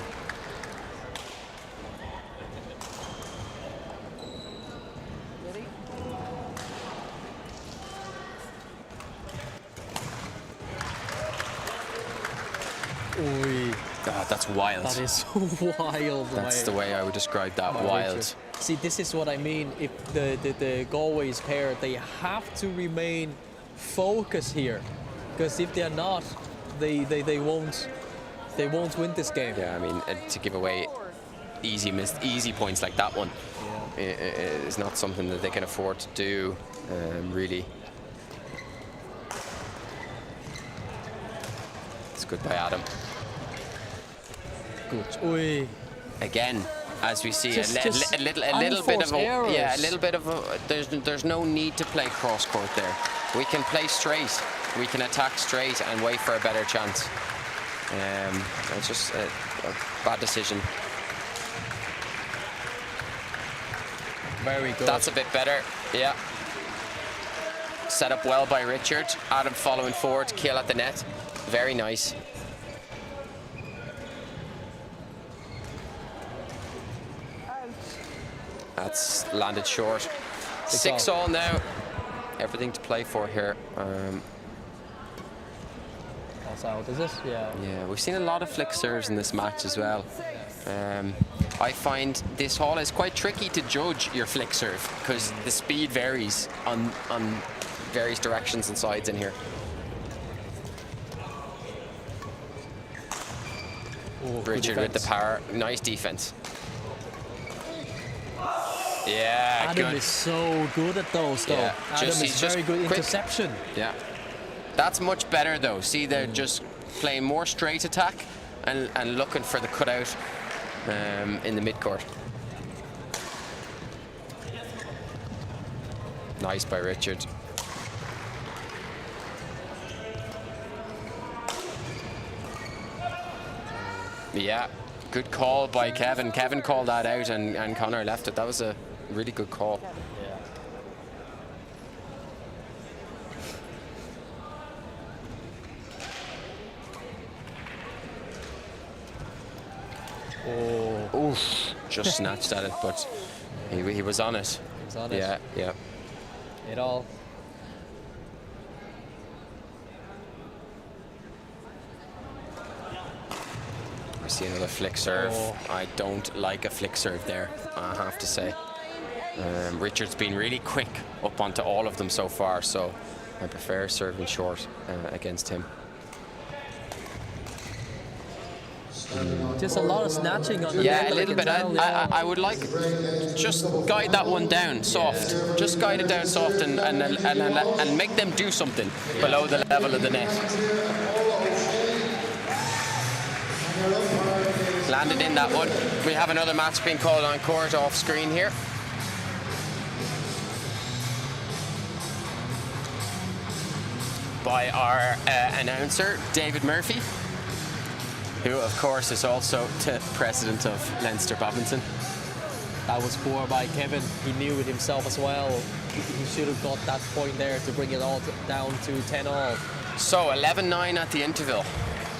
[SPEAKER 3] Oy,
[SPEAKER 1] God, that's wild.
[SPEAKER 3] that is wild.
[SPEAKER 1] That's the way I would describe that,
[SPEAKER 3] by
[SPEAKER 1] wild.
[SPEAKER 3] Richard. See, this is what I mean. If the Galway's pair, they have to remain focused here, because if they're not, they won't win this game.
[SPEAKER 1] Yeah, I mean, to give away easy points like that one is not something that they can afford to do, really.
[SPEAKER 3] It's
[SPEAKER 1] That's good by Adam.
[SPEAKER 3] Good. Oi.
[SPEAKER 1] Again, as we see,
[SPEAKER 3] Just
[SPEAKER 1] a little bit of a
[SPEAKER 3] errors.
[SPEAKER 1] yeah, a little bit of a. There's no need to play cross court there. We can play straight. We can attack straight and wait for a better chance. It's just a bad decision.
[SPEAKER 3] Very good.
[SPEAKER 1] That's a bit better. Yeah. Set up well by Richard. Adam following forward, kill at the net. Very nice. That's landed short. 6-all now. Everything to play for here.
[SPEAKER 3] That's out, is it? Yeah.
[SPEAKER 1] Yeah, we've seen a lot of flick serves in this match as well. I find this hall is quite tricky to judge your flick serve because the speed varies on various directions and sides in here.
[SPEAKER 3] Oh,
[SPEAKER 1] Richard with the power. Nice defense. Yeah,
[SPEAKER 3] Adam
[SPEAKER 1] good.
[SPEAKER 3] is so good at those, though.
[SPEAKER 1] Yeah,
[SPEAKER 3] Adam
[SPEAKER 1] he's
[SPEAKER 3] is very good
[SPEAKER 1] quick.
[SPEAKER 3] interception.
[SPEAKER 1] Yeah. That's much better, though. See, they're just playing more straight attack and looking for the cutout in the midcourt. Nice by Richard. Yeah, good call by Kevin. Kevin called that out and Connor left it. That was a really good call.
[SPEAKER 3] Oh,
[SPEAKER 1] Oof, just snatched at it, but he was on it.
[SPEAKER 3] he's on it.
[SPEAKER 1] Yeah, yeah.
[SPEAKER 3] It all.
[SPEAKER 1] I see another flick serve.
[SPEAKER 3] Oh.
[SPEAKER 1] I don't like a flick serve there, I have to say. Richard's been really quick up onto all of them so far, so I prefer serving short against him.
[SPEAKER 3] Just a lot of snatching on the
[SPEAKER 1] Yeah,
[SPEAKER 3] net,
[SPEAKER 1] a little
[SPEAKER 3] can
[SPEAKER 1] bit.
[SPEAKER 3] tell, yeah.
[SPEAKER 1] I would like just guide that one down soft. Just guide it down soft and make them do something below the level of the net. Landed in that one. We have another match being called on court off screen here. By our announcer, David Murphy, who of course is also president of Leinster Badminton.
[SPEAKER 3] That was poor by Kevin. He knew it himself as well. He should have got that point there to bring it all down to 10-all.
[SPEAKER 1] So 11-9 at the interval.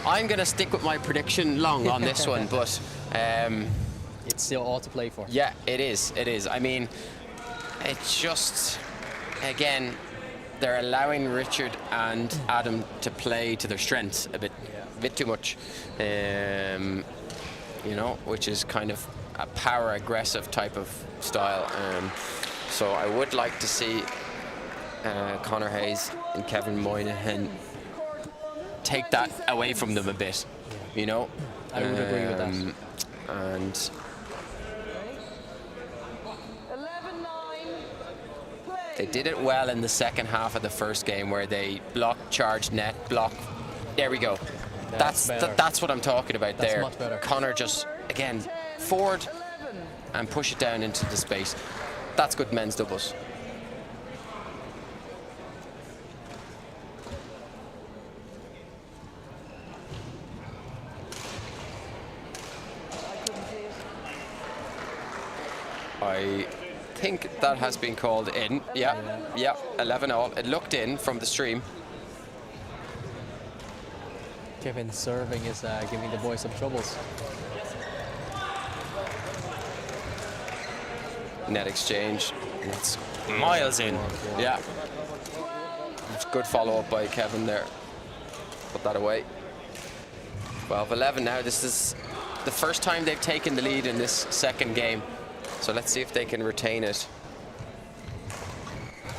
[SPEAKER 1] I'm going to stick with my prediction long on this one, but
[SPEAKER 3] It's still all to play for.
[SPEAKER 1] yeah, it is. It is. I mean, it's just, again, they're allowing Richard and Adam to play to their strengths a bit too much, you know, which is kind of a power aggressive type of style. So I would like to see Conor Hayes and Kevin Moynihan take that away from them a bit, you know.
[SPEAKER 3] I would agree with that.
[SPEAKER 1] And
[SPEAKER 2] 11-9. Play.
[SPEAKER 1] they did it well in the second half of the first game where they blocked, charged net, block. There we go.
[SPEAKER 3] That's better.
[SPEAKER 1] That's what I'm talking about
[SPEAKER 3] That's
[SPEAKER 1] there.
[SPEAKER 3] much better.
[SPEAKER 1] Connor just, again, forward and push it down into the space. That's good men's doubles. I think that has been called in. Yeah, 11-all. It looked in from the stream.
[SPEAKER 3] Kevin serving is giving the boys some troubles.
[SPEAKER 1] Net exchange. It's miles in. Yeah. It's good follow-up by Kevin there. Put that away. 12-11 now. This is the first time they've taken the lead in this second game. So let's see if they can retain it.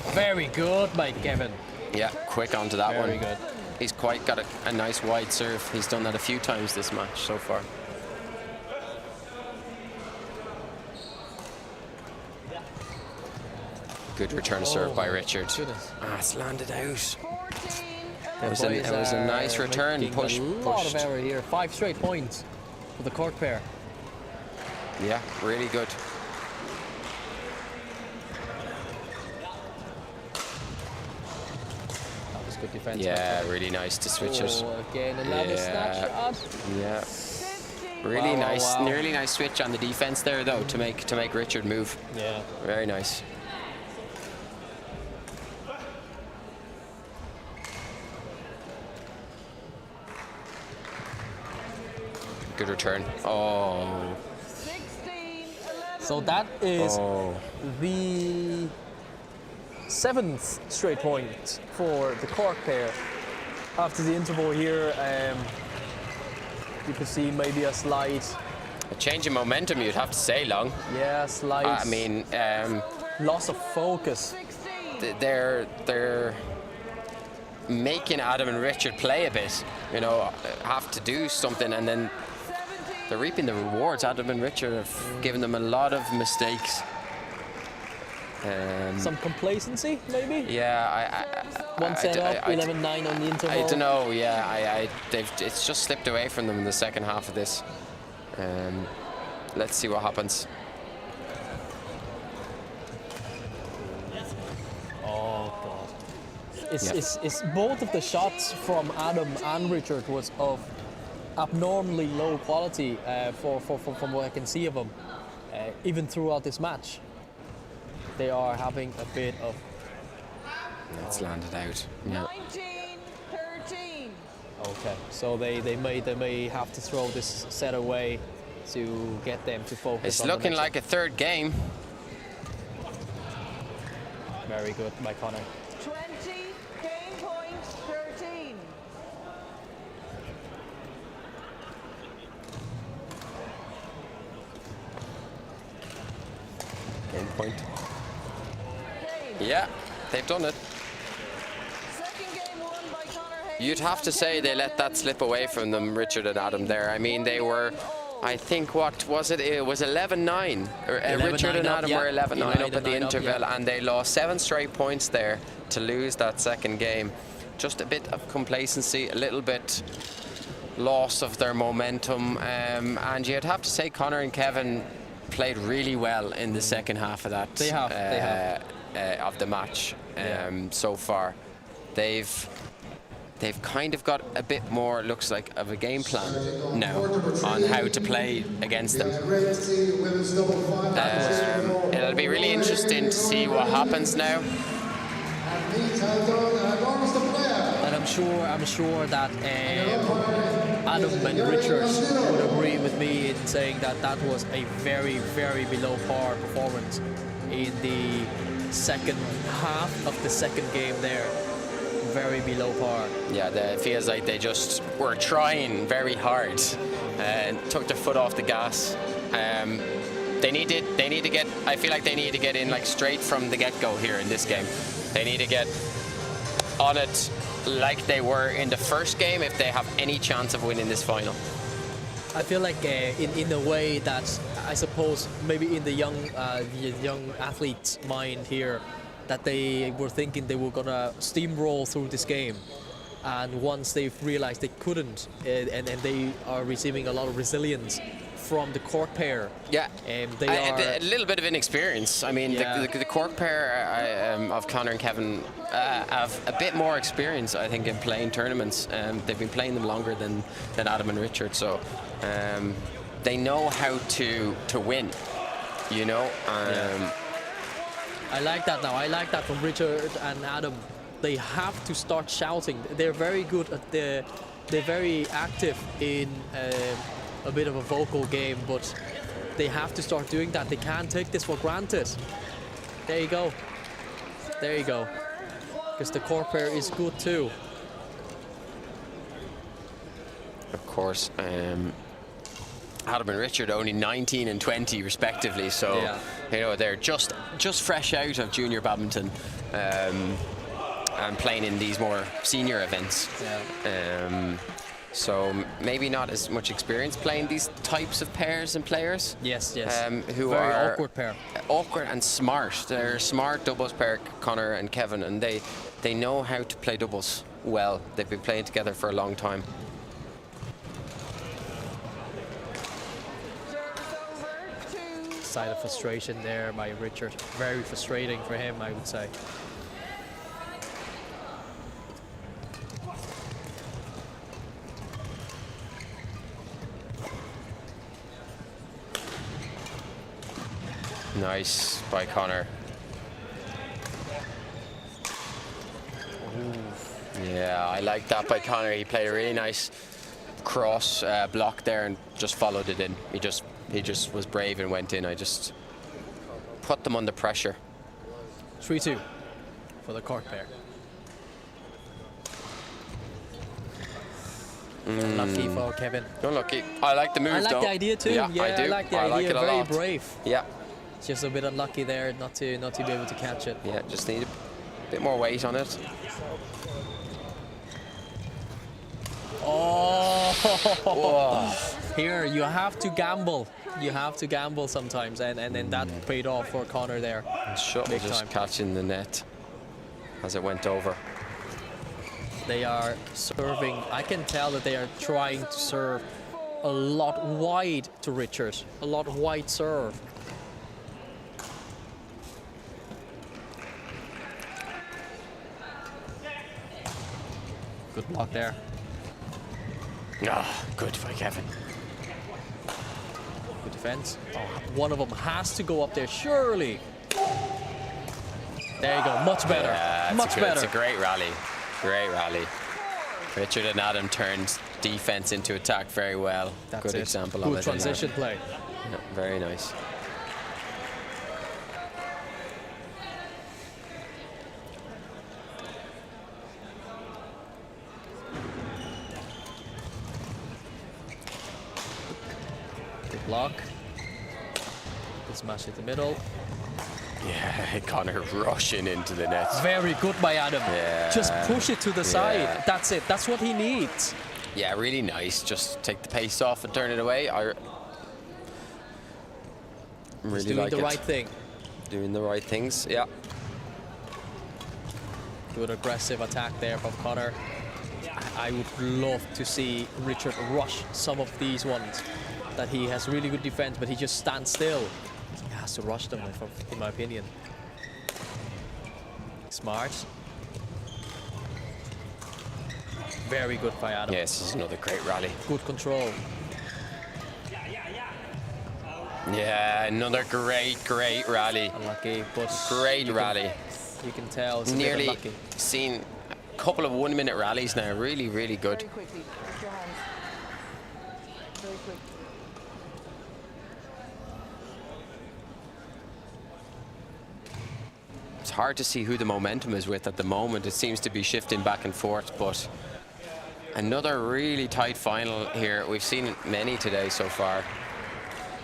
[SPEAKER 3] Very good by Kevin.
[SPEAKER 1] Yeah, quick onto that one.
[SPEAKER 3] Very good.
[SPEAKER 1] He's quite got a nice wide serve. He's done that a few times this match so far. Good return of serve by Richard.
[SPEAKER 3] Goodness.
[SPEAKER 1] Ah, it's landed out.
[SPEAKER 2] 14-11.
[SPEAKER 3] The
[SPEAKER 1] It was
[SPEAKER 3] boys
[SPEAKER 1] a
[SPEAKER 3] are
[SPEAKER 1] nice return.
[SPEAKER 3] making
[SPEAKER 1] Push,
[SPEAKER 3] a lot
[SPEAKER 1] pushed.
[SPEAKER 3] of error here. 5 straight points for the court pair.
[SPEAKER 1] Yeah, really good.
[SPEAKER 3] That was good defense.
[SPEAKER 1] Yeah, really nice to switch it.
[SPEAKER 3] Oh, again, another snapshot.
[SPEAKER 1] Yeah.
[SPEAKER 2] 50.
[SPEAKER 1] Really
[SPEAKER 3] Wow,
[SPEAKER 1] nice,
[SPEAKER 3] wow.
[SPEAKER 1] really nice switch on the defense there though to make Richard move.
[SPEAKER 3] Yeah.
[SPEAKER 1] Very nice. Good return. Oh.
[SPEAKER 2] 16, 11.
[SPEAKER 3] So that is
[SPEAKER 1] Oh.
[SPEAKER 3] the 7th straight point for the court pair. After the interval here, you could see maybe a slight,
[SPEAKER 1] A change in momentum, you'd have to say, Long.
[SPEAKER 3] yeah, slight
[SPEAKER 1] I mean,
[SPEAKER 3] loss of focus.
[SPEAKER 2] 16.
[SPEAKER 1] they're making Adam and Richard play a bit. You know, have to do something, and then
[SPEAKER 2] 17.
[SPEAKER 1] they're reaping the rewards. Adam and Richard have given them a lot of mistakes.
[SPEAKER 3] Some complacency, maybe?
[SPEAKER 1] Yeah,
[SPEAKER 3] One set up, 11-9 on the interval.
[SPEAKER 1] I don't know. Yeah, it's just slipped away from them in the second half of this. Let's see what happens.
[SPEAKER 3] Oh, God. It's both of the shots from Adam and Richard was of abnormally low quality from what I can see of them, even throughout this match. They are having a bit of...
[SPEAKER 1] It's landed out. Yeah.
[SPEAKER 2] 19, 13.
[SPEAKER 3] Okay, so they may have to throw this set away to get them to focus.
[SPEAKER 1] It's
[SPEAKER 3] on the
[SPEAKER 1] looking
[SPEAKER 3] next
[SPEAKER 1] like a third game.
[SPEAKER 3] one. Very good by Connor.
[SPEAKER 2] 20, game point, 13.
[SPEAKER 1] Game point.
[SPEAKER 2] Game.
[SPEAKER 1] Yeah, they've done it.
[SPEAKER 2] Second game won by Connor Hayes.
[SPEAKER 1] You'd have to say they let that slip away from them, Richard and Adam there. I mean, they were, I think, what was it? It was 11-9.
[SPEAKER 3] 11-9
[SPEAKER 1] Richard and
[SPEAKER 3] up,
[SPEAKER 1] Adam
[SPEAKER 3] yeah.
[SPEAKER 1] were 11-9 up at the
[SPEAKER 3] 11-9 up,
[SPEAKER 1] interval,
[SPEAKER 3] yeah.
[SPEAKER 1] and they lost 7 straight points there to lose that second game. Just a bit of complacency, a little bit loss of their momentum, and you'd have to say Connor and Kevin played really well in the second half of that.
[SPEAKER 3] They have.
[SPEAKER 1] Of the match
[SPEAKER 3] Yeah.
[SPEAKER 1] so far. They've kind of got a bit more, looks like, of a game plan now on how to play against them.
[SPEAKER 4] Women's double final.
[SPEAKER 1] It'll be really interesting to see what happens now.
[SPEAKER 3] And I'm sure that Adam and Richard would agree with me in saying that that was a very, very below par performance in the second half of the second game there. Very below par.
[SPEAKER 1] Yeah, it feels like they just were trying very hard and took their foot off the gas. They need to get. I feel like they need to get in like straight from the get-go here in this game. They need to get on it like they were in the first game if they have any chance of winning this final.
[SPEAKER 3] I feel like in a way that I suppose maybe in the young athlete's mind here, that they were thinking they were gonna steamroll through this game, and once they've realized they couldn't, and they are receiving a lot of resilience from the court pair.
[SPEAKER 1] Yeah,
[SPEAKER 3] they are
[SPEAKER 1] a little bit of inexperience. I mean,
[SPEAKER 3] Yeah.
[SPEAKER 1] the court pair of Connor and Kevin have a bit more experience, I think, in playing tournaments. They've been playing them longer than Adam and Richard, so they know how to win. You know.
[SPEAKER 3] I like that now. I like that from Richard and Adam. They have to start shouting. They're very good at they're very active in a bit of a vocal game, but they have to start doing that. They can't take this for granted. There you go. There you go. Because the court pair is good too.
[SPEAKER 1] Of course. Adam and Richard only 19 and 20 respectively, so
[SPEAKER 3] Yeah.
[SPEAKER 1] you know they're just fresh out of junior badminton and playing in these more senior events.
[SPEAKER 3] Yeah.
[SPEAKER 1] So maybe not as much experience playing these types of pairs and players.
[SPEAKER 3] Yes.
[SPEAKER 1] Who
[SPEAKER 3] very
[SPEAKER 1] are
[SPEAKER 3] awkward pair.
[SPEAKER 1] awkward and smart. They're a smart doubles pair, Connor and Kevin, and they know how to play doubles well. They've been playing together for a long time.
[SPEAKER 3] Side of frustration there by Richard. Very frustrating for him, I would say.
[SPEAKER 1] Nice by Connor. Yeah, I like that by Connor. He played a really nice cross block there and just followed it in. He just was brave and went in. I just put them under pressure.
[SPEAKER 3] 3-2 for the court pair. Unlucky for Kevin.
[SPEAKER 1] Unlucky. I like the move,
[SPEAKER 3] I like
[SPEAKER 1] though.
[SPEAKER 3] the idea too.
[SPEAKER 1] Yeah, I do.
[SPEAKER 3] I like the
[SPEAKER 1] I
[SPEAKER 3] idea.
[SPEAKER 1] like it a
[SPEAKER 3] Very
[SPEAKER 1] lot.
[SPEAKER 3] brave.
[SPEAKER 1] Yeah.
[SPEAKER 3] Just a bit unlucky there, not to be able to catch it.
[SPEAKER 1] Yeah, just need a bit more weight on it.
[SPEAKER 3] Oh! Here, you have to gamble. You have to gamble sometimes, and then that paid off for Connor there.
[SPEAKER 1] Shuttle
[SPEAKER 3] Big
[SPEAKER 1] just
[SPEAKER 3] time.
[SPEAKER 1] catching the net as it went over.
[SPEAKER 3] They are serving. I can tell that they are trying to serve a lot wide to Richard. A lot wide serve. Good block there.
[SPEAKER 1] Ah, good by Kevin.
[SPEAKER 3] Good defense. Oh, one of them has to go up there, surely. There you go, much better.
[SPEAKER 1] Yeah,
[SPEAKER 3] much better.
[SPEAKER 1] It's a great rally. Great rally. Richard and Adam turned defense into attack very well.
[SPEAKER 3] That's
[SPEAKER 1] good
[SPEAKER 3] it.
[SPEAKER 1] example
[SPEAKER 3] Good
[SPEAKER 1] of it.
[SPEAKER 3] transition play.
[SPEAKER 1] Yeah, very nice.
[SPEAKER 3] Good block. Good smash in the middle.
[SPEAKER 1] Yeah, Connor rushing into the net.
[SPEAKER 3] Very good by Adam.
[SPEAKER 1] Yeah.
[SPEAKER 3] Just push it to the side.
[SPEAKER 1] Yeah.
[SPEAKER 3] That's it. That's what he needs.
[SPEAKER 1] Yeah, really nice. Just take the pace off and turn it away. I really
[SPEAKER 3] He's doing
[SPEAKER 1] like
[SPEAKER 3] the
[SPEAKER 1] it.
[SPEAKER 3] right thing.
[SPEAKER 1] Doing the right things, yeah.
[SPEAKER 3] Good aggressive attack there from Connor. I would love to see Richard rush some of these ones that he has really good defense, but he just stands still. He has to rush them, in my opinion. Smart. Very good by Adam.
[SPEAKER 1] Yes, this is another great rally.
[SPEAKER 3] Good control.
[SPEAKER 1] Yeah, another great rally.
[SPEAKER 3] Unlucky, but
[SPEAKER 1] Great rally.
[SPEAKER 3] You can tell it's a
[SPEAKER 1] Nearly
[SPEAKER 3] bit unlucky.
[SPEAKER 1] seen a couple of 1 minute rallies now. Really, really good.
[SPEAKER 2] Very quickly. Lift your hands. Very quick.
[SPEAKER 1] It's hard to see who the momentum is with at the moment. It seems to be shifting back and forth, but another really tight final here. We've seen many today so far.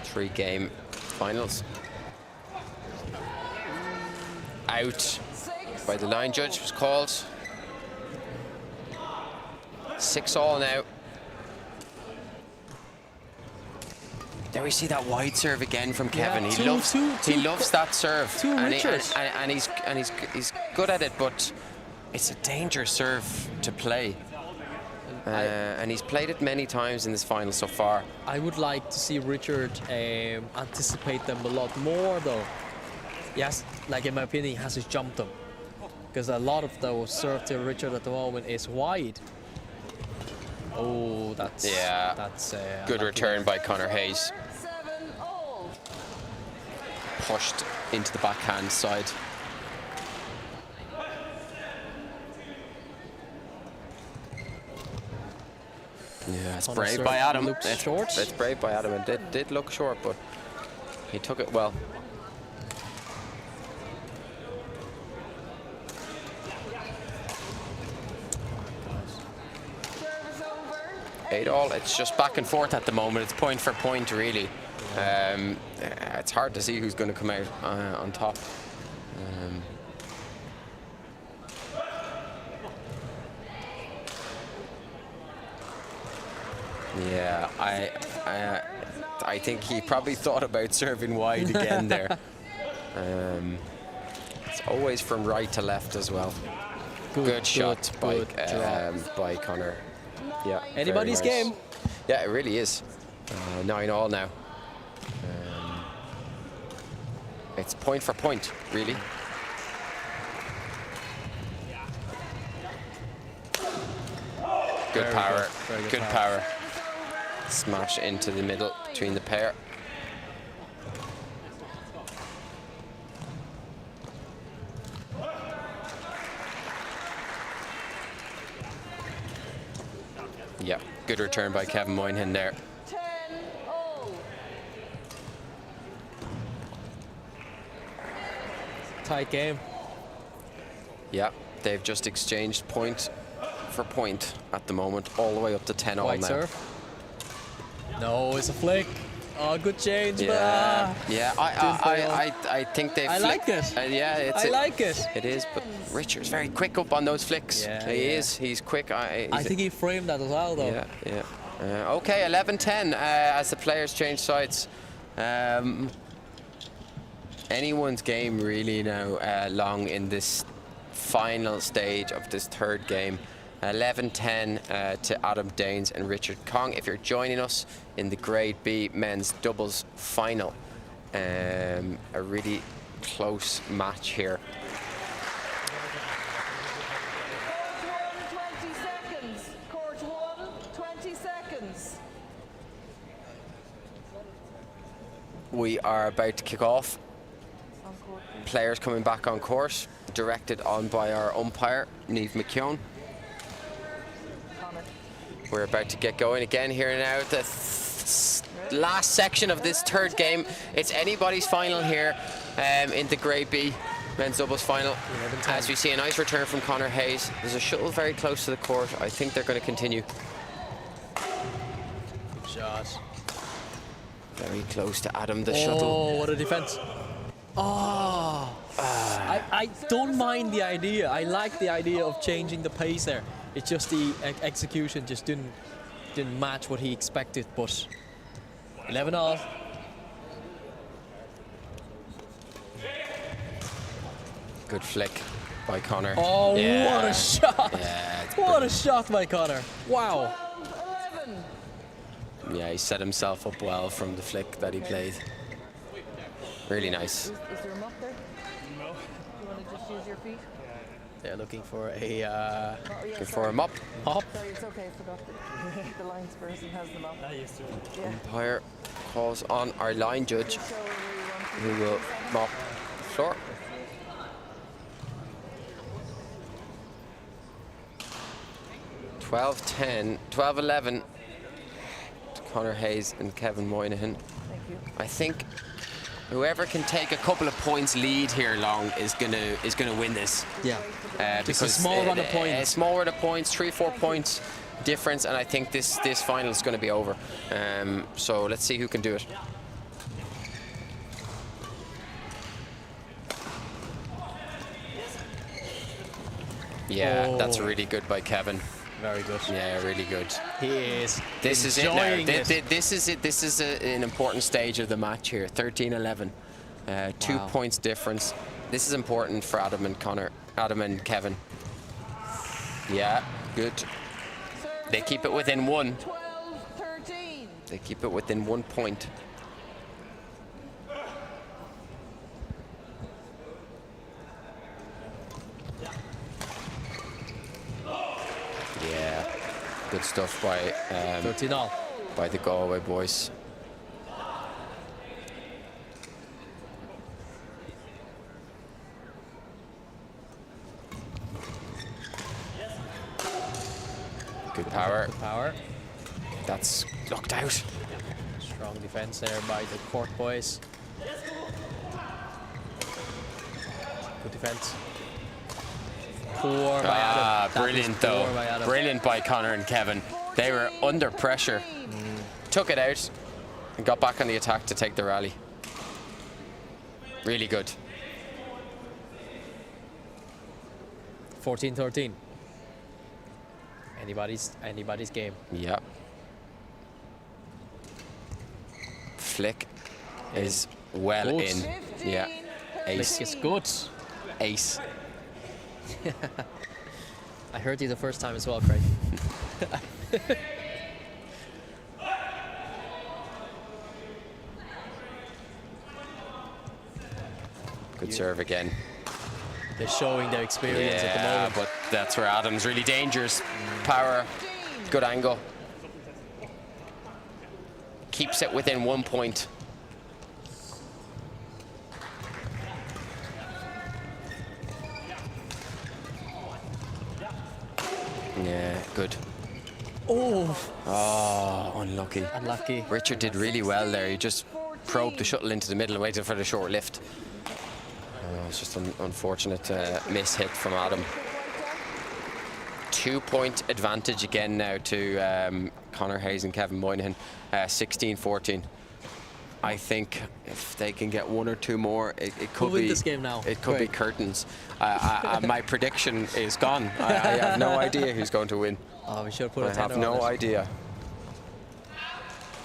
[SPEAKER 1] 3-game finals. Out by the line judge was called. 6-all now. There we see that wide serve again from Kevin. He loves that serve, and he's good at it. But it's a dangerous serve to play, and he's played it many times in this final so far.
[SPEAKER 3] I would like to see Richard anticipate them a lot more, though. Yes, like in my opinion, he has to jump them, because a lot of those serve to Richard at the moment is wide. Oh, that's
[SPEAKER 1] Good return by Connor Hayes.
[SPEAKER 2] 7-all.
[SPEAKER 1] Pushed into the backhand side. Yeah, it's
[SPEAKER 3] Connor
[SPEAKER 1] brave
[SPEAKER 3] serve
[SPEAKER 1] by Adam.
[SPEAKER 3] looks short.
[SPEAKER 1] It's brave by Adam. It did look short, but he took it well.
[SPEAKER 2] Service over.
[SPEAKER 1] 8-all. It's just back and forth at the moment. It's point for point, really. It's hard to see who's going to come out on top. Yeah, I think he probably thought about serving wide again there. It's always from right to left as well. Good shot by
[SPEAKER 3] drop.
[SPEAKER 1] by Connor. Yeah. very
[SPEAKER 3] Anybody's
[SPEAKER 1] nice.
[SPEAKER 3] game.
[SPEAKER 1] Yeah, it really is. 9-all now. It's point for point, really. Good
[SPEAKER 3] Very
[SPEAKER 1] power.
[SPEAKER 3] good. Very
[SPEAKER 1] Good power. Smash into the middle between the pair. Yeah, good return by Kevin Moynihan there.
[SPEAKER 2] 10-all.
[SPEAKER 3] Tight game.
[SPEAKER 1] Yeah, they've just exchanged point for point at the moment, all the way up to 10-all
[SPEAKER 3] White
[SPEAKER 1] now.
[SPEAKER 3] serve. No, it's a flick. Oh, good change.
[SPEAKER 1] Yeah,
[SPEAKER 3] but,
[SPEAKER 1] yeah. I think they've.
[SPEAKER 3] I like it.
[SPEAKER 1] Yeah, it's
[SPEAKER 3] I like it.
[SPEAKER 1] It is, but Richard's very quick up on those flicks.
[SPEAKER 3] Yeah,
[SPEAKER 1] he
[SPEAKER 3] yeah.
[SPEAKER 1] is. He's quick.
[SPEAKER 3] I think he framed that as well, though.
[SPEAKER 1] Yeah, yeah. Okay, 11-10 as the players change sides. Anyone's game really now long in this final stage of this third game. 11-10 to Adam Danes and Richard Kong. If you're joining us in the Grade B men's doubles final, a really close match here.
[SPEAKER 2] Court 1, 20 seconds.
[SPEAKER 1] We are about to kick off. Players coming back on court, directed on by our umpire, Niamh McKeown. We're about to get going again here now. The last section of this third game. It's anybody's final here in the Grade B men's doubles final. As we see a nice return from Conor Hayes. There's a shuttle very close to the court. I think they're going to continue.
[SPEAKER 3] Good shot.
[SPEAKER 1] Very close to Adam, the
[SPEAKER 3] Oh,
[SPEAKER 1] shuttle.
[SPEAKER 3] what a defense. Oh. I don't mind the idea. I like the idea of changing the pace there. It's just the execution just didn't match what he expected, but 11-all.
[SPEAKER 1] Good flick by Conor.
[SPEAKER 3] Oh,
[SPEAKER 1] Yeah.
[SPEAKER 3] what a shot!
[SPEAKER 1] Yeah, it's
[SPEAKER 3] What a shot by Conor. Wow.
[SPEAKER 2] 11.
[SPEAKER 1] Yeah, he set himself up well from the flick that he played. Really nice.
[SPEAKER 2] Is there a mop there? No. You want to just use your feet?
[SPEAKER 3] They're looking for a
[SPEAKER 1] Looking for a mop.
[SPEAKER 3] hop.
[SPEAKER 2] Sorry, it's okay. I forgot that the lines person has them up. Yeah.
[SPEAKER 1] Umpire calls on our line judge,
[SPEAKER 2] So we
[SPEAKER 1] who will mop the floor. $12-11 to Conor Hayes and Kevin Moynihan.
[SPEAKER 2] Thank you.
[SPEAKER 1] I think whoever can take a couple of points lead here long is gonna win this.
[SPEAKER 3] Yeah.
[SPEAKER 1] Because
[SPEAKER 3] a small run of points.
[SPEAKER 1] A small run of points, 3-4 points difference, and I think this final is going to be over. So let's see who can do it. Yeah, that's really good by Kevin.
[SPEAKER 3] Very good.
[SPEAKER 1] Yeah, really good.
[SPEAKER 3] He is.
[SPEAKER 1] This is it now.
[SPEAKER 3] enjoying it.
[SPEAKER 1] This is it. This is an important stage of the match here. 13-11, 2
[SPEAKER 3] Wow.
[SPEAKER 1] points difference. This is important for Adam and Kevin. Yeah, good. They keep it within 1.
[SPEAKER 2] 12-13.
[SPEAKER 1] They keep it within 1 point. Yeah, good stuff by
[SPEAKER 3] 13-all.
[SPEAKER 1] by the Galway boys. Good power.
[SPEAKER 3] Good power.
[SPEAKER 1] That's looked out.
[SPEAKER 3] Strong defense there by the court boys. Good defense. Poor by Adam. That was
[SPEAKER 1] Brilliant
[SPEAKER 3] poor
[SPEAKER 1] though.
[SPEAKER 3] by Adam.
[SPEAKER 1] Brilliant by Conor and Kevin. They were under pressure. Took it out and got back on the attack to take the rally. Really good.
[SPEAKER 3] 14-13. Anybody's game.
[SPEAKER 1] Yeah. Flick is well
[SPEAKER 3] Good.
[SPEAKER 1] in. Yeah. Ace.
[SPEAKER 3] Flick is good.
[SPEAKER 1] Ace.
[SPEAKER 3] I heard you the first time as well, Craig.
[SPEAKER 1] Good serve again.
[SPEAKER 3] They're showing their experience at the
[SPEAKER 1] Yeah,
[SPEAKER 3] moment.
[SPEAKER 1] but that's where Adam's really dangerous. Power, good angle. Keeps it within 1 point. Yeah, good. Oh, unlucky.
[SPEAKER 3] Unlucky.
[SPEAKER 1] Richard did really well there. He just probed the shuttle into the middle and waited for the short lift. It's just an unfortunate miss hit from Adam. 2 point advantage again now to Conor Hayes and Kevin Moynihan, 16-14. I think if they can get one or two more, it could
[SPEAKER 3] Who win
[SPEAKER 1] be
[SPEAKER 3] this game now?
[SPEAKER 1] It could be curtains. My prediction is gone. I have no idea who's going to win.
[SPEAKER 3] Oh, we should put a
[SPEAKER 1] I have
[SPEAKER 3] tenner on
[SPEAKER 1] no
[SPEAKER 3] it.
[SPEAKER 1] idea.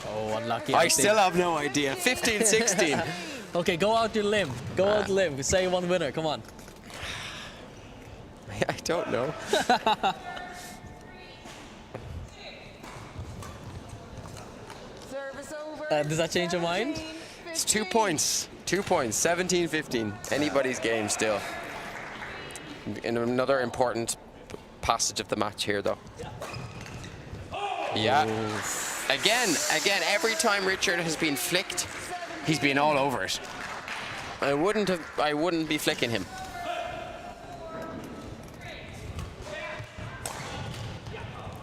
[SPEAKER 3] Oh, unlucky.
[SPEAKER 1] I
[SPEAKER 3] think.
[SPEAKER 1] still have no idea. 15-16.
[SPEAKER 3] Okay, go out your limb. Go out limb. Say one winner. Come on.
[SPEAKER 1] I don't know.
[SPEAKER 2] Service over.
[SPEAKER 3] Does that change your mind?
[SPEAKER 1] It's 2 points. 2 points. 17-15. Anybody's game still. In another important passage of the match here, though. Yeah. Again, every time Richard has been flicked, he's been all over it. I wouldn't be flicking him.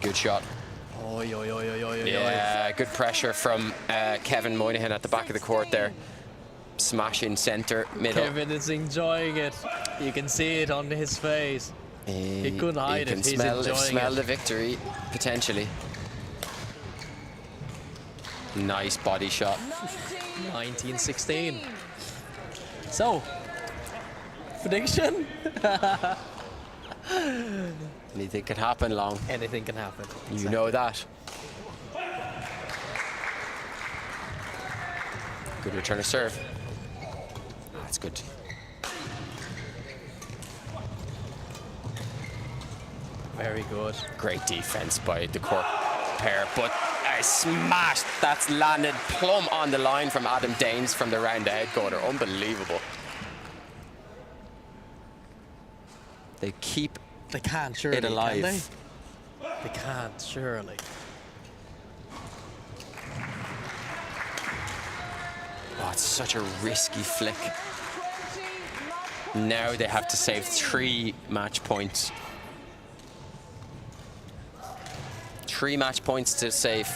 [SPEAKER 1] Good shot. Yeah, good pressure from Kevin Moynihan at the back of the court there. Smash in center, middle.
[SPEAKER 3] Kevin is enjoying it. You can see it on his face. He couldn't hide it. He's enjoying
[SPEAKER 1] smell
[SPEAKER 3] it.
[SPEAKER 1] the victory, potentially. Nice body shot.
[SPEAKER 3] 19-16. So, prediction?
[SPEAKER 1] Anything can happen, Long.
[SPEAKER 3] Anything can happen.
[SPEAKER 1] You know that. Good return of serve. That's good.
[SPEAKER 3] Very good.
[SPEAKER 1] Great defense by the court pair, but a smash that's landed plumb on the line from Adam Danes from the round ahead corner. Unbelievable. They keep
[SPEAKER 3] They can't, surely.
[SPEAKER 1] it alive.
[SPEAKER 3] Can they? They can't, surely.
[SPEAKER 1] Oh, it's such a risky flick. Now they have to save 3 match points. 3 match points to save.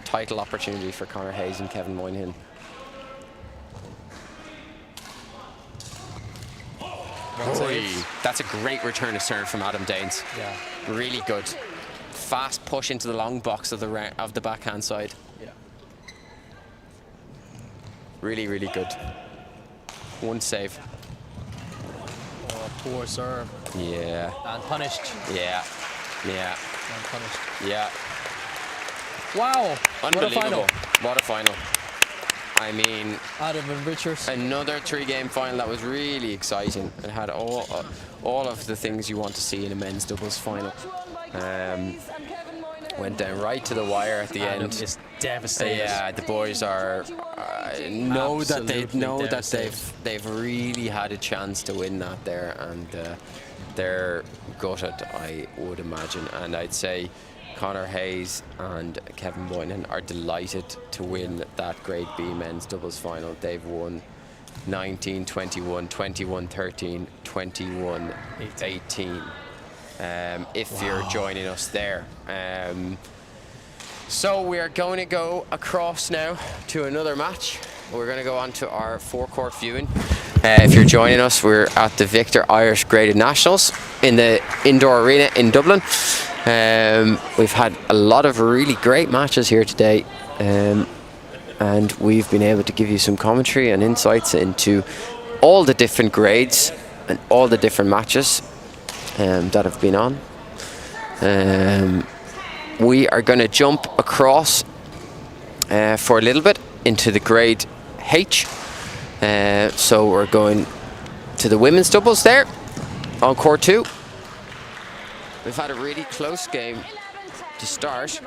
[SPEAKER 1] Title opportunity for Conor Hayes and Kevin Moynihan. Oy, that's a great return of serve from Adam Danes.
[SPEAKER 3] Yeah.
[SPEAKER 1] Really good. Fast push into the long box of the backhand side.
[SPEAKER 3] Yeah.
[SPEAKER 1] Really, really good. 1 save.
[SPEAKER 3] Oh, poor serve.
[SPEAKER 1] Yeah.
[SPEAKER 3] And punished.
[SPEAKER 1] Yeah. Yeah.
[SPEAKER 3] And punished.
[SPEAKER 1] Yeah.
[SPEAKER 3] Wow. What a
[SPEAKER 1] Unbelievable.
[SPEAKER 3] final.
[SPEAKER 1] What a final. I mean,
[SPEAKER 3] Adam and Richard.
[SPEAKER 1] another 3-game final that was really exciting. It had all of the things you want to see in a men's doubles final. Went down right to the wire at the
[SPEAKER 3] Adam
[SPEAKER 1] end.
[SPEAKER 3] is devastated.
[SPEAKER 1] Yeah, the boys are know that
[SPEAKER 3] Absolutely
[SPEAKER 1] they've really had a chance to win that there, and they're gutted, I would imagine. And I'd say Conor Hayes and Kevin Moynihan are delighted to win that Grade B men's doubles final. They've won 19-21, 21-13, 21-18. If you're joining us there. So we're going to go across now to another match. We're going to go on to our forecourt viewing. If you're joining us, we're at the Victor Irish Graded Nationals in the indoor arena in Dublin. We've had a lot of really great matches here today, and we've been able to give you some commentary and insights into all the different grades and all the different matches that have been on. We are going to jump across for a little bit into the grade H. So we're going to the women's doubles there. On court 2. We've had a really close game to start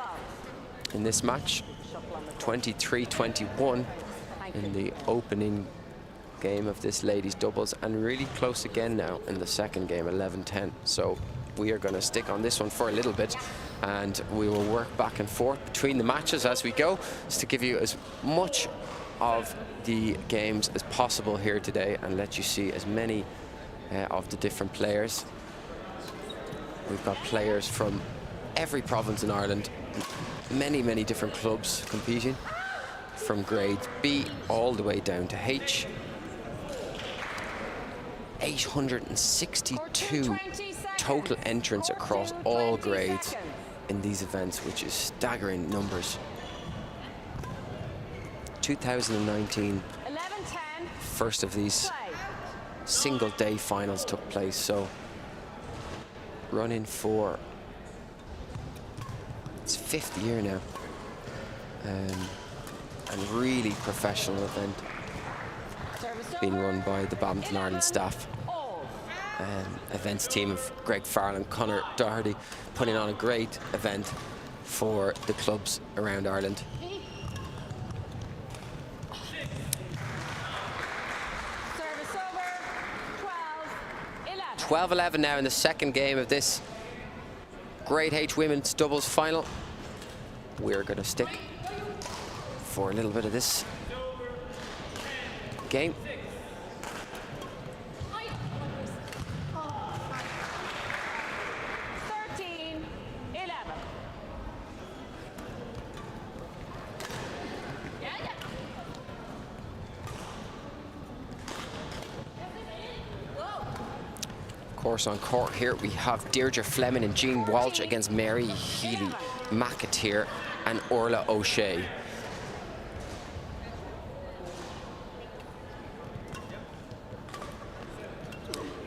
[SPEAKER 1] in this match. 23-21 in the opening game of this ladies doubles, and really close again now in the second game, 11-10. So we are going to stick on this one for a little bit, and we will work back and forth between the matches as we go, just to give you as much of the games as possible here today and let you see as many of the different players. We've got players from every province in Ireland, many different clubs competing, from grade B all the way down to H. 862 total entrants across all grades in these events, which is staggering numbers. 2019, first of these single day finals took place, so running for its 5th year now, and really professional event being run by the Badminton Ireland staff. Events team of Greg Farrell and Conor Doherty putting on a great event for the clubs around Ireland.
[SPEAKER 2] Service over, 12-11.
[SPEAKER 1] 12-11 now in the second game of this Grade H women's doubles final. We're going to stick for a little bit of this game.
[SPEAKER 2] 13-11.
[SPEAKER 1] Course on court here we have Deirdre Fleming and Jean Walsh against Mary Healy McAteer and Orla O'Shea.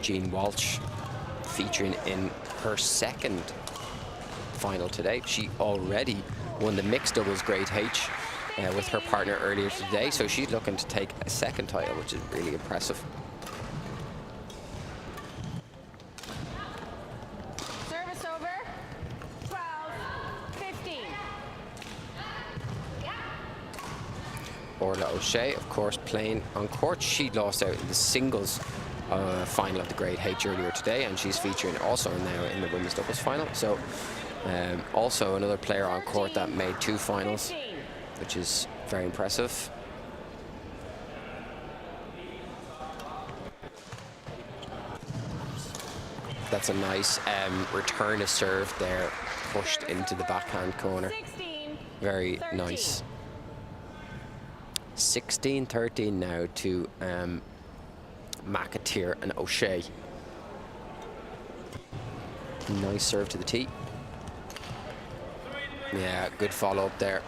[SPEAKER 1] Jean Walsh featuring in her second final today. She already won the mixed doubles grade H with her partner earlier today, so she's looking to take a second title, which is really impressive.
[SPEAKER 2] Service over, 12-15.
[SPEAKER 1] Orla O'Shea, of course, playing on court. She lost out in the singles final of the grade H earlier today, and she's featuring also now in the women's doubles final. So also another player on court that made 2 finals, which is very impressive. That's a nice return of serve there, pushed into the backhand corner. Very nice. 16-13 now to McAteer and O'Shea. Nice serve to the tee. Yeah, good follow up there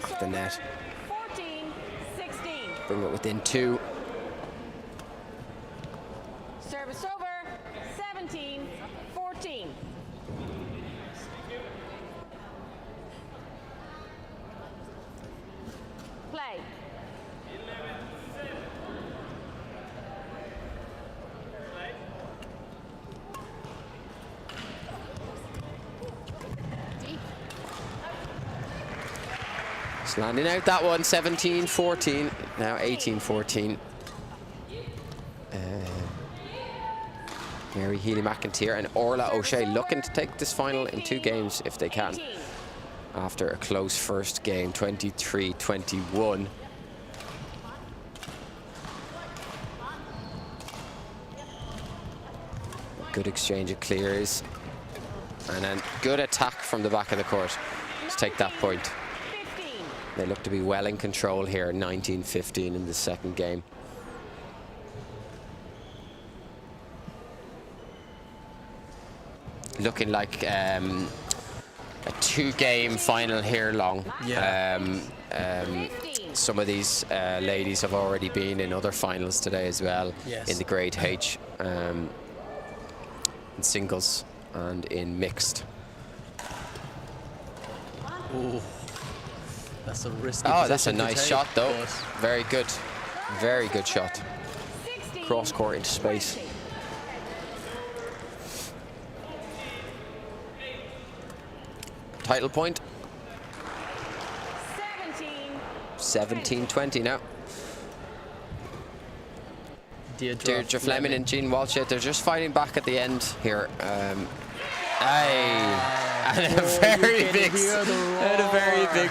[SPEAKER 1] off the net.
[SPEAKER 2] 14-16.
[SPEAKER 1] Bring it within 2.
[SPEAKER 2] Service over, 17-14. Play.
[SPEAKER 1] Just landing out that one, 17-14, now 18-14. Mary Healy McAteer and Orla O'Shea looking to take this final in 2 games if they can, after a close first game, 23-21. Good exchange of clears, and then good attack from the back of the court to take that point. They look to be well in control here, 19-15 in the second game. Looking like a 2-game final here long.
[SPEAKER 3] Yeah.
[SPEAKER 1] Some of these ladies have already been in other finals today as well.
[SPEAKER 3] Yes.
[SPEAKER 1] In the grade H, in singles and in mixed.
[SPEAKER 3] Ooh, that's a risky.
[SPEAKER 1] Oh, that's a
[SPEAKER 3] position to
[SPEAKER 1] nice
[SPEAKER 3] take,
[SPEAKER 1] shot though.
[SPEAKER 3] but
[SPEAKER 1] Very good. Very good shot. Cross court into space. title point. 17-20 now. Deirdre Fleming and Jean Walsh, they're just fighting back at the end here. And a very big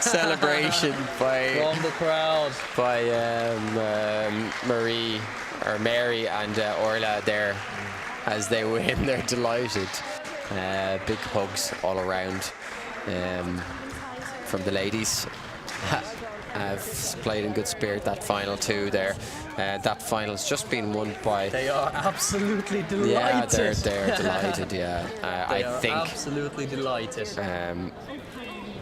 [SPEAKER 1] celebration by
[SPEAKER 3] from the crowd.
[SPEAKER 1] by Mary and Orla there as they win. They're delighted. Big hugs all around from the ladies. Have played in good spirit that final too there. That final's just been won by...
[SPEAKER 3] They are absolutely delighted.
[SPEAKER 1] Yeah, they're delighted, yeah. I think...
[SPEAKER 3] absolutely delighted.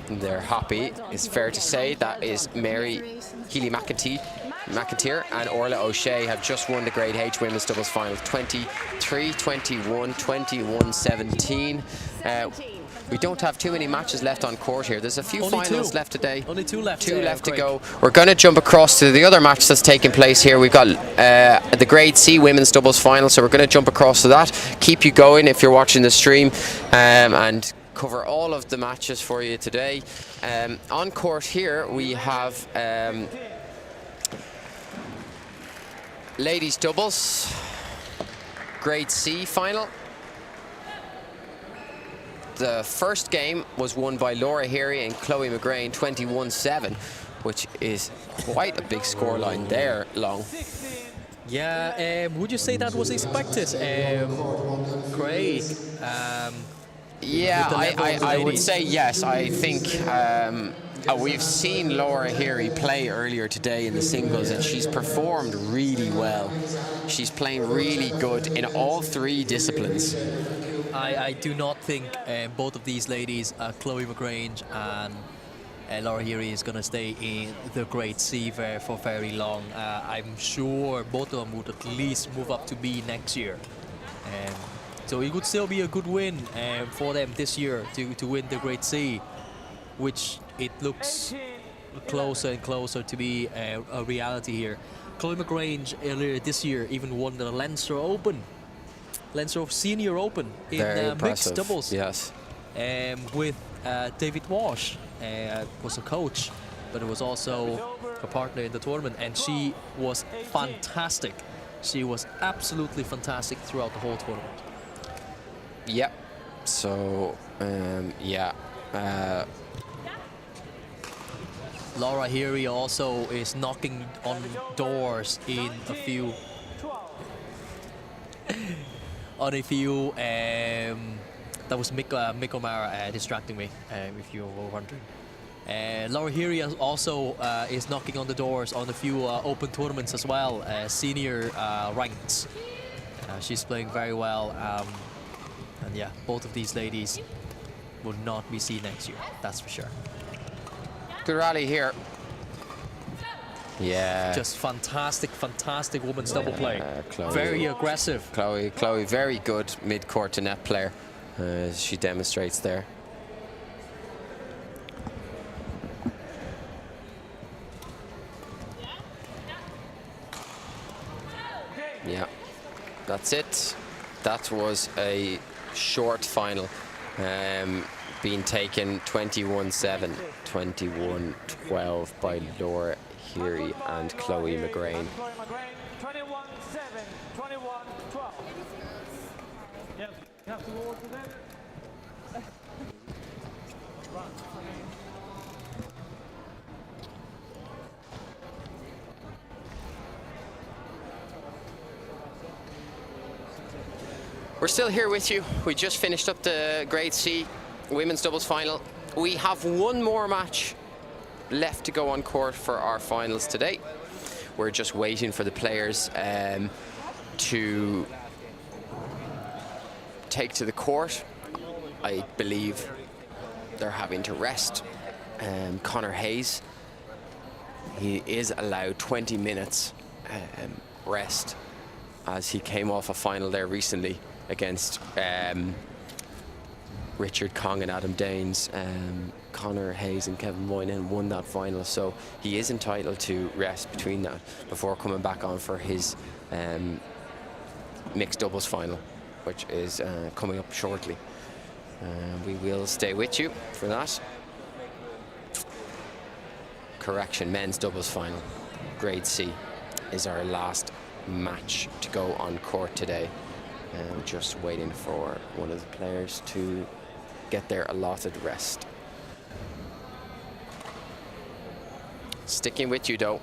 [SPEAKER 1] They're happy, it's fair to say. That is Mary Healy-McIntyre and Orla O'Shea have just won the Grade H Women's Doubles Final 23-21, 21-17. We don't have too many matches left on court here. There's a few finals left today.
[SPEAKER 3] Only two left.
[SPEAKER 1] Two left to go. We're going to jump across to the other match that's taking place here. We've got the Grade C Women's Doubles Final, so we're going to jump across to that. Keep you going if you're watching the stream, and cover all of the matches for you today. On court here we have ladies doubles Grade C final. The first game was won by Laura Heary and Chloe McGrain, 21-7, which is quite a big scoreline there, Long.
[SPEAKER 3] Yeah, would you say that was expected, Craig?
[SPEAKER 1] Yeah, I would say yes. I think we've seen Laura Heary play earlier today in the singles, and she's performed really well. She's playing really good in all three disciplines.
[SPEAKER 3] I do not think both of these ladies, Chloe McGrange and Laura Heary, is going to stay in the Grade C for very long. I'm sure both of them would at least move up to B next year. So it would still be a good win for them this year to win the Grade C, which it looks closer and closer to be a reality here. Chloe McGrange earlier this year even won the Leinster Senior Open in mixed doubles.
[SPEAKER 1] Yes.
[SPEAKER 3] With David Walsh was a coach, but it was also a partner in the tournament, and she was fantastic. She was absolutely fantastic throughout the whole tournament.
[SPEAKER 1] Yep. So, yeah.
[SPEAKER 3] Laura Heary also is knocking on doors in a few. That was Mick O'Mara distracting me, if you were wondering. Laura Heary also is knocking on the doors on a few open tournaments as well, senior ranks. She's playing very well, and yeah, both of these ladies will not be seen next year, that's for sure.
[SPEAKER 1] Good rally here. Yeah.
[SPEAKER 3] Just fantastic women's double play. Chloe, very aggressive.
[SPEAKER 1] Chloe, very good mid-court to net player, as she demonstrates there. Yeah, that's it. That was a short final, being taken 21-7, 21-12 by Laura Heary and Chloe McGrain.
[SPEAKER 5] 21-7, 21-12. Yes, you have to go to them.
[SPEAKER 1] We're still here with you. We just finished up the Grade C Women's Doubles Final. We have one more match left to go on court for our finals today. We're just waiting for the players to take to the court. I believe they're having to rest. Connor Hayes, he is allowed 20 minutes rest, as he came off a final there recently against Richard Kong and Adam Danes. Connor Hayes and Kevin Moynihan won that final, so he is entitled to rest between that before coming back on for his mixed doubles final, which is coming up shortly. We will stay with you for that. Correction, men's doubles final, grade C, is our last match to go on court today. We're just waiting for one of the players to get their allotted rest. Sticking with you though.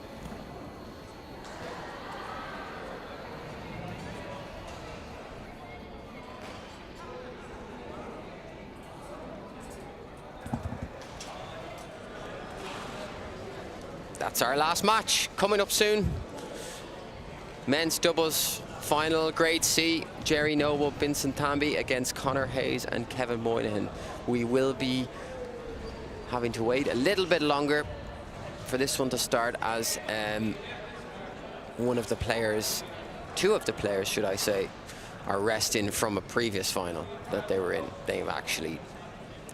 [SPEAKER 1] That's our last match coming up soon. Men's doubles final, grade C, Jerry Noble, Vincent Tamby against Connor Hayes and Kevin Moynihan. We will be having to wait a little bit longer for this one to start, as one of the players, two of the players should I say, are resting from a previous final that they were in. They've actually,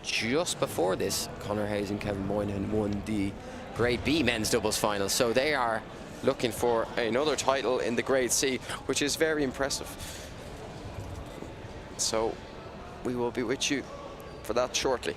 [SPEAKER 1] just before this, Connor Hayes and Kevin Moynihan won the grade B men's doubles final, so they are looking for another title in the grade C, which is very impressive. So we will be with you for that shortly.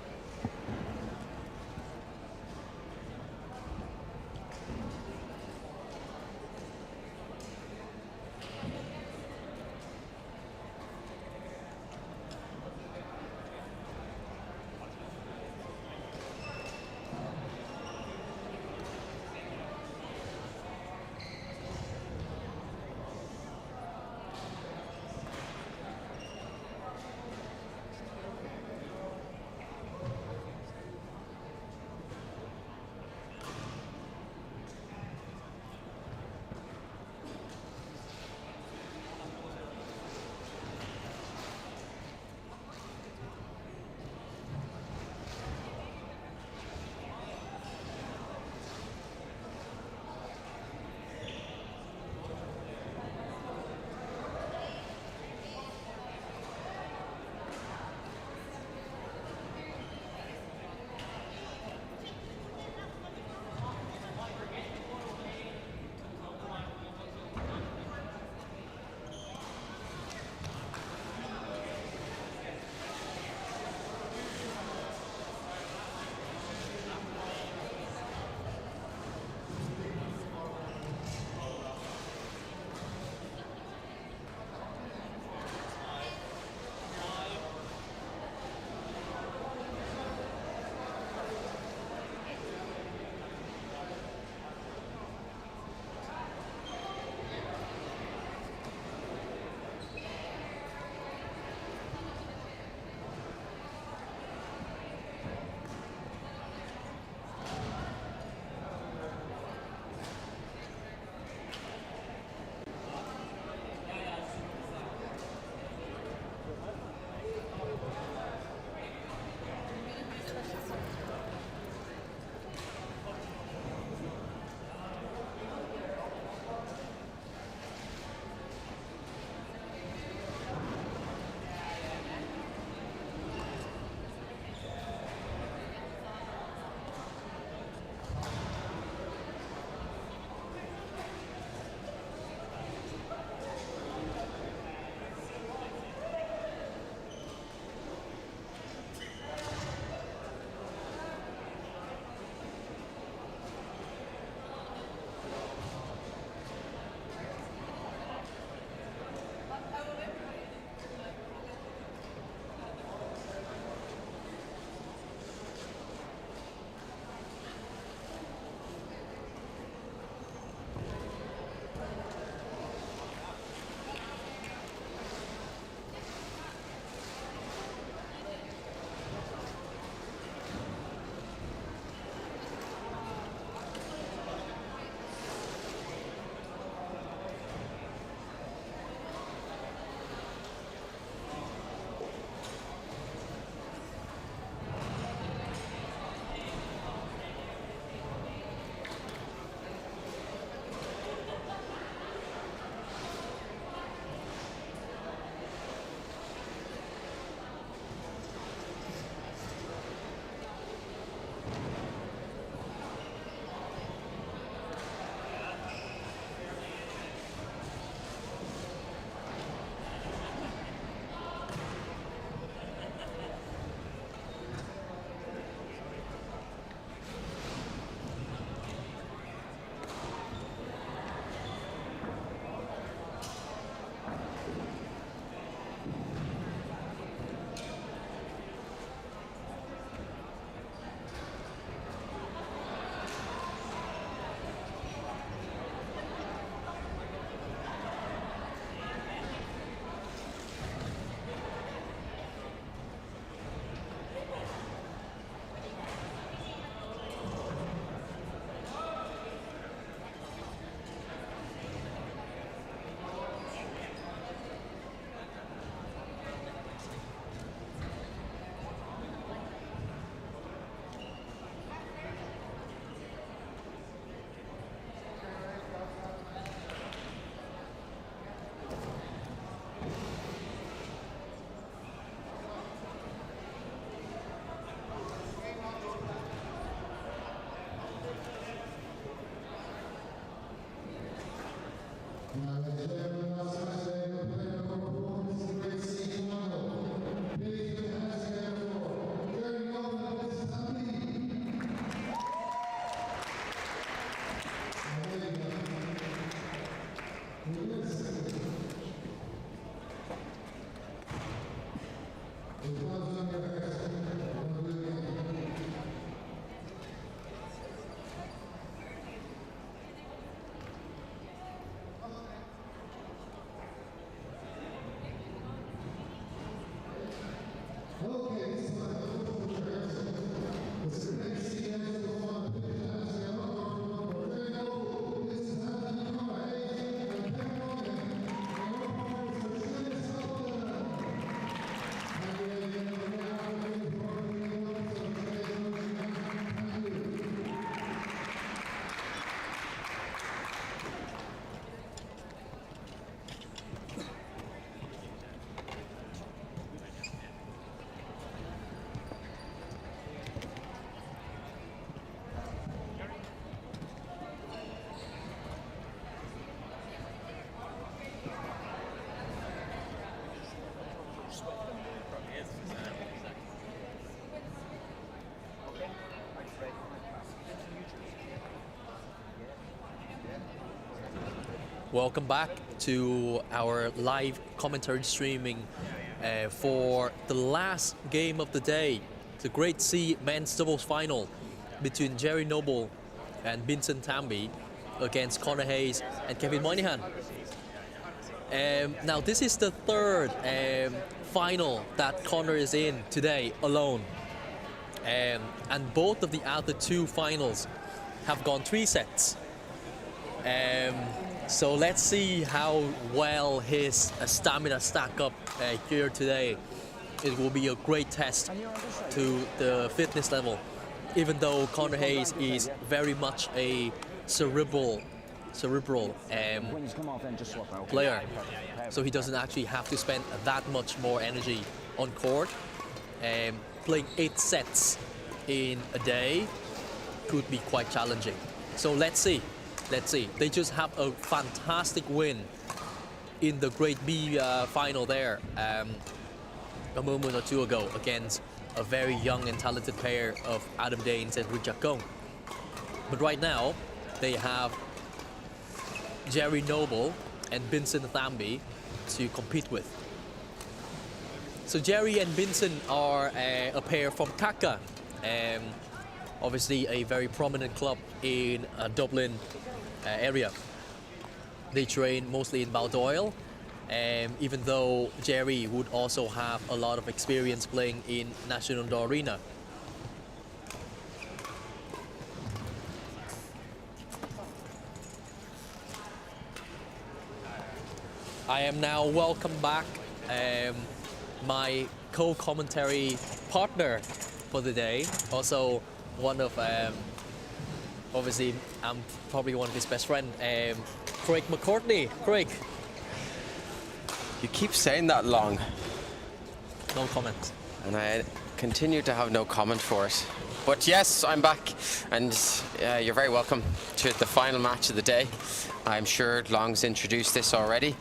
[SPEAKER 3] Welcome back to our live commentary streaming for the last game of the day, the Grade C men's doubles final between Jerry Noble and Vincent Tamby against Connor Hayes and Kevin Moynihan. Now this is the third final that Connor is in today alone, and both of the other two finals have gone 3 sets. So let's see how well his stamina stack up here today. It will be a great test to the fitness level, even though Connor Hayes is very much a cerebral player, so he doesn't actually have to spend that much more energy on court. Playing 8 sets in a day could be quite challenging. So let's see. They just have a fantastic win in the Grade B final there a moment or two ago against a very young and talented pair of Adam Danes and Richard Kong. But right now, they have Jerry Noble and Vincent Tamby to compete with. So Jerry and Vincent are a pair from Kaka, obviously a very prominent club in Dublin area. They train mostly in Baldoyle, even though Jerry would also have a lot of experience playing in National Indoor Arena. I am now welcome back my co-commentary partner for the day, also one of obviously I'm probably one of his best friend, Craig McCourtney. Craig.
[SPEAKER 1] You keep saying that long.
[SPEAKER 3] No comment.
[SPEAKER 1] And I continue to have no comment for it. But yes, I'm back, and you're very welcome to the final match of the day. I'm sure Long's introduced this already.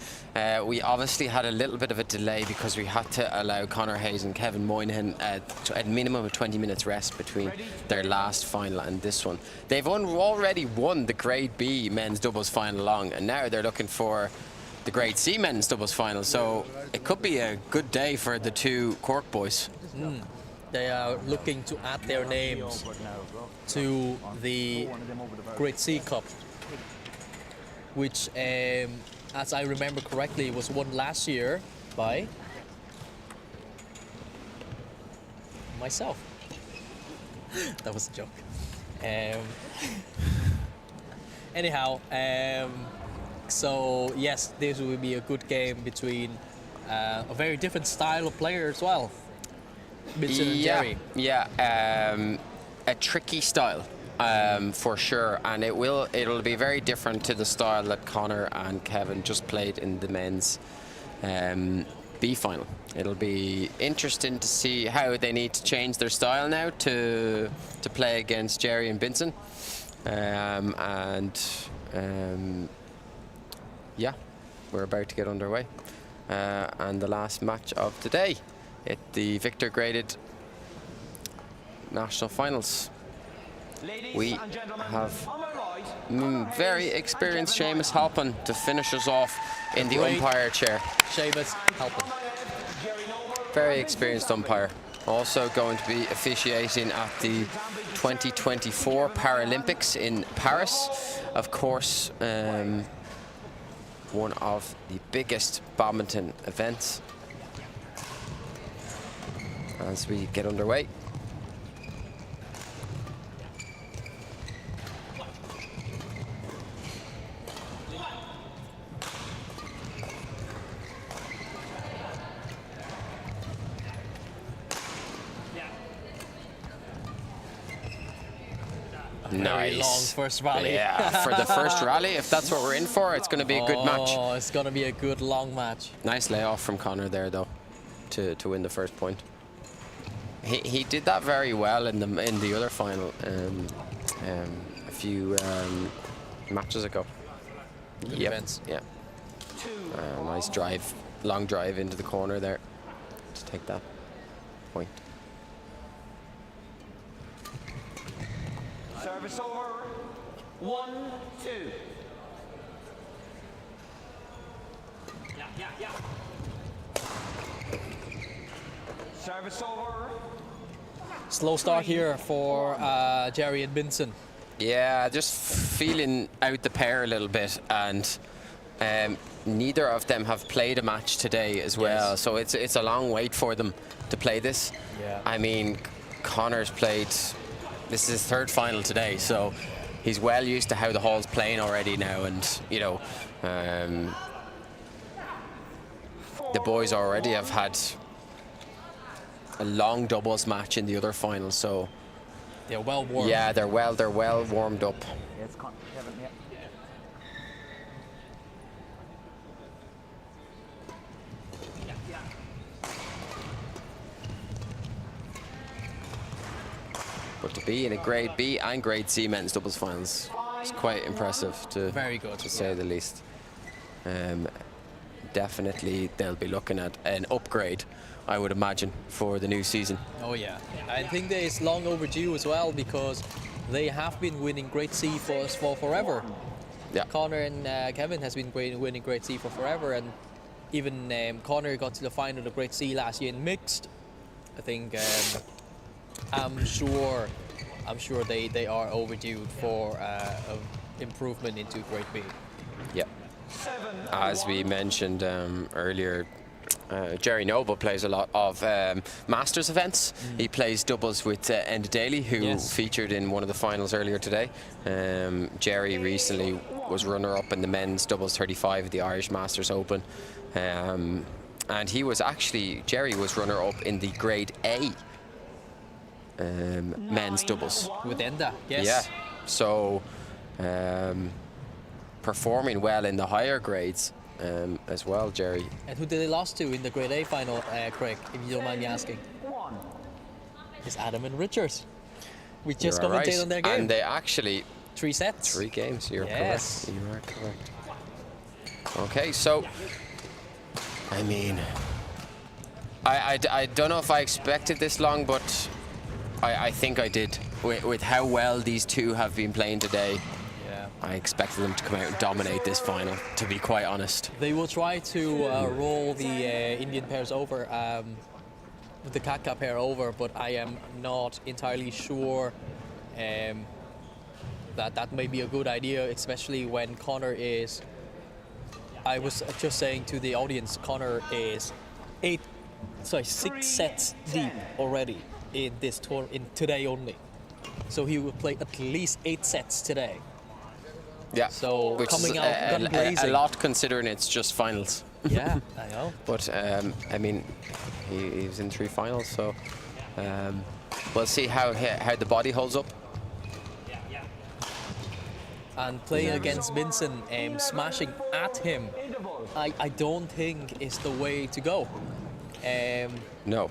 [SPEAKER 1] We obviously had a little bit of a delay because we had to allow Connor Hayes and Kevin Moynihan a minimum of 20 minutes rest between their last final and this one. They've already won the Grade B men's doubles final long, and now they're looking for the Grade C men's doubles final. So it could be a good day for the two Cork boys.
[SPEAKER 3] They are looking to add their names to the Grade C Cup, which, as I remember correctly, was won last year by myself. That was a joke. Anyhow, so yes, this will be a good game between a very different style of player as well. Vincent and Jerry.
[SPEAKER 1] Yeah, a tricky style for sure, and it'll be very different to the style that Connor and Kevin just played in the men's B final. It'll be interesting to see how they need to change their style now to play against Jerry and Vincent, yeah, we're about to get underway. And the last match of today, the Victor graded national finals. We have very experienced Seamus Halpin to finish us off in the umpire chair.
[SPEAKER 3] Seamus Halpin.
[SPEAKER 1] Very experienced umpire. Also going to be officiating at the 2024 Paralympics in Paris. Of course, one of the biggest badminton events. As we get underway.
[SPEAKER 3] Very long first rally.
[SPEAKER 1] Yeah, for the first rally, if that's what we're in for, it's going to be a good match.
[SPEAKER 3] Oh, it's going to be a good long match.
[SPEAKER 1] Nice layoff from Connor there, though, to win the first point. He did that very well in the other final a few matches ago.
[SPEAKER 3] Good
[SPEAKER 1] Yep.
[SPEAKER 3] events.
[SPEAKER 1] Yeah. Nice drive, long drive into the corner there to take that point.
[SPEAKER 5] Service over. 1-2. Yeah. Service over.
[SPEAKER 3] Slow start here for Jerry and Vincent.
[SPEAKER 1] Yeah, just feeling out the pair a little bit, and neither of them have played a match today as well.
[SPEAKER 3] Yes.
[SPEAKER 1] So it's a long wait for them to play this.
[SPEAKER 3] Yeah.
[SPEAKER 1] I mean, Connor's played. This is his third final today, so he's well used to how the hall's playing already now, and you know, the boys already have had a long doubles match in the other final, so
[SPEAKER 3] They're well warmed.
[SPEAKER 1] yeah, they're well warmed up.
[SPEAKER 5] Yes, Kevin, yeah.
[SPEAKER 1] But to be in a grade B and grade C men's doubles finals is quite impressive,
[SPEAKER 3] Very good.
[SPEAKER 1] to say the least. Definitely they'll be looking at an upgrade, I would imagine, for the new season.
[SPEAKER 3] Oh yeah. I think that it's long overdue as well, because they have been winning grade C for forever.
[SPEAKER 1] Yeah.
[SPEAKER 3] Connor and Kevin has been winning grade C for forever, and even Connor got to the final of grade C last year in mixed. I think I'm sure they are overdue for improvement into grade B.
[SPEAKER 1] Yeah. As we mentioned earlier, Jerry Noble plays a lot of Masters events. He plays doubles with Enda Daly, who
[SPEAKER 3] Yes.
[SPEAKER 1] featured in one of the finals earlier today. Jerry recently was runner-up in the men's doubles 35 at the Irish Masters Open. And he was actually, Jerry was runner-up in the grade A men's doubles.
[SPEAKER 3] With Enda, yes.
[SPEAKER 1] Yeah, so performing well in the higher grades as well, Jerry.
[SPEAKER 3] And who did they lost to in the grade A final, Craig, if you don't mind me asking? It's Adam and Richards. We just
[SPEAKER 1] You're
[SPEAKER 3] commentated
[SPEAKER 1] right.
[SPEAKER 3] on their game.
[SPEAKER 1] And they actually
[SPEAKER 3] 3 sets.
[SPEAKER 1] 3 games. You're
[SPEAKER 3] Yes.
[SPEAKER 1] correct. You are correct. Okay, so I mean, I don't know if I expected this long, but I think I did. With how well these two have been playing today,
[SPEAKER 3] Yeah.
[SPEAKER 1] I expected them to come out and dominate this final, to be quite honest.
[SPEAKER 3] They will try to roll the Indian pairs over, the Katka pair over, but I am not entirely sure that may be a good idea, especially when Connor is. I was just saying to the audience, Connor is 6 sets deep already in this tour in today only. So he will play at least 8 sets today.
[SPEAKER 1] Yeah.
[SPEAKER 3] So
[SPEAKER 1] Which
[SPEAKER 3] coming
[SPEAKER 1] is
[SPEAKER 3] out gun
[SPEAKER 1] a
[SPEAKER 3] blazing.
[SPEAKER 1] lot considering it's just finals.
[SPEAKER 3] Yeah, I know.
[SPEAKER 1] But I mean, he was in 3 finals, so we'll see how the body holds up.
[SPEAKER 3] And playing against Vincent, smashing at him, I don't think is the way to go.
[SPEAKER 1] No.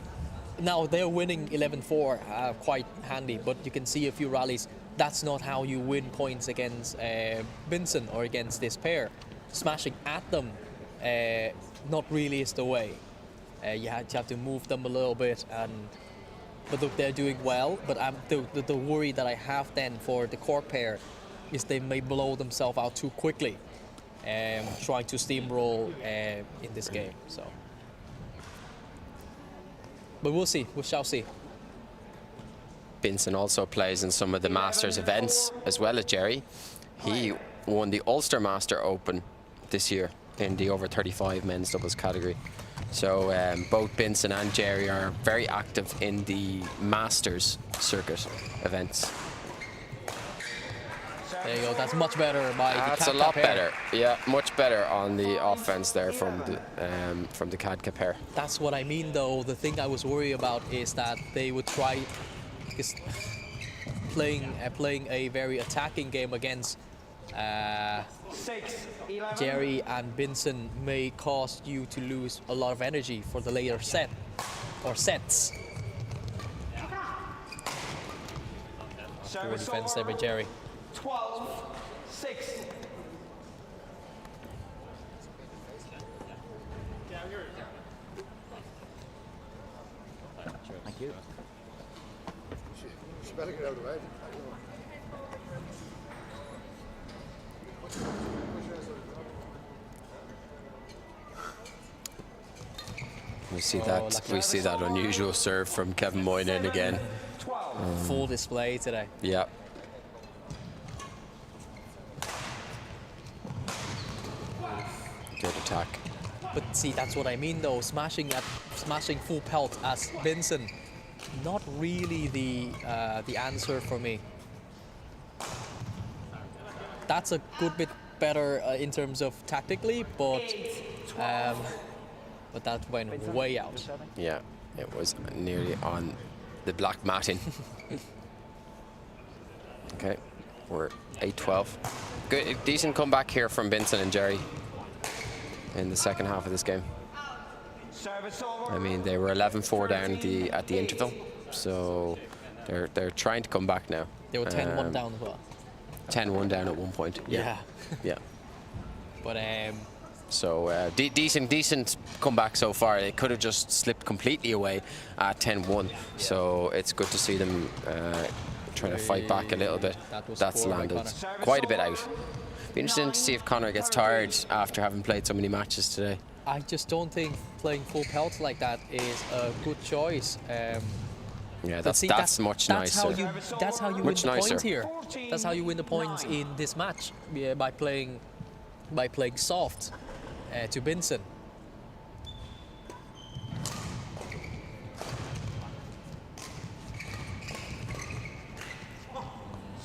[SPEAKER 3] Now they're winning 11-4, quite handy, but you can see a few rallies. That's not how you win points against Vincent or against this pair. Smashing at them not really is the way. You have to move them a little bit, but look, they're doing well. But the worry that I have then for the court pair is they may blow themselves out too quickly, trying to steamroll in this game. So, but we'll see. We shall see.
[SPEAKER 1] Vincent also plays in some of the Masters events as well as Jerry. He won the Ulster Master Open this year in the over 35 men's doubles category. So both Vincent and Jerry are very active in the Masters circuit events.
[SPEAKER 3] There you go. That's much better by
[SPEAKER 1] That's
[SPEAKER 3] the
[SPEAKER 1] a lot
[SPEAKER 3] pair.
[SPEAKER 1] better. Yeah, much better on the offense there from the Cadca pair.
[SPEAKER 3] That's what I mean, though. The thing I was worried about is that they would try, because playing a very attacking game against Jerry and Vincent may cause you to lose a lot of energy for the later set or sets. Poor defense there by Jerry.
[SPEAKER 5] 12-6.
[SPEAKER 7] Thank you.
[SPEAKER 4] She better get out of the way.
[SPEAKER 1] We see that unusual serve from Kevin Moynihan again.
[SPEAKER 3] Full display today.
[SPEAKER 1] Yeah. Good attack.
[SPEAKER 3] But see, that's what I mean, though. Smashing full pelt as Vincent, not really the answer for me. That's a good bit better in terms of tactically, but that went way out.
[SPEAKER 1] Yeah, it was nearly on the black matting. Okay, we're 8-12. Good, decent comeback here from Vincent and Jerry in the second half of this game. I mean, they were 11-4 down at the interval, so they're trying to come back now.
[SPEAKER 3] They were 10-1 down as well.
[SPEAKER 1] 10-1 down at one point.
[SPEAKER 3] Yeah.
[SPEAKER 1] Yeah.
[SPEAKER 3] But
[SPEAKER 1] so decent comeback so far. They could have just slipped completely away at 10-1. So it's good to see them trying to fight back a little bit. That's landed quite a bit out. Be interesting to see if Conor gets tired after having played so many matches today.
[SPEAKER 3] I just don't think playing full pelts like that is a good choice.
[SPEAKER 1] Yeah, that's much nicer.
[SPEAKER 3] That's how you win the points here. That's how you win the points in this match, by playing soft to Vincent.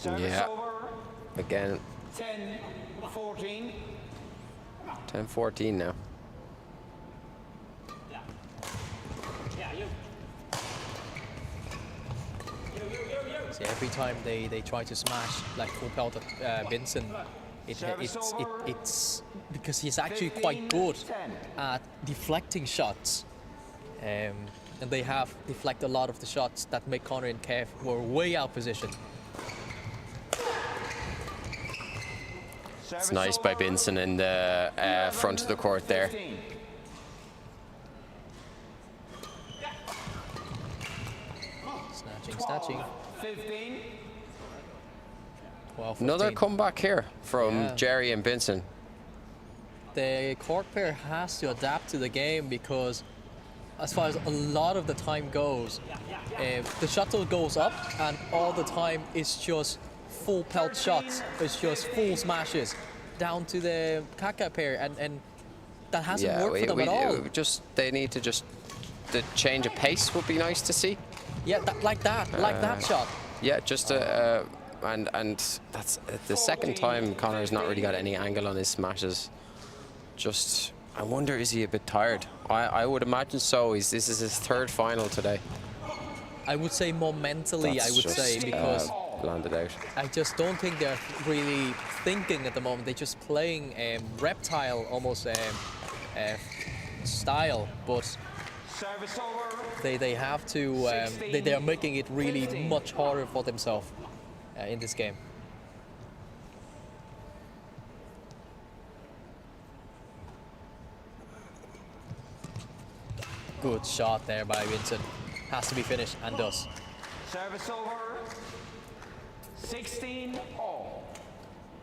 [SPEAKER 1] Yeah. Again.
[SPEAKER 5] 10-14.
[SPEAKER 1] 10-14 now.
[SPEAKER 3] See, every time they try to smash like full pelt at Vincent, it's because he's actually quite good at deflecting shots, and they have deflected a lot of the shots that make Conor and Kev were way out position.
[SPEAKER 1] It's nice by Vincent in the front of the court there.
[SPEAKER 3] Snatching.
[SPEAKER 5] 15.
[SPEAKER 3] 12,
[SPEAKER 1] Another comeback here from Jerry and Vincent.
[SPEAKER 3] The court pair has to adapt to the game, because as far as a lot of the time goes, the shuttle goes up and all the time it's just full pelt shots. It's just full smashes down to the Kaka pair, and that hasn't worked for them at all.
[SPEAKER 1] They need to the change of pace would be nice to see.
[SPEAKER 3] Yeah, like that shot.
[SPEAKER 1] Yeah, just and that's the second time Conor's not really got any angle on his smashes. Just, I wonder, is he a bit tired? I would imagine so. This is his third final today.
[SPEAKER 3] I would say more mentally,
[SPEAKER 1] That's
[SPEAKER 3] I would
[SPEAKER 1] just,
[SPEAKER 3] say, because
[SPEAKER 1] landed out.
[SPEAKER 3] I just don't think they're really thinking at the moment. They're just playing reptile almost style, but they have to. They are making it really much harder for themselves in this game. Good shot there by Vincent. Has to be finished and does.
[SPEAKER 5] Service over. 16 all.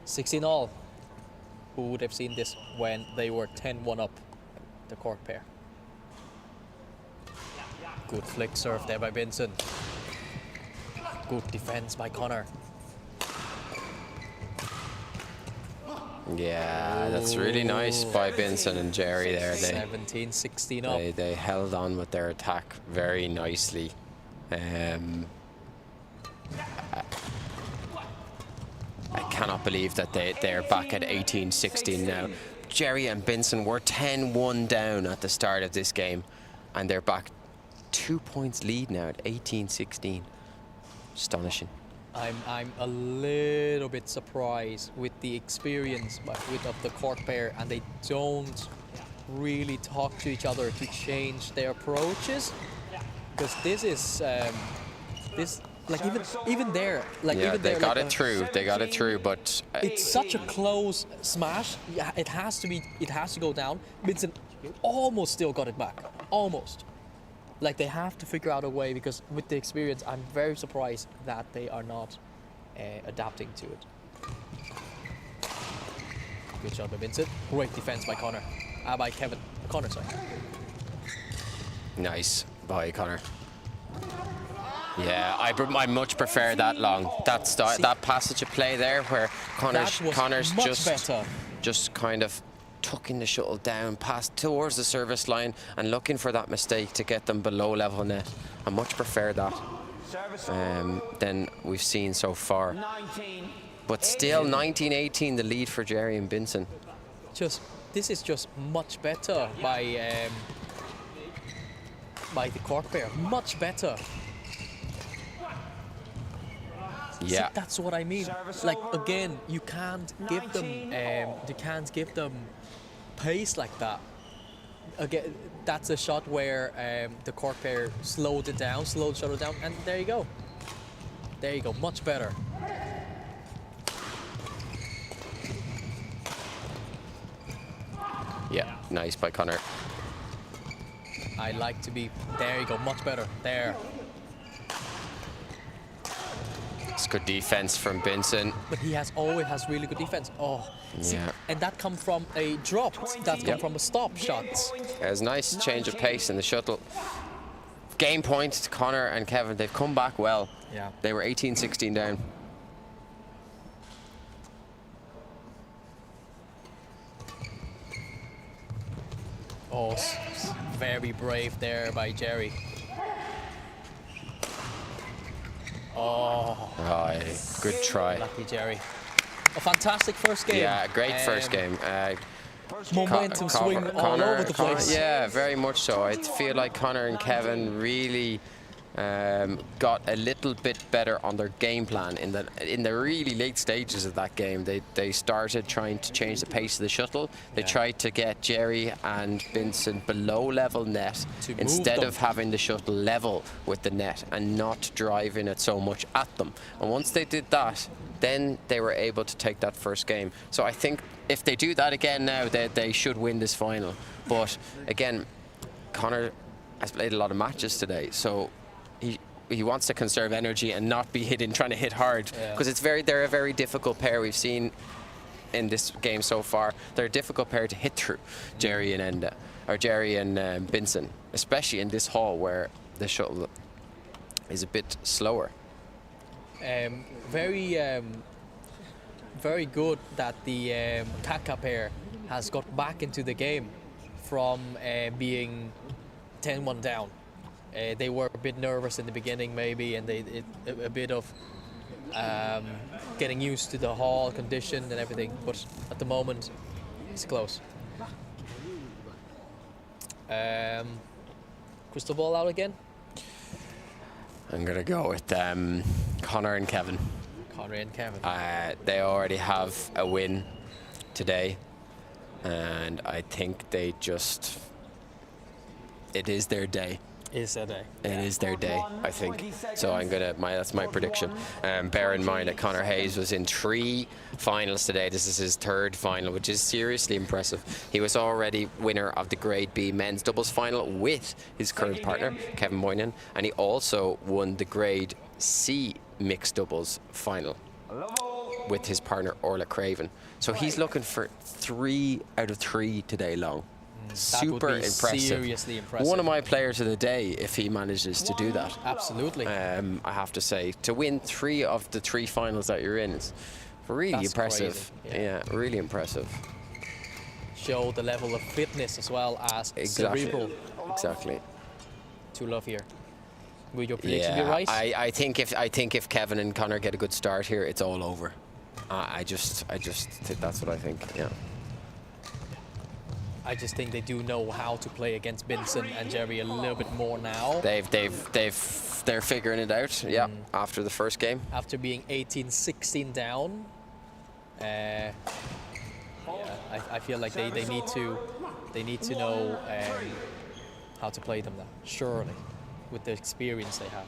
[SPEAKER 3] 16 all. Who would have seen this when they were 10-1 up, the cork pair? Good flick serve there by Vincent. Good defense by Connor.
[SPEAKER 1] Yeah, that's really nice by Vincent and Jerry there.
[SPEAKER 3] 17-16 up.
[SPEAKER 1] They held on with their attack very nicely. I cannot believe that they're back at 18-16 now. Jerry and Vincent were 10-1 down at the start of this game, and they're back 2 points lead now at 18-16. Astonishing.
[SPEAKER 3] I'm a little bit surprised with the experience of the cork pair, and they don't really talk to each other to change their approaches, because this is this, like, even there, like,
[SPEAKER 1] Yeah,
[SPEAKER 3] even
[SPEAKER 1] they
[SPEAKER 3] there,
[SPEAKER 1] got
[SPEAKER 3] like
[SPEAKER 1] it through. They got it through, but
[SPEAKER 3] it's such a close smash. Yeah, it has to go down. Vincent almost still got it back, almost. Like, they have to figure out a way, because with the experience, I'm very surprised that they are not adapting to it. Good shot by Vincent. Great defense by Connor. By Kevin. Connor, sorry.
[SPEAKER 1] nice by Connor. Yeah, I much prefer that long. That passage of play there where Connor's just kind of tucking the shuttle down, past towards the service line and looking for that mistake to get them below level net. I much prefer that than we've seen so far.
[SPEAKER 5] 19.
[SPEAKER 1] But still 19-18 the lead for Jerry and Vincent.
[SPEAKER 3] This is just much better by the cork pair. Much better.
[SPEAKER 1] Yeah.
[SPEAKER 3] See, that's what I mean. Like, again, you can't give them pace like that. Again, that's a shot where the cork pair slowed the shuttle down, and there you go. There you go, much better.
[SPEAKER 1] Yeah, nice by Connor.
[SPEAKER 3] I like to be, there you go, much better, there.
[SPEAKER 1] It's good defense from Vincent.
[SPEAKER 3] But he always has really good defense. Oh, see,
[SPEAKER 1] Yeah.
[SPEAKER 3] and that come from a drop. That come
[SPEAKER 1] Yep.
[SPEAKER 3] from a stop shot.
[SPEAKER 1] It was a nice change of pace in the shuttle. Game point to Connor and Kevin. They've come back well.
[SPEAKER 3] Yeah.
[SPEAKER 1] They were 18-16 down.
[SPEAKER 3] Oh, very brave there by Jerry. Oh,
[SPEAKER 1] Good try.
[SPEAKER 3] lucky Jerry. A fantastic first game.
[SPEAKER 1] Yeah, great first game.
[SPEAKER 3] Momentum swing all over the place.
[SPEAKER 1] Yeah, very much so. I feel like Connor and Kevin really got a little bit better on their game plan in the really late stages of that game. They started trying to change the pace of the shuttle. They tried to get Jerry and Vincent below level net instead of having the shuttle level with the net and not driving it so much at them. And once they did that, then they were able to take that first game. So I think if they do that again now, they should win this final. But again, Connor has played a lot of matches today, so he wants to conserve energy and not be trying to hit hard, because they're a very difficult pair. We've seen in this game so far, they're a difficult pair to hit through, Jerry and Vincent, especially in this hall where the shuttle is a bit slower.
[SPEAKER 3] Very good that the Kaka pair has got back into the game from being 10-1 down. They were a bit nervous in the beginning, maybe, and a bit of getting used to the hall condition and everything. But at the moment, it's close. Crystal ball out again.
[SPEAKER 1] I'm gonna go with Connor and Kevin.
[SPEAKER 3] Connor and Kevin.
[SPEAKER 1] They already have a win today, and I think it is their day.
[SPEAKER 3] Is that a
[SPEAKER 1] It is their day, I think. So that's my prediction. Bear in mind that Conor Hayes was in 3 finals today. This is his 3rd final, which is seriously impressive. He was already winner of the Grade B men's doubles final with his current partner, Kevin Moynihan, and he also won the Grade C mixed doubles final with his partner Orla Craven. So he's looking for 3 out of 3 today long. Super
[SPEAKER 3] that would be
[SPEAKER 1] impressive.
[SPEAKER 3] Seriously impressive.
[SPEAKER 1] One of my players of the day if he manages to do that.
[SPEAKER 3] Absolutely.
[SPEAKER 1] I have to say, to win 3 of the 3 finals that you're in is really
[SPEAKER 3] That's
[SPEAKER 1] impressive.
[SPEAKER 3] crazy.
[SPEAKER 1] Yeah, really impressive.
[SPEAKER 3] Show the level of fitness as well as cerebral
[SPEAKER 1] Exactly.
[SPEAKER 3] to love here. Will your prediction be right?
[SPEAKER 1] I think if Kevin and Conor get a good start here, it's all over. I just think that's what I think. Yeah.
[SPEAKER 3] I just think they do know how to play against Vincent and Jerry a little bit more now.
[SPEAKER 1] They're figuring it out. Yeah. After the first game.
[SPEAKER 3] After being 18-16 down, yeah, I feel like they need to know how to play them now. Surely, with the experience they have.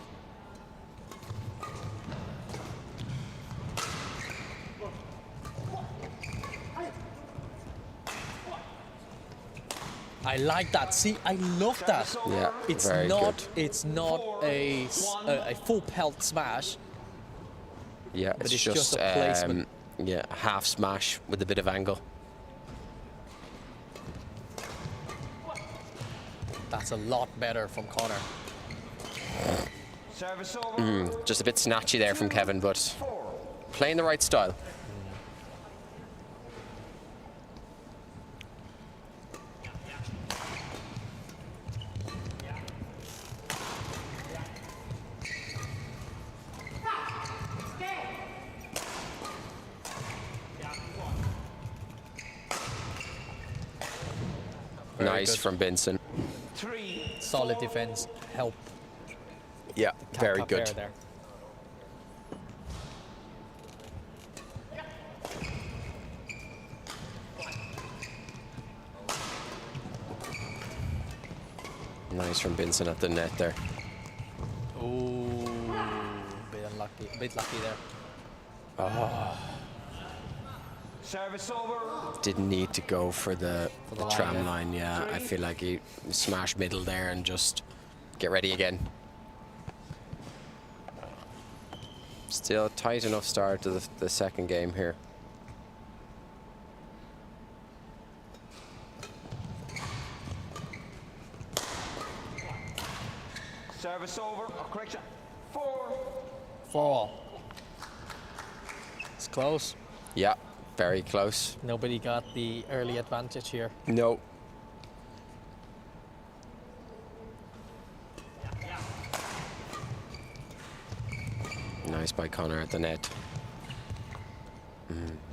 [SPEAKER 3] I like that. See, I love that.
[SPEAKER 1] Yeah,
[SPEAKER 3] it's
[SPEAKER 1] very
[SPEAKER 3] not.
[SPEAKER 1] good.
[SPEAKER 3] It's not a full pelt smash.
[SPEAKER 1] Yeah,
[SPEAKER 3] But it's just a placement.
[SPEAKER 1] Yeah, half smash with a bit of angle.
[SPEAKER 3] That's a lot better from Conor.
[SPEAKER 1] Just a bit snatchy there from Kevin, but playing the right style. Nice
[SPEAKER 3] good.
[SPEAKER 1] from Benson.
[SPEAKER 3] Solid defense. Help.
[SPEAKER 1] Yeah, very good.
[SPEAKER 3] There.
[SPEAKER 1] Nice from Benson at the net there.
[SPEAKER 3] Ooh, bit unlucky. A bit lucky there.
[SPEAKER 5] Service over.
[SPEAKER 1] Didn't need to go for the
[SPEAKER 3] line,
[SPEAKER 1] tram
[SPEAKER 3] yeah.
[SPEAKER 1] line. Yeah, I feel like he smashed middle there and just get ready again. Still a tight enough start to the second game here.
[SPEAKER 5] Service over. Correction. 4.
[SPEAKER 3] 4. It's close.
[SPEAKER 1] Yeah, very close.
[SPEAKER 3] Nobody got the early advantage here.
[SPEAKER 1] No. Nice by Conor at the net.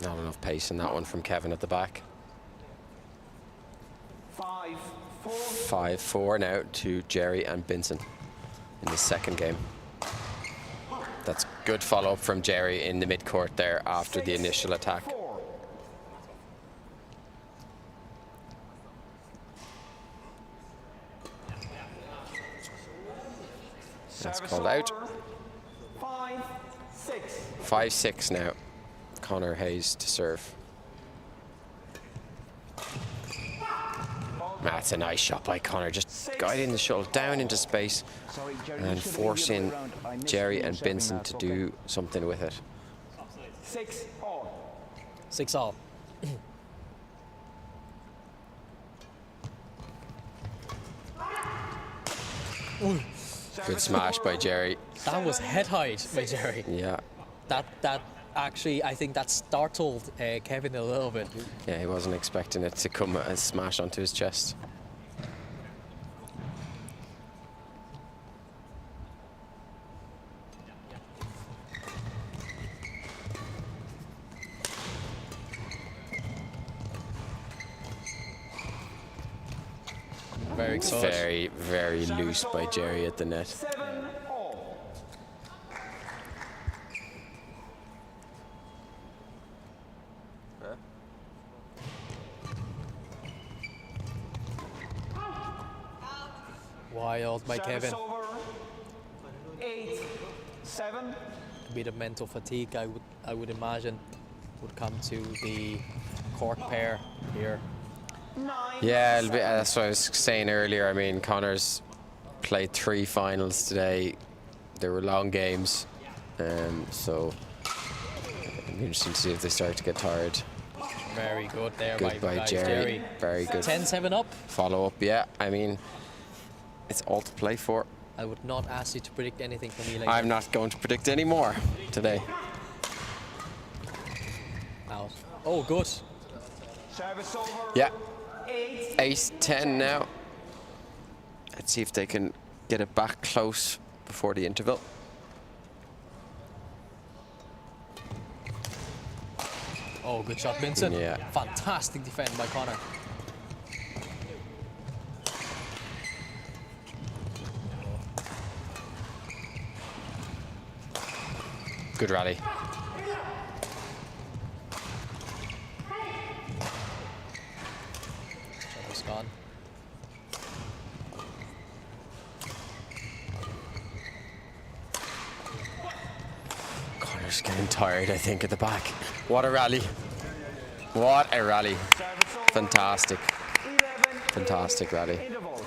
[SPEAKER 1] Not enough pace in that one from Kevin at the back.
[SPEAKER 5] 5. 4.
[SPEAKER 1] 5-4 now to Jerry and Benson in the second game. That's good follow-up from Jerry in the mid-court there after the initial attack.
[SPEAKER 5] 4.
[SPEAKER 1] That's
[SPEAKER 5] Service
[SPEAKER 1] called out.
[SPEAKER 5] over. 5. 6.
[SPEAKER 1] 5-6 now. Conor Hayes to serve. That's a nice shot by Conor, just guiding the shuttle down into space and forcing Jerry and Benson to do something with it.
[SPEAKER 5] 6 all.
[SPEAKER 3] 6 all.
[SPEAKER 1] Good smash by Jerry.
[SPEAKER 3] That was head height by Jerry.
[SPEAKER 1] Yeah,
[SPEAKER 3] That actually, I think that startled Kevin a little bit.
[SPEAKER 1] yeah, he wasn't expecting it to come and smash onto his chest.
[SPEAKER 3] Very
[SPEAKER 1] It's
[SPEAKER 3] close.
[SPEAKER 1] very, very loose by Jerry at the net.
[SPEAKER 5] 7 all.
[SPEAKER 3] Wild by Kevin.
[SPEAKER 5] Service over. 8-7.
[SPEAKER 3] A bit of mental fatigue, I would imagine, would come to the court pair here.
[SPEAKER 5] 9.
[SPEAKER 1] Yeah, that's what I was saying earlier. I mean, Connor's played 3 finals today. They were long games, so it'll be interesting to see if they start to get tired.
[SPEAKER 3] Very good there
[SPEAKER 1] Good by Jerry. Very good.
[SPEAKER 3] 10-7 up.
[SPEAKER 1] Follow up, yeah. I mean, it's all to play for.
[SPEAKER 3] I would not ask you to predict anything for me later.
[SPEAKER 1] I'm not going to predict any more today.
[SPEAKER 3] Out. Oh, good.
[SPEAKER 5] Service over.
[SPEAKER 1] Yeah.
[SPEAKER 5] 8.
[SPEAKER 1] 8-10 now. Let's see if they can get it back close before the interval.
[SPEAKER 3] Oh, good shot, Vincent.
[SPEAKER 1] Yeah.
[SPEAKER 3] Fantastic defend by Connor.
[SPEAKER 1] Good rally.
[SPEAKER 3] Shot was gone.
[SPEAKER 1] Connor's getting tired, I think, at the back. What a rally. What a rally.
[SPEAKER 5] Service over.
[SPEAKER 1] Fantastic.
[SPEAKER 5] 11.
[SPEAKER 1] Fantastic rally.
[SPEAKER 5] Interval.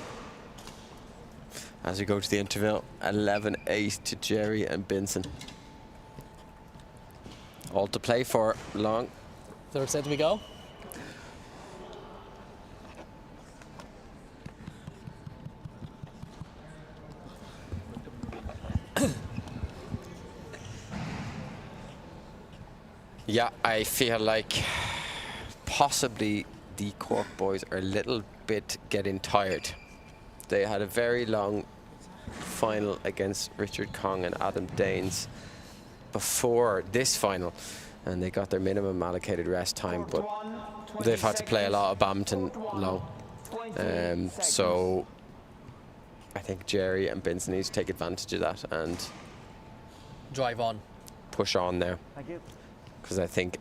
[SPEAKER 1] As we go to the interval, 11-8 to Jerry and Binson. All to play for. Long.
[SPEAKER 3] Third set we go.
[SPEAKER 1] Yeah, I feel like possibly the Cork boys are a little bit getting tired. They had a very long final against Richard Kong and Adam Danes before this final, and they got their minimum allocated rest time, but they've had to play a lot of badminton low. So I think Jerry and Binson need to take advantage of that and
[SPEAKER 3] Drive on.
[SPEAKER 1] push on there.
[SPEAKER 5] Thank you.
[SPEAKER 1] Because I think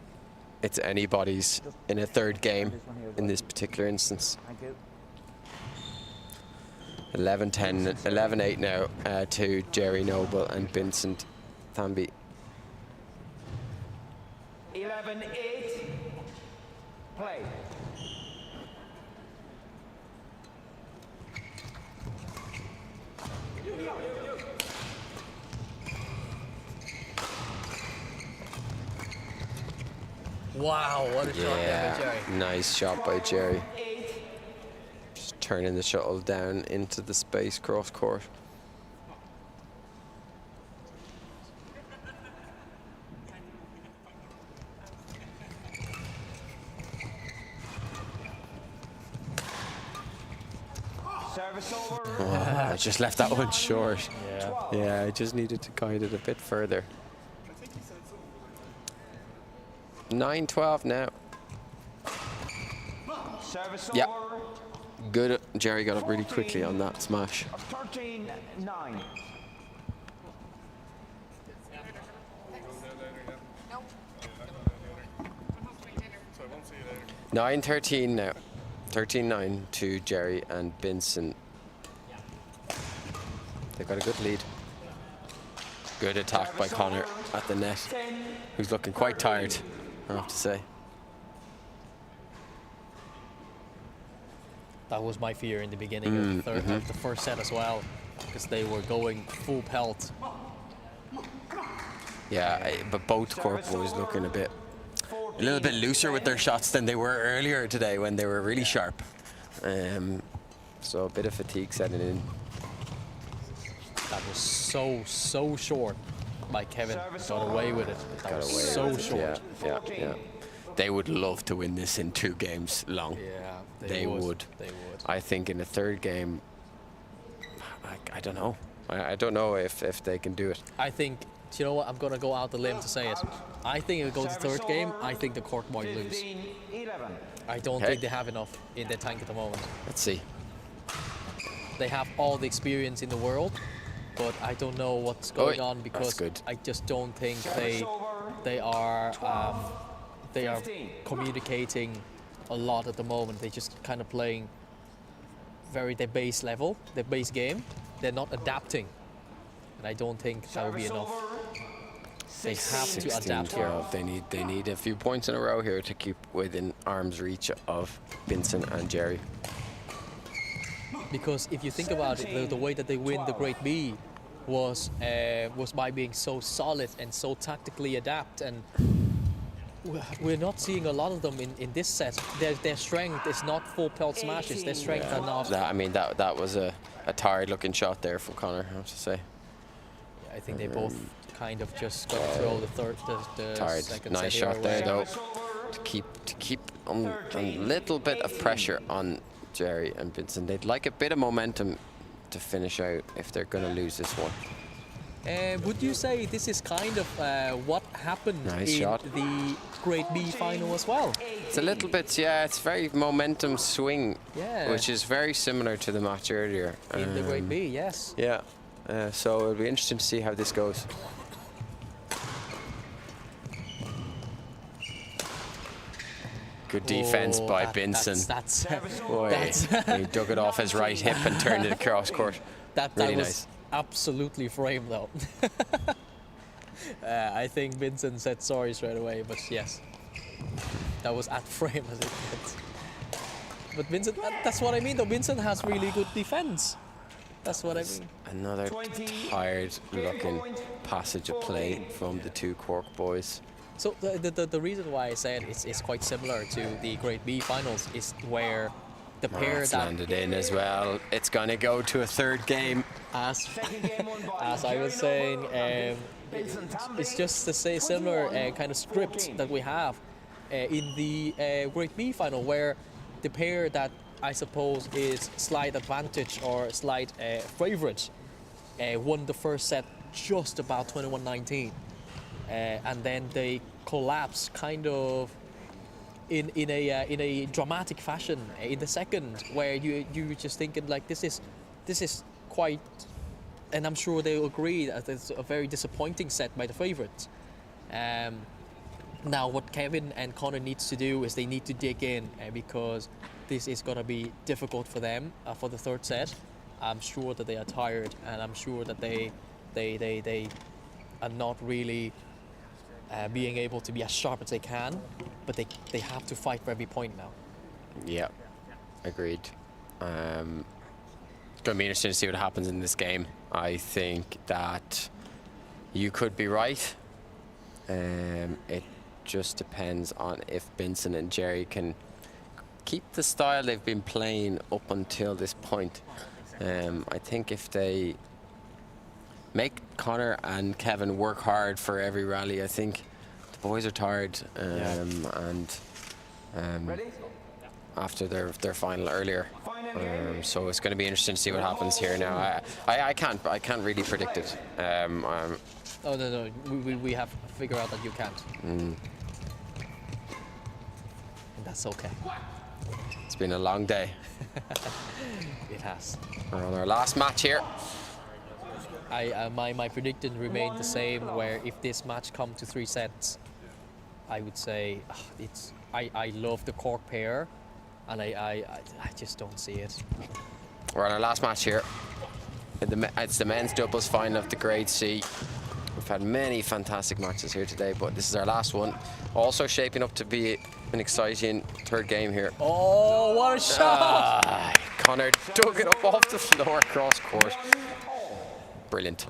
[SPEAKER 1] it's anybody's in a third game in this particular instance.
[SPEAKER 5] Thank you.
[SPEAKER 1] 11-10, 11-8 now to Jerry Noble and Vincent Thamby.
[SPEAKER 5] 11-8. Play.
[SPEAKER 3] Wow, what a shot there by Jerry.
[SPEAKER 1] Nice shot by Jerry.
[SPEAKER 5] 8.
[SPEAKER 1] Just turning the shuttle down into the space cross court.
[SPEAKER 5] Service over.
[SPEAKER 1] Oh, I just left that one short.
[SPEAKER 3] Yeah.
[SPEAKER 1] Yeah, I just needed to guide it a bit further. 9-12 now.
[SPEAKER 5] Service
[SPEAKER 1] Yeah.
[SPEAKER 5] over.
[SPEAKER 1] Good. Jerry got up really quickly on that smash.
[SPEAKER 5] 13-9.
[SPEAKER 1] 9-13 now. 13-9 to Jerry and Binson. They've got a good lead. Good attack by Connor at the net, who's looking quite tired, I have to say.
[SPEAKER 3] That was my fear in the beginning of the first set as well, because they were going full pelt.
[SPEAKER 1] Yeah, but both Cork boys looking a little bit looser with their shots than they were earlier today when they were really sharp. So a bit of fatigue setting in.
[SPEAKER 3] That was so short by Kevin. Got away with it. That
[SPEAKER 1] Got
[SPEAKER 3] was
[SPEAKER 1] away
[SPEAKER 3] so
[SPEAKER 1] with it.
[SPEAKER 3] short.
[SPEAKER 1] Yeah. They would love to win this in 2 games long.
[SPEAKER 3] Yeah,
[SPEAKER 1] They would.
[SPEAKER 3] They would.
[SPEAKER 1] I think in a third game, I don't know. I don't know if they can do it.
[SPEAKER 3] I think, you know what, I'm going to go out the limb to say it. I think if it goes to third game, I think the Cork might lose.
[SPEAKER 5] 15-11.
[SPEAKER 3] I don't
[SPEAKER 1] Okay.
[SPEAKER 3] think they have enough in their tank at the moment.
[SPEAKER 1] Let's see.
[SPEAKER 3] They have all the experience in the world, but I don't know what's going on because
[SPEAKER 1] good.
[SPEAKER 3] I just don't think they are communicating a lot at the moment. They're just kind of playing their base level, their base game. They're not adapting, and I don't think that will be enough. They have to
[SPEAKER 1] 16
[SPEAKER 3] adapt
[SPEAKER 1] here.
[SPEAKER 3] here.
[SPEAKER 1] They need a few points in a row here to keep within arm's reach of Vincent and Jerry.
[SPEAKER 3] Because if you think about it, the way that they win the Great B was by being so solid and so tactically adapt, and we're not seeing a lot of them in this set. Their strength is not full pelt smashes. Their strength are not.
[SPEAKER 1] I mean, that was a tired-looking shot there from Connor, I have to say.
[SPEAKER 3] I think they both kind of just got to throw the
[SPEAKER 1] Tired.
[SPEAKER 3] second
[SPEAKER 1] Nice
[SPEAKER 3] set
[SPEAKER 1] shot there,
[SPEAKER 3] away.
[SPEAKER 1] though, to keep a little bit of pressure on Jerry and Vincent. They'd like a bit of momentum to finish out if they're going to lose this one.
[SPEAKER 3] Would you say this is kind of what happened
[SPEAKER 1] Nice
[SPEAKER 3] in
[SPEAKER 1] shot.
[SPEAKER 3] the Great B final as well?
[SPEAKER 1] It's a little bit, yeah, it's very momentum swing,
[SPEAKER 3] Yeah.
[SPEAKER 1] which is very similar to the match earlier.
[SPEAKER 3] In the Great B, yes.
[SPEAKER 1] Yeah, so it'll be interesting to see how this goes. Good defense by Binson. Boy, he dug it off his right hip and turned it across court.
[SPEAKER 3] That
[SPEAKER 1] Really
[SPEAKER 3] was
[SPEAKER 1] nice.
[SPEAKER 3] absolutely framed though. I think Vincent said sorry straight away, but yes, that was at frame as it gets. But Vincent, that's what I mean though. Vincent has really good defense. That's what I mean.
[SPEAKER 1] Another tired-looking passage of play from the two Cork boys.
[SPEAKER 3] So the reason why I said it's quite similar to the Great B finals is where the pair
[SPEAKER 1] It's
[SPEAKER 3] that
[SPEAKER 1] landed in as well. It's going to go to a third game.
[SPEAKER 3] as I was saying, it's just the similar kind of script that we have in the Great B final, where the pair that I suppose is slight advantage or slight favorite won the first set just about 21-19. And then they collapse kind of in a dramatic fashion in the second, where you just thinking like this is quite, and I'm sure they'll agree that it's a very disappointing set by the favourites. Now what Kevin and Connor needs to do is they need to dig in because this is going to be difficult for them for the third set. I'm sure that they are tired, and I'm sure that they are not really being able to be as sharp as they can, but they have to fight for every point now.
[SPEAKER 1] Yeah, agreed. Going to be interesting to see what happens in this game. I think that you could be right. It just depends on if Vincent and Jerry can keep the style they've been playing up until this point. I think if they make Connor and Kevin work hard for every rally, I think the boys are tired, after their final earlier. So it's going to be interesting to see what happens here now. I can't really predict it.
[SPEAKER 3] Oh no, we have to figure out that you can't. And that's okay.
[SPEAKER 1] It's been a long day.
[SPEAKER 3] It has.
[SPEAKER 1] We're on our last match here.
[SPEAKER 3] My prediction remained the same, where if this match come to 3 sets, I would say I love the Cork pair, and I just don't see it.
[SPEAKER 1] We're on our last match here. It's the men's doubles final of the Grade C. We've had many fantastic matches here today, but this is our last one. Also shaping up to be an exciting third game here.
[SPEAKER 3] Oh, what a shot!
[SPEAKER 1] Connor dug it up off the floor across court. Brilliant.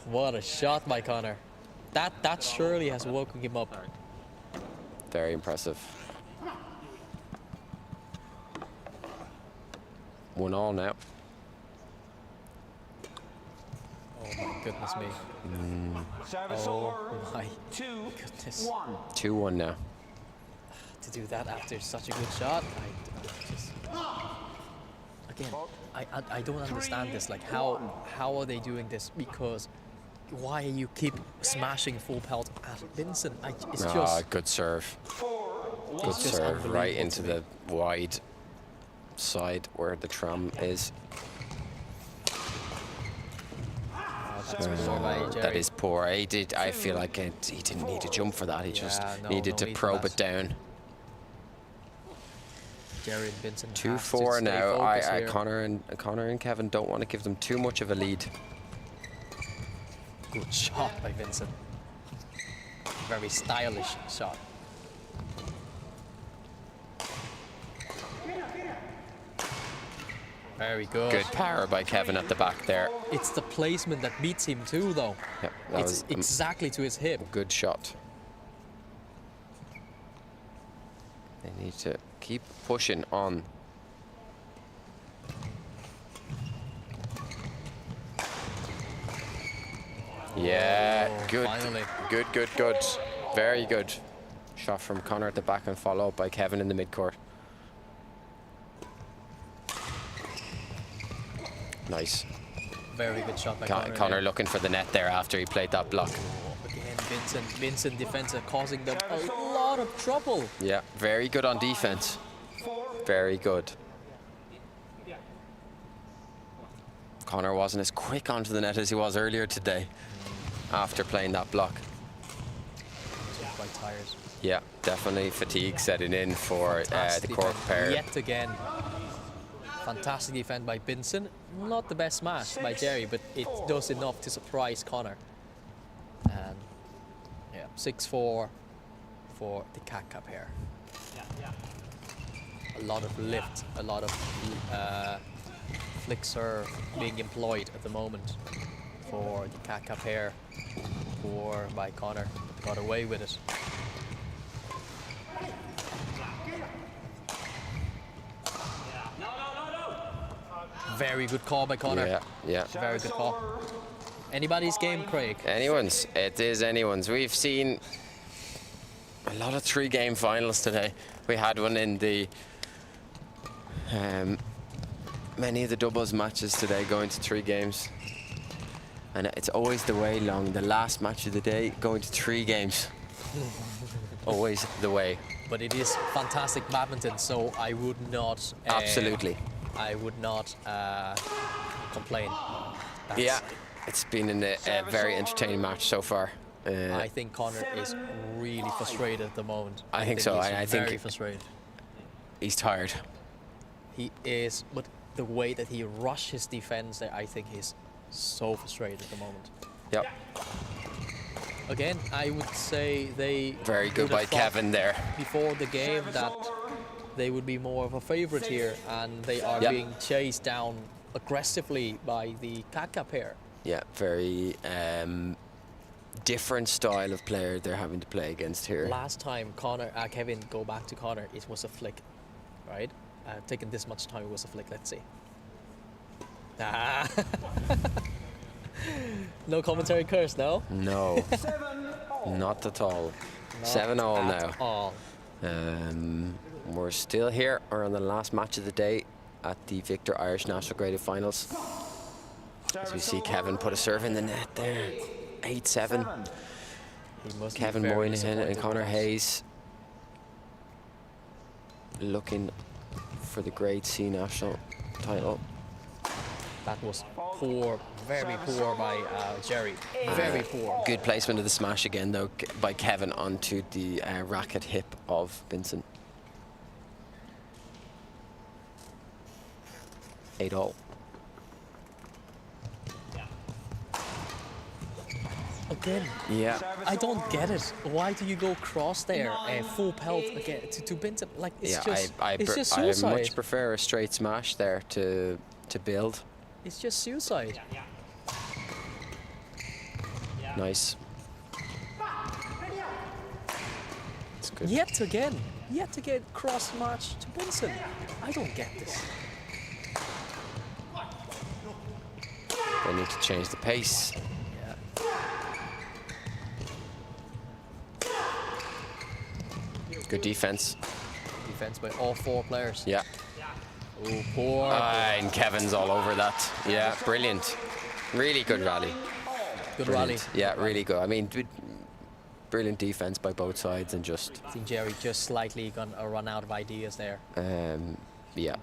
[SPEAKER 3] What a shot by Connor. That surely has woken him up.
[SPEAKER 1] Very impressive. 1-1 now.
[SPEAKER 3] Oh my goodness me. Oh my goodness.
[SPEAKER 1] 2-1 now.
[SPEAKER 3] To do that after such a good shot, I don't understand this. Like how are they doing this? Because why you keep smashing full pelt at Vincent? It's just
[SPEAKER 1] good serve. Good
[SPEAKER 3] just
[SPEAKER 1] serve right
[SPEAKER 3] unbelievable
[SPEAKER 1] into
[SPEAKER 3] to me.
[SPEAKER 1] the wide side where the tram is. That is poor. I feel like he didn't need to jump for that. He just
[SPEAKER 3] no
[SPEAKER 1] needed to
[SPEAKER 3] need for
[SPEAKER 1] probe
[SPEAKER 3] that.
[SPEAKER 1] it down.
[SPEAKER 3] Jerry and Vincent
[SPEAKER 1] 2-4 now. Connor and Kevin don't want to give them too much of a lead.
[SPEAKER 3] Good shot by Vincent. Very stylish shot. Very good.
[SPEAKER 1] Good power by Kevin at the back there.
[SPEAKER 3] It's the placement that beats him too, though.
[SPEAKER 1] Yep,
[SPEAKER 3] It's exactly to his hip.
[SPEAKER 1] Good shot. They need to keep pushing on. Yeah, good.
[SPEAKER 3] Finally.
[SPEAKER 1] Good. Very good. Shot from Connor at the back and follow up by Kevin in the midcourt. Nice.
[SPEAKER 3] Very good shot by
[SPEAKER 1] Connor looking for the net there after he played that block.
[SPEAKER 3] Again, Vincent defense causing them a lot of trouble.
[SPEAKER 1] Yeah, very good on defense. Very good. Connor wasn't as quick onto the net as he was earlier today after playing that block.
[SPEAKER 3] Quite tired.
[SPEAKER 1] Yeah, definitely fatigue setting in for the Cork pair.
[SPEAKER 3] Yet again. Fantastic defense by Vincent. Not the best smash by Jerry, but it does enough to surprise Connor. And yeah, 6-4 for the Kaka pair. A lot of lift, a lot of flick serve being employed at the moment for the Kaka pair. Poor by Connor, got away with it. Very good call by Connor.
[SPEAKER 1] Yeah.
[SPEAKER 3] Very good call. Anybody's game, Craig?
[SPEAKER 1] Anyone's. It is anyone's. We've seen a lot of 3-game finals today. We had one in the many of the doubles matches today going to 3 games. And it's always the way long. The last match of the day going to 3 games. Always the way.
[SPEAKER 3] But it is fantastic badminton, so I would not...
[SPEAKER 1] Absolutely.
[SPEAKER 3] I would not complain.
[SPEAKER 1] Yeah, it's been a very entertaining match so far.
[SPEAKER 3] I think Connor is really frustrated at the moment.
[SPEAKER 1] I think so.
[SPEAKER 3] He's
[SPEAKER 1] I think
[SPEAKER 3] very frustrated.
[SPEAKER 1] He's tired.
[SPEAKER 3] He is, but the way that he rushes defense there, I think he's so frustrated at the moment.
[SPEAKER 1] Yep.
[SPEAKER 3] Again, I would say they...
[SPEAKER 1] Very good by Kevin there.
[SPEAKER 3] Before the game that they would be more of a favorite here, and they are being chased down aggressively by the Kaka pair.
[SPEAKER 1] Yeah, very different style of player they're having to play against here.
[SPEAKER 3] Last time Kevin, go back to Connor, it was a flick, right? Taking this much time, it was a flick. Let's see. No commentary curse, no?
[SPEAKER 1] No, not at all. 7-all now.
[SPEAKER 3] All.
[SPEAKER 1] We're still here. We're on the last match of the day at the Victor Irish National Graded Finals. As we see Kevin put a serve in the net there. 8-7. Kevin Moynihan and Connor Hayes looking for the Grade C national title.
[SPEAKER 3] That was poor, very poor by Jerry. Very poor.
[SPEAKER 1] Good placement of the smash again, though, by Kevin onto the racket hip of Vincent. 8-all.
[SPEAKER 3] Again,
[SPEAKER 1] Yeah.
[SPEAKER 3] I don't get it. Why do you go cross there, full pelt again to Vincent? Like it's just, it's just
[SPEAKER 1] I
[SPEAKER 3] suicide.
[SPEAKER 1] much prefer a straight smash there to build.
[SPEAKER 3] It's just suicide.
[SPEAKER 1] Nice. It's good.
[SPEAKER 3] Yet again, cross match to Vincent. I don't get this.
[SPEAKER 1] They need to change the pace. Good defense.
[SPEAKER 3] Defense by all 4 players.
[SPEAKER 1] Yeah.
[SPEAKER 3] Oh, poor.
[SPEAKER 1] And Kevin's all over that. Yeah, brilliant. Really good rally.
[SPEAKER 3] Good
[SPEAKER 1] Brilliant.
[SPEAKER 3] rally.
[SPEAKER 1] Yeah, really good. I mean, brilliant defense by both sides and just...
[SPEAKER 3] I think Jerry just slightly gonna run out of ideas there.
[SPEAKER 1] Yeah.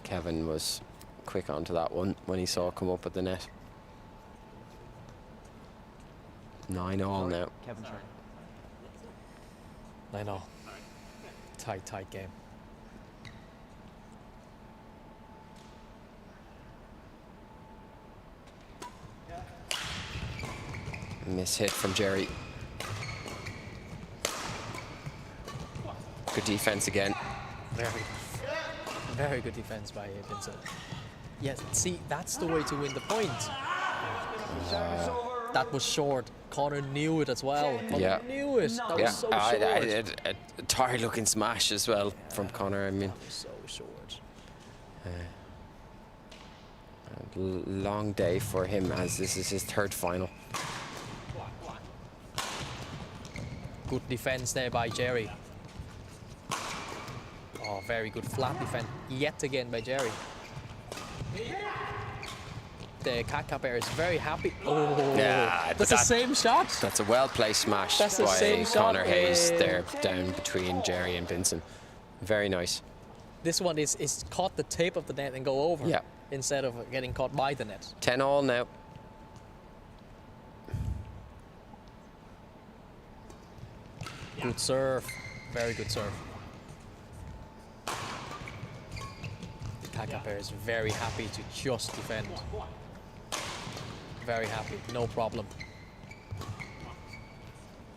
[SPEAKER 1] Kevin was quick onto that one when he saw it come up at the net. 9-all now.
[SPEAKER 3] I know. Tight game.
[SPEAKER 1] Miss hit from Jerry. Good defense again.
[SPEAKER 3] Very good defense by Vincent. Yes, see, that's the way to win the point. That was short. Connor knew it as well. Connor knew it. That was so short.
[SPEAKER 1] A tired looking smash as well from Connor. I mean,
[SPEAKER 3] so short.
[SPEAKER 1] A long day for him as this is his third final.
[SPEAKER 3] Good defense there by Jerry. Oh, very good flat defense yet again by Jerry. The cat pair is very happy. Oh,
[SPEAKER 1] yeah,
[SPEAKER 3] that's the same shot.
[SPEAKER 1] That's a well-placed smash
[SPEAKER 3] That's the
[SPEAKER 1] by
[SPEAKER 3] same
[SPEAKER 1] Connor
[SPEAKER 3] shot.
[SPEAKER 1] Hayes there down between Jerry and Vincent. Very nice.
[SPEAKER 3] This one is caught the tip of the net and go over.
[SPEAKER 1] Yeah.
[SPEAKER 3] Instead of getting caught by the net.
[SPEAKER 1] 10-all now.
[SPEAKER 3] Good serve. Very good serve. The cat pair is very happy to just defend. Very happy, no problem.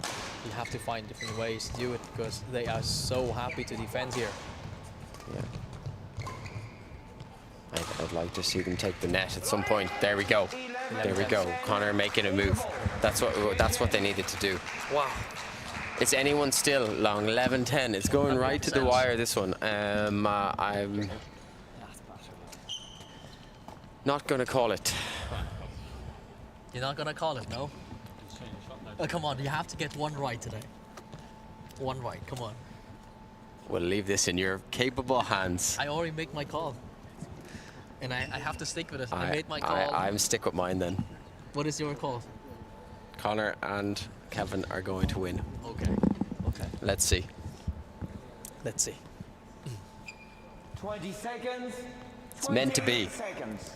[SPEAKER 3] You have to find different ways to do it because they are so happy to defend here.
[SPEAKER 1] Yeah. I'd like to see them take the net at some point. There we go. There we go. Connor making a move. That's what they needed to do.
[SPEAKER 3] Wow.
[SPEAKER 1] It's anyone still long. 11-10. It's going right to the wire, this one. I'm not going to call it.
[SPEAKER 3] You're not gonna call it, no? Oh, come on, you have to get one right today. One right, come on.
[SPEAKER 1] We'll leave this in your capable hands.
[SPEAKER 3] I already make my call. And I have to stick with it. I made my call.
[SPEAKER 1] I'm stick with mine then.
[SPEAKER 3] What is your call?
[SPEAKER 1] Connor and Kevin are going to win.
[SPEAKER 3] Okay. Okay.
[SPEAKER 1] Let's see.
[SPEAKER 3] Let's see.
[SPEAKER 5] 20 seconds.
[SPEAKER 1] It's meant to be.
[SPEAKER 5] Seconds.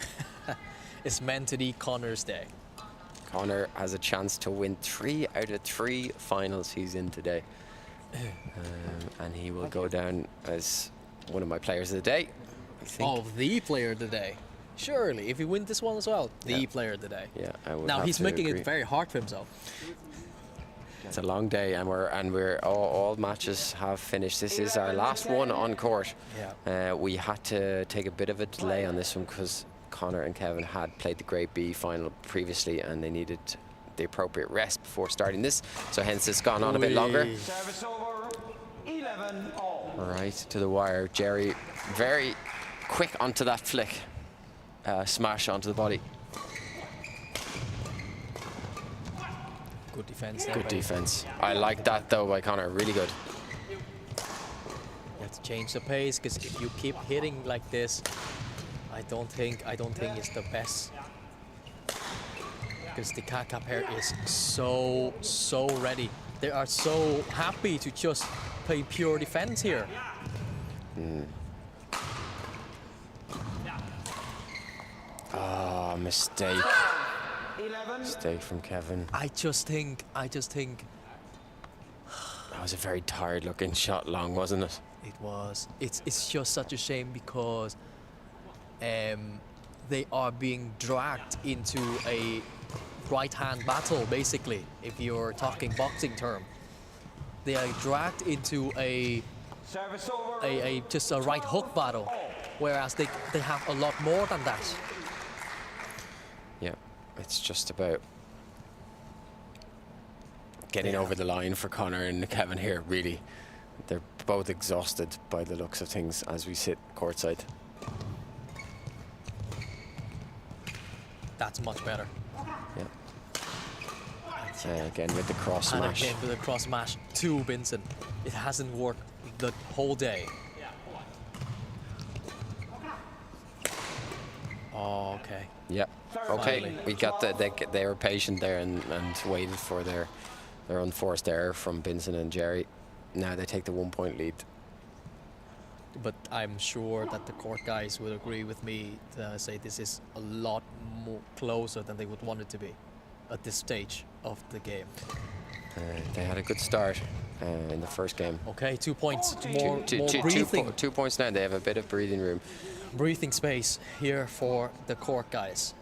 [SPEAKER 3] It's meant to be Connor's day.
[SPEAKER 1] Connor has a chance to win 3 out of 3 finals he's in today. And he will go down as one of my players of the day, I think.
[SPEAKER 3] Oh, the player of the day. Surely, if he wins this one as well, the player of the day.
[SPEAKER 1] Yeah, I would
[SPEAKER 3] Now
[SPEAKER 1] have
[SPEAKER 3] he's
[SPEAKER 1] to
[SPEAKER 3] making
[SPEAKER 1] agree.
[SPEAKER 3] it very hard for himself.
[SPEAKER 1] It's a long day, and we're all matches have finished. This is our last one on court.
[SPEAKER 3] Yeah.
[SPEAKER 1] We had to take a bit of a delay on this one because Connor and Kevin had played the Grade B final previously, and they needed the appropriate rest before starting this. So hence it's gone on a bit longer.
[SPEAKER 5] Service over. 11-all.
[SPEAKER 1] Right to the wire. Jerry, very quick onto that flick. Smash onto the body.
[SPEAKER 3] Good defense there.
[SPEAKER 1] Good
[SPEAKER 3] by-
[SPEAKER 1] defense. I like that though by Connor. Really good.
[SPEAKER 3] Let's change the pace, because if you keep hitting like this, I don't think it's the best. Because the cat pair is so ready. They are so happy to just play pure defense here.
[SPEAKER 1] Ah, mistake.
[SPEAKER 5] 11.
[SPEAKER 1] Mistake from Kevin.
[SPEAKER 3] I just think
[SPEAKER 1] That was a very tired looking shot long, wasn't it?
[SPEAKER 3] it was. It's just such a shame because they are being dragged into a right-hand battle, basically. If you're talking boxing term, they are dragged into
[SPEAKER 5] Service over.
[SPEAKER 3] just a right hook battle, whereas they have a lot more than that.
[SPEAKER 1] Yeah, it's just about getting over the line for Connor and Kevin here, really. They're both exhausted by the looks of things as we sit courtside.
[SPEAKER 3] That's much better.
[SPEAKER 1] Yeah. Again with the cross
[SPEAKER 3] And
[SPEAKER 1] smash.
[SPEAKER 3] again with a cross smash to Vincent. It hasn't worked the whole day. Oh, okay.
[SPEAKER 1] Yeah. Okay,
[SPEAKER 3] Finally.
[SPEAKER 1] we got they were patient there and waited for their unforced error from Vincent and Jerry. Now they take the 1-point lead.
[SPEAKER 3] But I'm sure that the court guys would agree with me to say this is a lot more closer than they would want it to be at this stage of the game.
[SPEAKER 1] They had a good start. in the first game.
[SPEAKER 3] Okay, 2 points. More breathing.
[SPEAKER 1] 2 points now. They have a bit of breathing room.
[SPEAKER 3] Breathing space here for the court guys.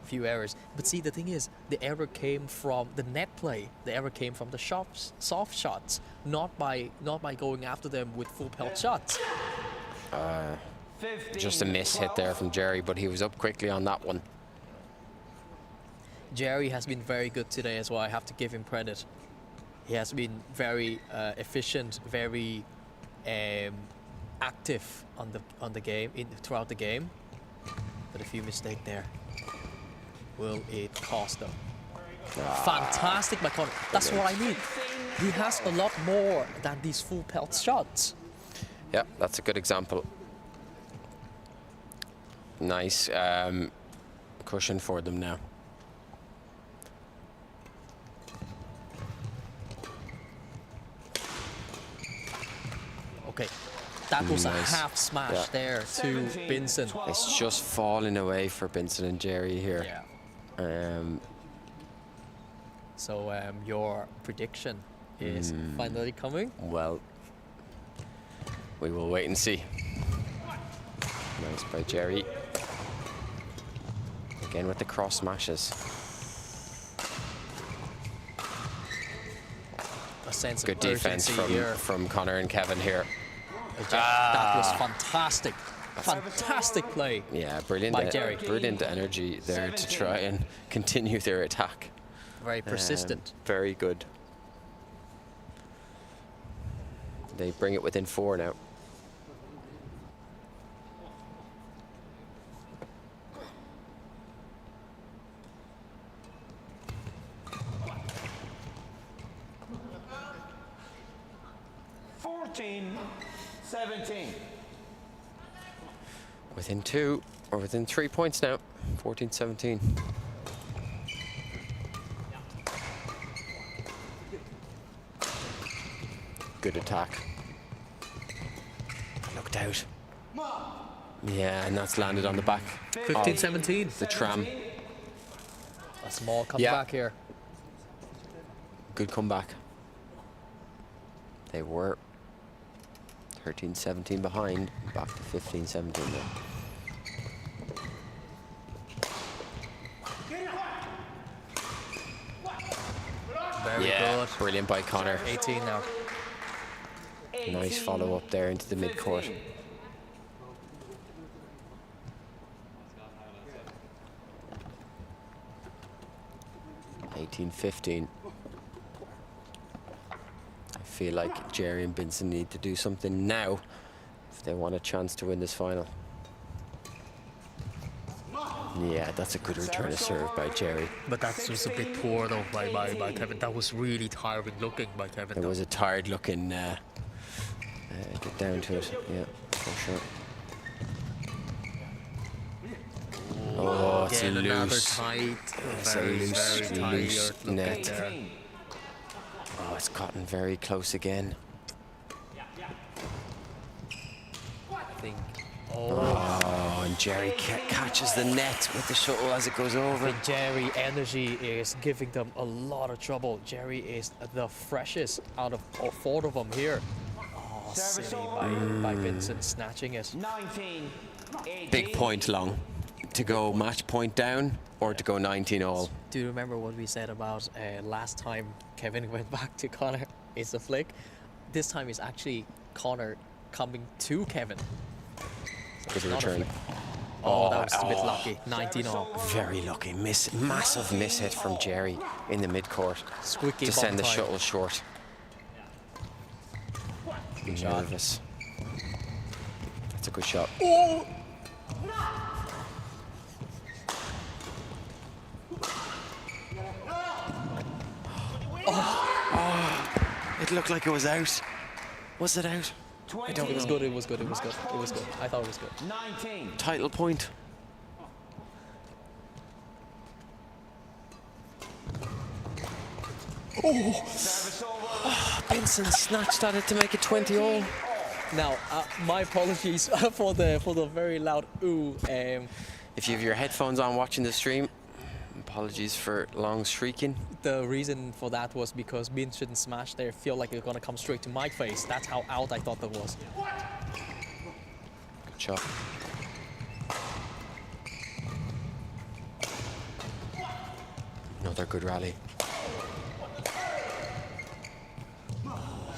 [SPEAKER 3] Few errors. But see, the thing is, the error came from the net play. The error came from the soft shots, not by going after them with full pelt shots.
[SPEAKER 1] Just a miss hit there from Jerry, but he was up quickly on that one.
[SPEAKER 3] Jerry has been very good today as well. I have to give him credit. He has been very efficient, very active on the game throughout the game. But a few mistakes there. Will it cost them? Fantastic by Connor. That's what I mean. He has a lot more than these full pelt shots.
[SPEAKER 1] Yeah, that's a good example. Nice cushion for them now.
[SPEAKER 3] Okay, that was
[SPEAKER 1] Nice.
[SPEAKER 3] a half smash there to Binson.
[SPEAKER 1] It's just falling away for Binson and Jerry here.
[SPEAKER 3] Yeah. So your prediction is finally coming?
[SPEAKER 1] Well, we will wait and see. Nice by Jerry. Again with the cross smashes.
[SPEAKER 3] A sense
[SPEAKER 1] Good
[SPEAKER 3] of
[SPEAKER 1] defense
[SPEAKER 3] urgency here.
[SPEAKER 1] from Connor and Kevin here.
[SPEAKER 3] That was fantastic. Fantastic play.
[SPEAKER 1] Yeah, brilliant.
[SPEAKER 3] By Jerry.
[SPEAKER 1] Brilliant energy there to try and continue their attack.
[SPEAKER 3] Very persistent.
[SPEAKER 1] Very good. They bring it within 4 now. Within 2 or within 3 points now. 14-17. Good attack. Looked out. Yeah, and that's landed on the back.
[SPEAKER 3] 15-17.
[SPEAKER 1] The tram.
[SPEAKER 3] A small comeback here.
[SPEAKER 1] Good comeback. They were 13-17 behind, back to 15-17 now.
[SPEAKER 3] Very good.
[SPEAKER 1] Brilliant by Connor.
[SPEAKER 3] 18 now.
[SPEAKER 1] Nice follow up there into the mid-court. (18-15). I feel like Jerry and Binson need to do something now if they want a chance to win this final. Yeah, that's a good return of serve by Jerry.
[SPEAKER 3] But that's just a bit poor though by Kevin. That was really tiring looking by Kevin.
[SPEAKER 1] It was a tired looking get down to it, yeah, for sure. Oh, it's
[SPEAKER 3] Again, another
[SPEAKER 1] loose.
[SPEAKER 3] tight,
[SPEAKER 1] It's a
[SPEAKER 3] very
[SPEAKER 1] loose
[SPEAKER 3] tired
[SPEAKER 1] net.
[SPEAKER 3] looking there.
[SPEAKER 1] Oh, it's gotten very close again.
[SPEAKER 3] I think.
[SPEAKER 1] Oh, and Jerry catches the net with the shuttle as it goes over.
[SPEAKER 3] And Jerry energy is giving them a lot of trouble. Jerry is the freshest out of all 4 of them here. Oh, silly by Vincent snatching it.
[SPEAKER 1] Big point long. To go match point down or to go 19 all.
[SPEAKER 3] Do you remember what we said about last time Kevin went back to Connor? It's a flick. This time it's actually Connor coming to Kevin. So
[SPEAKER 1] Good
[SPEAKER 3] it's not a
[SPEAKER 1] return.
[SPEAKER 3] flick. Oh, that was a bit lucky. 19 all.
[SPEAKER 1] Very lucky. Massive miss hit from Jerry in the mid-court
[SPEAKER 3] Squeaky
[SPEAKER 1] to send the
[SPEAKER 3] bum time.
[SPEAKER 1] shuttle short. Nervous. That's a good shot.
[SPEAKER 3] Oh!
[SPEAKER 1] It looked like it was out. Was it out?
[SPEAKER 3] I don't. It was good. It was good. It was good. It was good. I thought it was good.
[SPEAKER 1] Title point. Benson snatched at it to make it 20 all.
[SPEAKER 3] Now, my apologies for the very loud ooh.
[SPEAKER 1] If you have your headphones on watching the stream, Apologies for long shrieking.
[SPEAKER 3] The reason for that was because Vincent smash there feel like it's gonna come straight to my face. That's how out I thought that was.
[SPEAKER 1] Good shot. Another good rally.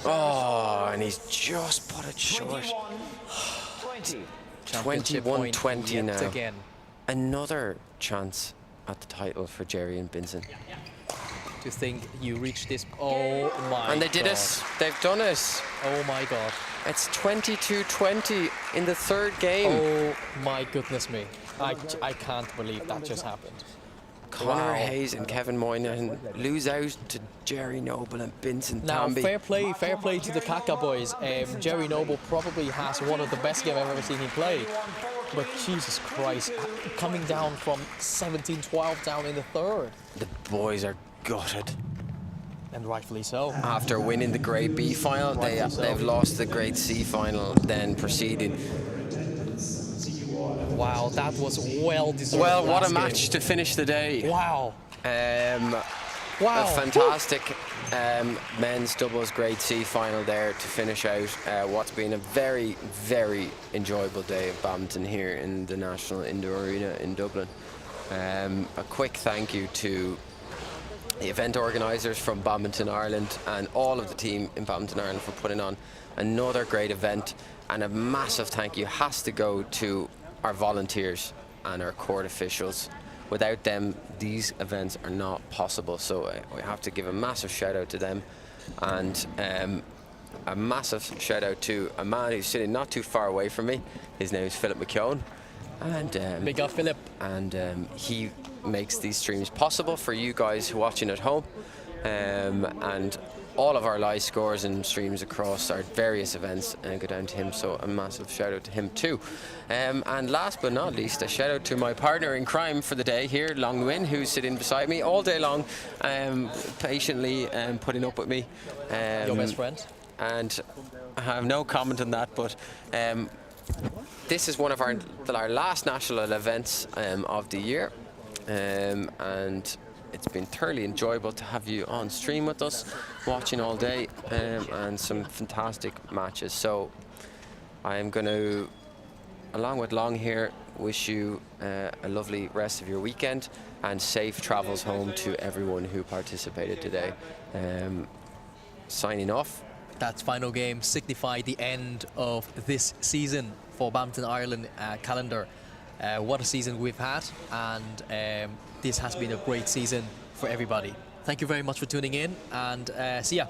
[SPEAKER 1] Oh, and he's just put it short. 21-20 now.
[SPEAKER 3] Again.
[SPEAKER 1] Another chance at the title for Jerry and Binson.
[SPEAKER 3] To think you reached this. Oh my god.
[SPEAKER 1] And they did it. They've done it.
[SPEAKER 3] Oh my god.
[SPEAKER 1] It's 22-20 in the third game.
[SPEAKER 3] Oh my goodness me. I can't believe that just happened.
[SPEAKER 1] Connor
[SPEAKER 3] Wow.
[SPEAKER 1] Hayes and Kevin Moynihan lose out to Jerry Noble and Vincent
[SPEAKER 3] Now,
[SPEAKER 1] Tamby.
[SPEAKER 3] fair play to the Kaka boys. Jerry Noble probably has one of the best games I've ever seen him play. But Jesus Christ, coming down from 17-12 down in the third.
[SPEAKER 1] The boys are gutted.
[SPEAKER 3] And rightfully so.
[SPEAKER 1] After winning the Grade B final, they've lost the Grade C final, then proceeding.
[SPEAKER 3] Wow, that was well deserved.
[SPEAKER 1] Well, what a
[SPEAKER 3] last
[SPEAKER 1] match
[SPEAKER 3] game.
[SPEAKER 1] to finish the day.
[SPEAKER 3] Wow.
[SPEAKER 1] A
[SPEAKER 3] Wow.
[SPEAKER 1] fantastic men's doubles Grade C final there to finish out what's been a very, very enjoyable day of badminton here in the National Indoor Arena in Dublin. A quick thank you to the event organisers from Badminton Ireland and all of the team in Badminton Ireland for putting on another great event, and a massive thank you has to go to our volunteers and our court officials. Without them, these events are not possible, so we have to give a massive shout out to them, and a massive shout out to a man who's sitting not too far away from me. His name is Philip McKeown, and
[SPEAKER 3] Big up, Philip.
[SPEAKER 1] and he makes these streams possible for you guys who are watching at home, and all of our live scores and streams across our various events go down to him, so a massive shout out to him too. And last but not least, a shout out to my partner in crime for the day here, Long Nguyen, who's sitting beside me all day long, patiently putting up with me.
[SPEAKER 3] Your best friend.
[SPEAKER 1] And I have no comment on that, but this is one of our last national events of the year, and it's been thoroughly enjoyable to have you on stream with us, watching all day, and some fantastic matches. So I am going to, along with Long here, wish you a lovely rest of your weekend and safe travels home to everyone who participated today. Signing off.
[SPEAKER 3] That final game signified the end of this season for Badminton Ireland calendar. What a season we've had, and this has been a great season for everybody. Thank you very much for tuning in, and see ya.